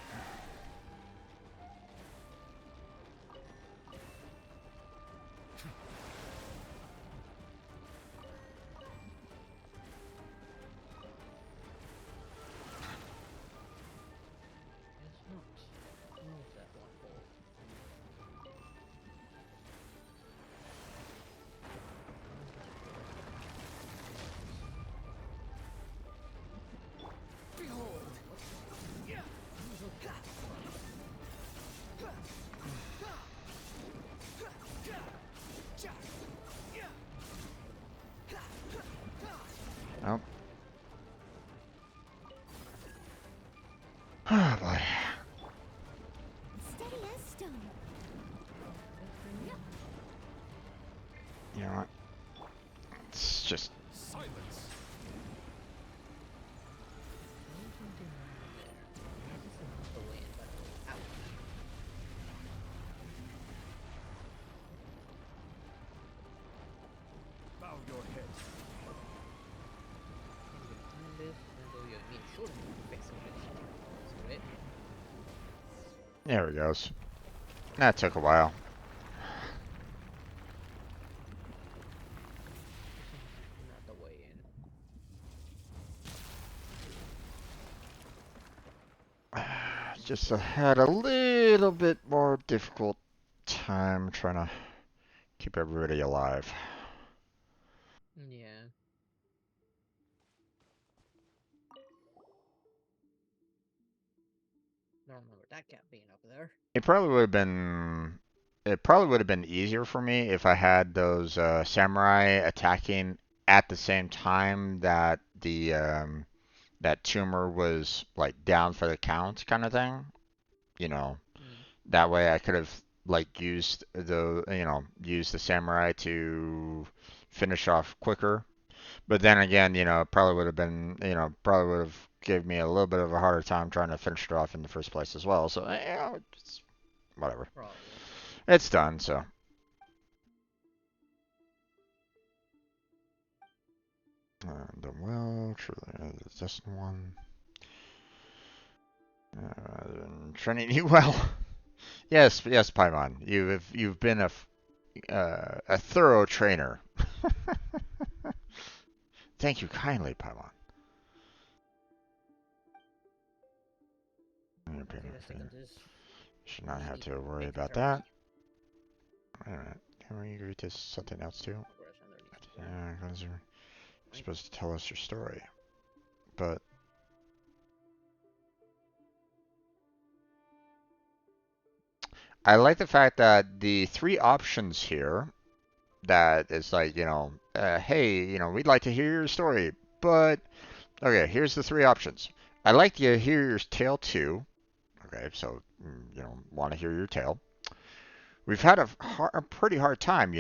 Speaker 1: Oh boy.
Speaker 2: Steady as stone.
Speaker 1: You know what? It's just
Speaker 5: Silence. Bow your head.
Speaker 1: there he goes. That took a while.
Speaker 17: Not the way in.
Speaker 1: Just had a little bit more difficult time trying to keep everybody alive.
Speaker 17: Yeah. I don't remember that cat being up there.
Speaker 1: It probably would have been. It probably would have been easier for me if I had those samurai attacking at the same time that the that tumor was like down for the count kind of thing. You know, that way I could have like used used the samurai to finish off quicker. But then again, it probably would have been, probably would have gave me a little bit of a harder time trying to finish it off in the first place as well. So, it's whatever.
Speaker 17: Probably.
Speaker 1: It's done, so. Done well, truly, the Destin one. Training you well. Yes, Paimon. You've been a thorough trainer. Thank you kindly, Paimon. Should not have to worry about that. Wait a minute. Can we agree to something else too? Yeah, because you're supposed to tell us your story. But I like the fact that the three options here that it's like, hey, we'd like to hear your story, but okay, here's the three options. I'd like to hear your tale too. Okay, so want to hear your tale. We've had a pretty hard time,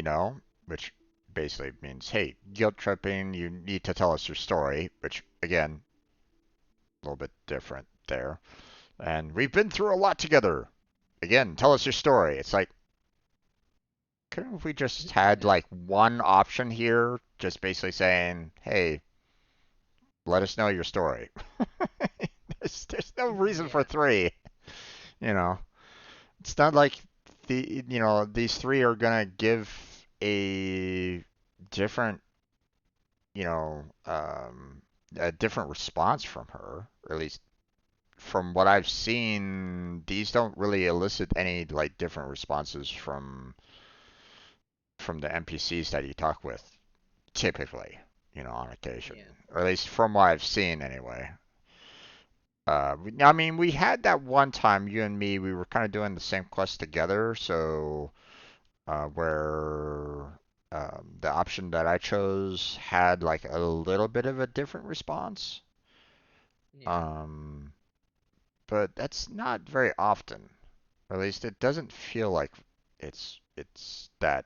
Speaker 1: which basically means, hey, guilt tripping, you need to tell us your story, which again, a little bit different there. And we've been through a lot together. Again, tell us your story. It's like, couldn't we just had like one option here, just basically saying, hey, let us know your story. there's no reason for three. It's not like these three are gonna give a different, a different response from her, or at least from what I've seen, these don't really elicit any like different responses from the NPCs that you talk with, typically, on occasion, or at least from what I've seen anyway. I mean, we had that one time, you and me, we were kind of doing the same quest together, so where the option that I chose had like a little bit of a different response. But that's not very often. Or at least it doesn't feel like it's that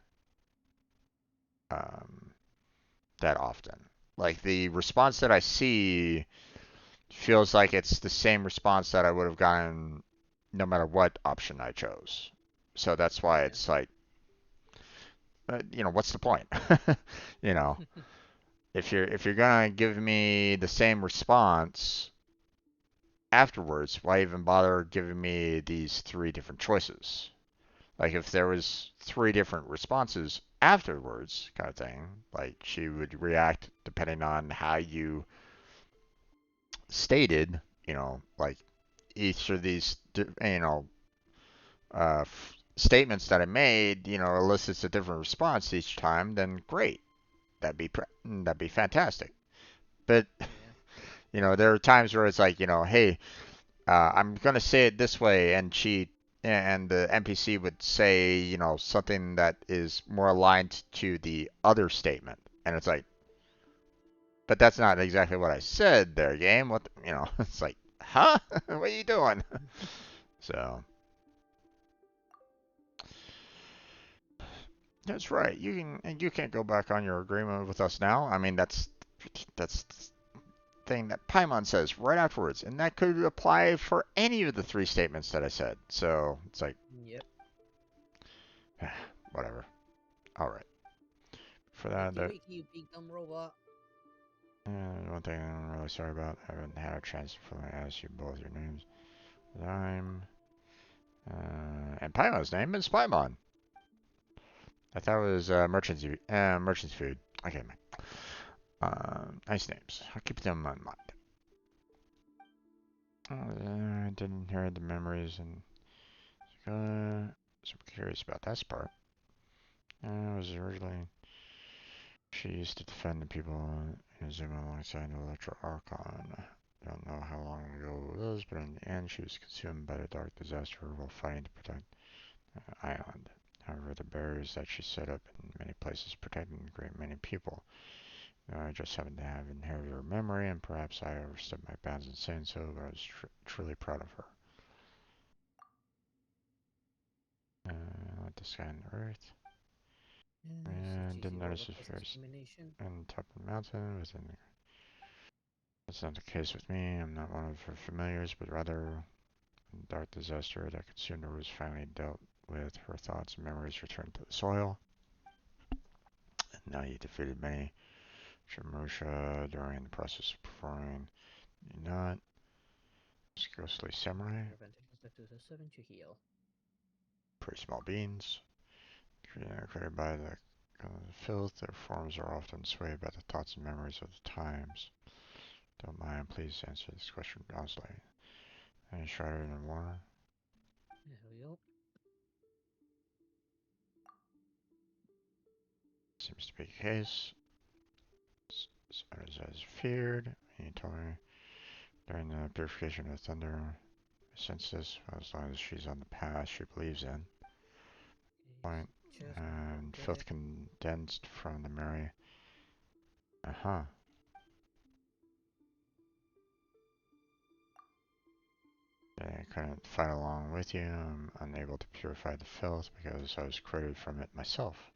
Speaker 1: often. Like the response that I see feels like it's the same response that I would have gotten no matter what option I chose. So that's why it's like, what's the point? If you're gonna give me the same response afterwards, why even bother giving me these three different choices? Like if there was three different responses afterwards, kind of thing, like she would react depending on how you stated, like each of these, statements that I made, elicits a different response each time, then great. That'd be fantastic. But there are times where it's like, hey, I'm gonna say it this way, and the NPC would say, something that is more aligned to the other statement, and it's like, but that's not exactly what I said there, game. What, it's like, huh? What are you doing? So that's right. You can't go back on your agreement with us now. I mean, that's the thing that Paimon says right afterwards, and that could apply for any of the three statements that I said. So it's like,
Speaker 17: Yep.
Speaker 1: whatever. All right. For that,
Speaker 17: Wakey, you big dumb robot.
Speaker 1: one thing I'm really sorry about, I haven't had a chance to fully ask you both your names. I'm, and Paimon's name is Paimon. I thought it was merchant's food. Okay, nice names. I'll keep them in mind. I didn't hear the memories and so I'm curious about that part. I was originally she used to defend the people in Zuma alongside the Electro Archon. I don't know how long ago it was, but in the end she was consumed by the dark disaster while fighting to protect the island. However, the barriers that she set up in many places protected a great many people. I just happened to have inherited her memory, and perhaps I overstepped my bounds in saying so, but I was truly proud of her. Let the sky and the earth. And didn't notice his face on top of the mountain within the... That's not the case with me. I'm not one of her familiars, but rather the dark disaster that consumed her was finally dealt with. Her thoughts and memories returned to the soil. And now you defeated many Shamusha during the process of performing not ghostly samurai. Pretty small beings. Created by the filth, their forms are often swayed by the thoughts and memories of the times. Don't mind, please answer this question honestly. Any shrouded in water?
Speaker 17: There we go.
Speaker 1: Seems to be the case. As I feared, he told me during the purification of thunder, I sense this, as long as she's on the path she believes in. Point, and filth condensed from the memory. Uh-huh. I couldn't fight along with you. I'm unable to purify the filth because I was created from it myself.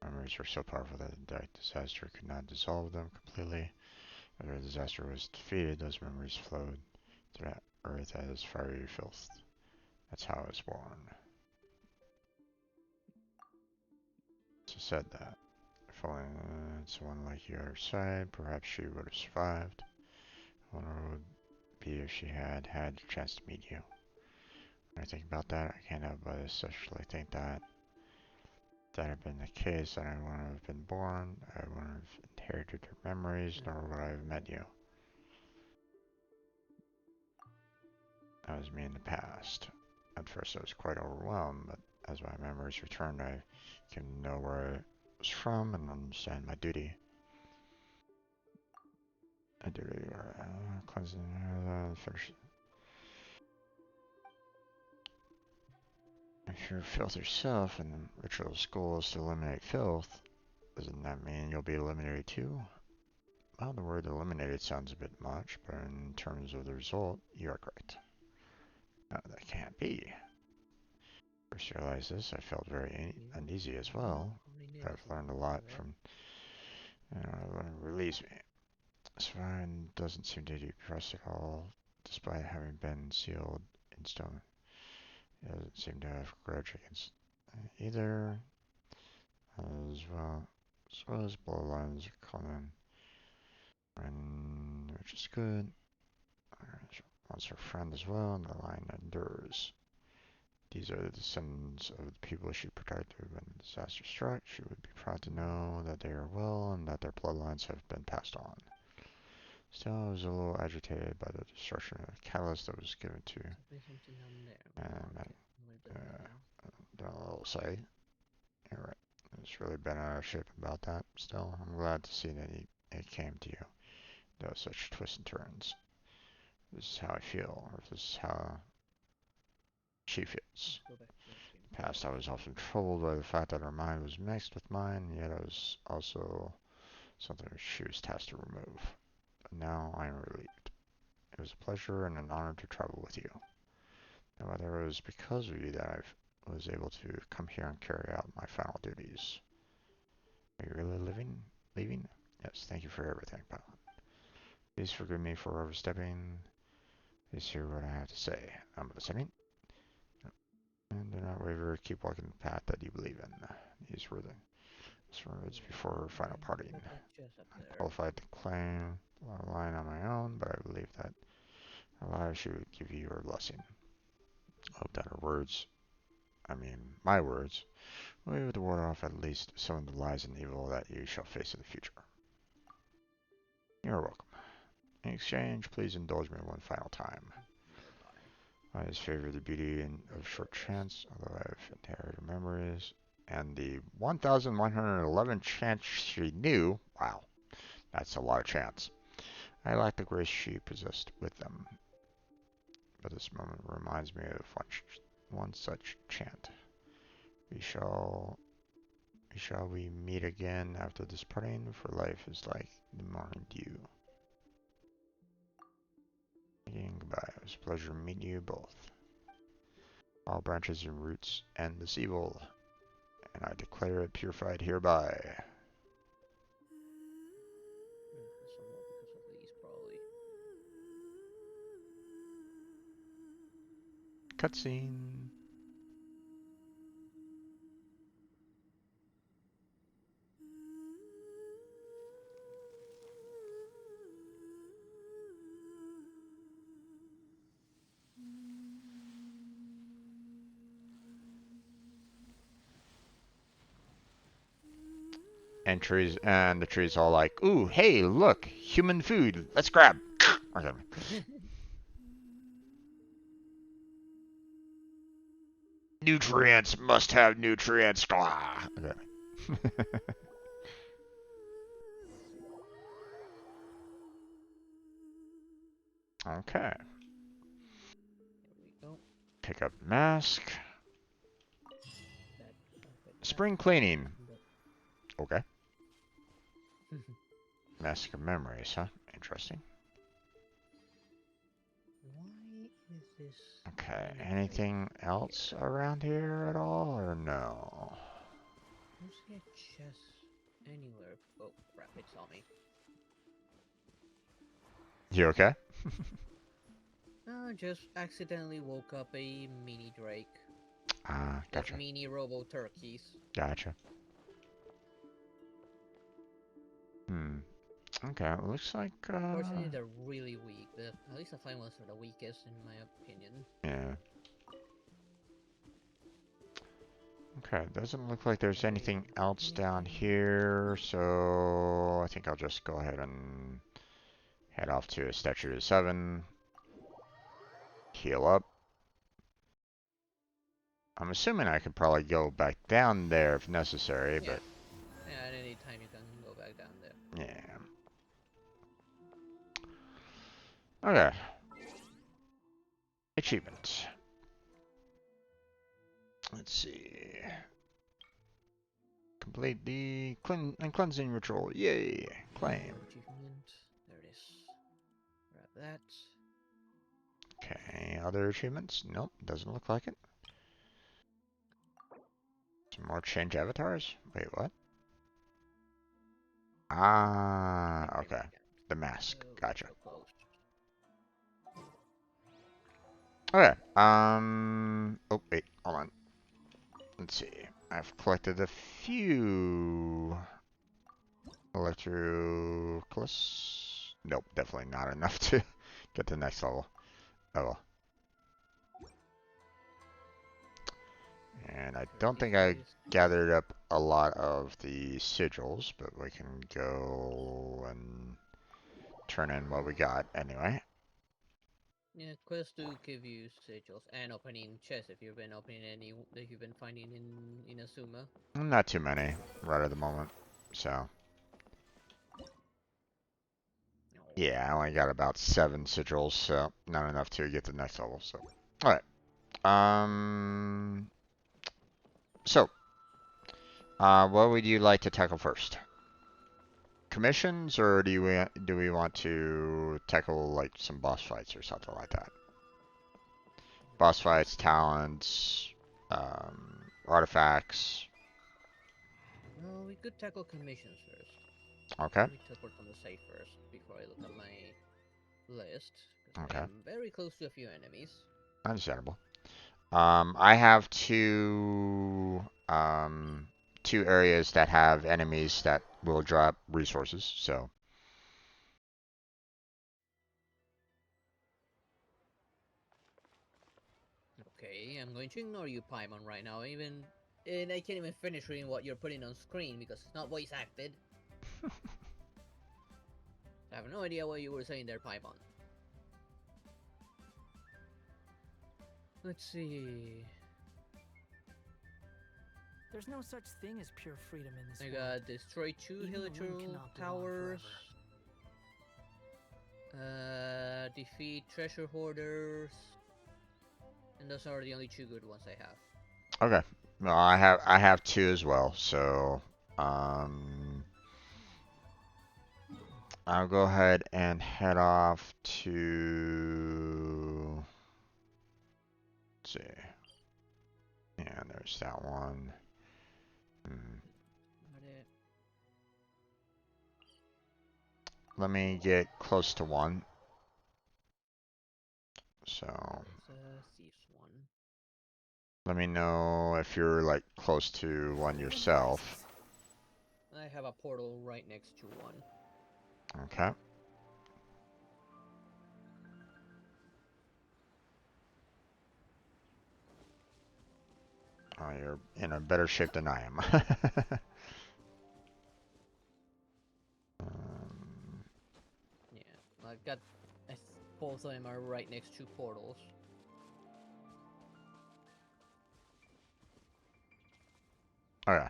Speaker 1: Memories were so powerful that the dark disaster could not dissolve them completely. After the disaster was defeated, those memories flowed to the earth as fiery filth. That's how I was born. So said that. If only someone like you at her side, perhaps she would have survived. I wonder what it would be if she had had a chance to meet you. When I think about that, I can't help but essentially think that if that had been the case, then I wouldn't have been born, I wouldn't have inherited her memories, nor would I have met you. That was me in the past. At first I was quite overwhelmed, but as my memories returned, I came to know where I was from and understand my duty. A duty cleansing, finish. If you're filth yourself and the ritual's goal is to eliminate filth, doesn't that mean you'll be eliminated too? Well, the word eliminated sounds a bit much, but in terms of the result, you are correct. That can't be. First I realized this, I felt very uneasy as well. But I've learned a lot from release me. Swan doesn't seem to be depressed at all, despite having been sealed in stone. He doesn't seem to have a grudge against either, as well as bloodlines are common, and which is good. Wants her friend as well, and the line endures. These are the descendants of the people she protected when the disaster struck. She would be proud to know that they are well and that their bloodlines have been passed on. Still, I was a little agitated by the destruction of the catalyst that was given to don't know what I'll say. You're right. It's really been out of shape about that. Still, I'm glad to see that it came to you. There were such twists and turns. This is how I feel, or this is how she feels. In the past, I was often troubled by the fact that her mind was mixed with mine, yet it was also something she was tasked to remove. But now I am relieved. It was a pleasure and an honor to travel with you. No whether it was because of you that I was able to come here and carry out my final duties. Are you really leaving? Yes, thank you for everything, pilot. Please forgive me for overstepping. Please hear what I have to say. I'm listening. And do not waver. Keep walking the path that you believe in. These were the words before final parting. I qualified to claim the line on my own, but I believe that our lives should give you your blessing. Hope that our words, my words, will be able to ward off at least some of the lies and evil that you shall face in the future. You're welcome. In exchange, please indulge me one final time. I always favor the beauty of short chants, although I have inherited memories. And the 1,111 chants she knew, wow, that's a lot of chants. I lack the grace she possessed with them. But this moment reminds me of one such chant. Shall we meet again after this parting? For life is like the morning dew. Again, goodbye. It was a pleasure meeting you both. All branches and roots end this evil, and I declare it purified hereby. Cutscene. And the tree's all like, ooh, hey, look, human food. Let's grab. Okay. Nutrients must have nutrients. Okay. Okay. Pick up mask. Spring cleaning. Okay. Mask of memories, huh? Interesting.
Speaker 17: Why is this?
Speaker 1: Okay. Anything else around here at all, or no?
Speaker 17: I don't see a chest anywhere. Oh crap! It saw me.
Speaker 1: You okay?
Speaker 17: Just accidentally woke up a mini Drake.
Speaker 1: Ah, gotcha.
Speaker 17: Mini robo turkeys.
Speaker 1: Gotcha. Okay, it looks like,
Speaker 17: Unfortunately, they're really weak. At least the flying ones are the weakest, in my opinion.
Speaker 1: Yeah. Okay, doesn't look like there's anything else down here, so I think I'll just go ahead and head off to a Statue of 7. Heal up. I'm assuming I could probably go back down there if necessary, but...
Speaker 17: Yeah, at any time you can go back down there.
Speaker 1: Yeah. Okay. Achievement. Let's see. Complete the cleansing ritual. Yay! Claim.
Speaker 17: Achievement. There it is. Grab that.
Speaker 1: Okay, other achievements? Nope, doesn't look like it. Some more change avatars? Wait, what? Ah, okay. The mask. Gotcha. Okay, oh, wait, hold on. Let's see. I've collected a few electroclus. Nope, definitely not enough to get to the next level. Oh well. And I don't think I gathered up a lot of the sigils, but we can go and turn in what we got anyway.
Speaker 17: Yeah, quests do give you sigils and opening chests if you've been opening any that you've been finding in Inazuma.
Speaker 1: Not too many right at the moment, so. Yeah, I only got about 7 sigils, so not enough to get to the next level, so. Alright. So, what would you like to tackle first? commissions, or do we want to tackle like some boss fights or something like that? Boss fights, talents, artifacts.
Speaker 17: Well, we could tackle commissions first.
Speaker 1: Okay.
Speaker 17: Let me teleport on the save first before I look at my list.
Speaker 1: Okay.
Speaker 17: I'm very close to a few enemies.
Speaker 1: Understandable. I have two areas that have enemies that will drop resources, so.
Speaker 17: Okay, I'm going to ignore you, Paimon, right now. And I can't even finish reading what you're putting on screen because it's not voice acted. I have no idea what you were saying there, Paimon. Let's see.
Speaker 3: There's no such thing as pure freedom in this
Speaker 17: I
Speaker 3: world.
Speaker 17: got destroy 2
Speaker 3: Even the wind
Speaker 17: Hilichurl
Speaker 3: cannot go on
Speaker 17: towers.
Speaker 3: forever.
Speaker 17: Defeat treasure hoarders. And those are the only 2 good ones I have.
Speaker 1: Okay. No, I have 2 as well, so I'll go ahead and head off to, let's see. Yeah, there's that one. Let me get close to 1. So
Speaker 17: Thieves one.
Speaker 1: let me know if you're like close to 1 yourself.
Speaker 17: I have a portal right next to 1.
Speaker 1: Okay. Oh, you're in a better shape than I am.
Speaker 17: Yeah, I've got both of them are right next to portals.
Speaker 1: Okay.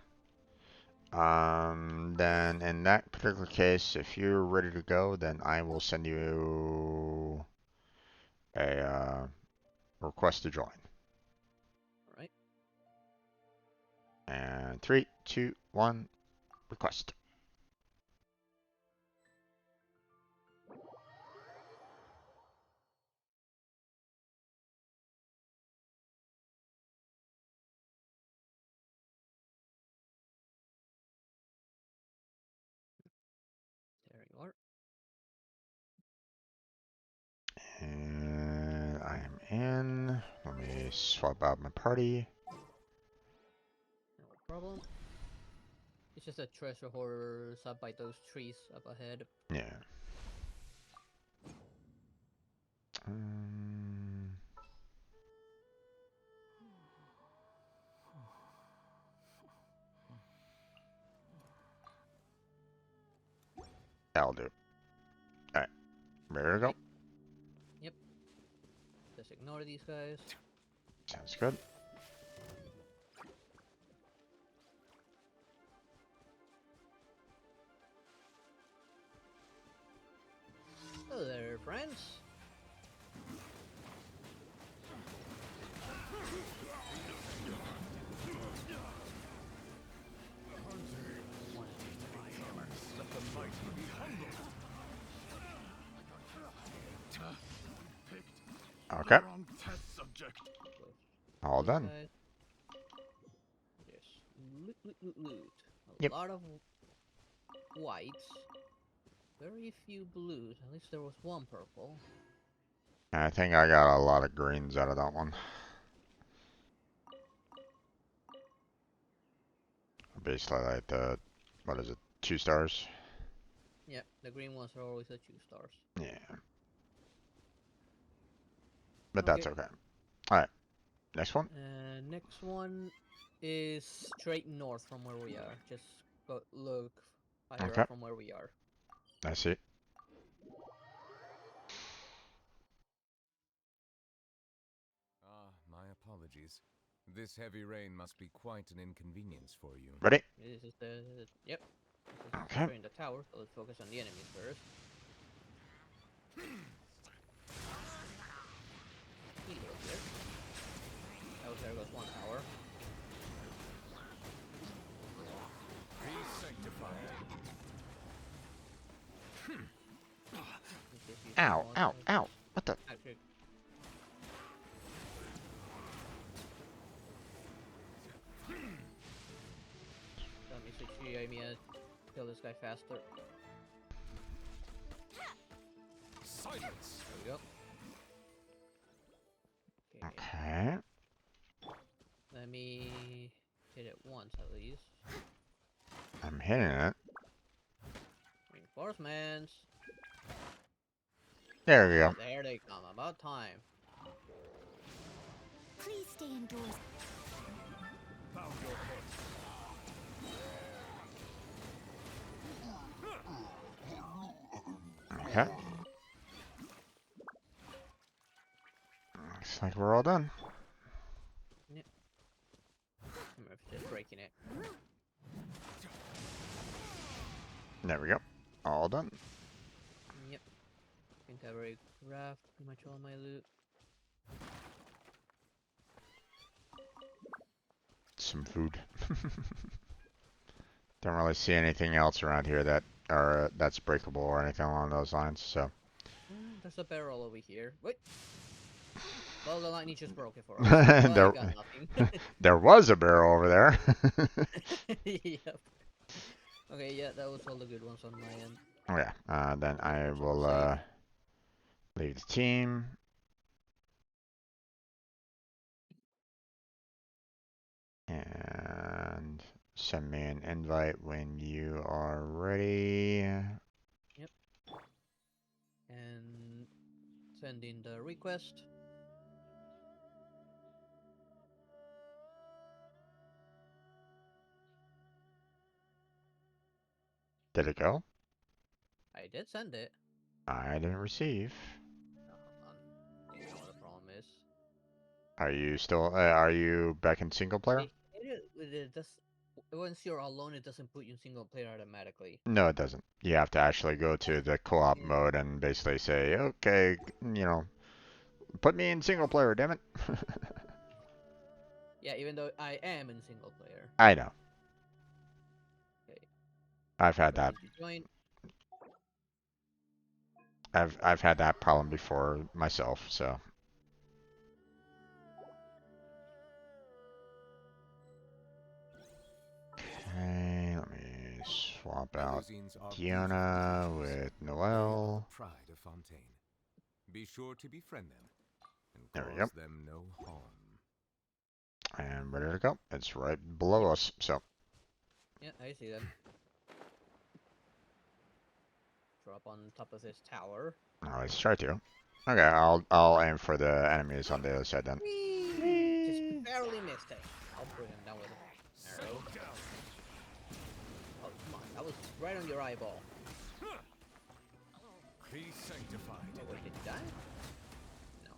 Speaker 1: Then in that particular case, if you're ready to go, then I will send you a request to join.
Speaker 17: All right.
Speaker 1: And 3, 2, 1, request.
Speaker 17: There you are.
Speaker 1: And I am in. Let me swap out my party.
Speaker 17: No problem. It's just a treasure hoarders up by those trees up ahead.
Speaker 1: Yeah. That'll do. Alright. Ready to go?
Speaker 17: Yep. Just ignore these guys.
Speaker 1: Sounds good.
Speaker 17: Hello there, friends.
Speaker 1: Okay. All done.
Speaker 17: Yes. Loot.
Speaker 1: Yep.
Speaker 17: A lot of whites. Very few blues. At least there was 1 purple.
Speaker 1: I think I got a lot of greens out of that one. Basically like the, what is it, 2 stars?
Speaker 17: Yep, the green ones are always at 2 stars.
Speaker 1: Yeah. But that's okay. Alright. Next one?
Speaker 17: Next one is straight north from where we are. Just look higher up from where we are.
Speaker 1: I see.
Speaker 16: My apologies. This heavy rain must be quite an inconvenience for you.
Speaker 1: Ready?
Speaker 17: This is the... Yep.
Speaker 1: Okay.
Speaker 17: We're in the tower, so let's focus on the enemies first. Oh, there goes 1 tower.
Speaker 16: Be sanctified.
Speaker 1: Ow, ow, ow. What the?
Speaker 17: Actually, let me switch to Yamiya. Kill this guy faster.
Speaker 11: Silence.
Speaker 17: There we go.
Speaker 1: Okay.
Speaker 17: Let me hit it once at least.
Speaker 1: I'm hitting it.
Speaker 17: Reinforcements.
Speaker 1: There we go.
Speaker 17: There they come. About time.
Speaker 2: Please stay indoors.
Speaker 11: Bow your head.
Speaker 1: Okay. Looks like we're all done.
Speaker 17: Yep. I'm just breaking it.
Speaker 1: There we go. All done.
Speaker 17: Yep. I think I've already grabbed pretty much all my loot.
Speaker 1: Some food. Don't really see anything else around here that that's breakable or anything along those lines. So.
Speaker 17: There's a barrel over here. Wait. Well, the lightning just broke it for us. Well,
Speaker 1: there,
Speaker 17: I got nothing.
Speaker 1: there was a barrel over there.
Speaker 17: Yep. Okay, yeah, that was all the good ones on my end.
Speaker 1: Oh yeah. Then I will leave the team. And send me an invite when you are ready.
Speaker 17: Yep. And send in the request.
Speaker 1: Did it go?
Speaker 17: I did send it.
Speaker 1: I didn't receive.
Speaker 17: You know what the problem is.
Speaker 1: Are you still? Are you back in single player?
Speaker 17: Once you're alone, it doesn't put you in single player automatically.
Speaker 1: No, it doesn't. You have to actually go to the co-op mode and basically say, okay, you know, put me in single player, damn it.
Speaker 17: Yeah, even though I am in single player.
Speaker 1: I know.
Speaker 17: Okay.
Speaker 1: I've had that.
Speaker 17: Join.
Speaker 1: I've had that problem before myself, so. Okay, let me swap out Tiana with Noelle.
Speaker 16: Pride of Fontaine. Be sure to befriend them and
Speaker 1: There we
Speaker 16: cause
Speaker 1: go.
Speaker 16: them no harm.
Speaker 1: And ready to go. It's right below us, so.
Speaker 17: Yeah, I see them. Drop on top of this tower.
Speaker 1: Let's try to. Okay, I'll aim for the enemies on the other side then.
Speaker 17: Just barely missed it. I'll bring him down with an arrow. Oh, come on. That was right on your eyeball.
Speaker 11: Be sanctified.
Speaker 17: Oh, wait, did you die? No.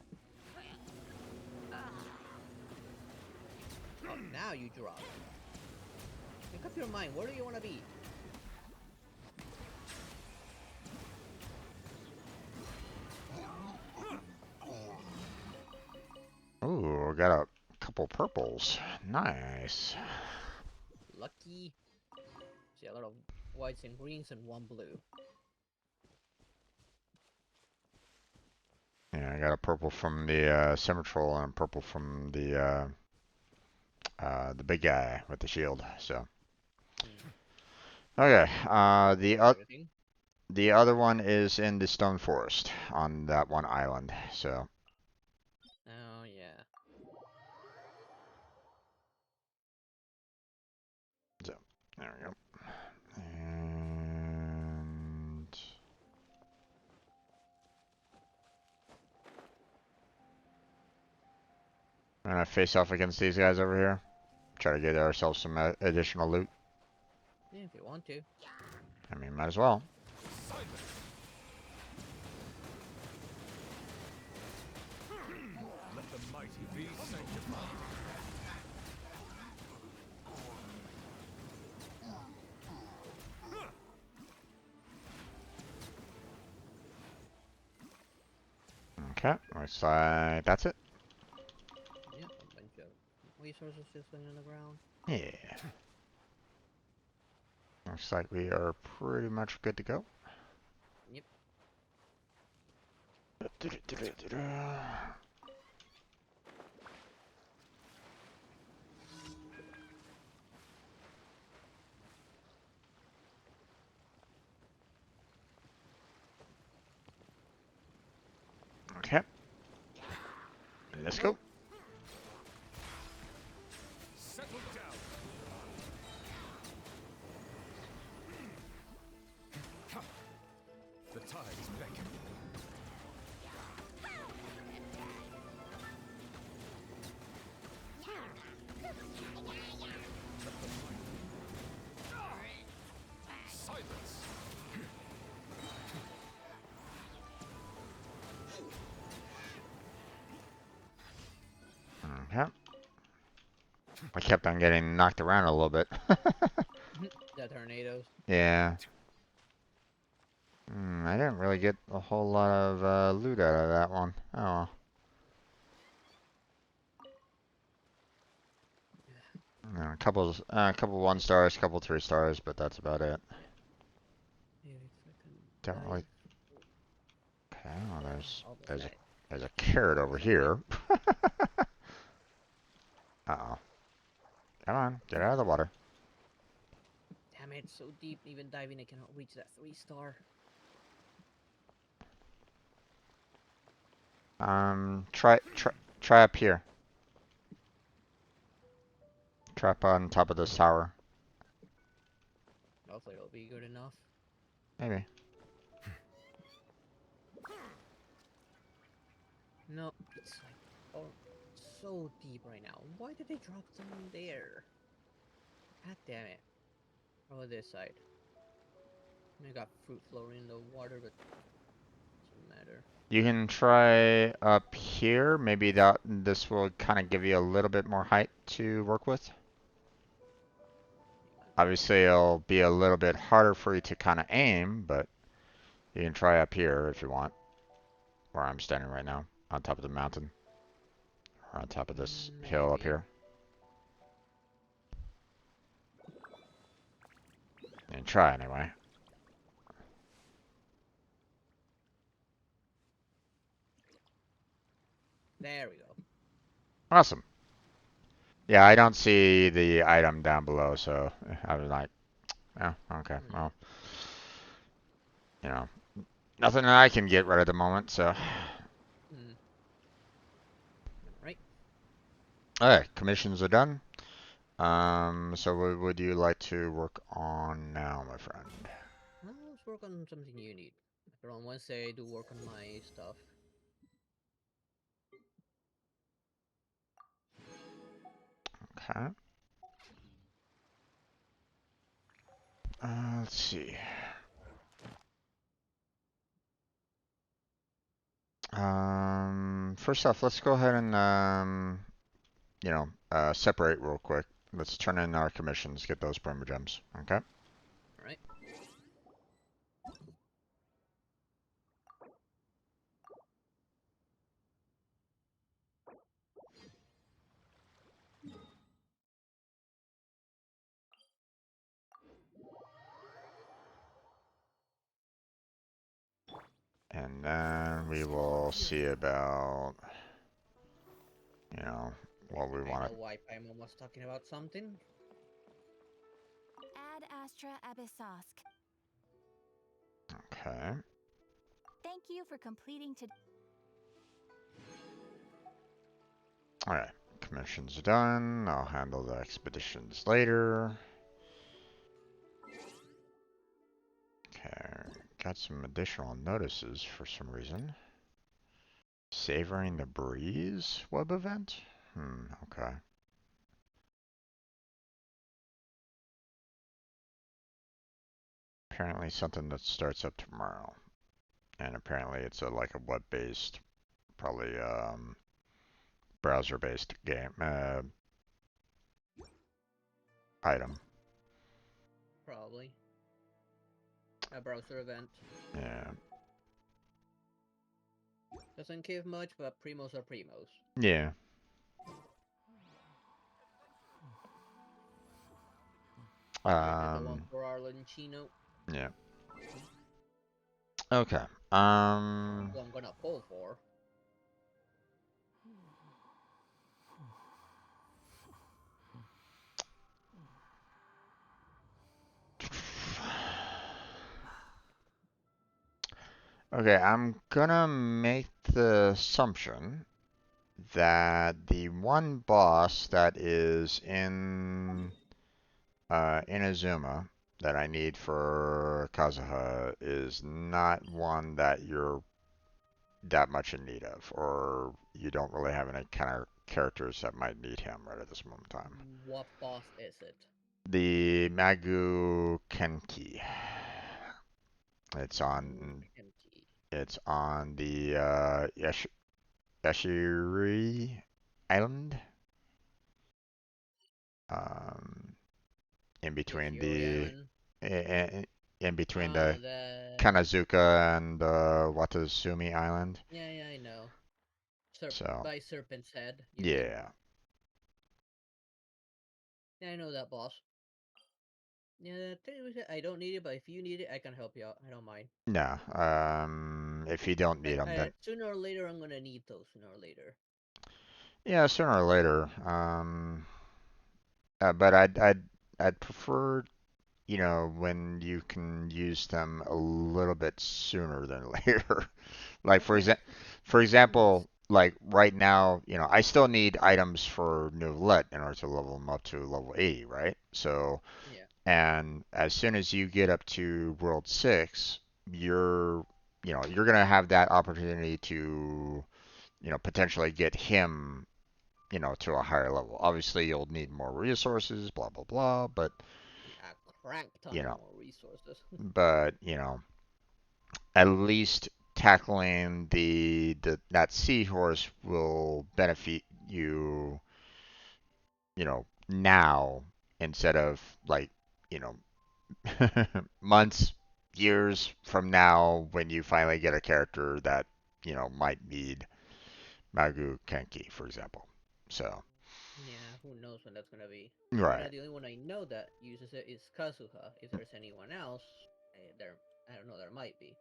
Speaker 17: Oh, now you drop. Make up your mind. Where do you want to be?
Speaker 1: Ooh, we got a couple purples. Nice.
Speaker 17: Lucky. See a lot of whites and greens and one blue.
Speaker 1: Yeah, I got a purple from the Semi-Troll and a purple from the big guy with the shield. So. Okay. The other one is in the Stone Forest on that one island. So.
Speaker 17: Oh yeah.
Speaker 1: So there we go. And we're gonna face off against these guys over here. Try to get ourselves some additional loot.
Speaker 17: Yeah, if you want to.
Speaker 1: I mean, might as well.
Speaker 11: Let the mighty be sanctified.
Speaker 1: Okay, looks like that's it.
Speaker 17: Yep, a bunch of resources just laying on the ground.
Speaker 1: Yeah. Looks like we are pretty much good to go.
Speaker 17: Yep.
Speaker 1: Okay. Let's go.
Speaker 11: Settle down.
Speaker 16: The tides beckon.
Speaker 11: Silence.
Speaker 1: Okay. I kept on getting knocked around a little bit.
Speaker 17: The tornadoes.
Speaker 1: Yeah. I didn't really get a whole lot of loot out of that one. Oh well. A couple 1 stars, couple 3 stars, but that's about it. Don't really. Okay, well, there's a carrot over here. Uh-oh. Come on, get out of the water.
Speaker 17: Damn it, so deep, even diving I cannot reach that 3-star.
Speaker 1: Try up here. Try up on top of this tower.
Speaker 17: Hopefully it'll be good enough.
Speaker 1: Maybe.
Speaker 17: No, it's like, oh, so deep right now. Why did they drop them there? God damn it. How about this side? I got fruit floating in the water, but doesn't matter.
Speaker 1: You can try up here. Maybe this will kind of give you a little bit more height to work with. Obviously, it'll be a little bit harder for you to kind of aim, but you can try up here if you want. Where I'm standing right now, on top of the mountain. Or on top of this hill up here. And try anyway.
Speaker 17: There we go.
Speaker 1: Awesome. Yeah, I don't see the item down below, so I was like, oh, okay, well, you know, nothing that I can get right at the moment, so.
Speaker 17: Right.
Speaker 1: Alright, commissions are done. So what would you like to work on now, my friend?
Speaker 17: Well, let's work on something you need. After on Wednesday, I do work on my stuff.
Speaker 1: Okay. Let's see. First off, let's go ahead and, you know, separate real quick. Let's turn in our commissions, get those Primer Gems, okay?
Speaker 17: Alright.
Speaker 1: And then we will see about, you know, what we want
Speaker 17: I
Speaker 1: to.
Speaker 17: know why Paimon was talking about something.
Speaker 2: Ad Astra Abyssosk.
Speaker 1: Okay.
Speaker 2: Thank you for completing to.
Speaker 1: Alright, commissions done. I'll handle the expeditions later. Okay, got some additional notices for some reason. Savoring the Breeze web event? Okay. Apparently something that starts up tomorrow. And apparently it's like a web-based, probably browser-based game item.
Speaker 17: Probably. A browser event.
Speaker 1: Yeah.
Speaker 17: Doesn't give much, but primos are primos.
Speaker 1: Yeah.
Speaker 17: The one for Arlenchino.
Speaker 1: Yeah. Okay.
Speaker 17: Who I'm gonna pull for.
Speaker 1: Okay, I'm gonna make the assumption that the one boss that is in Inazuma that I need for Kazuha is not one that you're that much in need of, or you don't really have any kind of characters that might need him right at this moment in time.
Speaker 17: What boss is it?
Speaker 1: The Magu Kenki. It's on. It's on the Yashiri Island. Um, in between the in between the Kanazuka and Watasumi Island.
Speaker 17: Yeah, I know.
Speaker 1: So
Speaker 17: By Serpent's Head.
Speaker 1: yeah.
Speaker 17: Yeah, I know that boss. Yeah, I don't need it, but if you need it, I can help you out. I don't mind.
Speaker 1: No. If you don't need them, then
Speaker 17: sooner or later I'm gonna need those. Sooner or later.
Speaker 1: yeah, sooner or later. But I'd prefer, you know, when you can use them a little bit sooner than later. Like for example, like right now, you know, I still need items for Nouvellette in order to level them up to level 80, right? So,
Speaker 17: yeah.
Speaker 1: And as soon as you get up to World 6, you're, you know, you're gonna have that opportunity to, you know, potentially get him, you know, to a higher level. Obviously, you'll need more resources, blah blah blah, but
Speaker 17: A crap ton
Speaker 1: you
Speaker 17: of
Speaker 1: know,
Speaker 17: more resources.
Speaker 1: but you know, at least tackling that seahorse will benefit you, you know, now instead of like, you know, months, years from now when you finally get a character that, you know, might need Magu Kenki, for example. So.
Speaker 17: Yeah, who knows when that's gonna be. Right now,
Speaker 1: Right.
Speaker 17: the only one I know that uses it is Kazuha. If there's anyone else, I don't know, there might be.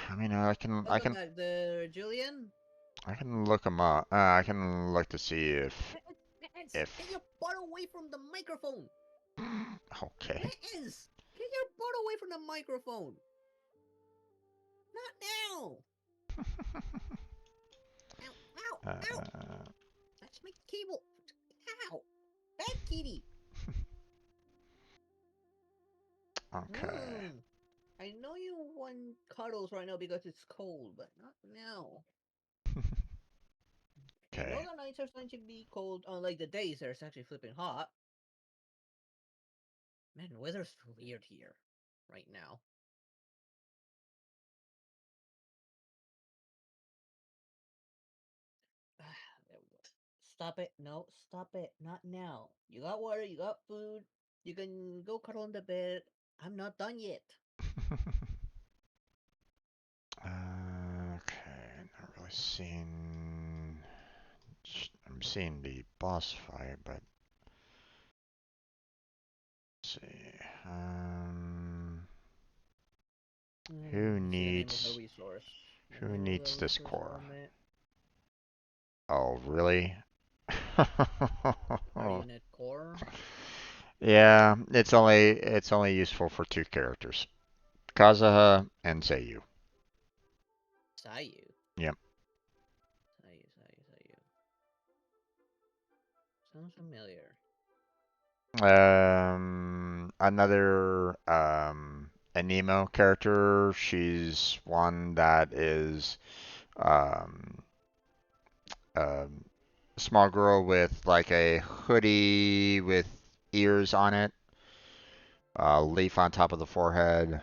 Speaker 1: I mean,
Speaker 17: Welcome back there, Julian.
Speaker 1: I can look them up. I can look to see if.
Speaker 17: Get your butt away from the microphone.
Speaker 1: Okay.
Speaker 17: Lance, get your butt away from the microphone. Not now. Ow. That's my cable. Ow. Bad kitty.
Speaker 1: Okay.
Speaker 17: I know you want cuddles right now because it's cold, but not now. I know
Speaker 1: Okay.
Speaker 17: the nights are starting to be cold, unlike the days that are actually flipping hot. Man, the weather's weird here right now. There we go. Stop it. No, stop it. Not now. You got water, you got food. You can go cuddle in the bed. I'm not done yet.
Speaker 1: Okay. Not really seeing. I'm seeing the boss fight, but. Let's see. Who needs. Who needs this core? Oh, really?
Speaker 17: Marionette core?
Speaker 1: Yeah, it's only useful for two characters. Kazuha and Seiyu.
Speaker 17: Seiyu?
Speaker 1: Yep.
Speaker 17: Seiyu. Sounds familiar.
Speaker 1: Another Anemo character. She's one that is um, a small girl with like a hoodie with ears on it, a leaf on top of the forehead.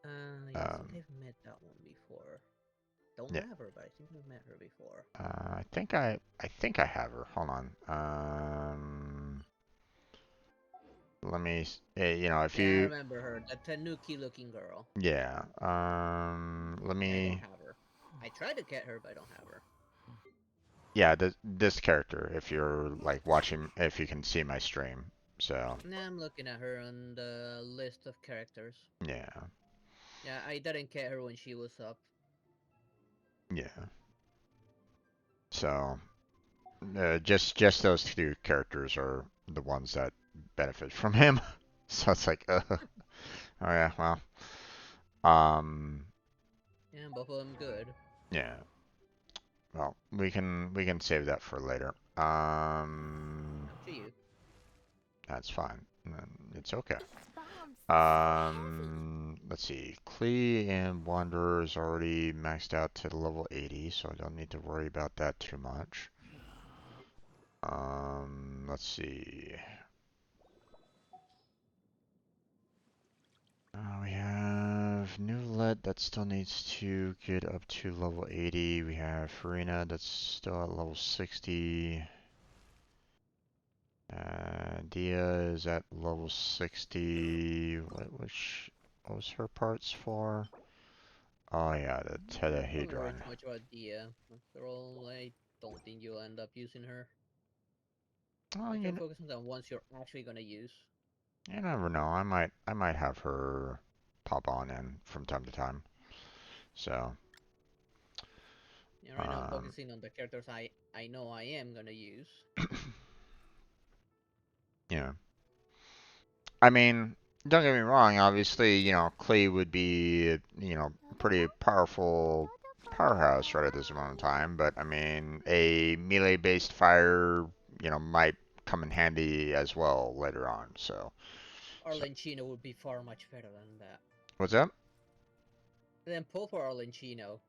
Speaker 17: Yeah, I think I've met that one before. Don't
Speaker 1: Yeah.
Speaker 17: have her, but I think I've met her before.
Speaker 1: I think I have her. Hold on. Let me. You know, if
Speaker 17: Yeah, I
Speaker 1: you.
Speaker 17: remember her. That Tanuki-looking girl.
Speaker 1: Yeah. Let
Speaker 17: I don't
Speaker 1: me.
Speaker 17: have her. I tried to get her, but I don't have her.
Speaker 1: Yeah, this character. If you're like watching, if you can see my stream. So.
Speaker 17: Nah, I'm looking at her on the list of characters.
Speaker 1: Yeah.
Speaker 17: Yeah, I didn't get her when she was up.
Speaker 1: Yeah. So, just those two characters are the ones that benefit from him. So it's like, oh yeah, well,
Speaker 17: Yeah, both of them good.
Speaker 1: yeah. Well, we can save that for later.
Speaker 17: Up to you.
Speaker 1: That's fine. It's okay.
Speaker 6: Bombs so
Speaker 1: Let's see. Klee and Wanderer is already maxed out to level 80, so I don't need to worry about that too much. Let's see. We have Newlet that still needs to get up to level 80. We have Farina that's still at level 60. Dia is at level 60. What was her parts for? Oh yeah, the
Speaker 17: Don't worry
Speaker 1: tetrahedron.
Speaker 17: too much about Dia. After all, I don't think you'll end up using her.
Speaker 1: Oh,
Speaker 17: Better focus on the ones you're actually gonna use.
Speaker 1: you never know. I might have her pop on in from time to time. So,
Speaker 17: Yeah, right now I'm focusing on the characters I know I am gonna use.
Speaker 1: yeah. I mean, don't get me wrong. Obviously, Klee would be, pretty powerful powerhouse right at this moment in time. But I mean, a melee-based fire, might come in handy as well later on.
Speaker 17: Arlenchino would be far much better than that.
Speaker 1: What's up?
Speaker 17: Then pull for Arlenchino.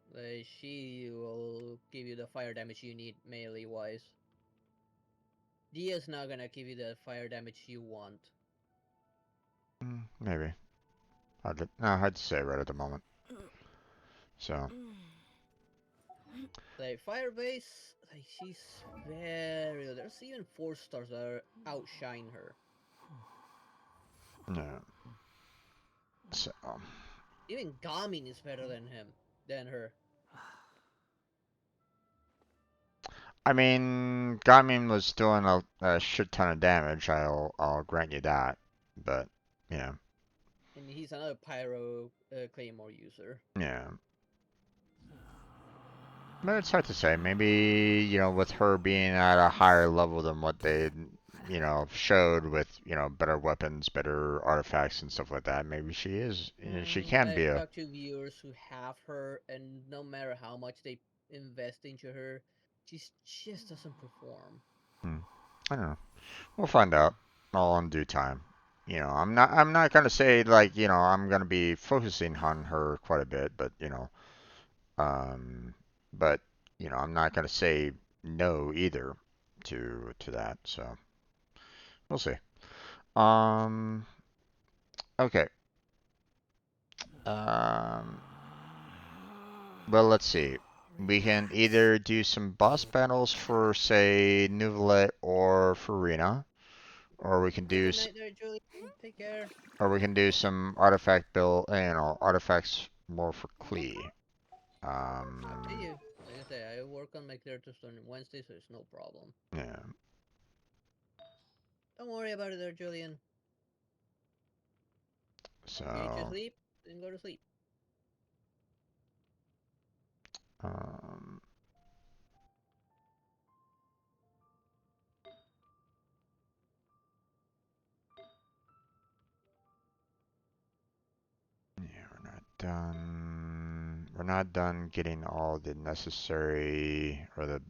Speaker 17: She will give you the fire damage you need melee wise. Dia's not gonna give you the fire damage you want.
Speaker 1: Maybe. Hard to say right at the moment. So.
Speaker 17: Like Firebase, like she's very. There's even 4 stars that outshine her.
Speaker 1: Yeah. So.
Speaker 17: Even Gamin is better than her.
Speaker 1: I mean, Gamin was doing a shit ton of damage. I'll grant you that, but yeah.
Speaker 17: And he's another Pyro Claymore user.
Speaker 1: Yeah. But it's hard to say. Maybe, with her being at a higher level than what they, showed with, better weapons, better artifacts and stuff like that, maybe she is, she can be
Speaker 17: I've
Speaker 1: a.
Speaker 17: talked to viewers who have her, and no matter how much they invest into her, she just doesn't perform.
Speaker 1: I don't know. We'll find out all in due time. I'm not gonna say like, I'm gonna be focusing on her quite a bit, but um, but I'm not gonna say no either to that. So we'll see. Um, okay. Um, well, let's see. We can either do some boss battles for, say, Nuvolet or Farina, or we can do
Speaker 17: Good night there, Julie. Take care.
Speaker 1: or we can do some artifact build, artifacts more for Klee.
Speaker 17: Up to you. Like I say, I work on my characters on Wednesday, so it's no problem.
Speaker 1: Yeah.
Speaker 17: Don't worry about it there, Julian.
Speaker 1: So.
Speaker 17: You need to sleep, then go to sleep.
Speaker 1: Um. Yeah, we're not done. We're not done getting all the necessary or the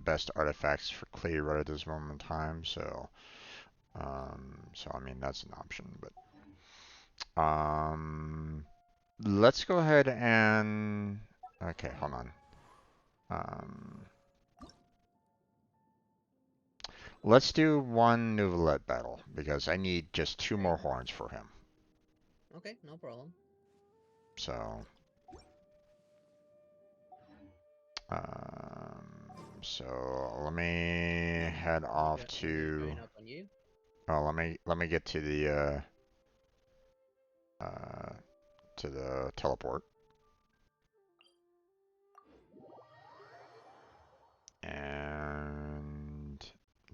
Speaker 1: best artifacts for Klee right at this moment in time. So I mean that's an option, but let's go ahead and okay, hold on. Let's do one Nuvolet battle because I need just 2 more horns for him.
Speaker 17: Okay, no problem.
Speaker 1: So, so let me head off to.
Speaker 17: Up on you.
Speaker 1: Oh, let me get to the teleport. And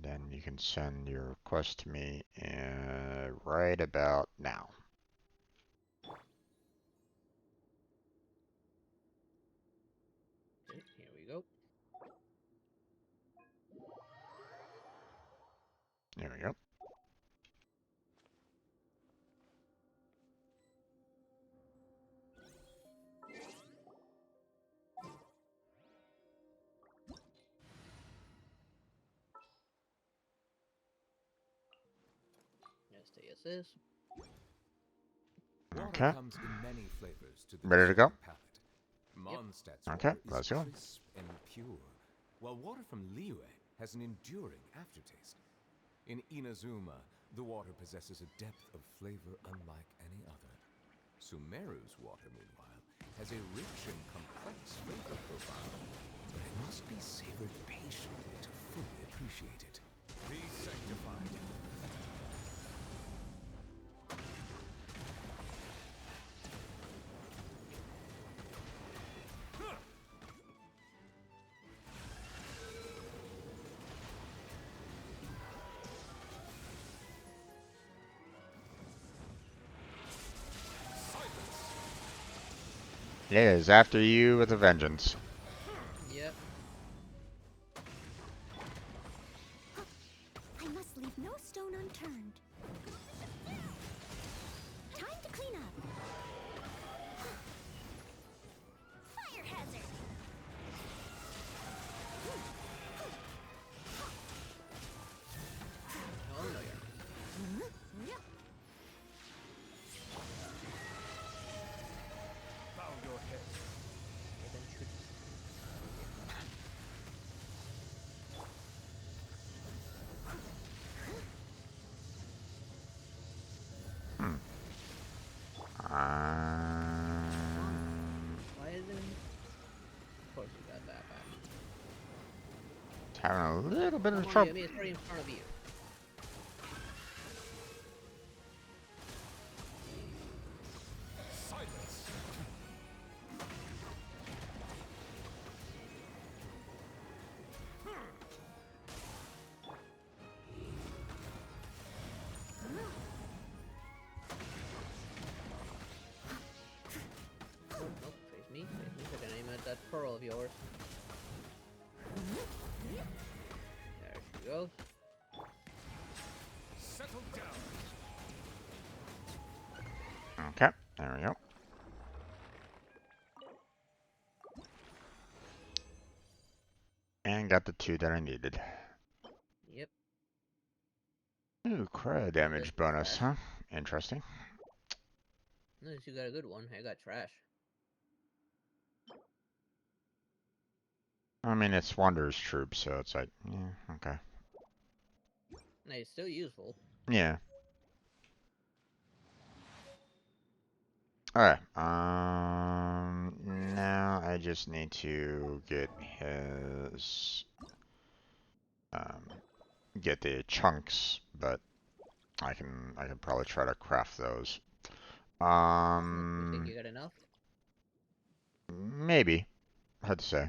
Speaker 1: then you can send your request to me right about now. There we go.
Speaker 17: Let's stay as is.
Speaker 16: Water
Speaker 1: Okay.
Speaker 16: comes in many flavors to the
Speaker 1: Ready to go?
Speaker 16: discerning palate. Mondstadt's
Speaker 1: Okay,
Speaker 16: water is
Speaker 1: let's go.
Speaker 16: crisp and pure, while water from Liyue has an enduring aftertaste. In Inazuma, the water possesses a depth of flavor unlike any other. Sumeru's water, meanwhile, has a rich and complex flavor profile, but it must be savored patiently to fully appreciate it. Be sanctified.
Speaker 1: It is after you with a vengeance.
Speaker 17: Yep.
Speaker 2: I must leave no stone unturned. Time to clean up. Fire hazard.
Speaker 17: Oh no, you're
Speaker 2: Yep.
Speaker 11: Bow your head.
Speaker 17: not. Then shoot. Why isn't? Of course you got that back.
Speaker 1: Having a little bit of
Speaker 17: Come on,
Speaker 1: trouble.
Speaker 17: Yumi, it's right in front of you.
Speaker 11: Silence.
Speaker 17: Oh, nope, face me. I can aim at that pearl of yours. There she goes.
Speaker 11: Settle down.
Speaker 1: Okay, there we go. And got the 2 that I needed.
Speaker 17: Yep.
Speaker 1: Ooh, cryo damage bonus, huh? Interesting.
Speaker 17: Unless you got a good one. I got trash.
Speaker 1: I mean, it's Wanderer's Troop, so it's like, yeah, okay.
Speaker 17: No, it's still useful.
Speaker 1: Yeah. Alright, now I just need to get his, get the chunks, but I can probably try to craft those.
Speaker 17: You think you got enough?
Speaker 1: Maybe. Hard to say.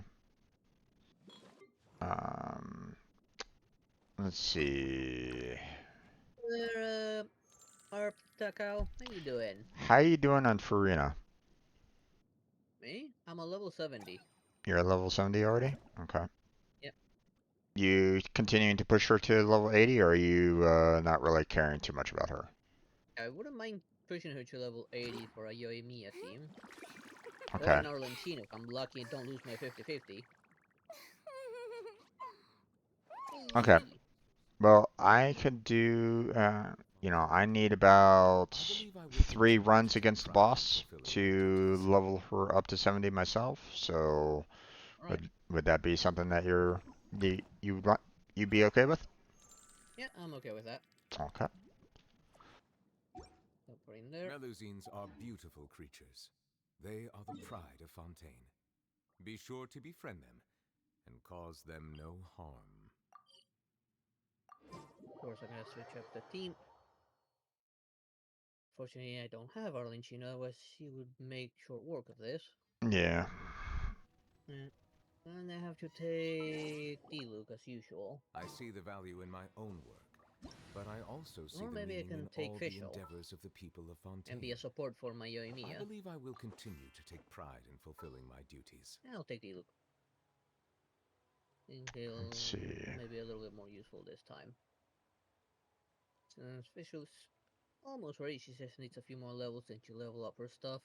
Speaker 1: Let's see.
Speaker 17: Arptakao, how you doing?
Speaker 1: How you doing on Farina?
Speaker 17: Me? I'm a level 70.
Speaker 1: You're at level 70 already? Okay.
Speaker 17: Yep.
Speaker 1: You continuing to push her to level 80, or are you not really caring too much about her?
Speaker 17: I wouldn't mind pushing her to level 80 for a Yoimiya team. Or
Speaker 1: Okay.
Speaker 17: an Arlenchino if I'm lucky and don't lose my 50-50.
Speaker 1: Okay. Well, I could do, I need about 3 runs against the boss to level her up to 70 myself. So,
Speaker 17: Right.
Speaker 1: would that be something that you'd be okay with?
Speaker 17: Yeah, I'm okay with that.
Speaker 1: Okay.
Speaker 17: Put in there.
Speaker 16: Melusines are beautiful creatures. They are the pride of Fontaine. Be sure to befriend them and cause them no harm.
Speaker 17: Of course, I'm gonna switch up the team. Fortunately, I don't have Arlenchino, otherwise she would make short work of this.
Speaker 1: Yeah.
Speaker 17: And I have to take D-Luke as usual.
Speaker 16: I see the value in my own work, but I also see
Speaker 17: Or
Speaker 16: the
Speaker 17: maybe I
Speaker 16: meaning
Speaker 17: can
Speaker 16: in
Speaker 17: take
Speaker 16: all the
Speaker 17: Fischl
Speaker 16: endeavors of the people of Fontaine.
Speaker 17: and be a support for my
Speaker 16: I
Speaker 17: Yoimiya.
Speaker 16: believe I will continue to take pride in fulfilling my duties.
Speaker 17: I'll take D-Luke. I think he'll
Speaker 1: Let's see.
Speaker 17: maybe a little bit more useful this time. Special is almost ready. She just needs a few more levels and to level up her stuff.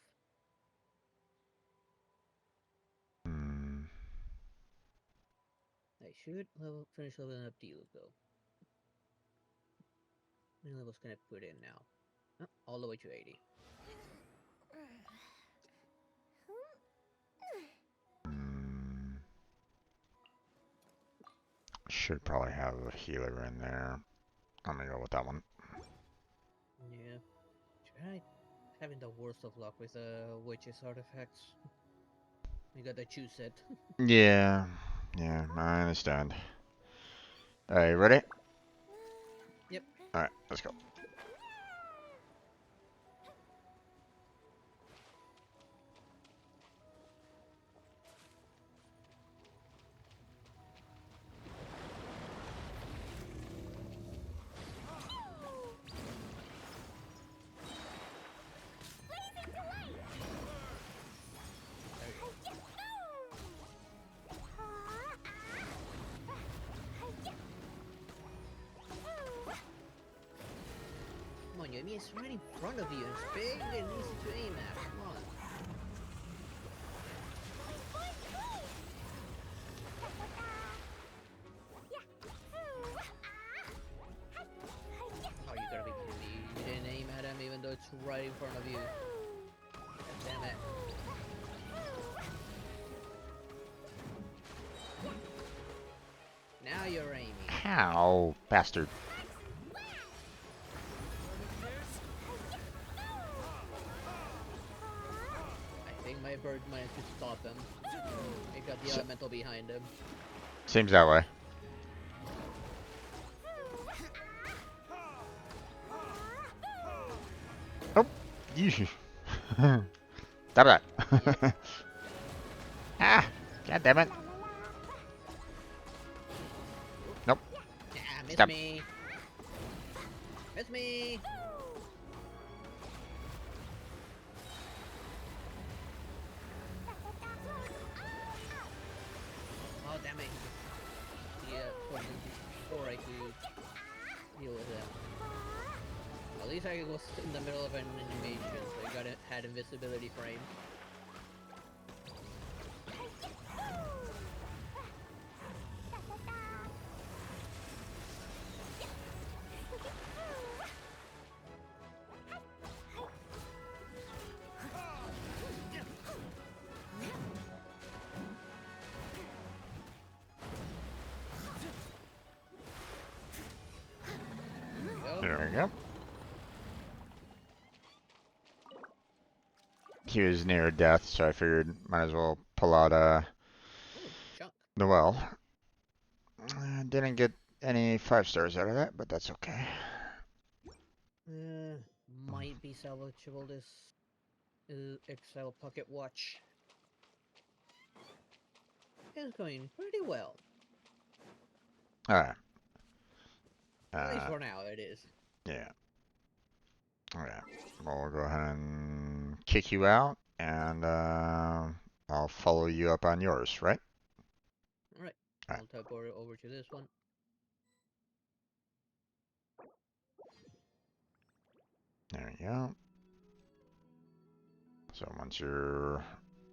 Speaker 17: I should finish leveling up Diluc though. How many levels can I put in now? Oh, all the way to 80.
Speaker 1: Should probably have a healer in there. I'm gonna go with that one.
Speaker 17: Yeah. Try having the worst of luck with witches artifacts. We got the choose set.
Speaker 1: Yeah, I understand. Alright, ready?
Speaker 17: Yep.
Speaker 1: Alright, let's go.
Speaker 17: Come on, Yomi, it's right in front of you. It's big and easy to aim at. Come on. Oh, you gotta be kidding me. You didn't aim at him even though it's right in front of you. God damn it. Now you're aiming.
Speaker 1: Ow, bastard.
Speaker 17: I think my bird managed to stop him. It got the elemental behind him.
Speaker 1: Seems that way. Oh, you. Stop that. Ah, god damn it. Nope.
Speaker 17: Yeah, miss
Speaker 1: Stop.
Speaker 17: me. Miss me. Oh, damn it. Yeah, before I could deal with them. At least I was in the middle of an animation, so I had invisibility frame.
Speaker 1: There we go. He was near death, so I figured might as well pull out the well. Didn't get any 5 stars out of that, but that's okay.
Speaker 17: Might be salvageable this Excel Pocket Watch. It's going pretty well.
Speaker 1: Alright.
Speaker 17: At least for now, it is.
Speaker 1: Yeah. Alright. We'll go ahead and kick you out, and I'll follow you up on yours, right?
Speaker 17: Alright. I'll teleport over to this one.
Speaker 1: There you go. So once you're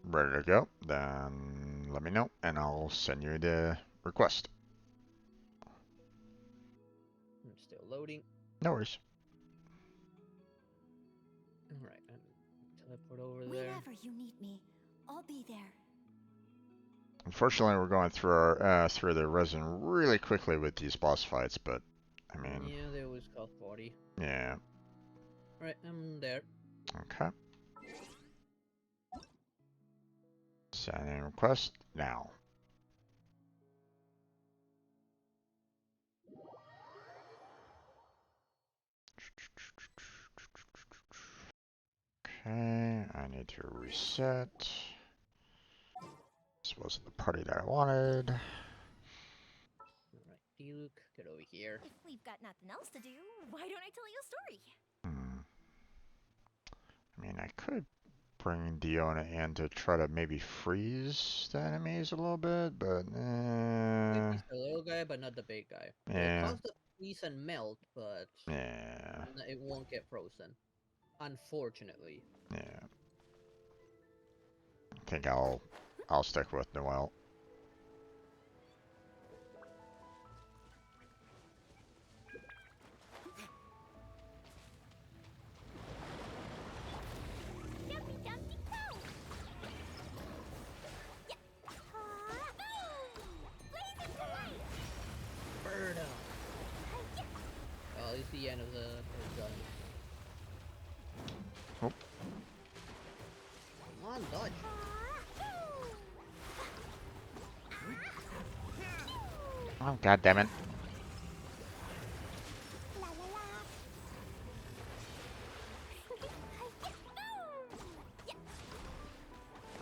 Speaker 1: ready to go, then let me know, and I'll send you the request.
Speaker 17: I'm still loading.
Speaker 1: No worries.
Speaker 17: Alright, teleport over there.
Speaker 2: Whenever you need me, I'll be there.
Speaker 1: Unfortunately, we're going through our through the resin really quickly with these boss fights, but I mean,
Speaker 17: yeah, they always cost 40.
Speaker 1: Yeah.
Speaker 17: Alright, I'm there.
Speaker 1: Okay. Sending request now. Okay, I need to reset. This wasn't the party that I wanted.
Speaker 17: Alright, Diluc, get over here.
Speaker 2: If we've got nothing else to do, why don't I tell you a story?
Speaker 1: I mean, I could bring Diona in to try to maybe freeze the enemies a little bit, but
Speaker 17: He's the little guy, but not the big guy.
Speaker 1: Yeah.
Speaker 17: freeze and melt, but
Speaker 1: Yeah.
Speaker 17: it won't get frozen. Unfortunately.
Speaker 1: Yeah. I think I'll stick with Noel.
Speaker 17: Birdo. Well, it's the end of the gun.
Speaker 1: Oh.
Speaker 17: Come on, dodge.
Speaker 1: Oh, god damn it.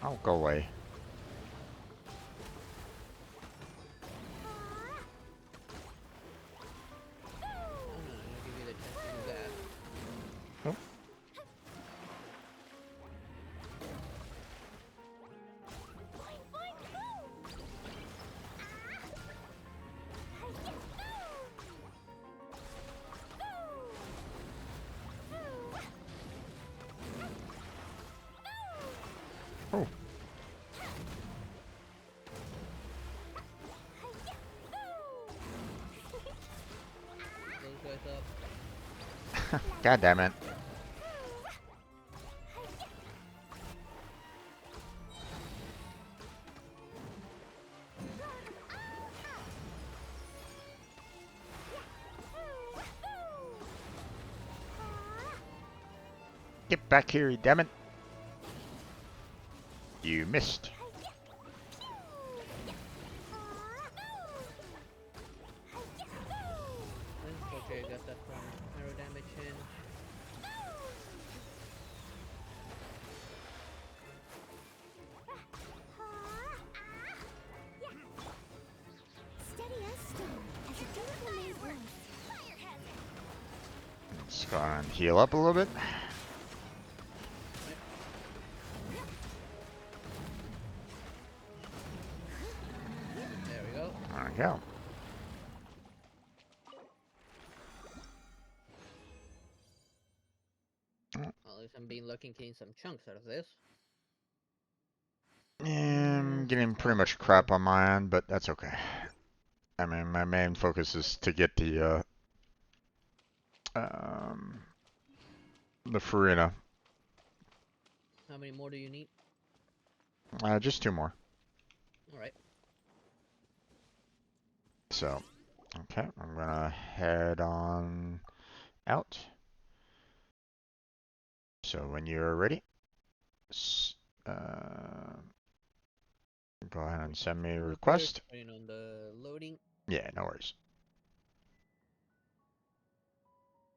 Speaker 1: Oh, go away. Oh. Oh.
Speaker 17: Those guys up.
Speaker 1: God damn it. Get back here, you damn it. You missed.
Speaker 17: Okay, got that from arrow damage in.
Speaker 6: Steady as stone, as a gentle maid was.
Speaker 1: Let's go and heal up a little bit.
Speaker 17: There we go.
Speaker 1: There we go.
Speaker 17: At least I'm being lucky getting some chunks out of this.
Speaker 1: I'm getting pretty much crap on my end, but that's okay. I mean, my main focus is to get the Farina.
Speaker 17: How many more do you need?
Speaker 1: Just 2 more.
Speaker 17: Alright.
Speaker 1: So, okay, I'm gonna head on out. So when you're ready, go ahead and send me a request.
Speaker 17: Waiting on the loading.
Speaker 1: Yeah, no worries.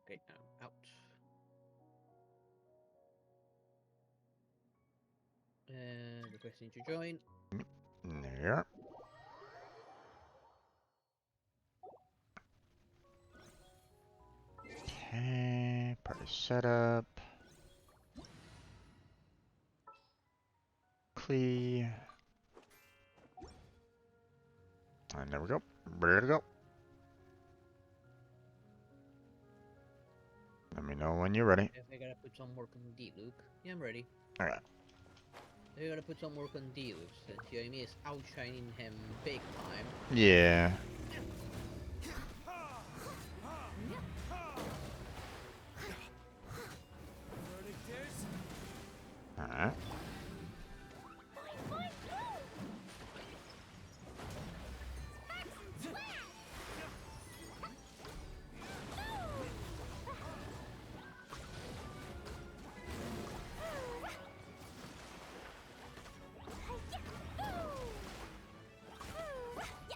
Speaker 17: Okay, I'm out. And requesting to join.
Speaker 1: There you are. Okay, party setup. Clee. And there we go. Ready to go. Let me know when you're ready.
Speaker 17: Guess I gotta put some work on D-Luke. Yeah, I'm ready.
Speaker 1: Alright.
Speaker 17: I gotta put some work on D-Luke since Yomi is outshining him big time.
Speaker 1: Yeah. Alright.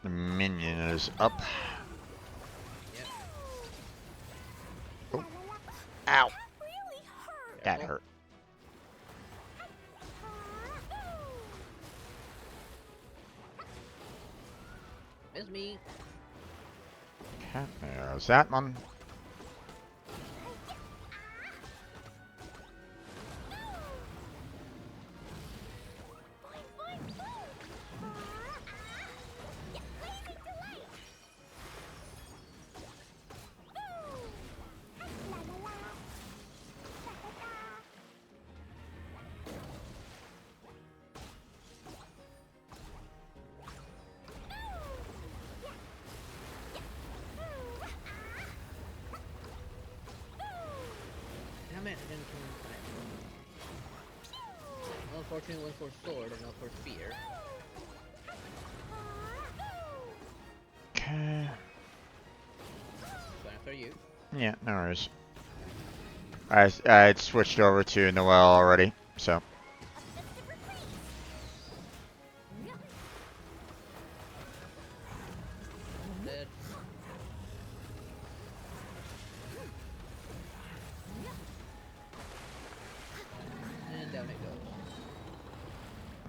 Speaker 1: The minion is up.
Speaker 17: Yep.
Speaker 1: Oh. Ow. That hurt.
Speaker 17: Miss me.
Speaker 1: Okay, there's that one.
Speaker 17: it, I didn't connect. Unfortunately, went for sword and not for spear.
Speaker 1: Okay.
Speaker 17: Going for you.
Speaker 1: Yeah, no worries. I switched over to Noelle already, so.
Speaker 17: Dead. And down it goes.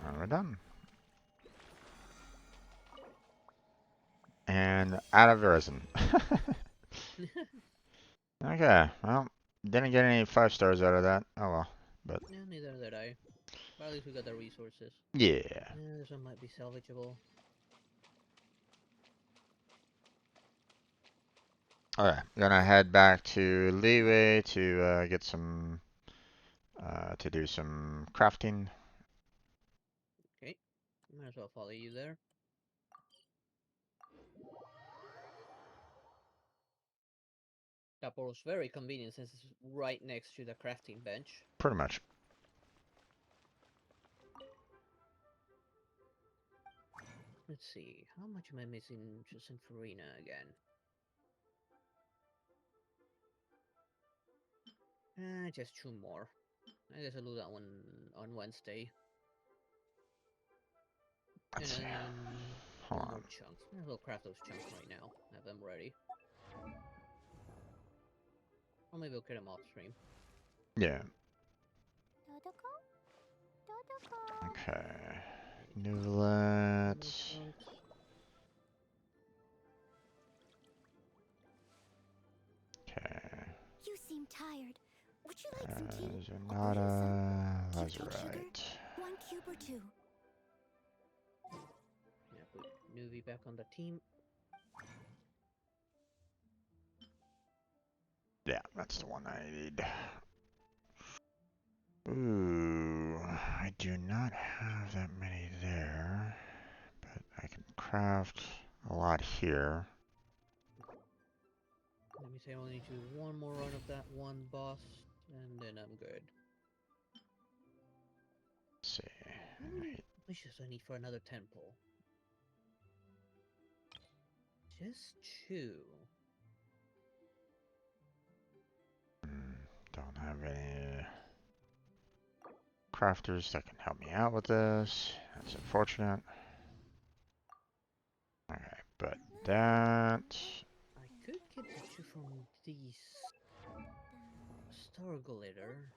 Speaker 1: And we're done. And out of resin. Okay, well, didn't get any 5 stars out of that. Oh well, but.
Speaker 17: Yeah, neither did I. But at least we got the resources.
Speaker 1: Yeah.
Speaker 17: This one might be salvageable.
Speaker 1: Alright, gonna head back to Leeway to get some, to do some crafting.
Speaker 17: Okay, might as well follow you there. That portal's very convenient since it's right next to the crafting bench.
Speaker 1: Pretty much.
Speaker 17: Let's see, how much am I missing just in Farina again? Just 2 more. I guess I'll do that one on Wednesday.
Speaker 1: Let's see.
Speaker 17: No
Speaker 1: Hold
Speaker 17: more
Speaker 1: on.
Speaker 17: chunks. Might as well craft those chunks right now. Have them ready. Or maybe we'll get them off stream.
Speaker 1: Yeah. Okay. Newlet. Okay.
Speaker 6: You seem tired. Would you like some tea?
Speaker 1: Zanata,
Speaker 6: Sugar?
Speaker 1: Lazarite.
Speaker 6: 1 cube or 2?
Speaker 17: Yeah, put Nuvi back on the team.
Speaker 1: Yeah, that's the one I need. Ooh, I do not have that many there, but I can craft a lot here.
Speaker 17: Let me say I only need to do 1 more run of that one boss, and then I'm good.
Speaker 1: Let's see.
Speaker 17: How many wishes I need for another temple? Just 2.
Speaker 1: Don't have any crafters that can help me out with this. That's unfortunate. Okay, but that.
Speaker 17: I could get the 2 from these star glitter.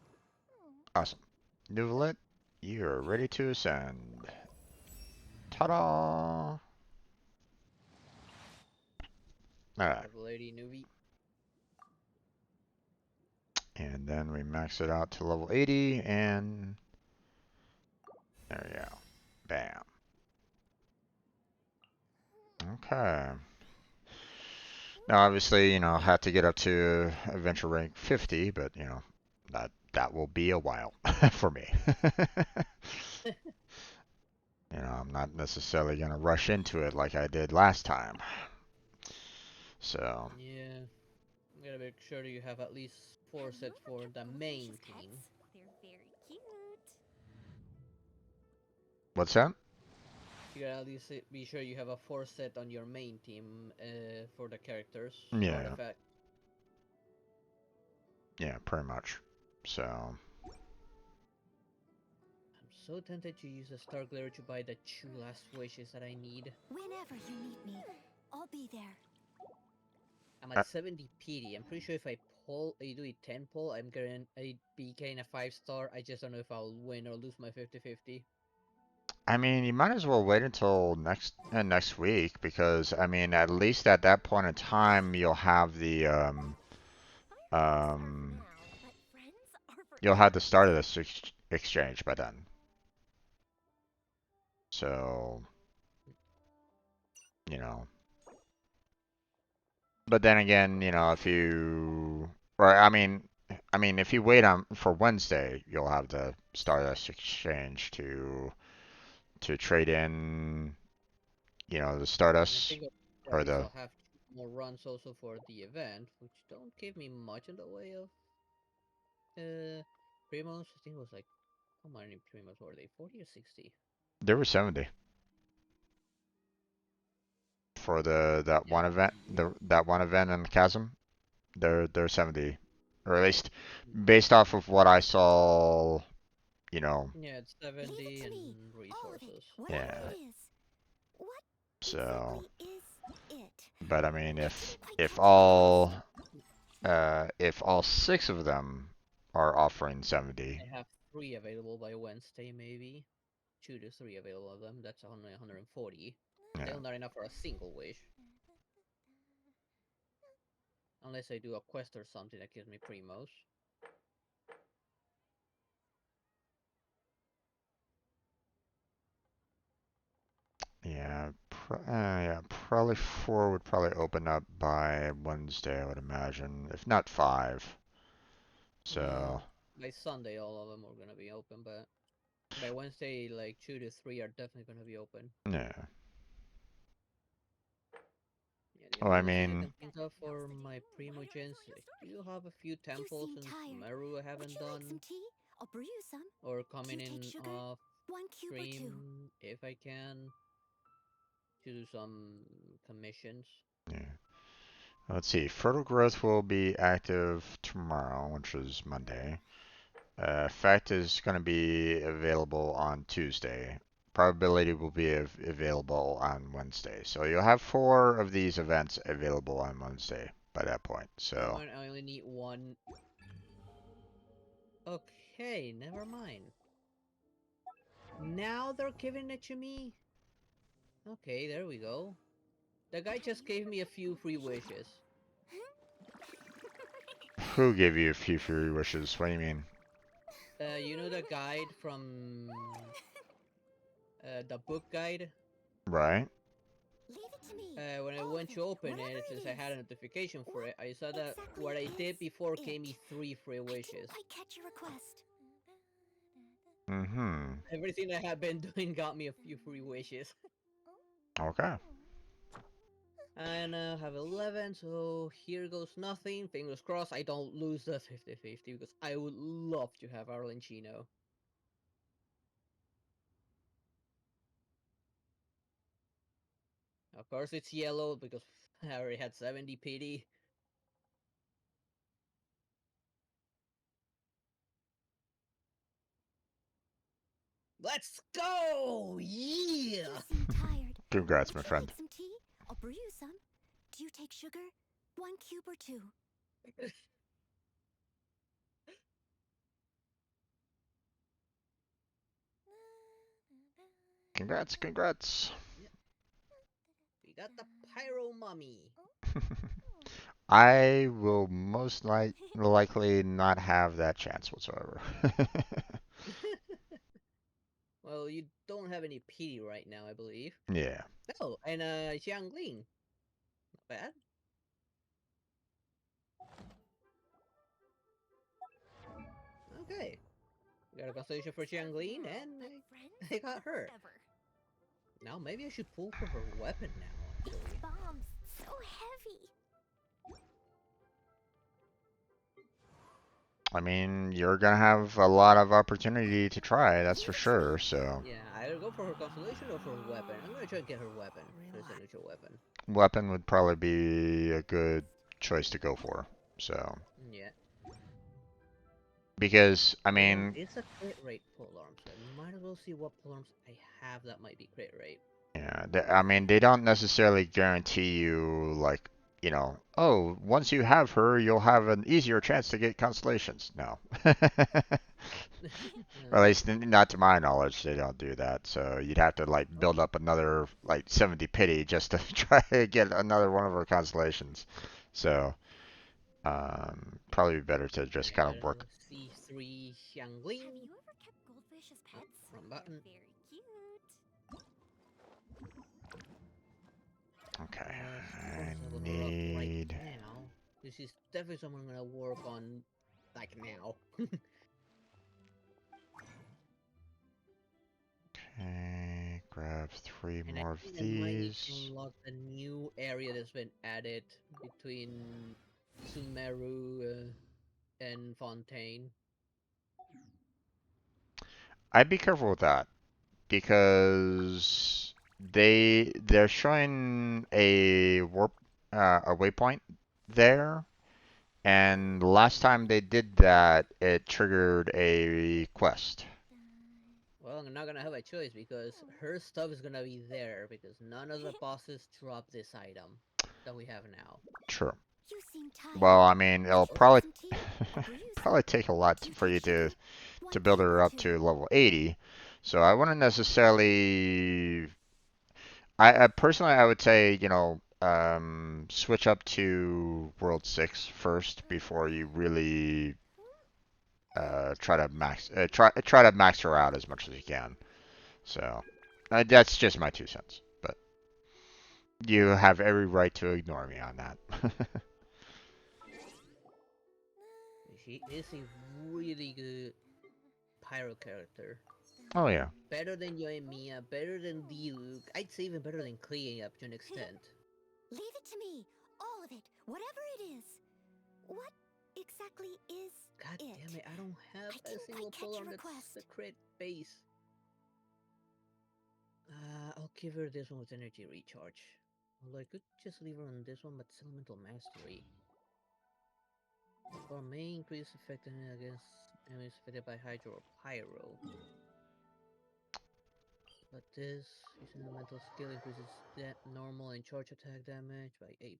Speaker 1: Awesome. Nuvelet, you're ready to ascend. Ta-da! Alright.
Speaker 17: Lady Nuvi.
Speaker 1: And then we max it out to level 80, and there we go. Bam. Okay. Now, obviously, you know, have to get up to adventure rank 50, but, you know, that will be a while for me. You know, I'm not necessarily going to rush into it like I did last time. So.
Speaker 17: Yeah. You gotta make sure you have at least 4 sets for the main team.
Speaker 2: They're very cute.
Speaker 1: What's that?
Speaker 17: You gotta at least be sure you have a 4 set on your main team for the characters.
Speaker 1: Yeah.
Speaker 17: Artifact.
Speaker 1: Yeah, pretty much. So.
Speaker 17: I'm so tempted to use the star glitter to buy the 2 last wishes that I need.
Speaker 6: Whenever you need me, I'll be there.
Speaker 17: I'm at 70 PD. I'm pretty sure if I do a 10 pull, I'd be getting a 5-star. I just don't know if I'll win or lose my 50-50.
Speaker 1: I mean, you might as well wait until next week, because I mean, at least at that point in time, you'll have the you'll have the start of this exchange by then. So, you know. But then again, you know, if you, or I mean, if you wait for Wednesday, you'll have the Stardust Exchange to trade in, you know, the Stardust or the.
Speaker 17: I'll have 2 more runs also for the event, which don't give me much in the way of Primos, I think it was like, how many Primos were they? 40 or 60?
Speaker 1: There were 70 for that
Speaker 17: Yeah.
Speaker 1: one event. That one event in the chasm. They're 70, or at least based off of what I saw. You know.
Speaker 17: Yeah, it's 70 and resources.
Speaker 1: Yeah.
Speaker 2: It is. What
Speaker 1: So.
Speaker 2: exactly is it?
Speaker 1: But I mean,
Speaker 2: Didn't
Speaker 1: if
Speaker 2: quite catch your
Speaker 1: if all 6 of them are offering 70.
Speaker 17: I have 3 available by Wednesday, maybe. 2 to 3 available of them. That's only 140.
Speaker 1: Yeah.
Speaker 17: Still not enough for a single wish. Unless I do a quest or something that gives me primos.
Speaker 1: Yeah, probably 4 would probably open up by Wednesday, I would imagine, if not 5.
Speaker 17: Yeah,
Speaker 1: So.
Speaker 17: by Sunday all of them are gonna be open, but by Wednesday, like 2 to 3 are definitely gonna be open.
Speaker 1: Yeah.
Speaker 17: Yeah, the
Speaker 1: Well,
Speaker 17: only
Speaker 1: I
Speaker 17: other thing I
Speaker 1: mean.
Speaker 17: can think of for my Primogens, I do have a few temples in Sumeru I haven't done.
Speaker 2: some tea? I'll brew you some.
Speaker 17: Or coming
Speaker 2: Do you
Speaker 17: in
Speaker 2: take sugar?
Speaker 17: off
Speaker 2: 1 cube or 2?
Speaker 17: stream if I can to do some commissions.
Speaker 1: Yeah. Let's see. Fertile Growth will be active tomorrow, which is Monday. Fact is going to be available on Tuesday. Probability will be available on Wednesday. So you'll have 4 of these events available on Wednesday by that point.
Speaker 17: Never
Speaker 1: So.
Speaker 17: mind, I only need 1. Okay, never mind. Now they're giving it to me? Okay, there we go. The guy just gave me a few free wishes.
Speaker 1: Who gave you a few free wishes? What do you mean?
Speaker 17: You know the guide from the book guide?
Speaker 1: Right.
Speaker 17: When I went to open it, since I had a notification for it, I saw that what I did before gave me 3 free wishes.
Speaker 2: I catch your request.
Speaker 1: Mm-hmm.
Speaker 17: Everything I have been doing got me a few free wishes.
Speaker 1: Okay.
Speaker 17: I now have 11, so here goes nothing. Fingers crossed I don't lose the 50-50 because I would love to have Arlencino. Of course it's yellow because I already had 70 PD. Let's go! Yeah!
Speaker 2: You seem tired.
Speaker 1: Congrats,
Speaker 2: Would
Speaker 1: my
Speaker 2: you
Speaker 1: friend.
Speaker 2: like some tea? I'll brew you some. Do you take sugar? 1 cube or 2?
Speaker 1: Congrats, congrats.
Speaker 17: We got the Pyro Mummy.
Speaker 1: I will most likely not have that chance whatsoever.
Speaker 17: Well, you don't have any PD right now, I believe.
Speaker 1: Yeah.
Speaker 17: Oh, and Xiangling. Not bad. Okay. Got a constellation for Xiangling, and I got her. Now maybe I should pull for her weapon now, actually.
Speaker 2: Bombs, so heavy.
Speaker 1: I mean, you're gonna have a lot of opportunity to try, that's for sure, so.
Speaker 17: Yeah, either go for her constellation or for her weapon. I'm gonna try and get her weapon. Her signature weapon.
Speaker 1: Weapon would probably be a good choice to go for, so.
Speaker 17: Yeah.
Speaker 1: Because, I mean.
Speaker 17: It's a crit rate polearm, so I might as well see what polearms I have that might be crit rate.
Speaker 1: Yeah, I mean, they don't necessarily guarantee you, like, you know, oh, once you have her, you'll have an easier chance to get constellations. No. Or at least not to my knowledge, they don't do that. So you'd have to, like, build up another, like, 70 pity just to try to get another one of her constellations. So, probably better to just kind of work.
Speaker 17: C3 Xiangling.
Speaker 2: Have you ever kept goldfish as pets?
Speaker 17: Wrong button.
Speaker 2: Very cute.
Speaker 1: Okay,
Speaker 17: I
Speaker 1: I need.
Speaker 17: Right now. This is definitely something I'm gonna work on, like now.
Speaker 1: Okay, grab 3
Speaker 17: And
Speaker 1: more
Speaker 17: I
Speaker 1: of
Speaker 17: think I might need to
Speaker 1: these.
Speaker 17: unlock the new area that's been added between Sumeru and Fontaine.
Speaker 1: I'd be careful with that because they're showing a waypoint there, and last time they did that, it triggered a quest.
Speaker 17: Well, I'm not gonna have a choice because her stuff is gonna be there because none of the bosses drop this item that we have now.
Speaker 1: True.
Speaker 2: You seem tired.
Speaker 1: Well, I mean, it'll
Speaker 2: Should
Speaker 1: probably
Speaker 2: listen to you?
Speaker 1: probably take a lot for you to
Speaker 2: One
Speaker 1: build
Speaker 2: cake
Speaker 1: her
Speaker 2: or
Speaker 1: up
Speaker 2: two.
Speaker 1: to level 80. So I wouldn't necessarily. I personally, I would say, switch up to World 6 first before you really try to max her out as much as you can. So that's just my 2 cents. But you have every right to ignore me on that.
Speaker 17: She is a really good pyro character.
Speaker 1: Oh yeah.
Speaker 17: Better than Yoimiya, better than Diluc. I'd say even better than Klee up to an extent.
Speaker 2: Leave it to me. All of it. Whatever it is. What exactly is
Speaker 17: God
Speaker 2: it?
Speaker 17: damn it, I don't have a single pull on the crit base. I'll give her this one with energy recharge. Although I could just leave her on this one, but it's elemental mastery. Or may increase effectiveness against enemies affected by hydro or pyro. But this, using elemental skill, increases normal and charge attack damage by 8%.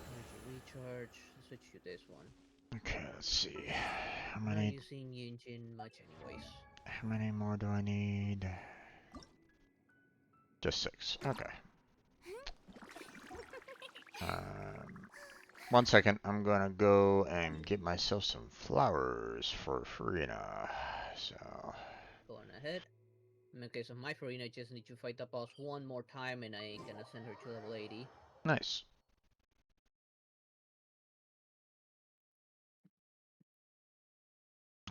Speaker 17: Energy recharge, switch to this one.
Speaker 1: Okay, let's see. How
Speaker 17: I'm not
Speaker 1: many?
Speaker 17: using Yunjin much anyways.
Speaker 1: How many more do I need? Just 6. Okay. 1 second. I'm gonna go and get myself some flowers for Farina. So.
Speaker 17: Going ahead. In the case of my Farina, I just need to fight the boss one more time and I gonna send her to level 80.
Speaker 1: Nice.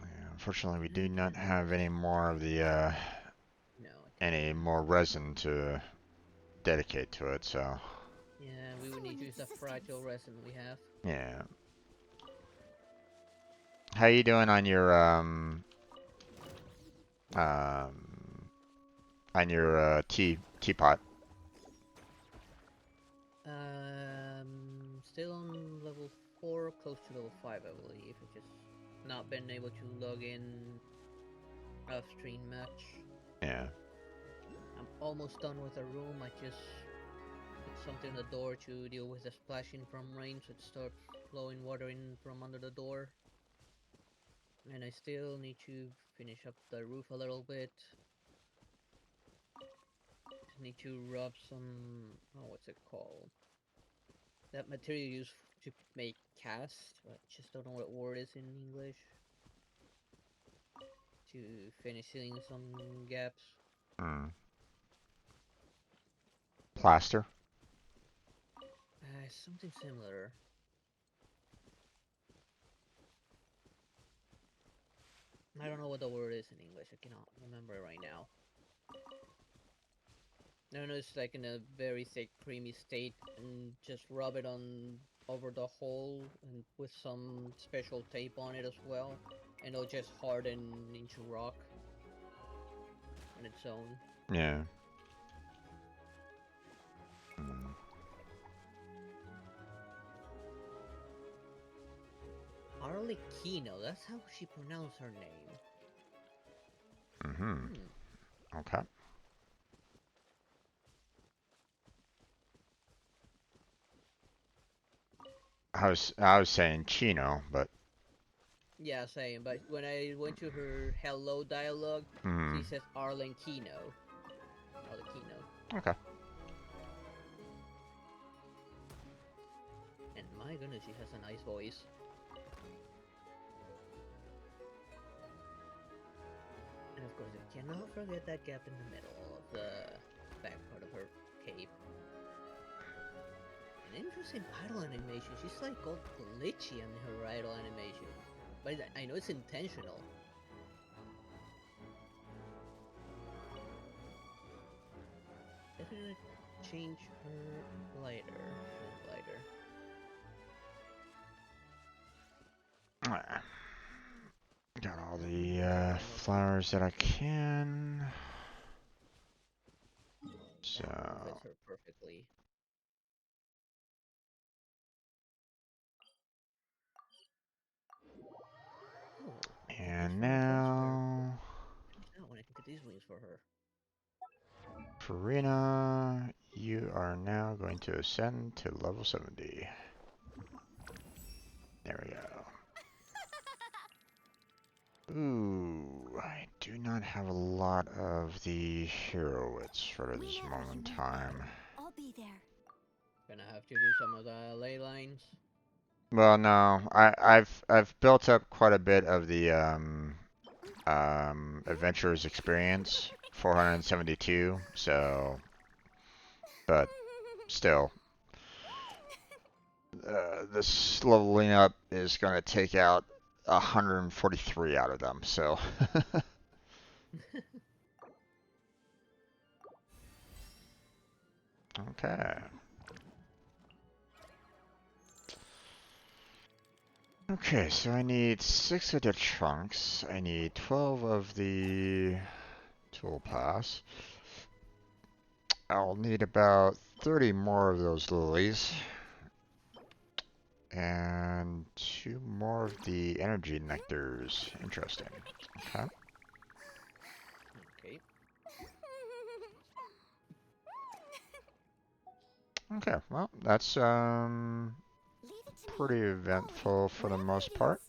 Speaker 1: Yeah, unfortunately, we do not have any more of the any more resin to dedicate to it, so.
Speaker 17: Yeah, we would need to use the fragile resin we have.
Speaker 1: Yeah. How you doing on your teapot?
Speaker 17: Still on level 4, close to level 5, I believe. I've just not been able to log in off stream much.
Speaker 1: Yeah.
Speaker 17: I'm almost done with the room. I just put something on the door to deal with the splashing from rain, so it starts flowing water in from under the door. And I still need to finish up the roof a little bit. Just need to rub some, what's it called? That material used to make cast, but I just don't know what word is in English. To finish filling some gaps.
Speaker 1: Plaster?
Speaker 17: Something similar. I don't know what the word is in English. I cannot remember it right now. No, it's like in a very thick, creamy state, and just rub it on over the hole and with some special tape on it as well, and it'll just harden into rock on its own.
Speaker 1: Yeah.
Speaker 17: Arlecchino, that's how she pronounced her name.
Speaker 1: Okay. I was saying Chino, but.
Speaker 17: Yeah, same. But when I went to her hello dialogue, she says Arlecchino.
Speaker 1: Okay.
Speaker 17: And my goodness, she has a nice voice. And of course, you cannot forget that gap in the middle of the back part of her cape. An interesting idle animation. She's like all glitchy on her idle animation. But I know it's intentional. Definitely change her glider.
Speaker 1: Ah. flowers that I can. So.
Speaker 17: That fits her perfectly. Oh,
Speaker 1: And now.
Speaker 17: Now I can get these wings for her.
Speaker 1: Farina, you are now going to ascend to level 70. There we go. Ooh, I do not have a lot of the heroics for this moment in time.
Speaker 2: I'll be there.
Speaker 17: Gonna have to do some of the ley lines.
Speaker 1: Well, no, I've built up quite a bit of the adventurer's experience, 472. So, but still, this leveling up is going to take out 143 out of them, so. Okay. Okay, so I need 6 of the chunks. I need 12 of the tool pass. I'll need about 30 more of those lilies. And 2 more of the energy nectars. Interesting. Okay.
Speaker 17: Okay.
Speaker 1: Okay, well, that's pretty eventful for the most part.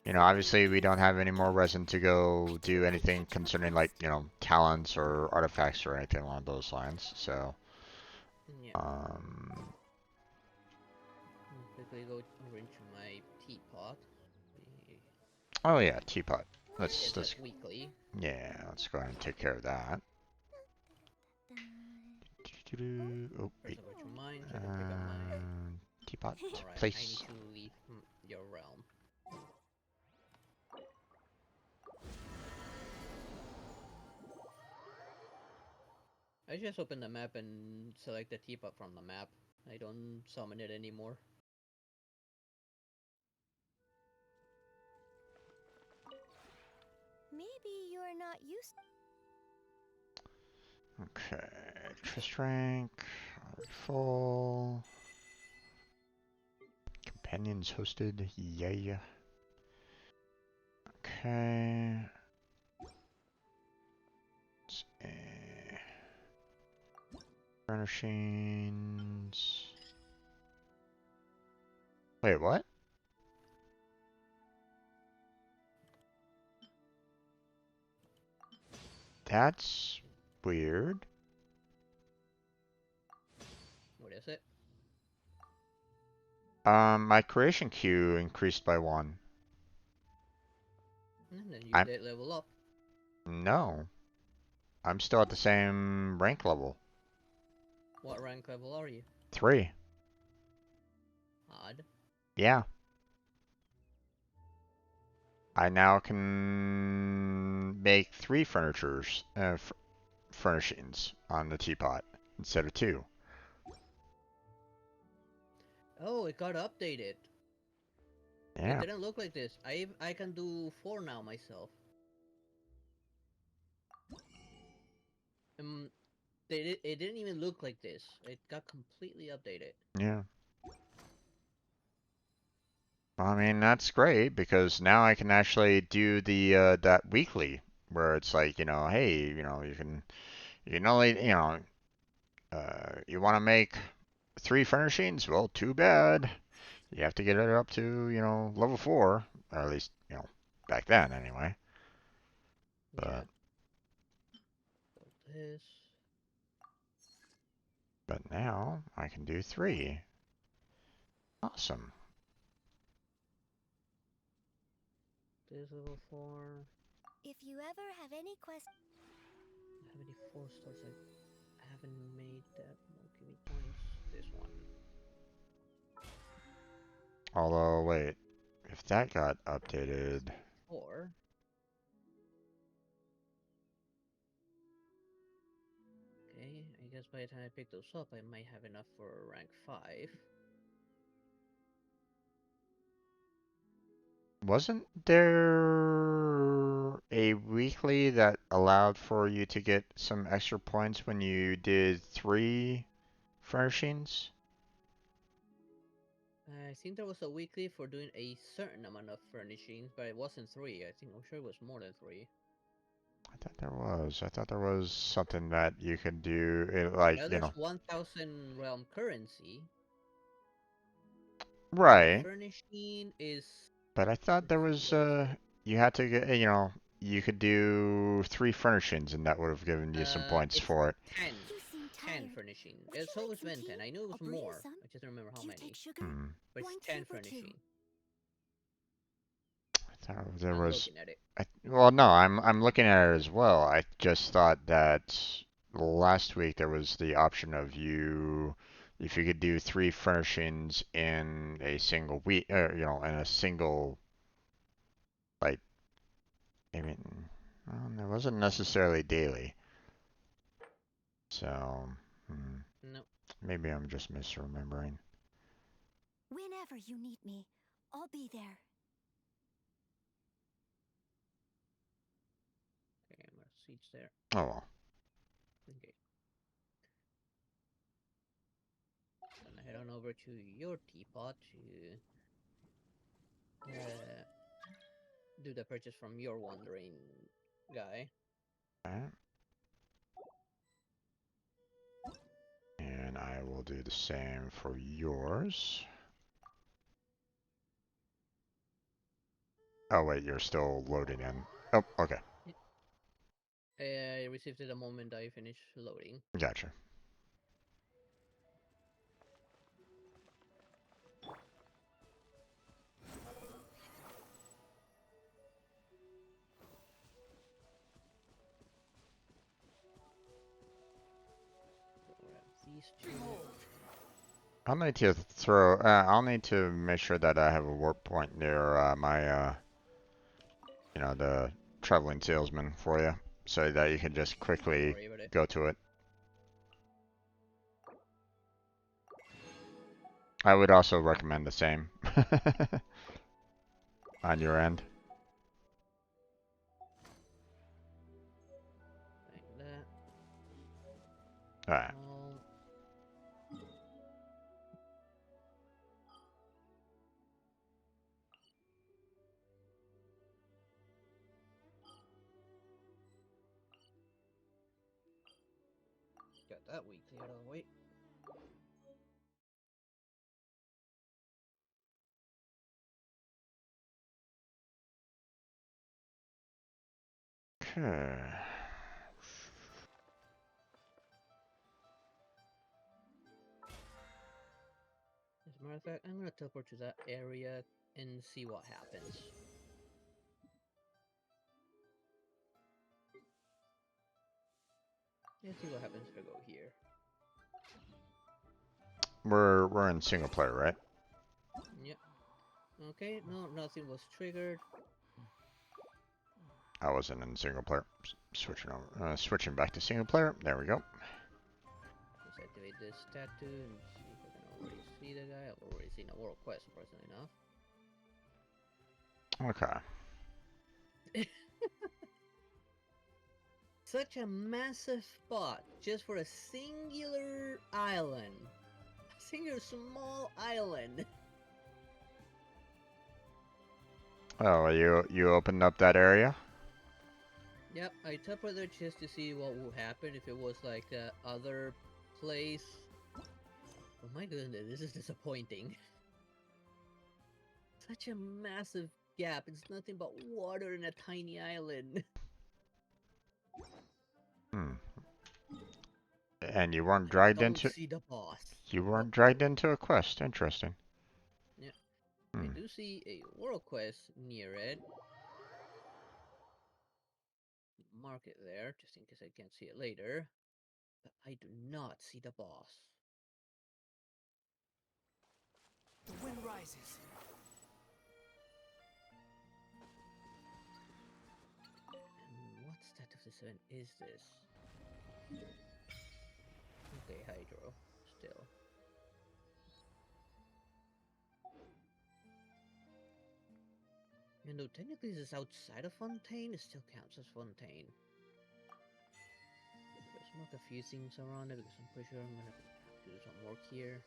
Speaker 1: You know, obviously we don't have any more resin to go do anything concerning, like, you know, talents or artifacts or anything along those lines, so.
Speaker 17: Yeah. Quickly go over into my teapot.
Speaker 1: Oh yeah, teapot.
Speaker 17: It's
Speaker 1: Let's
Speaker 17: weekly.
Speaker 1: yeah, let's go ahead and take care of that. Oh wait.
Speaker 17: First, over to mine, so I can pick up my
Speaker 1: teapot
Speaker 17: Alright,
Speaker 1: place.
Speaker 17: I need to leave your realm. I just open the map and select the teapot from the map. I don't summon it anymore.
Speaker 2: Maybe you're not used.
Speaker 1: Okay, interest rank, full. Companions hosted, yay. Okay. Furnishings. Wait, what? That's weird.
Speaker 17: What is it?
Speaker 1: My creation queue increased by 1.
Speaker 17: And then you did level up.
Speaker 1: No. I'm still at the same rank level.
Speaker 17: What rank level are you?
Speaker 1: 3.
Speaker 17: Odd.
Speaker 1: Yeah. I now can make 3 furnishings on the teapot instead of 2.
Speaker 17: Oh, it got updated.
Speaker 1: Yeah.
Speaker 17: It didn't look like this. I can do 4 now myself. It didn't even look like this. It got completely updated.
Speaker 1: Yeah. I mean, that's great because now I can actually do the that weekly where it's like, you know, hey, you know, you can only, you know, you want to make 3 furnishings? Well, too bad. You have to get it up to, you know, level 4, or at least, you know, back then anyway. But
Speaker 17: This.
Speaker 1: But now I can do 3. Awesome.
Speaker 17: This level 4.
Speaker 2: If you ever have any questions.
Speaker 17: How many 4 stars I haven't made that won't give me points? This one.
Speaker 1: Although, wait, if that got updated.
Speaker 17: 4. Okay, I guess by the time I pick those up, I might have enough for rank 5.
Speaker 1: Wasn't there a weekly that allowed for you to get some extra points when you did 3 furnishings?
Speaker 17: I think there was a weekly for doing a certain amount of furnishings, but it wasn't 3. I'm sure it was more than 3.
Speaker 1: I thought there was. I thought there was something that you could do,
Speaker 17: Now
Speaker 1: you
Speaker 17: there's
Speaker 1: know.
Speaker 17: 1,000 realm currency.
Speaker 1: Right.
Speaker 17: Furnishing is.
Speaker 1: But I thought
Speaker 17: Let's
Speaker 1: there
Speaker 17: see,
Speaker 1: was,
Speaker 17: what is it?
Speaker 1: you had to get, you could do 3 furnishings and that would have given you some points
Speaker 17: It's
Speaker 1: for it.
Speaker 17: 10. 10 furnishing. It's always been 10. I knew it was more. I just don't remember how many.
Speaker 1: Hmm.
Speaker 17: But it's 10 furnishing.
Speaker 1: I thought there
Speaker 17: I'm
Speaker 1: was.
Speaker 17: looking at it.
Speaker 1: Well, no, I'm looking at it as well. I just thought that last week there was the option of if you could do 3 furnishings in a single week, in a single, like, I mean, well, it wasn't necessarily daily. So,
Speaker 17: No.
Speaker 1: maybe I'm just misremembering.
Speaker 2: Whenever you need me, I'll be there.
Speaker 17: Okay, I'm gonna siege there.
Speaker 1: Oh well.
Speaker 17: Okay. Gonna head on over to your teapot to do the purchase from your wandering guy.
Speaker 1: Alright. And I will do the same for yours. Oh wait, you're still loading in. Oh, okay.
Speaker 17: I received it the moment I finished loading.
Speaker 1: Gotcha.
Speaker 17: These two.
Speaker 1: I'll need to throw. I'll need to make sure that I have a warp point near my, the traveling salesman for you, so that you can just quickly go to it. I would also recommend the same on your end.
Speaker 17: Like that.
Speaker 1: Alright.
Speaker 17: Got that weekly out of the way.
Speaker 1: Okay.
Speaker 17: As a matter of fact, I'm gonna teleport to that area and see what happens. Let's see what happens if I go here.
Speaker 1: We're in single player, right?
Speaker 17: Yep. Okay, no, nothing was triggered.
Speaker 1: I wasn't in single player. Switching back to single player. There we go.
Speaker 17: Let's activate this tattoo and see if I can already see the guy. I've already seen a world quest, surprisingly enough.
Speaker 1: Okay.
Speaker 17: Such a massive spot just for a singular island. A singular small island.
Speaker 1: Oh, you opened up that area?
Speaker 17: Yep, I teleported there just to see what would happen if it was like the other place. Oh my goodness, this is disappointing. Such a massive gap. It's nothing but water in a tiny island.
Speaker 1: Hmm. And you weren't dragged
Speaker 17: Don't
Speaker 1: into.
Speaker 17: see the boss.
Speaker 1: You weren't dragged into a quest. Interesting.
Speaker 17: Yeah. I do see a world quest near it. Mark it there, just in case I can't see it later. But I do not see the boss.
Speaker 3: The wind rises.
Speaker 17: And what status of this event is this? Okay, Hydro. Still. And though technically this is outside of Fontaine, it still counts as Fontaine. Let's mark a few things around it because I'm pretty sure I'm gonna have to do some work here.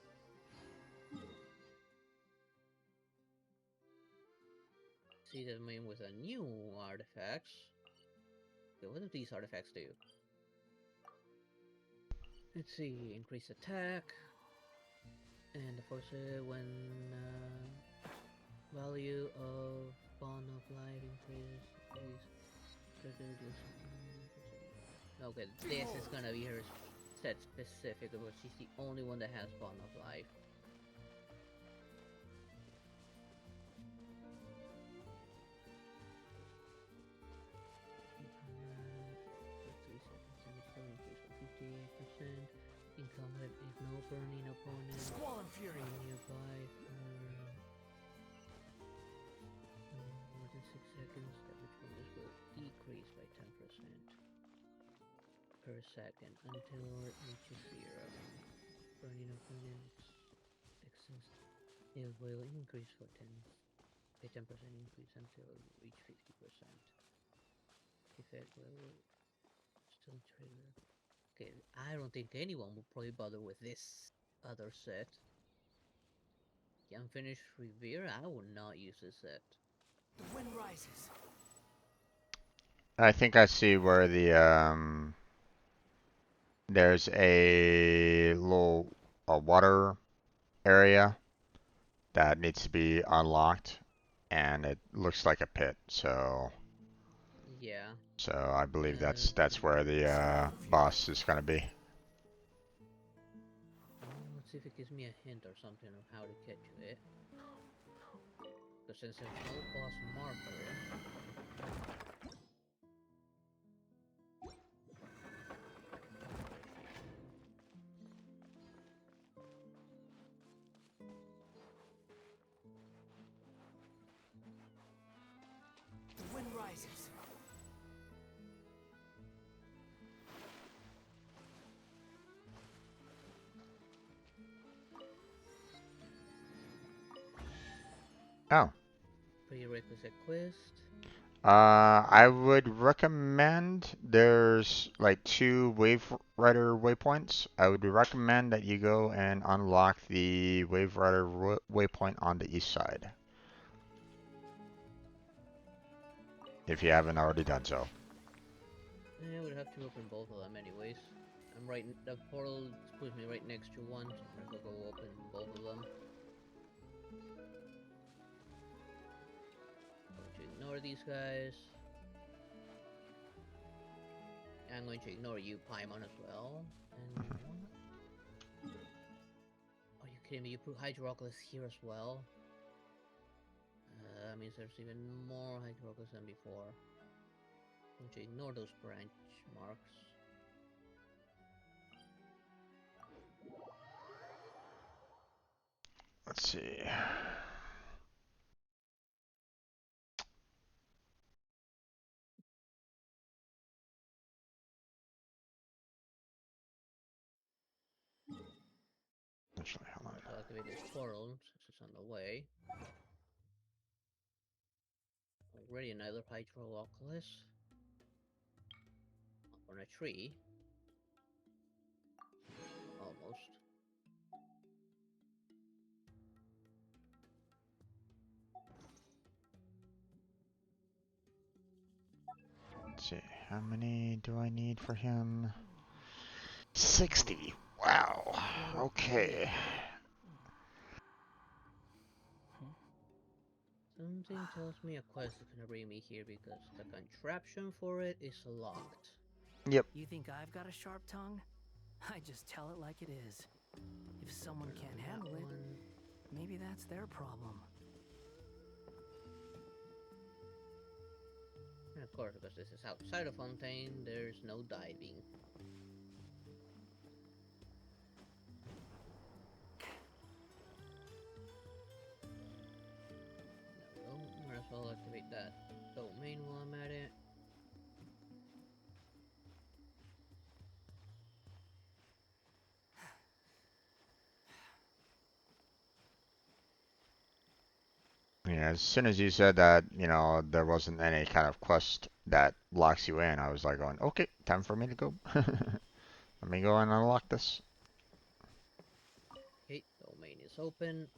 Speaker 17: See that I mean with a new artifacts. Okay, what do these artifacts do? Let's see, increase attack. And of course when value of bond of life increases. Okay, this is gonna be her set specific because she's the only one that has bond of life. In combat, if no burning opponent
Speaker 3: Squall and Fury
Speaker 17: nearby more than 6 seconds, damage bonus will decrease by 10% per second until it reaches 0. Burning opponents it will increase for 10% increase until you reach 50%. Effect will still trigger. Okay, I don't think anyone will probably bother with this other set. The Unfinished Revere, I would not use this set.
Speaker 3: The wind rises.
Speaker 1: I think I see where the there's a little water area that needs to be unlocked, and it looks like a pit. So
Speaker 17: yeah.
Speaker 1: So I believe that's where the boss is gonna be.
Speaker 17: Let's see if it gives me a hint or something of how to catch it. Because since there's no boss marker.
Speaker 3: The wind rises.
Speaker 1: Oh.
Speaker 17: Prerequisite quest.
Speaker 1: I would recommend there's like 2 Wave Rider waypoints. I would recommend that you go and unlock the Wave Rider waypoint on the east side, if you haven't already done so.
Speaker 17: I would have to open both of them anyways. I'm right. The portal puts me right next to one, so I might as well go open both of them. Going to ignore these guys. I'm going to ignore you, Paimon, as well. And are you kidding me? You put Hydroculus here as well? That means there's even more Hydroculus than before. I'm going to ignore those branch marks.
Speaker 1: Let's see. Actually, hold on.
Speaker 17: I'll activate this portal since it's on the way. Already another Hydroculus. On a tree. Almost.
Speaker 1: Let's see. How many do I need for him? 60. Wow. Okay.
Speaker 17: Something tells me a quest is gonna bring me here because the contraption for it is locked.
Speaker 1: Yep.
Speaker 3: You think I've got a sharp tongue? I just tell it like it is. If someone can't handle it, maybe that's their problem.
Speaker 17: And of course, because this is outside of Fontaine, there's no diving. No, might as well activate that domain while I'm at it.
Speaker 1: Yeah, as soon as you said that, you know, there wasn't any kind of quest that locks you in, I was like going, okay, time for me to go. Let me go and unlock this.
Speaker 17: Okay, domain is open.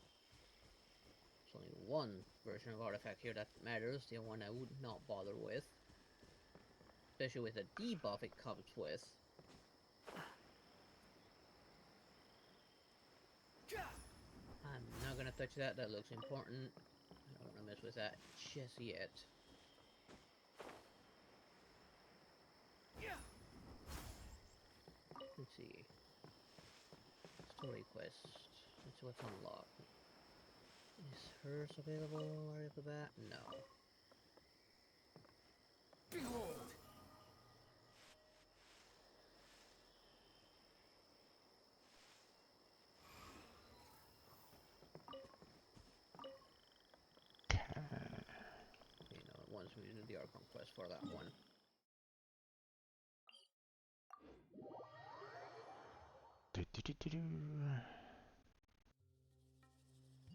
Speaker 17: There's only one version of artifact here that matters, the one I would not bother with. Especially with the debuff it comes with. I'm not gonna touch that, that looks important. I don't wanna mess with that just yet. Let's see. Story quest. Let's see what's unlocked. Is hers available right off the bat? No.
Speaker 8: Behold!
Speaker 17: Okay, no, it wants me to do the Archon quest for that one.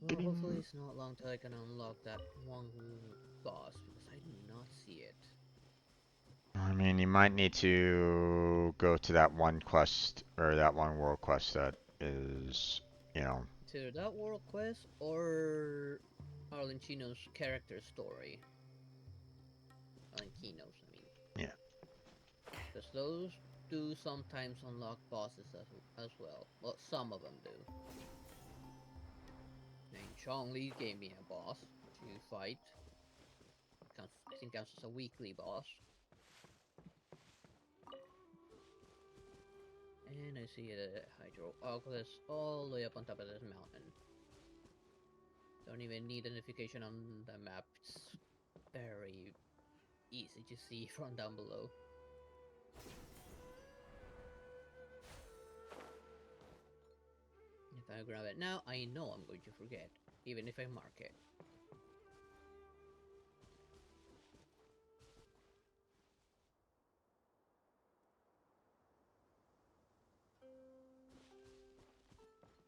Speaker 17: Well, hopefully it's not long till I can unlock that one boss, because I do not see it.
Speaker 1: I mean, you might need to go to that one quest, or that one world quest that is, you know.
Speaker 17: It's either that world quest, or Arlencino's character story. Arlencino's, I mean.
Speaker 1: Yeah.
Speaker 17: Because those do sometimes unlock bosses as well. Well, some of them do. And Chongli gave me a boss to fight. I think counts as a weekly boss. And I see a Hydro Oculus all the way up on top of this mountain. Don't even need a notification on the map. It's very easy to see from down below. If I grab it now, I know I'm going to forget, even if I mark it.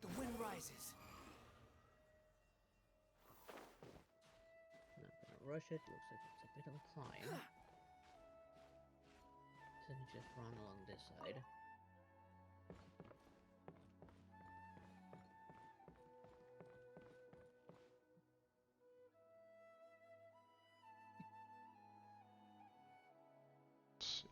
Speaker 8: The wind rises.
Speaker 17: Not gonna rush it, looks like it's a bit of a climb. So we just run along this side.
Speaker 1: Let's see.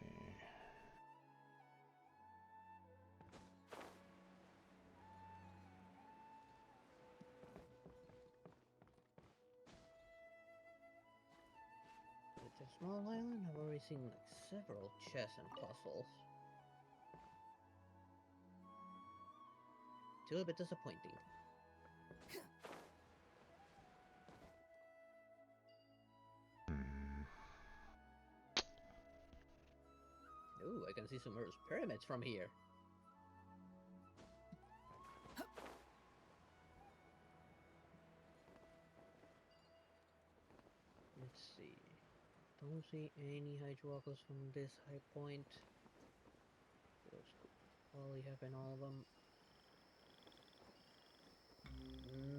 Speaker 17: With a small island, I've already seen like several chests and puzzles. It's a little bit disappointing. Ooh, I can see some Earth's pyramids from here. Let's see. Don't see any Hydroculus from this high point. Those could probably happen, all of them.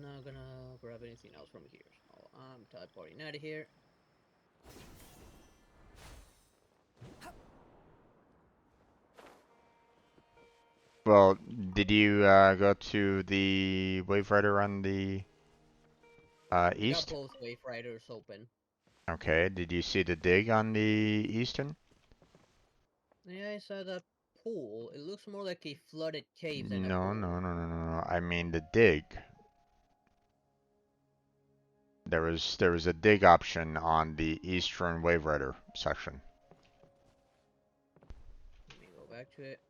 Speaker 17: Not gonna grab anything else from here. So I'm teleporting out of here.
Speaker 1: Well, did you go to the Wave Rider on the east?
Speaker 17: Got both Wave Riders open.
Speaker 1: Okay, did you see the dig on the eastern?
Speaker 17: Yeah, I saw that pool. It looks more like a flooded cave than a
Speaker 1: No,
Speaker 17: pool.
Speaker 1: no, no, no, no. I mean the dig. There was a dig option on the eastern Wave Rider section.
Speaker 17: Let me go back to it.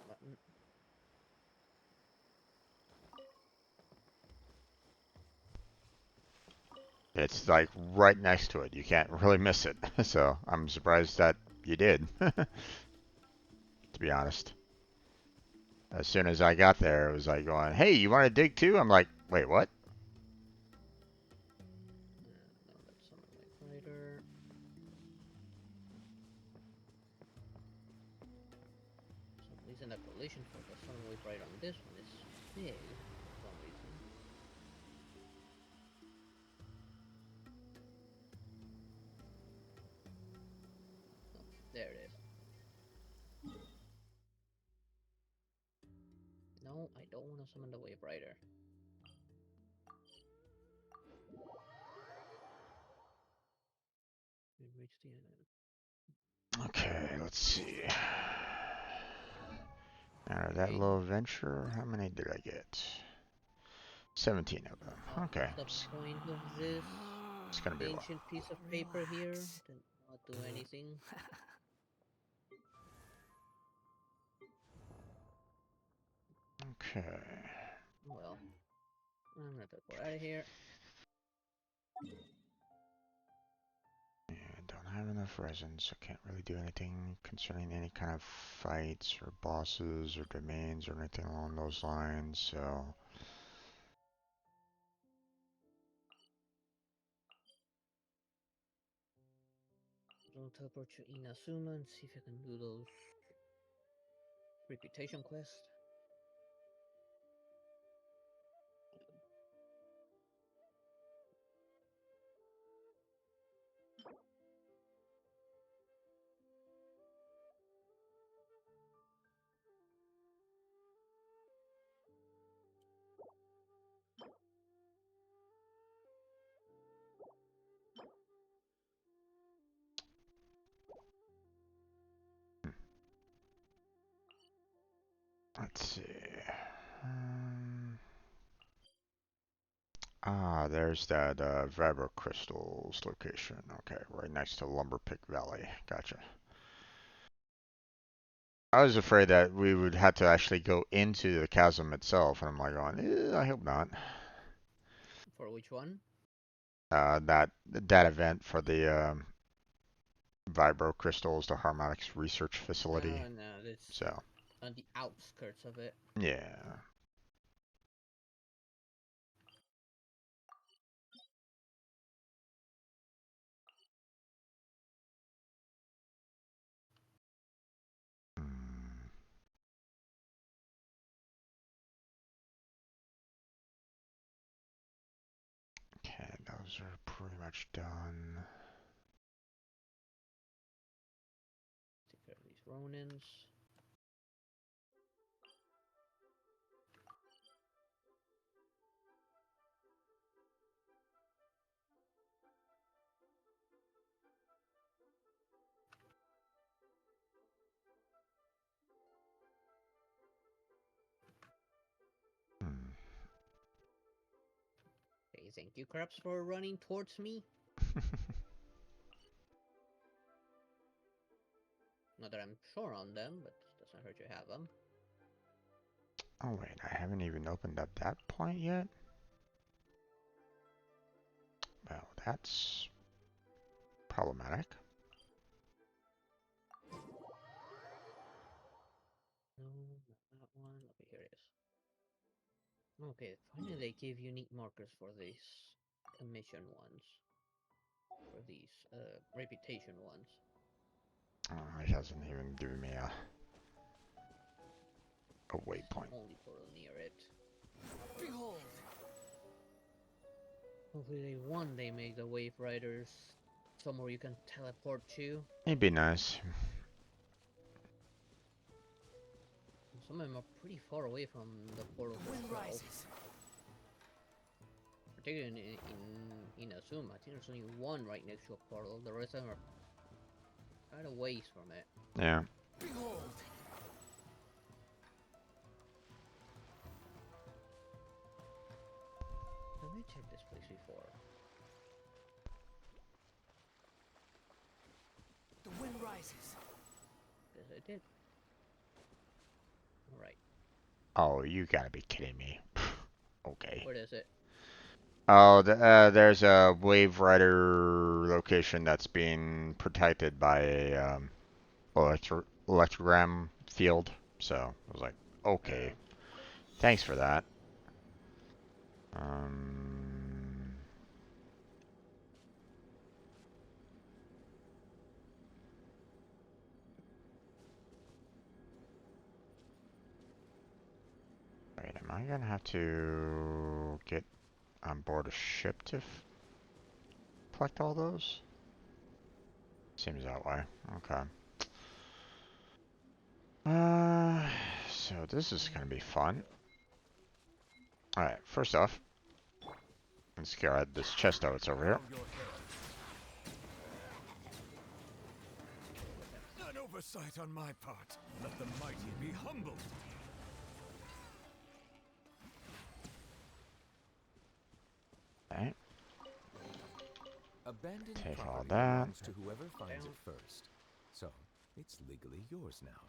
Speaker 17: Button.
Speaker 1: It's like right next to it. You can't really miss it. So I'm surprised that you did, to be honest. As soon as I got there, it was like going, "Hey, you want to dig too?" I'm like, "Wait, what?"
Speaker 17: No, that's on the Wave Rider. isn't a collision for the sun wave right on this one. It's big for some reason. Oh, there it is. No, I don't want to summon the Wave Rider. We reached the end.
Speaker 1: Okay, let's see. Out of that little adventure, how many did I get? 17 of them. Okay.
Speaker 17: What's the point of this
Speaker 1: It's gonna be a lot.
Speaker 17: ancient piece of paper here? Did not do anything.
Speaker 1: Okay.
Speaker 17: Well, I'm gonna teleport out of here.
Speaker 1: Yeah, don't have enough resin, so can't really do anything concerning any kind of fights or bosses or domains or anything along those lines, so...
Speaker 17: I'll teleport to Inazuma and see if I can do those reputation quests.
Speaker 1: Let's see. There's that Vibro Crystals location. Okay, right next to Lumberpick Valley. Gotcha. I was afraid that we would have to actually go into the chasm itself, and I'm like going, I hope not.
Speaker 17: For which one?
Speaker 1: That event for the Vibro Crystals, the Harmonics Research Facility.
Speaker 17: No, it's
Speaker 1: So.
Speaker 17: on the outskirts of it.
Speaker 1: Yeah. Okay, those are pretty much done.
Speaker 17: Take care of these Ronins. Hey, thank you, Krabs, for running towards me. Not that I'm sure on them, but it doesn't hurt to have them.
Speaker 1: Oh wait, I haven't even opened up that point yet? Well, that's problematic.
Speaker 17: No, not that one. Okay, here it is. Okay, finally they give unique markers for these commission ones. For these reputation ones.
Speaker 1: Oh, it hasn't even given me a waypoint.
Speaker 17: Only portal near it. Behold! Hopefully they make the Wave Riders somewhere you can teleport to.
Speaker 1: It'd be nice.
Speaker 17: Some of them are pretty far away from the portal as well. Particularly in Inazuma, I think there's only one right next to a portal. The rest of them are quite a ways from it.
Speaker 1: Yeah.
Speaker 17: Behold! Let me check this place before.
Speaker 8: The wind rises.
Speaker 17: Guess I did. Alright.
Speaker 1: Oh, you gotta be kidding me. Okay.
Speaker 17: What is it?
Speaker 1: Oh, there's a Wave Rider location that's being protected by a electrogram field. So I was like, okay, thanks for that. Am I gonna have to get on board a ship to collect all those? Seems that way. Okay. So this is gonna be fun. Alright, first off, let's get out this chest out. It's over here.
Speaker 11: An oversight on my part. Let the mighty be humbled.
Speaker 1: Okay.
Speaker 16: Abandoned
Speaker 1: Take all
Speaker 16: property
Speaker 1: that.
Speaker 16: belongs to whoever finds it first. So, it's legally yours now.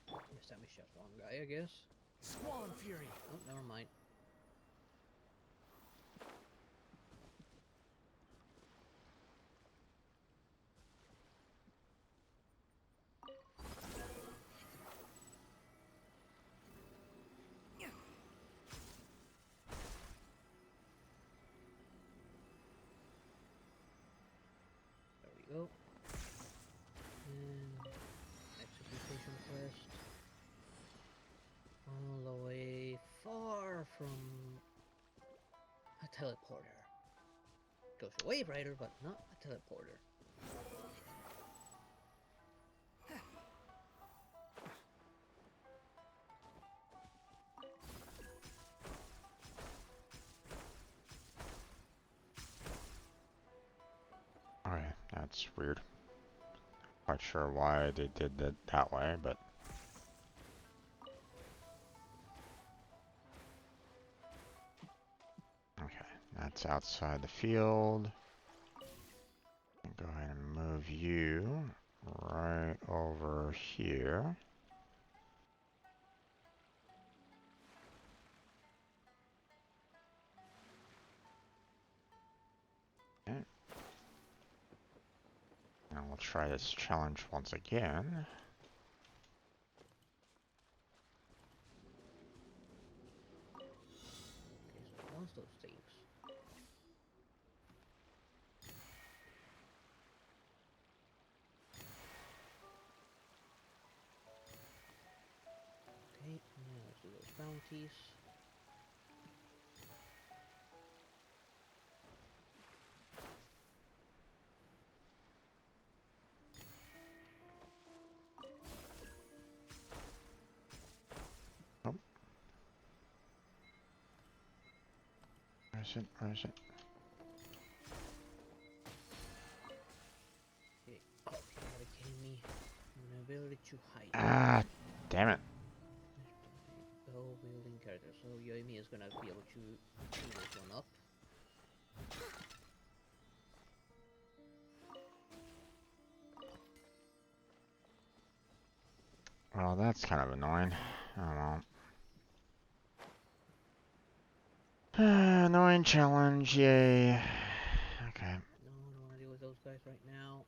Speaker 17: Yes, that was just one guy, I guess.
Speaker 11: Swan Fury.
Speaker 17: Oh, never mind. There we go. And execution quest. All the way far from a teleporter. Goes away brighter, but not a teleporter.
Speaker 1: Okay, that's weird. Not sure why they did that that way, but okay, that's outside the field. Go ahead and move you right over here. Okay. And we'll try this challenge once again.
Speaker 17: Okay, so it wants those things. Okay, now let's do those bounties.
Speaker 1: Oh. Where is it? Where is it?
Speaker 17: Okay. Oh, you gotta kidding me. An ability to hide.
Speaker 1: Ah, damn it.
Speaker 17: Bow wielding character. So Yoimi is gonna be able to clean this one up.
Speaker 1: Well, that's kind of annoying. Oh well. Annoying challenge, yay. Okay.
Speaker 17: No, I don't wanna deal with those guys right now.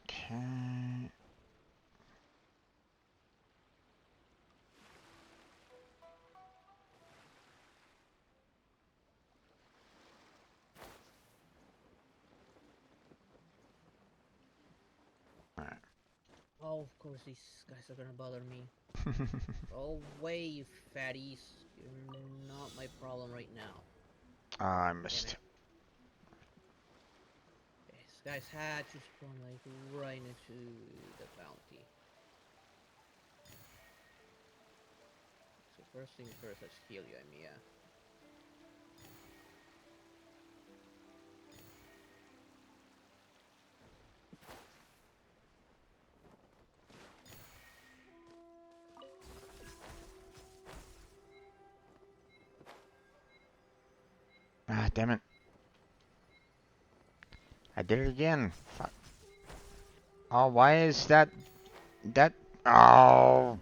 Speaker 1: Okay. Alright.
Speaker 17: Oh, of course these guys are gonna bother me. Go away, you fatties. You're not my problem right now.
Speaker 1: I missed.
Speaker 17: This guy's had to spawn like right into the bounty. So first thing first, let's heal you, Amiya.
Speaker 1: Ah, damn it. I did it again. Fuck. Oh, why is that... Oh...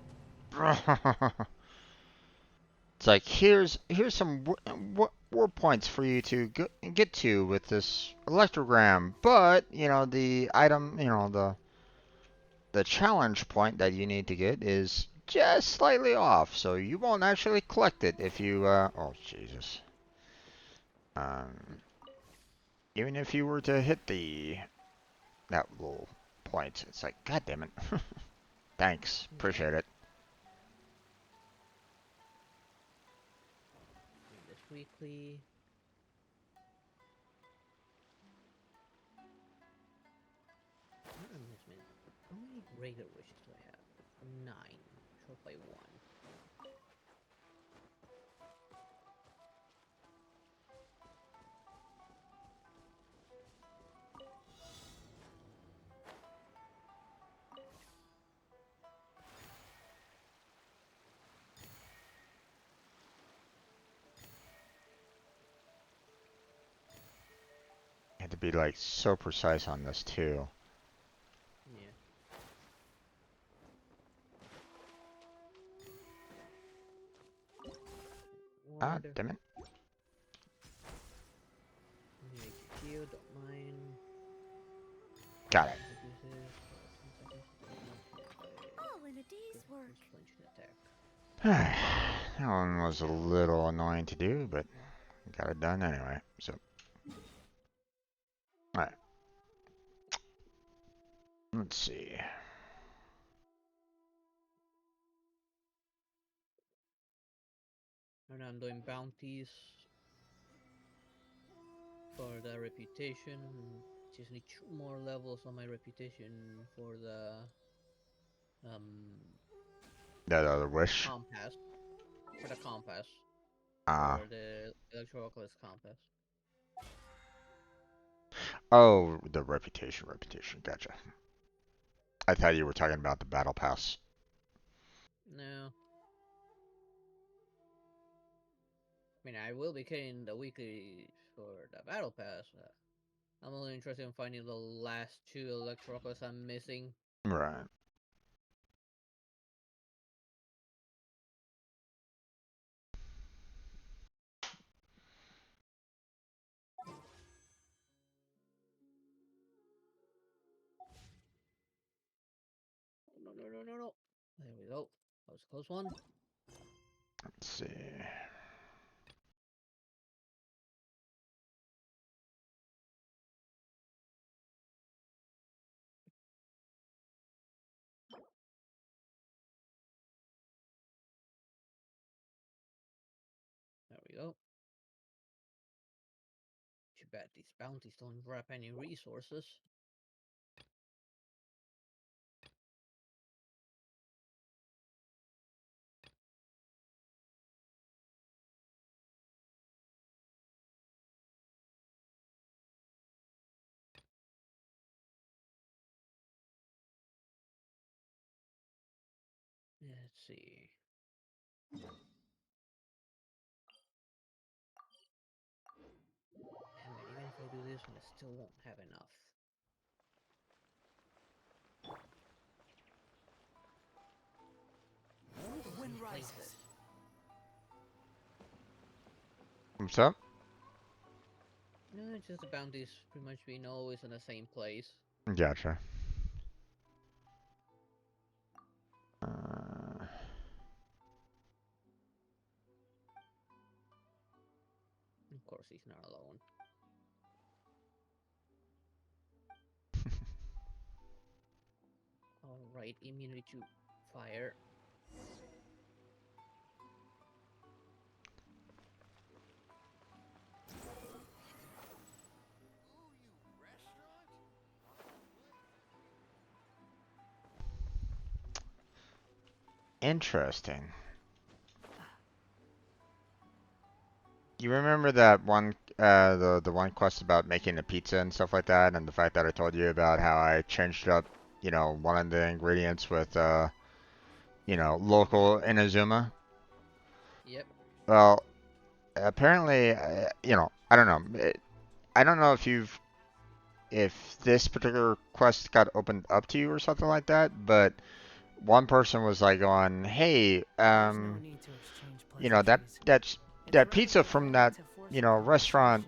Speaker 1: It's like, here's some war points for you to get to with this electrogram, but, you know, the item, you know, the challenge point that you need to get is just slightly off, so you won't actually collect it if you, oh, Jesus. Even if you were to hit that little point, it's like, God damn it. Thanks, appreciate it.
Speaker 17: This weekly. How many regular wishes do I have? 9. Short by 1.
Speaker 1: You have to be like so precise on this too.
Speaker 17: Yeah.
Speaker 1: Ah, damn it.
Speaker 17: Shield, don't mind.
Speaker 1: Got it.
Speaker 15: All in a day's work.
Speaker 1: That one was a little annoying to do, but got it done anyway, so. Alright. Let's see.
Speaker 17: And I'm doing bounties for the reputation. Just need 2 more levels on my reputation for the
Speaker 1: That other wish.
Speaker 17: compass. For the compass.
Speaker 1: Ah.
Speaker 17: For the electroculus compass.
Speaker 1: Oh, the reputation, gotcha. I thought you were talking about the battle pass.
Speaker 17: No. I mean, I will be getting the weekly for the battle pass. I'm only interested in finding the last 2 electroculus I'm missing.
Speaker 1: Right.
Speaker 17: No. There we go. That was a close one.
Speaker 1: Let's see.
Speaker 17: There we go. Too bad these bounties don't wrap any resources. Let's see. Damn it, even if I do this one, I still won't have enough.
Speaker 8: The wind rises.
Speaker 1: What's up?
Speaker 17: No, it's just the bounties pretty much being always in the same place.
Speaker 1: Gotcha.
Speaker 17: Of course, he's not alone. Alright, immunity to fire.
Speaker 1: Interesting. You remember that one, the one quest about making a pizza and stuff like that, and the fact that I told you about how I changed up, you know, one of the ingredients with, you know, local Inazuma?
Speaker 17: Yep.
Speaker 1: Well, apparently, you know, I don't know. I don't know if this particular quest got opened up to you or something like that, but one person was like going, hey, you know, that pizza from that, you know, restaurant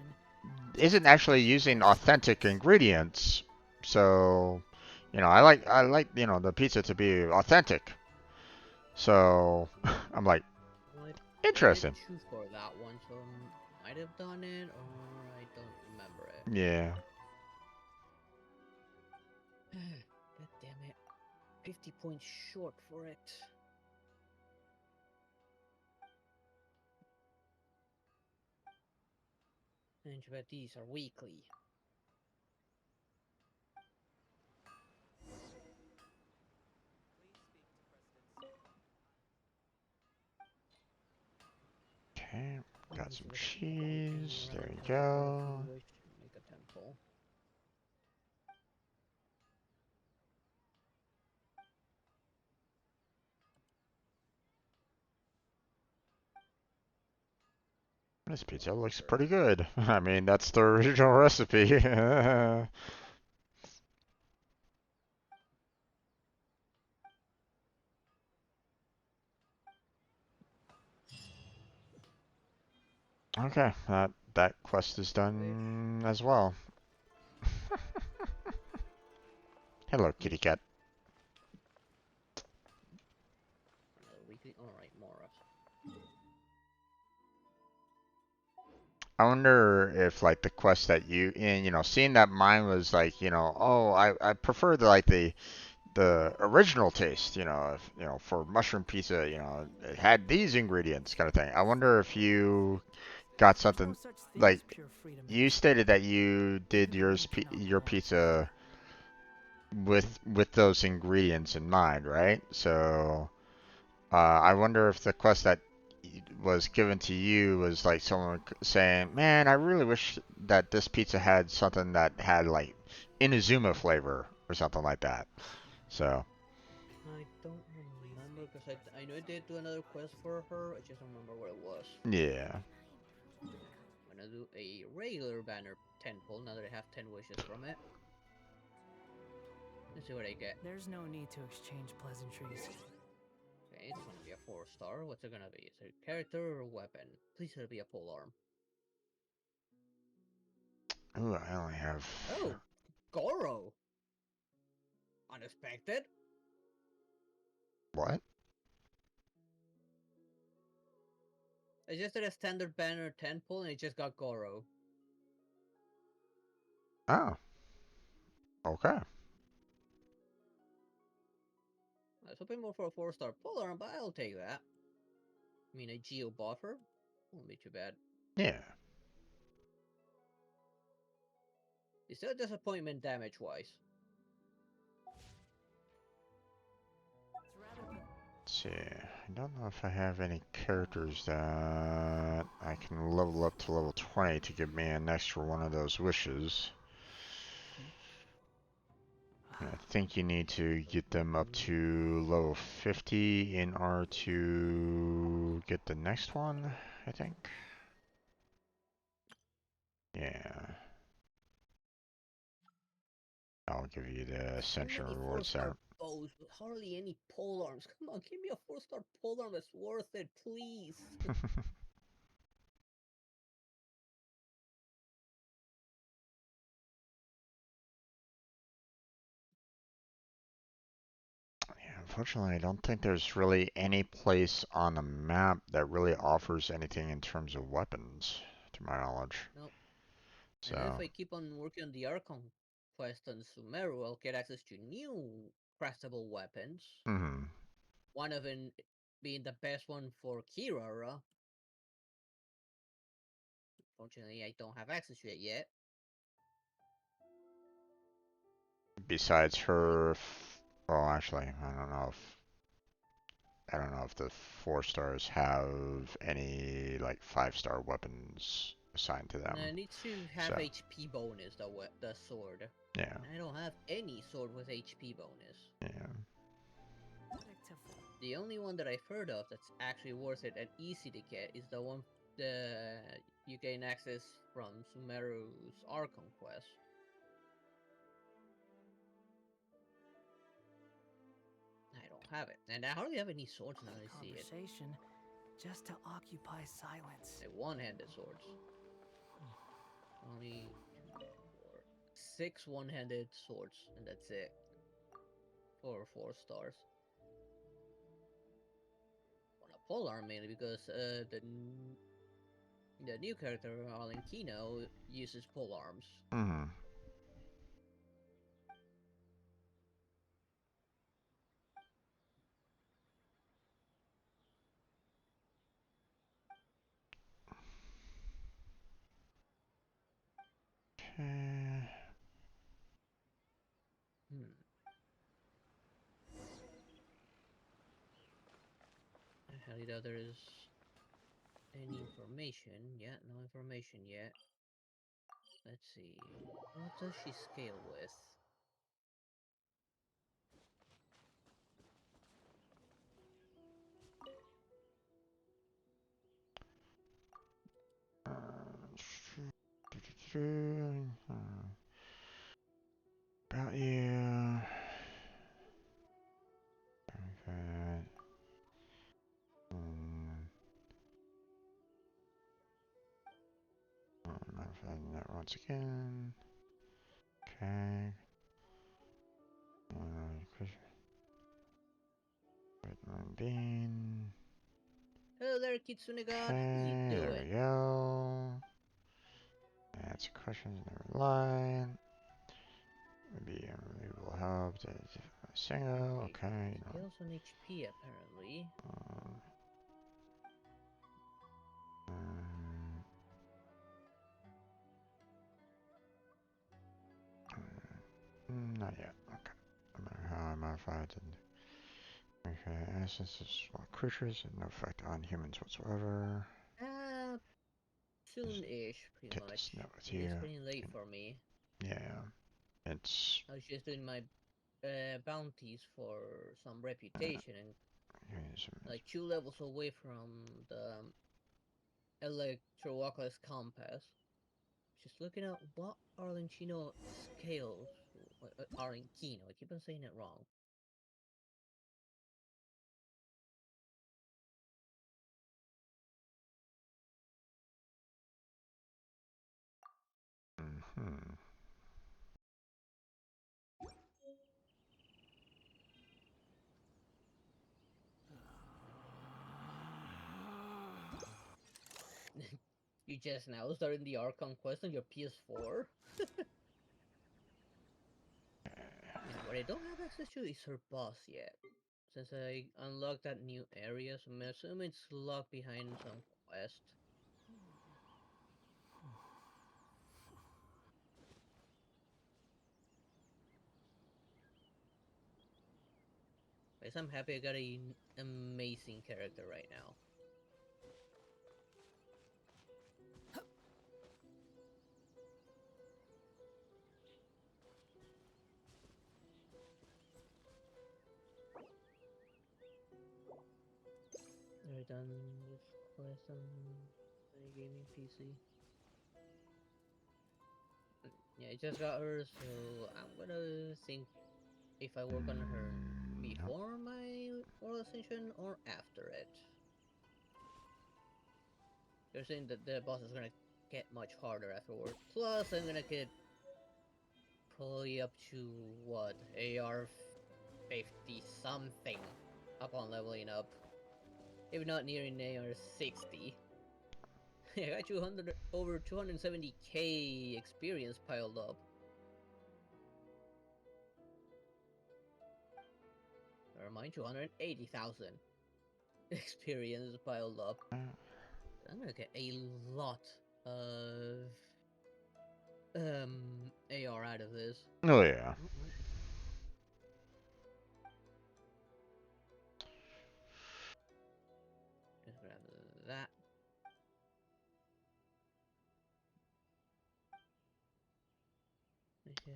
Speaker 1: isn't actually using authentic ingredients. So, You know, I like you know the pizza to be authentic. So I'm like,
Speaker 17: What? I didn't
Speaker 1: interesting.
Speaker 17: choose for that one, so might have done it, or I don't remember it.
Speaker 1: Yeah.
Speaker 17: God damn it. 50 points short for it. And but these are weekly.
Speaker 1: Okay, got some
Speaker 17: So we can
Speaker 1: cheese. There you
Speaker 17: rank them all if we
Speaker 1: go.
Speaker 17: wish to make a temple.
Speaker 1: This pizza looks pretty good. I mean, that's the original recipe. Okay, that quest is done as well. Hello, kitty cat.
Speaker 17: Another weekly. Alright, more of.
Speaker 1: I wonder if like the quest that you know, seeing that mine was like, you know, oh, I prefer the original taste, you know, if, you know, for mushroom pizza, you know, it had these ingredients kind of thing. I wonder if you got
Speaker 3: There's no
Speaker 1: something
Speaker 3: such thing as
Speaker 1: like
Speaker 3: pure freedom in
Speaker 1: you
Speaker 3: this
Speaker 1: stated
Speaker 3: world.
Speaker 1: that you did
Speaker 3: Everybody cannot
Speaker 1: your
Speaker 3: belong together.
Speaker 1: pizza with those ingredients in mind, right? So I wonder if the quest that was given to you was like someone saying, "Man, I really wish that this pizza had something that had like Inazuma flavor or something like that." So
Speaker 17: I don't remember because I know I did do another quest for her. I just don't remember what it was.
Speaker 1: yeah.
Speaker 17: I'm gonna do a regular banner temple now that I have 10 wishes from it. Let's see what I get.
Speaker 3: There's no need to exchange pleasantries.
Speaker 17: Okay, it's gonna be a 4-star. What's it gonna be? Is it a character or weapon? Please let it be a pole arm.
Speaker 1: Ooh, I only have.
Speaker 17: Oh, Goro. Unexpected.
Speaker 1: What?
Speaker 17: I just did a standard banner temple and it just got Goro.
Speaker 1: Oh, okay.
Speaker 17: I was hoping more for a 4-star pole arm, but I'll take that. I mean, a Geo buffer won't be too bad.
Speaker 1: Yeah.
Speaker 17: It's still a disappointment damage-wise.
Speaker 1: Let's see. I don't know if I have any characters that I can level up to level 20 to give me an extra one of those wishes. I think you need to get them up to level 50 in order to get the next one, I think. Yeah. I'll give you the
Speaker 17: So
Speaker 1: Ascension
Speaker 17: many
Speaker 1: rewards
Speaker 17: 4-star
Speaker 1: there.
Speaker 17: bows, but hardly any pole arms. Come on, give me a 4-star pole arm that's worth it, please.
Speaker 1: Unfortunately, I don't think there's really any place on the map that really offers anything in terms of weapons, to my knowledge.
Speaker 17: Nope. And if
Speaker 1: So,
Speaker 17: I keep on working on the Archon quest on Sumeru, I'll get access to new craftable weapons.
Speaker 1: mhm.
Speaker 17: One of them being the best one for Kirara. Unfortunately, I don't have access to it yet.
Speaker 1: Besides her, well, actually, I don't know if the 4 stars have any like 5-star weapons assigned to
Speaker 17: And I
Speaker 1: them.
Speaker 17: need to have
Speaker 1: So,
Speaker 17: HP bonus, the sword.
Speaker 1: yeah,
Speaker 17: And I don't have any sword with HP bonus.
Speaker 1: yeah.
Speaker 17: The only one that I've heard of that's actually worth it and easy to get is the one you gain access from Sumeru's Archon quest. I don't have it, and I hardly have any swords now I see it.
Speaker 3: Just to occupy silence.
Speaker 17: I one-handed swords. Only 2, 4, 6 one-handed swords, and that's it. or 4 stars. On a polearm mainly because the new character Arlen Kino uses polearms.
Speaker 1: Mm-hmm. Okay.
Speaker 17: I highly doubt there is any information yet. No information yet. Let's see. What does she scale with?
Speaker 1: About you. Okay. Modifying that once again. Okay. Bean.
Speaker 17: Hello there, Kitsune God. How you
Speaker 1: Okay, there
Speaker 17: doing?
Speaker 1: we go. That's a question, never line. Maybe unbelievable help. Single. Okay.
Speaker 17: Scales on HP apparently.
Speaker 1: Not yet. Okay. No matter how I modify it. Okay, essence of small creatures and no effect on humans whatsoever.
Speaker 17: Soon-ish, pretty
Speaker 1: Get
Speaker 17: much.
Speaker 1: this note with
Speaker 17: It is
Speaker 1: you.
Speaker 17: pretty late for me.
Speaker 1: Yeah. It's.
Speaker 17: I was just doing my bounties for some reputation and like 2 levels away from the Electro-Oculus Compass. Just looking at what Arlenkino scales. Arlenkino, I keep on saying it wrong.
Speaker 1: Hmm.
Speaker 17: You just now starting the Archon quest on your PS4? Yeah, what I don't have access to is her boss yet. Since I unlocked that new area, so I'm assuming it's locked behind some quest. Guys, I'm happy I got an amazing character right now. Alright, done this quest on my gaming PC. Yeah, I just got her, so I'm gonna think if I work on her before my World Ascension or after it. They're saying that the boss is gonna get much harder afterward. Plus, I'm gonna get probably up to what, AR 50 something upon leveling up. If not nearing AR 60. I got 200 over 270k experience piled up. Never mind, 280,000 experience piled up. I'm gonna get a lot of AR out of this.
Speaker 1: Oh yeah.
Speaker 17: Just grab that.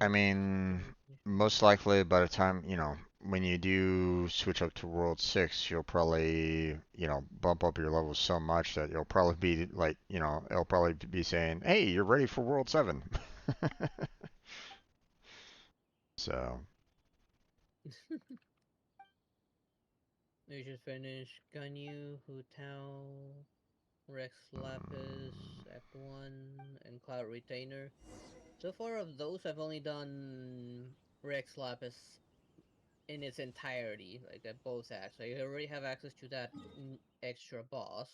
Speaker 1: I mean, most likely by the time, when you do switch up to World 6, you'll probably, bump up your levels so much that you'll probably be like, it'll probably be saying, hey, you're ready for World 7. So.
Speaker 17: We just finished Ganyu, Hu Tao, Rex Lapis, Act 1, and Cloud Retainer. So far of those, I've only done Rex Lapis in its entirety, like at both acts. I already have access to that extra boss.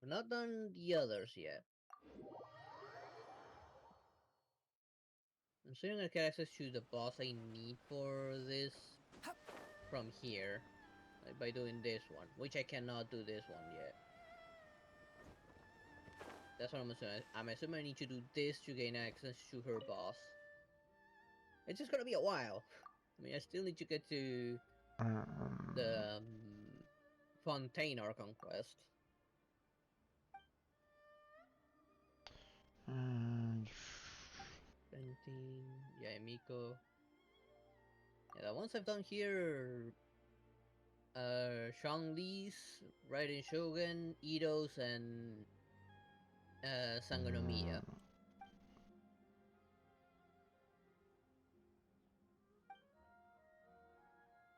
Speaker 17: I've not done the others yet. I'm still gonna get access to the boss I need for this from here, like by doing this one, which I cannot do this one yet. That's what I'm assuming. I'm assuming I need to do this to gain access to her boss. It's just gonna be a while. I mean, I still need to get to the Fontaine Archon quest. Bentin, Yaemiko. Yeah, the ones I've done here, Shang-Li's, Raiden Shogun, Ito's, and Sangonomiya.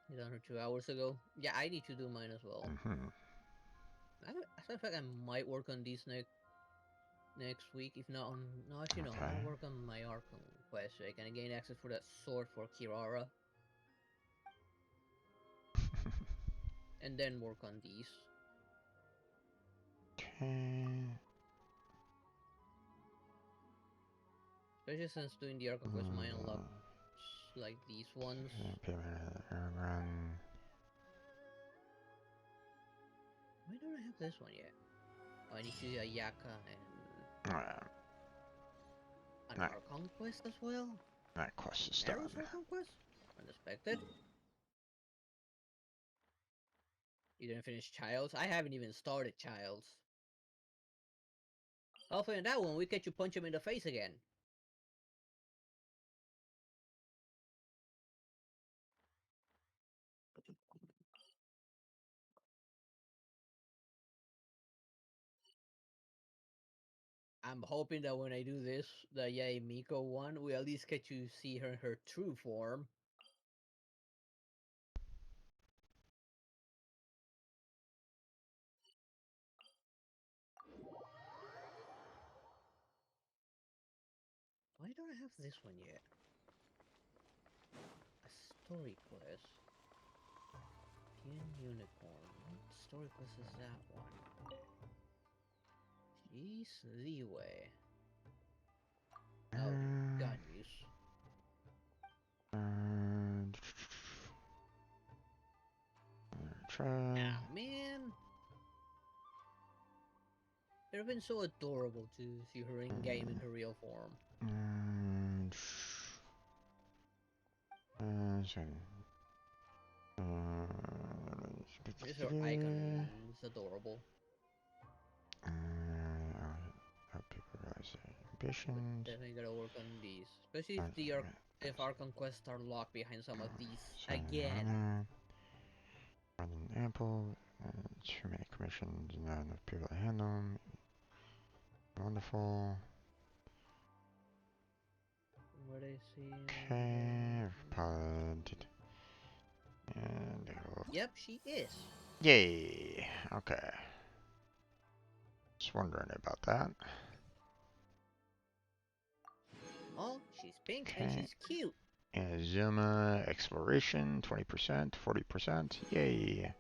Speaker 17: You done her 2 hours ago. Yeah, I need to do mine as well. As a matter of fact, I might work on these next week. If not on... No, actually no. I'm gonna work on my Archon quest so I can gain access for that sword for Kirara. And then work on these. Especially since doing the Archon quest might unlock like these ones. Why don't I have this one yet? Oh, I need to do a Yaka and an Archon quest as well?
Speaker 1: That quest is done.
Speaker 17: Archon quest? Unexpected. You didn't finish Childs? I haven't even started Childs. Hopefully in that one we get you punch him in the face again. I'm hoping that when I do this, the Yaemiko one, we at least get to see her in her true form. Why don't I have this one yet? A story quest. Tien Unicorn. What story quest is that one? Jeez, leeway. Oh, gun use. Oh, man. It would have been so adorable to see her in game in her real form. Just her icon is adorable.
Speaker 1: Help people realize their ambitions.
Speaker 17: Definitely gotta work on these, especially if Archon quests are locked behind some of these again.
Speaker 1: More than ample. Too many commissions, not enough people to handle them. Wonderful.
Speaker 17: What I see.
Speaker 1: Okay, piloted. And
Speaker 17: yep, she is.
Speaker 1: Yay! Okay. Just wondering about that.
Speaker 17: Oh, she's pink and she's cute.
Speaker 1: Inazuma exploration, 20%, 40%. Yay!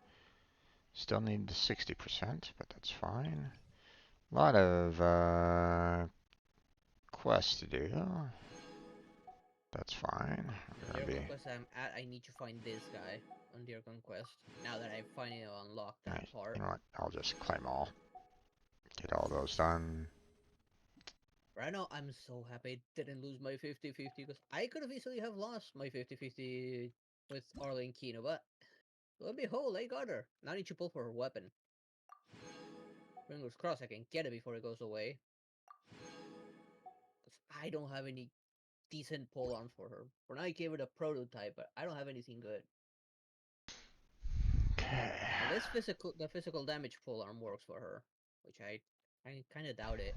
Speaker 1: Still need the 60%, but that's fine. A lot of quests to do. That's fine.
Speaker 17: The Archon quest I'm at, I need to find this guy on the Archon quest. Now that I've finally unlocked that part.
Speaker 1: You know what? I'll just claim all. Get all those done.
Speaker 17: Right now, I'm so happy I didn't lose my 50-50 because I could have easily have lost my 50-50 with Arlene Kino, but lo and behold, I got her. Now I need to pull for her weapon. Fingers crossed I can get it before it goes away. Because I don't have any decent polearms for her. For now, I gave her the prototype, but I don't have anything good.
Speaker 1: Okay.
Speaker 17: The physical damage polearm works for her, which I kind of doubt it.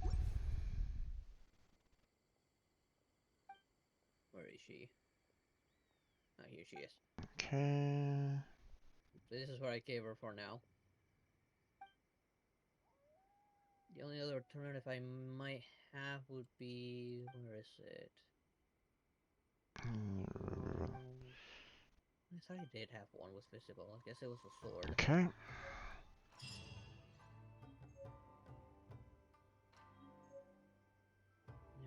Speaker 17: Where is she? Oh, here she is.
Speaker 1: Okay.
Speaker 17: So this is what I gave her for now. The only other alternative I might have would be... where is it? I thought I did have one with visible. I guess it was a sword.
Speaker 1: Okay.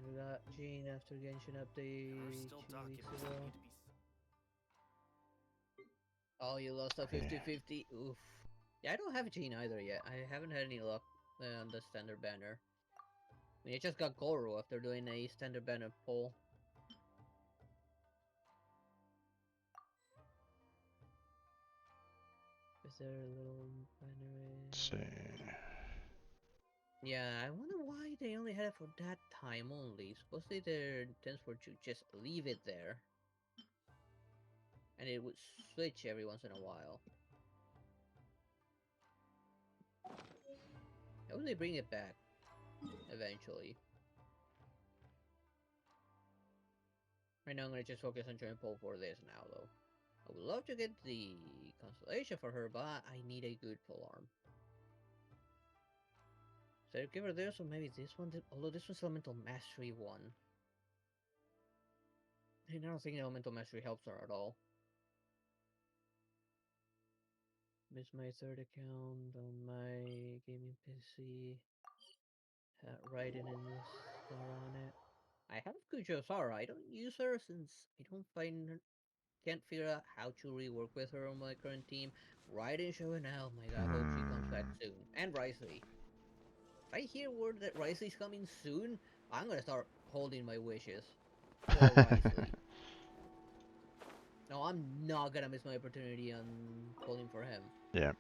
Speaker 17: We got Jean after Genshin update 2 weeks ago. Oh, you lost a 50-50? Oof. Yeah, I don't have Jean either yet. I haven't had any luck on the standard banner. I mean, I just got Goro after doing a standard banner poll. Is there a little banner?
Speaker 1: Let's see.
Speaker 17: Yeah, I wonder why they only had it for that time only. Supposedly their intents were to just leave it there. And it would switch every once in a while. How would they bring it back? Eventually. Right now I'm gonna just focus on trying to pull for this now though. I would love to get the constellation for her, but I need a good pole arm. So I'll give her this, or maybe this one, although this one's Elemental Mastery 1. I don't think Elemental Mastery helps her at all. Miss my third account on my gaming PC. Raiden and Sarah on it. I have Kujo Sarah. I don't use her since I don't find her, can't figure out how to rework with her on my current team. Raiden showing out. Oh my god, I hope she comes back soon. And Risley. If I hear word that Risley's coming soon, I'm gonna start holding my wishes for Risley. No, I'm not gonna miss my opportunity on pulling for him.
Speaker 1: Yeah.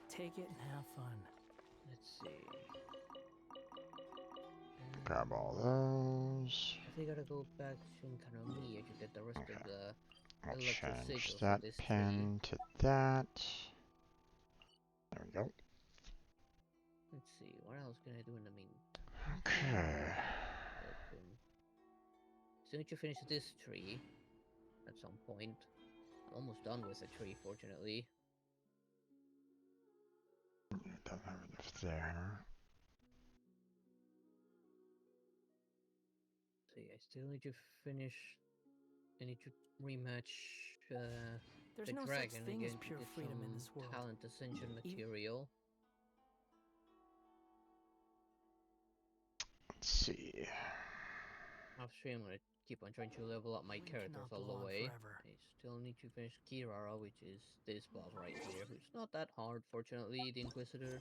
Speaker 3: Take it and have fun.
Speaker 17: Let's see.
Speaker 1: Grab all those.
Speaker 17: I think I gotta go back to Kanomiya to get the rest of the
Speaker 1: I'll
Speaker 17: electro
Speaker 1: change
Speaker 17: sigils
Speaker 1: that
Speaker 17: from this
Speaker 1: pin
Speaker 17: tree.
Speaker 1: to that. There we go.
Speaker 17: Let's see, what else can I do in the meantime?
Speaker 1: Okay.
Speaker 17: Open. Still need to finish this tree at some point. I'm almost done with the tree, fortunately.
Speaker 1: Don't have enough there.
Speaker 17: See, I still need to finish. I need to rematch
Speaker 3: There's
Speaker 17: the
Speaker 3: no
Speaker 17: dragon
Speaker 3: such thing
Speaker 17: again
Speaker 3: as pure
Speaker 17: to get
Speaker 3: freedom
Speaker 17: some
Speaker 3: in this world.
Speaker 17: talent ascension material.
Speaker 1: Let's see.
Speaker 17: Off stream, I'm gonna keep on trying to level up my characters all the way. I still need to finish Kirara, which is this boss right here, which is not that hard, fortunately. The Inquisitor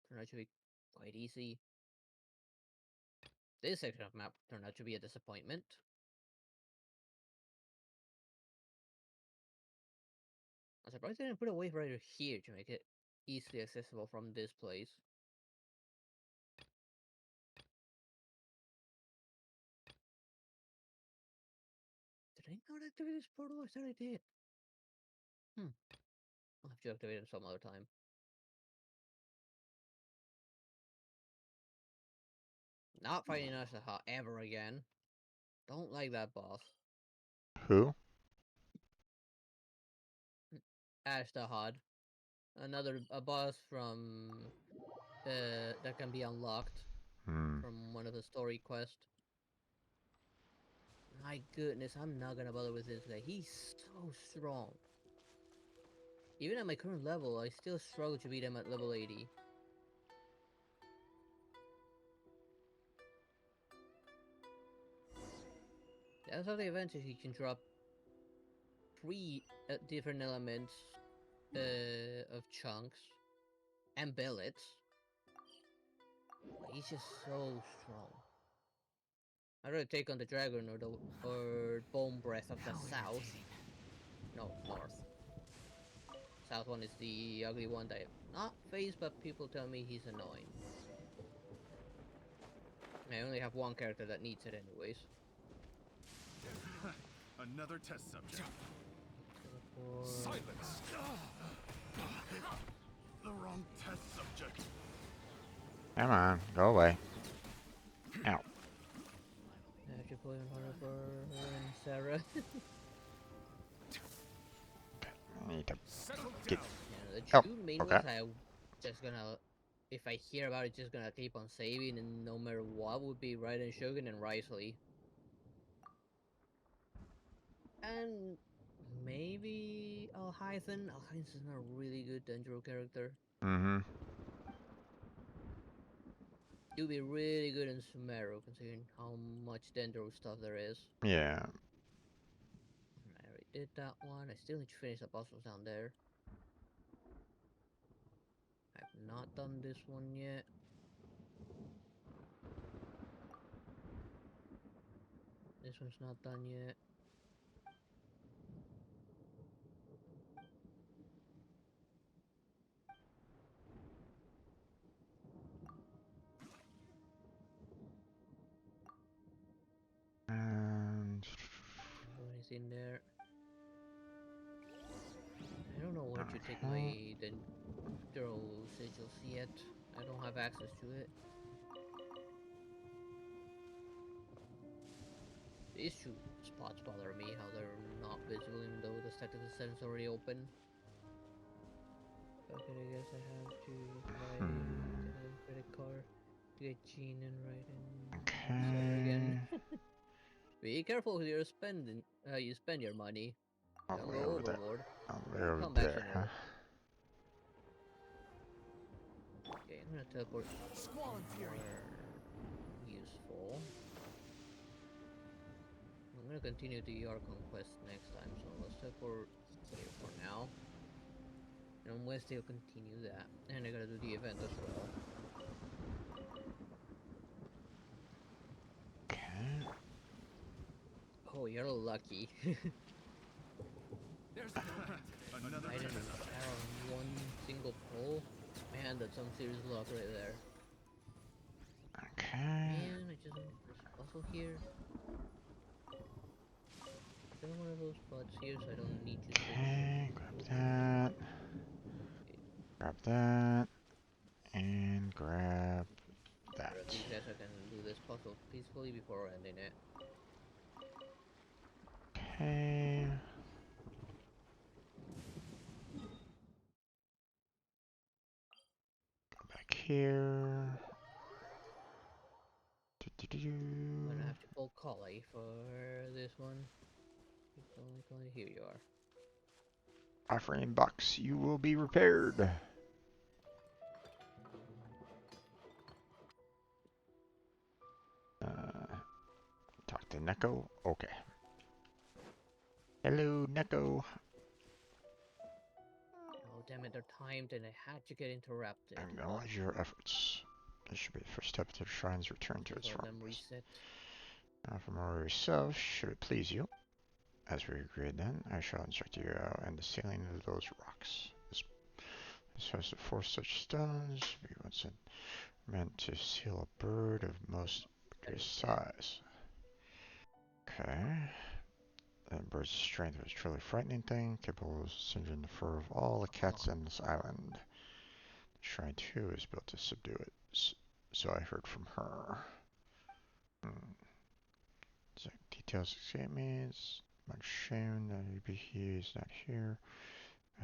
Speaker 17: turned out to be quite easy. This section of map turned out to be a disappointment. I'm surprised they didn't put a wave rider here to make it easily accessible from this place. Did I not activate this portal? I thought I did. I'll have to activate it some other time. Not fighting Ashtaha ever again. Don't like that boss.
Speaker 1: Who?
Speaker 17: Ashtahad. A boss from that can be unlocked from one of the story quests. My goodness, I'm not gonna bother with this guy. He's so strong. Even at my current level, I still struggle to beat him at level 80. That's how the advantage he can drop 3 different elements of chunks and billets. He's just so strong. I'd rather take on the dragon or bone breath of the south. No, north. South one is the ugly one that I've not faced, but people tell me he's annoying. I only have one character that needs it anyways.
Speaker 14: Another test subject. Silence! The wrong test subject.
Speaker 1: Come on, go away. Ow.
Speaker 17: I have to play on Harper and Sarah.
Speaker 1: I need to
Speaker 17: get... Yeah, the two main ones I'm just gonna if I hear about it, just gonna keep on saving, and no matter what, would be Raiden Shogun and Risley. And maybe Alhaithan. Alhaithan's not a really good Dendro character.
Speaker 1: Mm-hmm.
Speaker 17: It would be really good in Sumeru, considering how much Dendro stuff there is.
Speaker 1: Yeah.
Speaker 17: I already did that one. I still need to finish the puzzles down there. I've not done this one yet. This one's not done yet.
Speaker 1: And
Speaker 17: Anything there? I don't know where to take my Dendro sigils yet. I don't have access to it. These two spots bother me, how they're not visible even though the status is already open. Okay, I guess I have to buy a credit card to get Gene and Raiden again. Be careful who you're spending. You spend your money. Don't go overboard. Come back sooner. Okay, I'm gonna teleport.
Speaker 8: Squall and Fury.
Speaker 17: Useful. I'm gonna continue the Archon quest next time, so let's teleport here for now. And on Wednesday I'll continue that. And I gotta do the event as well.
Speaker 1: Okay.
Speaker 17: Oh, you're lucky.
Speaker 8: There's another
Speaker 17: I didn't have one single pull. Man, that's some serious luck right there.
Speaker 1: Okay.
Speaker 17: Man, I just need this puzzle here. Got one of those spots here, so I don't need to.
Speaker 1: Okay, grab that. Grab that. And grab that.
Speaker 17: At least guys, I can do this puzzle peacefully before ending it.
Speaker 1: Okay. Go back here.
Speaker 17: I'm gonna have to pull Collie for this one. Collie, here you are.
Speaker 1: Offering box, you will be repaired. Talk to Neko. Okay. Hello, Neko.
Speaker 17: Oh damn it, they're timed and I had to get interrupted.
Speaker 1: Acknowledge your efforts. This should be the first step to the shrine's return to its forms. Now for more yourself, should it please you. As we agreed then, I shall instruct you in the sealing of those rocks. This has 4 such stones. We once meant to seal a bird of most great size. Okay. The bird's strength was a truly frightening thing, capable of singeing the fur of all the cats on this island. The shrine too is built to subdue it, so I heard from her. So details escape me. It's much shame that he's not here.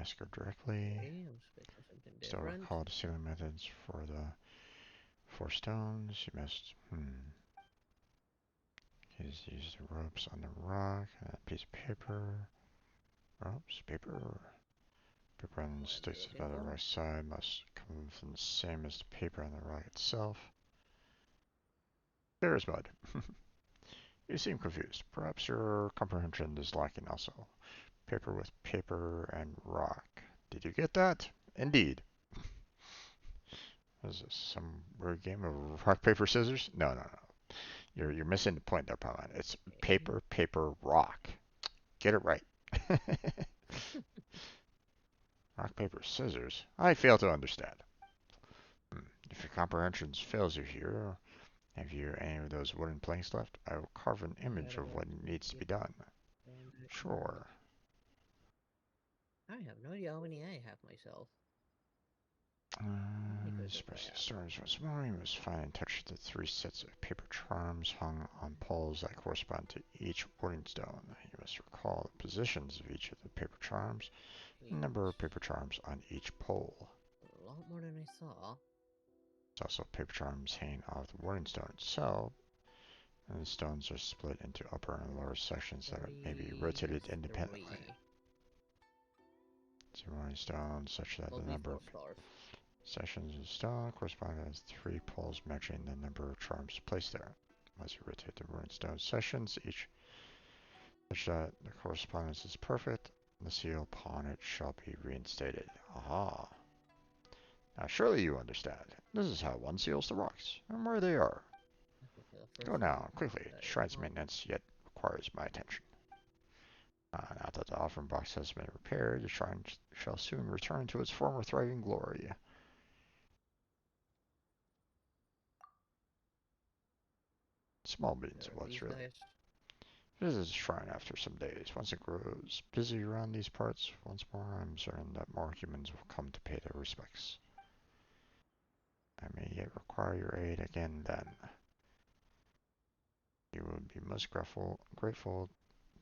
Speaker 1: Ask her directly. Still recall the sealing methods for the 4 stones. You must, Use the ropes on the rock, and a piece of paper. Ropes, paper. Paper on the sticks by the right side must come from the same as the paper on the rock itself. There is mud. You seem confused. Perhaps your comprehension is lacking also. Paper with paper and rock. Did you get that? Indeed. What is this? Some weird game of rock, paper, scissors? No. You're missing the point there, Paladin. It's paper, paper, rock. Get it right. Rock, paper, scissors? I fail to understand. If your comprehension fails you here, have you any of those wooden planks left? I will carve an image of what needs to be done. Sure.
Speaker 17: I have no idea how many I have myself.
Speaker 1: Express the stars once more. You must find and touch the 3 sets of paper charms hung on poles that correspond to each wooden stone. You must recall the positions of each of the paper charms, and the number of paper charms on each pole.
Speaker 17: A lot more than I saw.
Speaker 1: There's also paper charms hanging off the warning stone itself, and the stones are split into upper and lower sections that may be rotated independently. It's a warning stone such that the number of sections of stone correspond to 3 poles matching the number of charms placed there. Once you rotate the warning stone sections, each such that the correspondence is perfect, the seal upon it shall be reinstated. Aha! Now surely you understand. This is how one seals the rocks, and where they are. Go now, quickly. The shrine's maintenance yet requires my attention. Now that the offering box has been repaired, the shrine shall soon return to its former thriving glory. Small beans it was, really. Visit the shrine after some days. Once it grows busy around these parts, once more I'm certain that more humans will come to pay their respects. I may yet require your aid again then. You would be most grateful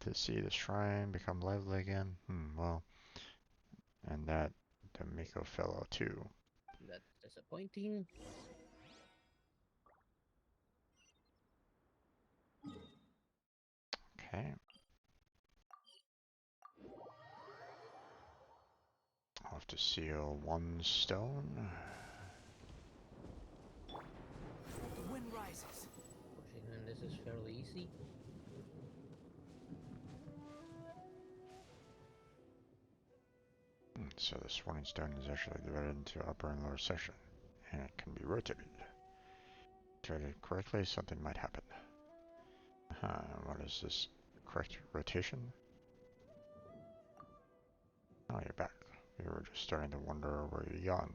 Speaker 1: to see the shrine become lively again. Well, and that D'Amico fellow too.
Speaker 17: That's disappointing.
Speaker 1: Okay. I'll have to seal 1 stone.
Speaker 7: The wind rises.
Speaker 17: And this is fairly easy.
Speaker 1: So this warning stone is actually divided into upper and lower section, and it can be rotated. Rotated correctly, something might happen. What is this? Correct rotation? Oh, you're back. We were just starting to wonder where you'd gone.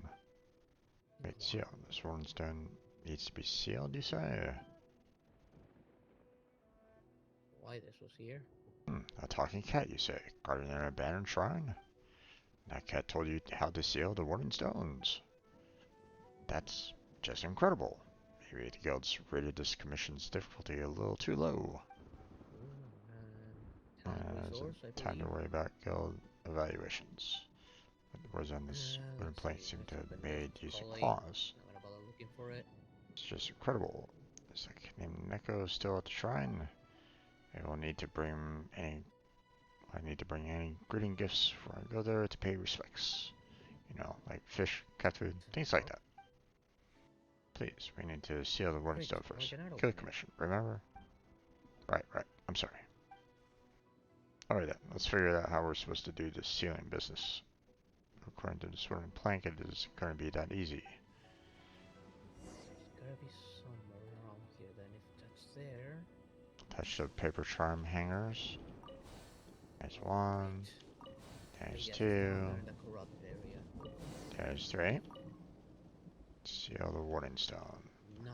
Speaker 1: Wait, seal. This warning stone needs to be sealed, you say?
Speaker 17: Why this was here?
Speaker 1: A talking cat, you say? Guarding an abandoned shrine? That cat told you how to seal the warning stones. That's just incredible. Maybe the guild's rated this commission's difficulty a little too low. Time to worry about guild evaluations. But the words on this wooden plank seem to have made using claws. It's just incredible. Is the kid named Neko still at the shrine? I will need to bring any greeting gifts before I go there to pay respects. You know, like fish, cat food, things like that. Please, we need to seal the warning stone first. Kill the commission, remember? Right, I'm sorry. Alright then, let's figure out how we're supposed to do this sealing business. According to this wooden plank, it is going to be that easy.
Speaker 17: There's gotta be somewhere around here then, if that's there.
Speaker 1: Touch the paper charm hangers. There's 1. There's 2. There's 3. Seal the warning stone.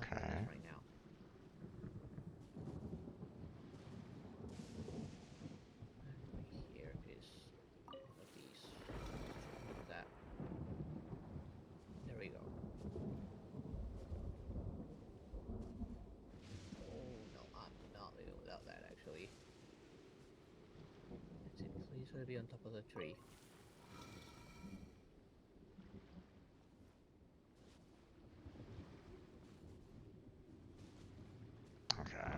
Speaker 1: Okay.
Speaker 17: Right now. Here is one of these. That. There we go. Oh no, I'm not leaving without that actually. It's gonna be on top of the tree.
Speaker 1: Okay.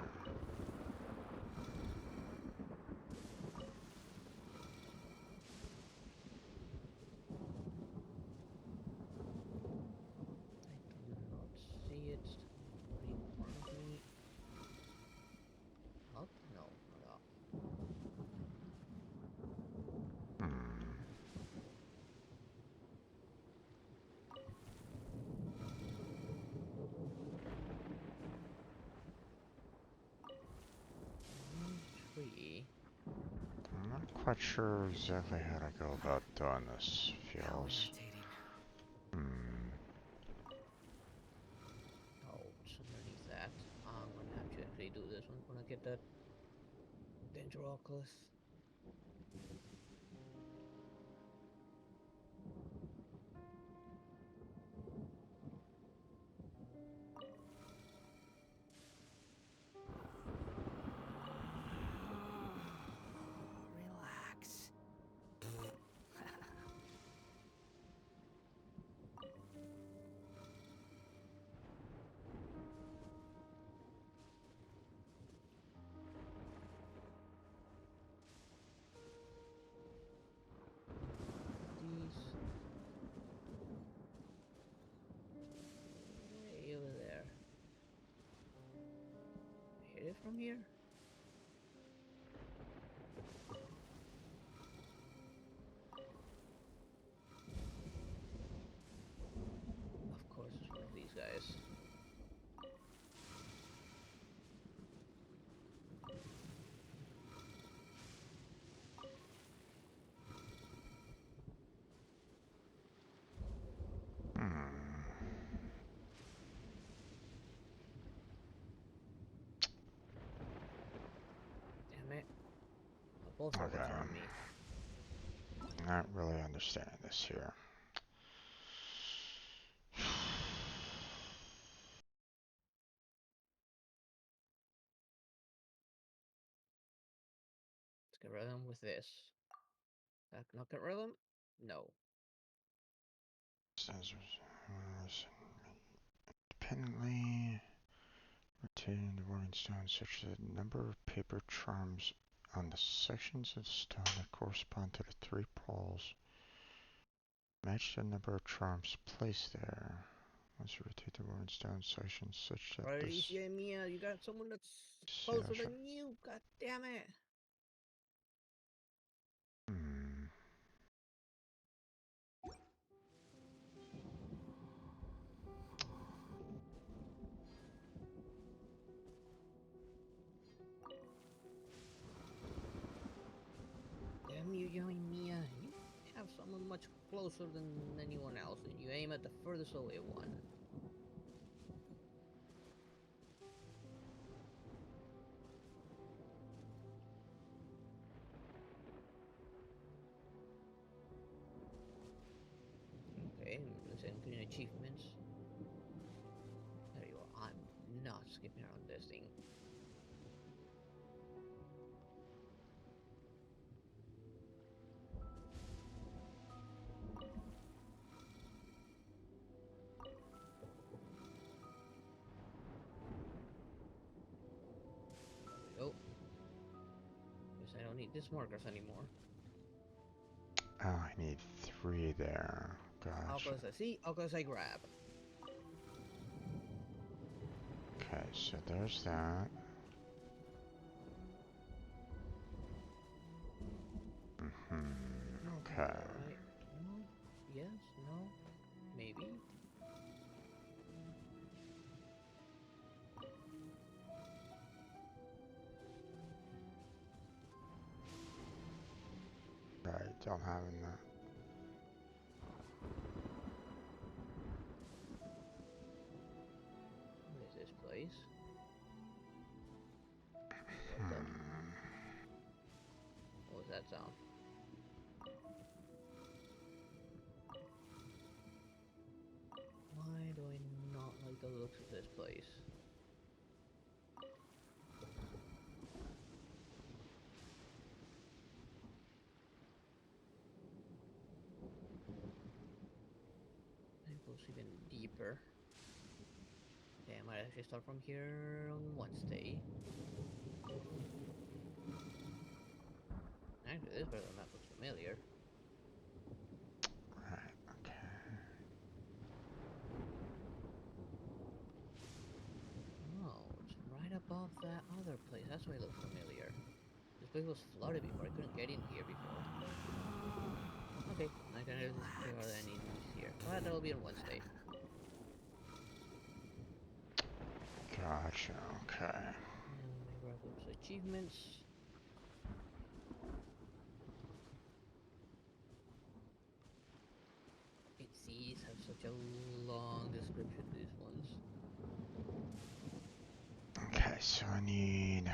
Speaker 17: See it right in front of me. Up? No, not up. Tree.
Speaker 1: I'm not quite sure exactly how to go about doing this. Feels.
Speaker 17: Oh, it's underneath that. I'm gonna have to actually do this one when I get that Dendroclus.
Speaker 7: Relax.
Speaker 17: it from here? Of course, it's one of these guys. Damn it. Both of us on me.
Speaker 1: Not really understanding this here.
Speaker 17: Let's get rid of them with this. Not get rid of them? No.
Speaker 1: Independently rotating the worn stone such that the number of paper charms on the sections of stone that correspond to the 3 poles match the number of charms placed there. Once you rotate the worn stone sections such that
Speaker 17: Alicia Mia, you got someone that's closer than you. God damn it. Damn you, Young Mia. You have someone much closer than anyone else, and you aim at the furthest away one. Okay, let's include achievements. There you are. I'm not skipping around this thing. Oh. Guess I don't need these markers anymore.
Speaker 1: Oh, I need 3 there. Gotcha.
Speaker 17: How close I grab.
Speaker 1: Okay, so there's that. Okay.
Speaker 17: Right. No. Yes. No. Maybe.
Speaker 1: Right, don't have that.
Speaker 17: What is this place? What was that sound? Why do I not like the looks of this place? It goes even deeper. Okay, I might actually start from here on Wednesday. Actually, this part of the map looks familiar.
Speaker 1: Right, okay.
Speaker 17: Oh, it's right above that other place. That's why it looks familiar. This place was flooded before. I couldn't get in here before. Okay, I can figure out any here. Alright, that'll be on Wednesday.
Speaker 1: Gotcha, okay.
Speaker 17: And we grab those achievements. These have such a long description, these ones.
Speaker 1: Okay, so I need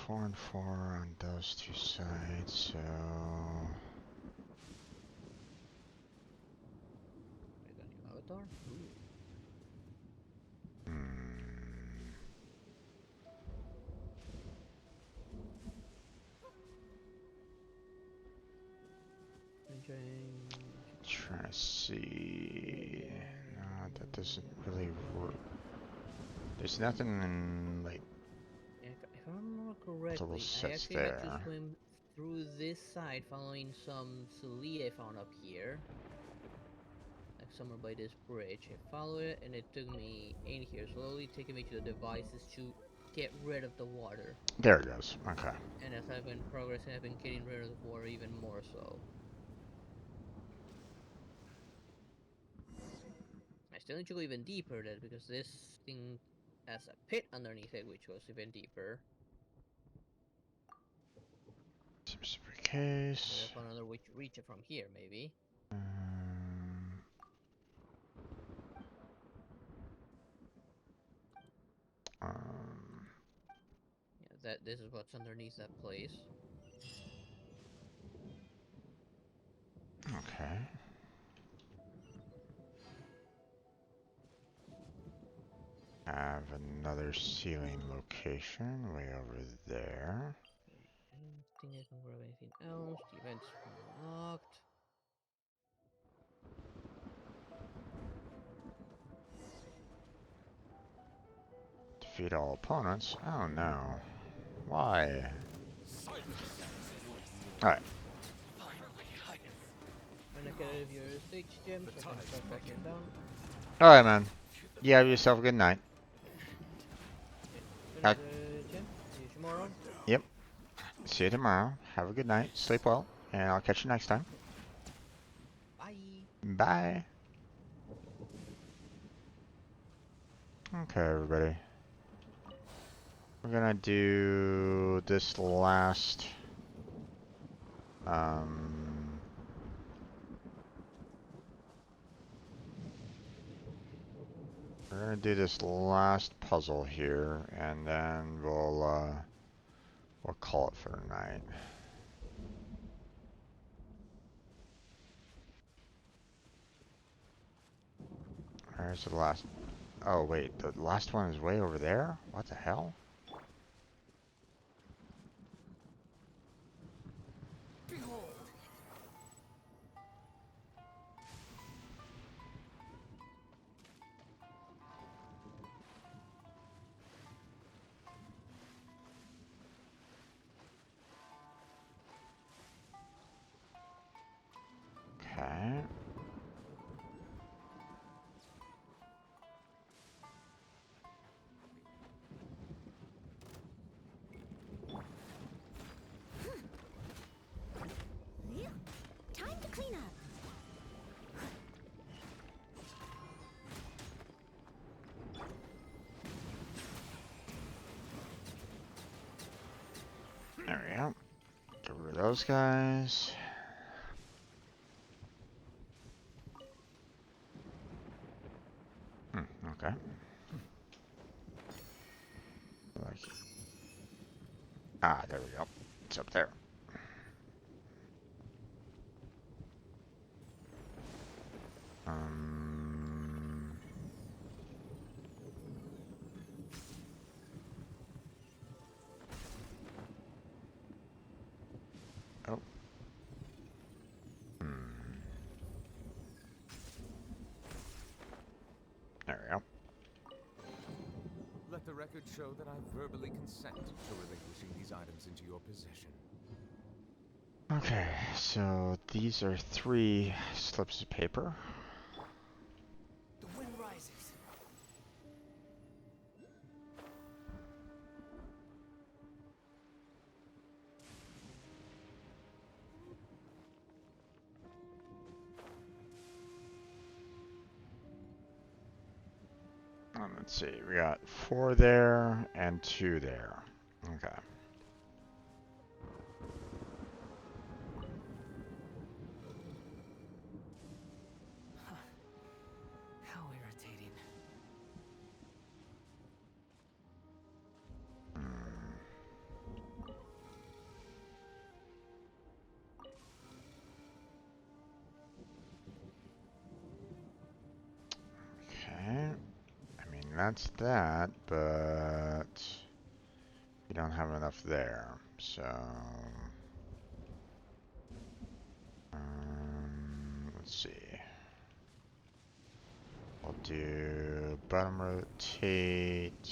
Speaker 1: 4 and 4 on those 2 sides, so...
Speaker 17: I got a new avatar? Ooh.
Speaker 1: Trying to see... No, that doesn't really work. There's nothing in, like...
Speaker 17: Yeah, if I remember correctly, I actually had to swim through this side following some Celia I found up here. Like somewhere by this bridge. I followed it and it took me in here, slowly taking me to the devices to get rid of the water.
Speaker 1: There it goes. Okay.
Speaker 17: And as I've been progressing, I've been getting rid of the water even more so. I still need to go even deeper then, because this thing has a pit underneath it, which goes even deeper.
Speaker 1: Seems to be the case.
Speaker 17: I found another way to reach it from here, maybe. Yeah, this is what's underneath that place.
Speaker 1: Okay. I have another ceiling location way over there.
Speaker 17: Anything I can grab anything else? The event's locked.
Speaker 1: Defeat all opponents? Oh no. Why? Alright.
Speaker 17: When I get out of your stage, Jim, so I can start walking down.
Speaker 1: Alright, man. You have yourself a good night.
Speaker 17: Jim, see you tomorrow.
Speaker 1: Yep. See you tomorrow. Have a good night. Sleep well. And I'll catch you next time.
Speaker 17: Bye.
Speaker 1: Bye. Okay, everybody. We're gonna do this last... we're gonna do this last puzzle here, and then we'll call it for the night. Where's the last... Oh, wait, the last one is way over there? What the hell? Okay.
Speaker 2: Time to clean up.
Speaker 1: There we go. Get rid of those guys. Okay. Ah, there we go. It's up there. Oh. There we go.
Speaker 16: Let the record show that I verbally consent to relinquishing these items into your possession.
Speaker 1: Okay, so these are 3 slips of paper.
Speaker 8: The wind rises.
Speaker 1: Let's see, we got 4 there and 2 there. Okay.
Speaker 3: How irritating.
Speaker 1: Okay. I mean, that's that, but we don't have enough there, so... let's see. We'll do bottom rotate to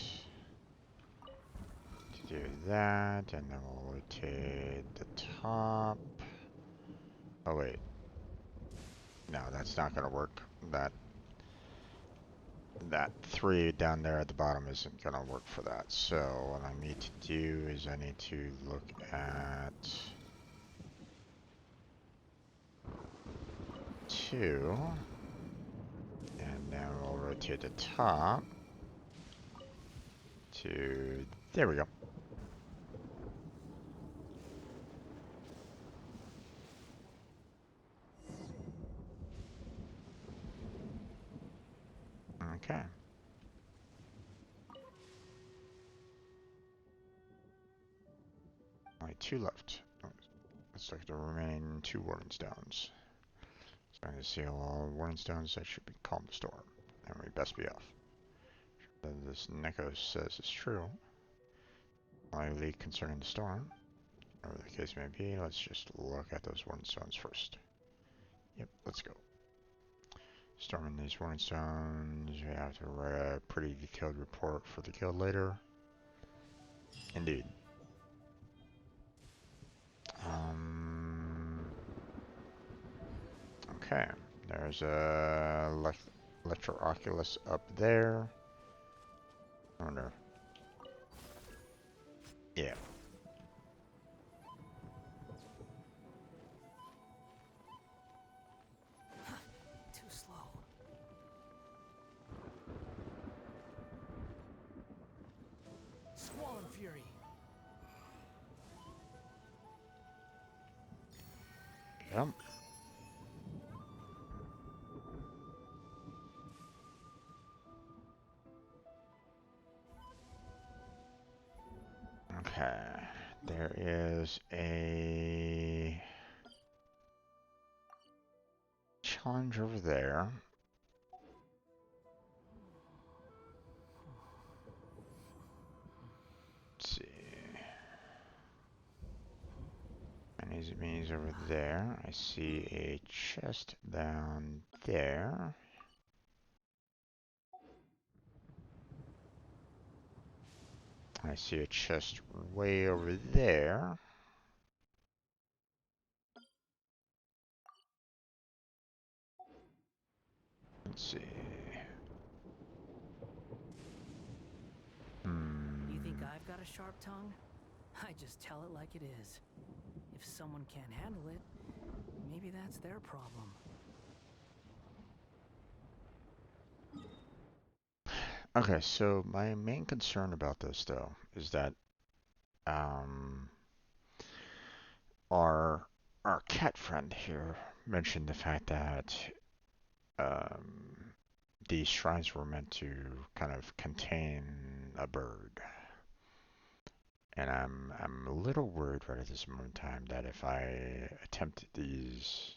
Speaker 1: do that, and then we'll rotate the top. Oh wait. No, that's not gonna work. That that 3 down there at the bottom isn't gonna work for that. So what I need to do is I need to look at 2, and then we'll rotate the top to, there we go. Okay. Only 2 left. Let's look at the remaining 2 warning stones. So I'm going to see all warning stones that should be calm the storm, and we best be off. Then this Neko says is true. My leak concerning the storm, whatever the case may be, let's just look at those warning stones first. Yep, let's go. Storming these warning stones, we have to write a pretty detailed report for the guild later. Indeed. Okay, there's a Electro-Oculus up there. I wonder. Yeah.
Speaker 3: Too slow. Squall and Fury.
Speaker 1: Yep. Okay, there is a challenge over there. Let's see. Minis over there. I see a chest down there. I see a chest way over there. Let's see.
Speaker 3: You think I've got a sharp tongue? I just tell it like it is. If someone can't handle it, maybe that's their problem.
Speaker 1: Okay, so my main concern about this, though, is that our cat friend here mentioned the fact that these shrines were meant to kind of contain a bird. And I'm a little worried right at this moment in time that if I attempt these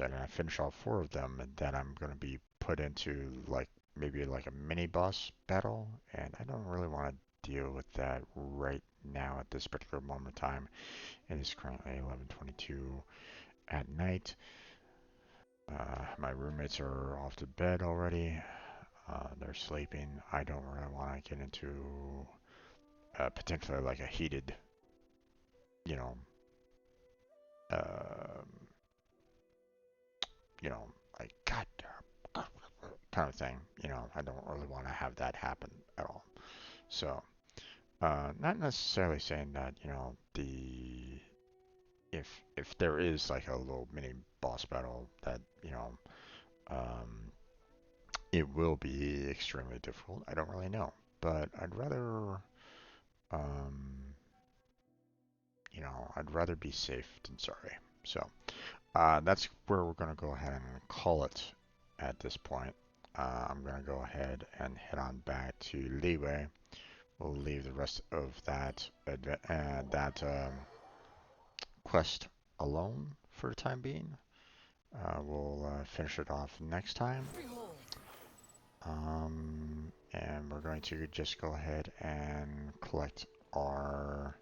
Speaker 1: and I finish all 4 of them, and then I'm going to be put into like maybe like a mini boss battle, and I don't really want to deal with that right now at this particular moment in time. It is currently 11:22 at night. My roommates are off to bed already. They're sleeping. I don't really want to get into potentially like a heated, you know, um, like God kind of thing. I don't really want to have that happen at all. So, not necessarily saying that if there is like a little mini boss battle that it will be extremely difficult. I don't really know, but um, I'd rather be safe than sorry. So, that's where we're going to go ahead and call it at this point. I'm going to go ahead and head on back to Liyue. We'll leave the rest of that quest alone for the time being. We'll finish it off next time. And we're going to just go ahead and collect our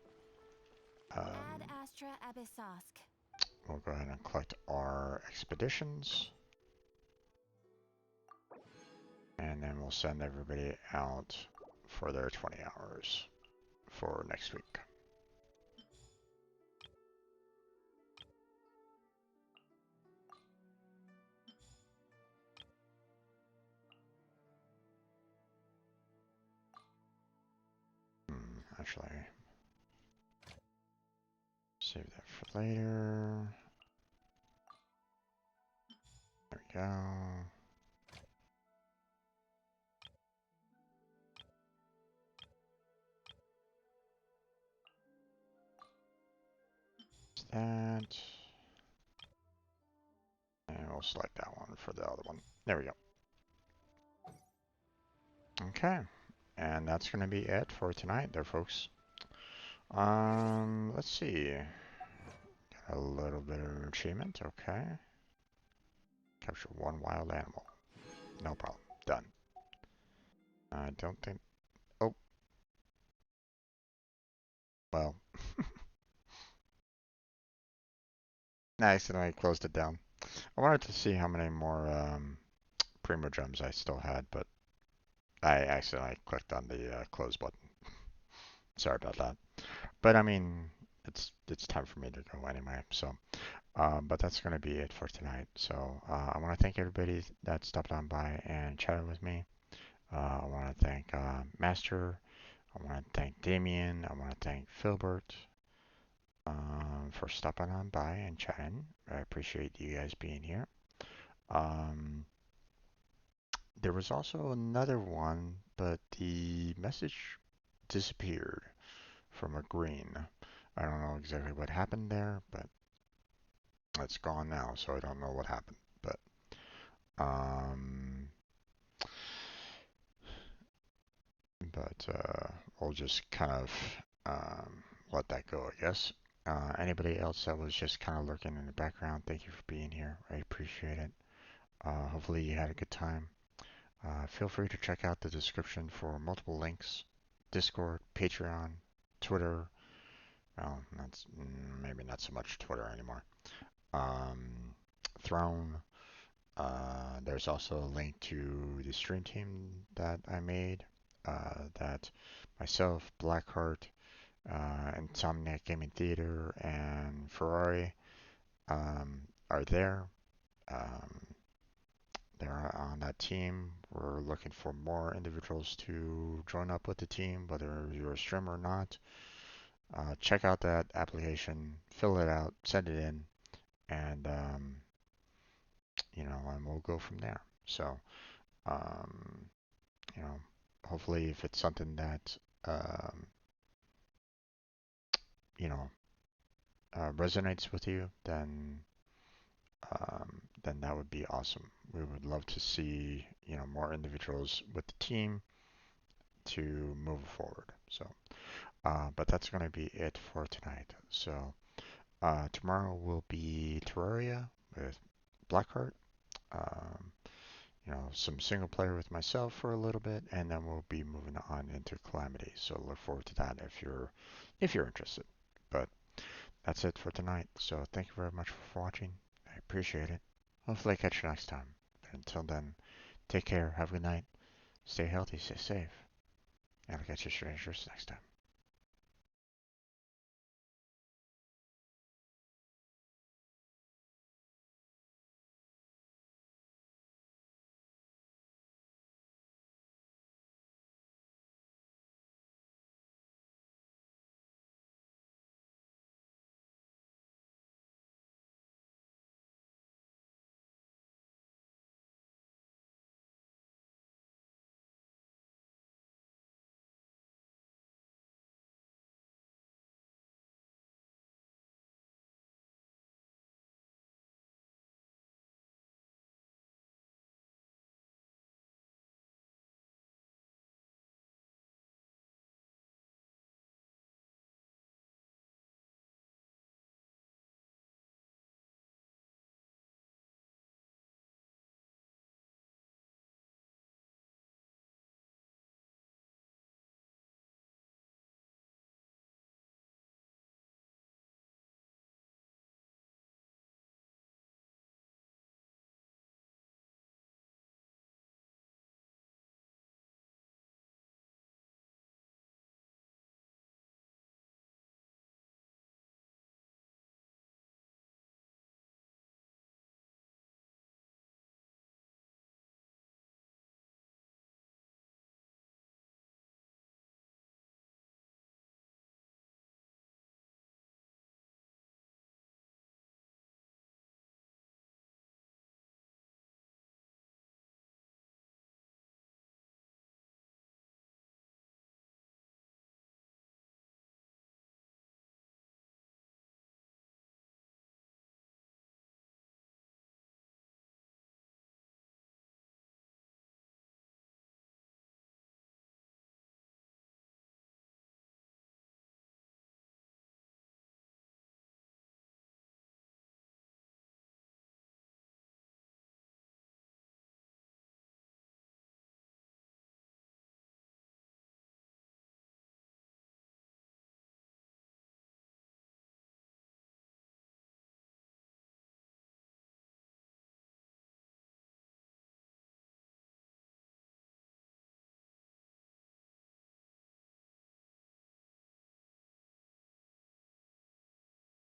Speaker 2: Astra Abyssosk.
Speaker 1: we'll go ahead and collect our expeditions. And then we'll send everybody out for their 20 hours for next week. actually. Save that for later. There we go. That. And we'll select that one for the other one. There we go. Okay. And that's going to be it for tonight there, folks. Let's see. Got a little bit of achievement. Okay. Capture one wild animal. No problem. Done. I don't think... Oh. Well. I accidentally closed it down. I wanted to see how many more Primo Gems I still had, but I accidentally clicked on the close button. Sorry about that. But I mean, it's time for me to go anyway. So, but that's gonna be it for tonight. So I want to thank everybody that stopped on by and chatted with me. I want to thank Master. I want to thank Damien. I want to thank Filbert for stopping on by and chatting. I appreciate you guys being here. There was also another one, but the message disappeared from a green. I don't know exactly what happened there, but it's gone now, so I don't know what happened. But we'll just kind of let that go, I guess. Anybody else that was just kind of lurking in the background, thank you for being here. I appreciate it. Hopefully you had a good time. Feel free to check out the description for multiple links. Discord, Patreon, Twitter. Well, that's maybe not so much Twitter anymore. Throne. There's also a link to the stream team that I made. That myself, Blackheart, Insomniac Gaming Theater, and Ferrari are there. They're on that team. We're looking for more individuals to join up with the team, whether you're a streamer or not. Check out that application, fill it out, send it in, and and we'll go from there. So, hopefully, if it's something that resonates with you, then that would be awesome. We would love to see more individuals with the team to move forward. So, but that's going to be it for tonight. So, tomorrow will be Terraria with Blackheart. Some single player with myself for a little bit, and then we'll be moving on into Calamity. So look forward to that if you're interested. But that's it for tonight. So thank you very much for watching. I appreciate it. Hopefully I catch you next time. But until then, take care, have a good night, stay healthy, stay safe, and I'll catch you strangers next time.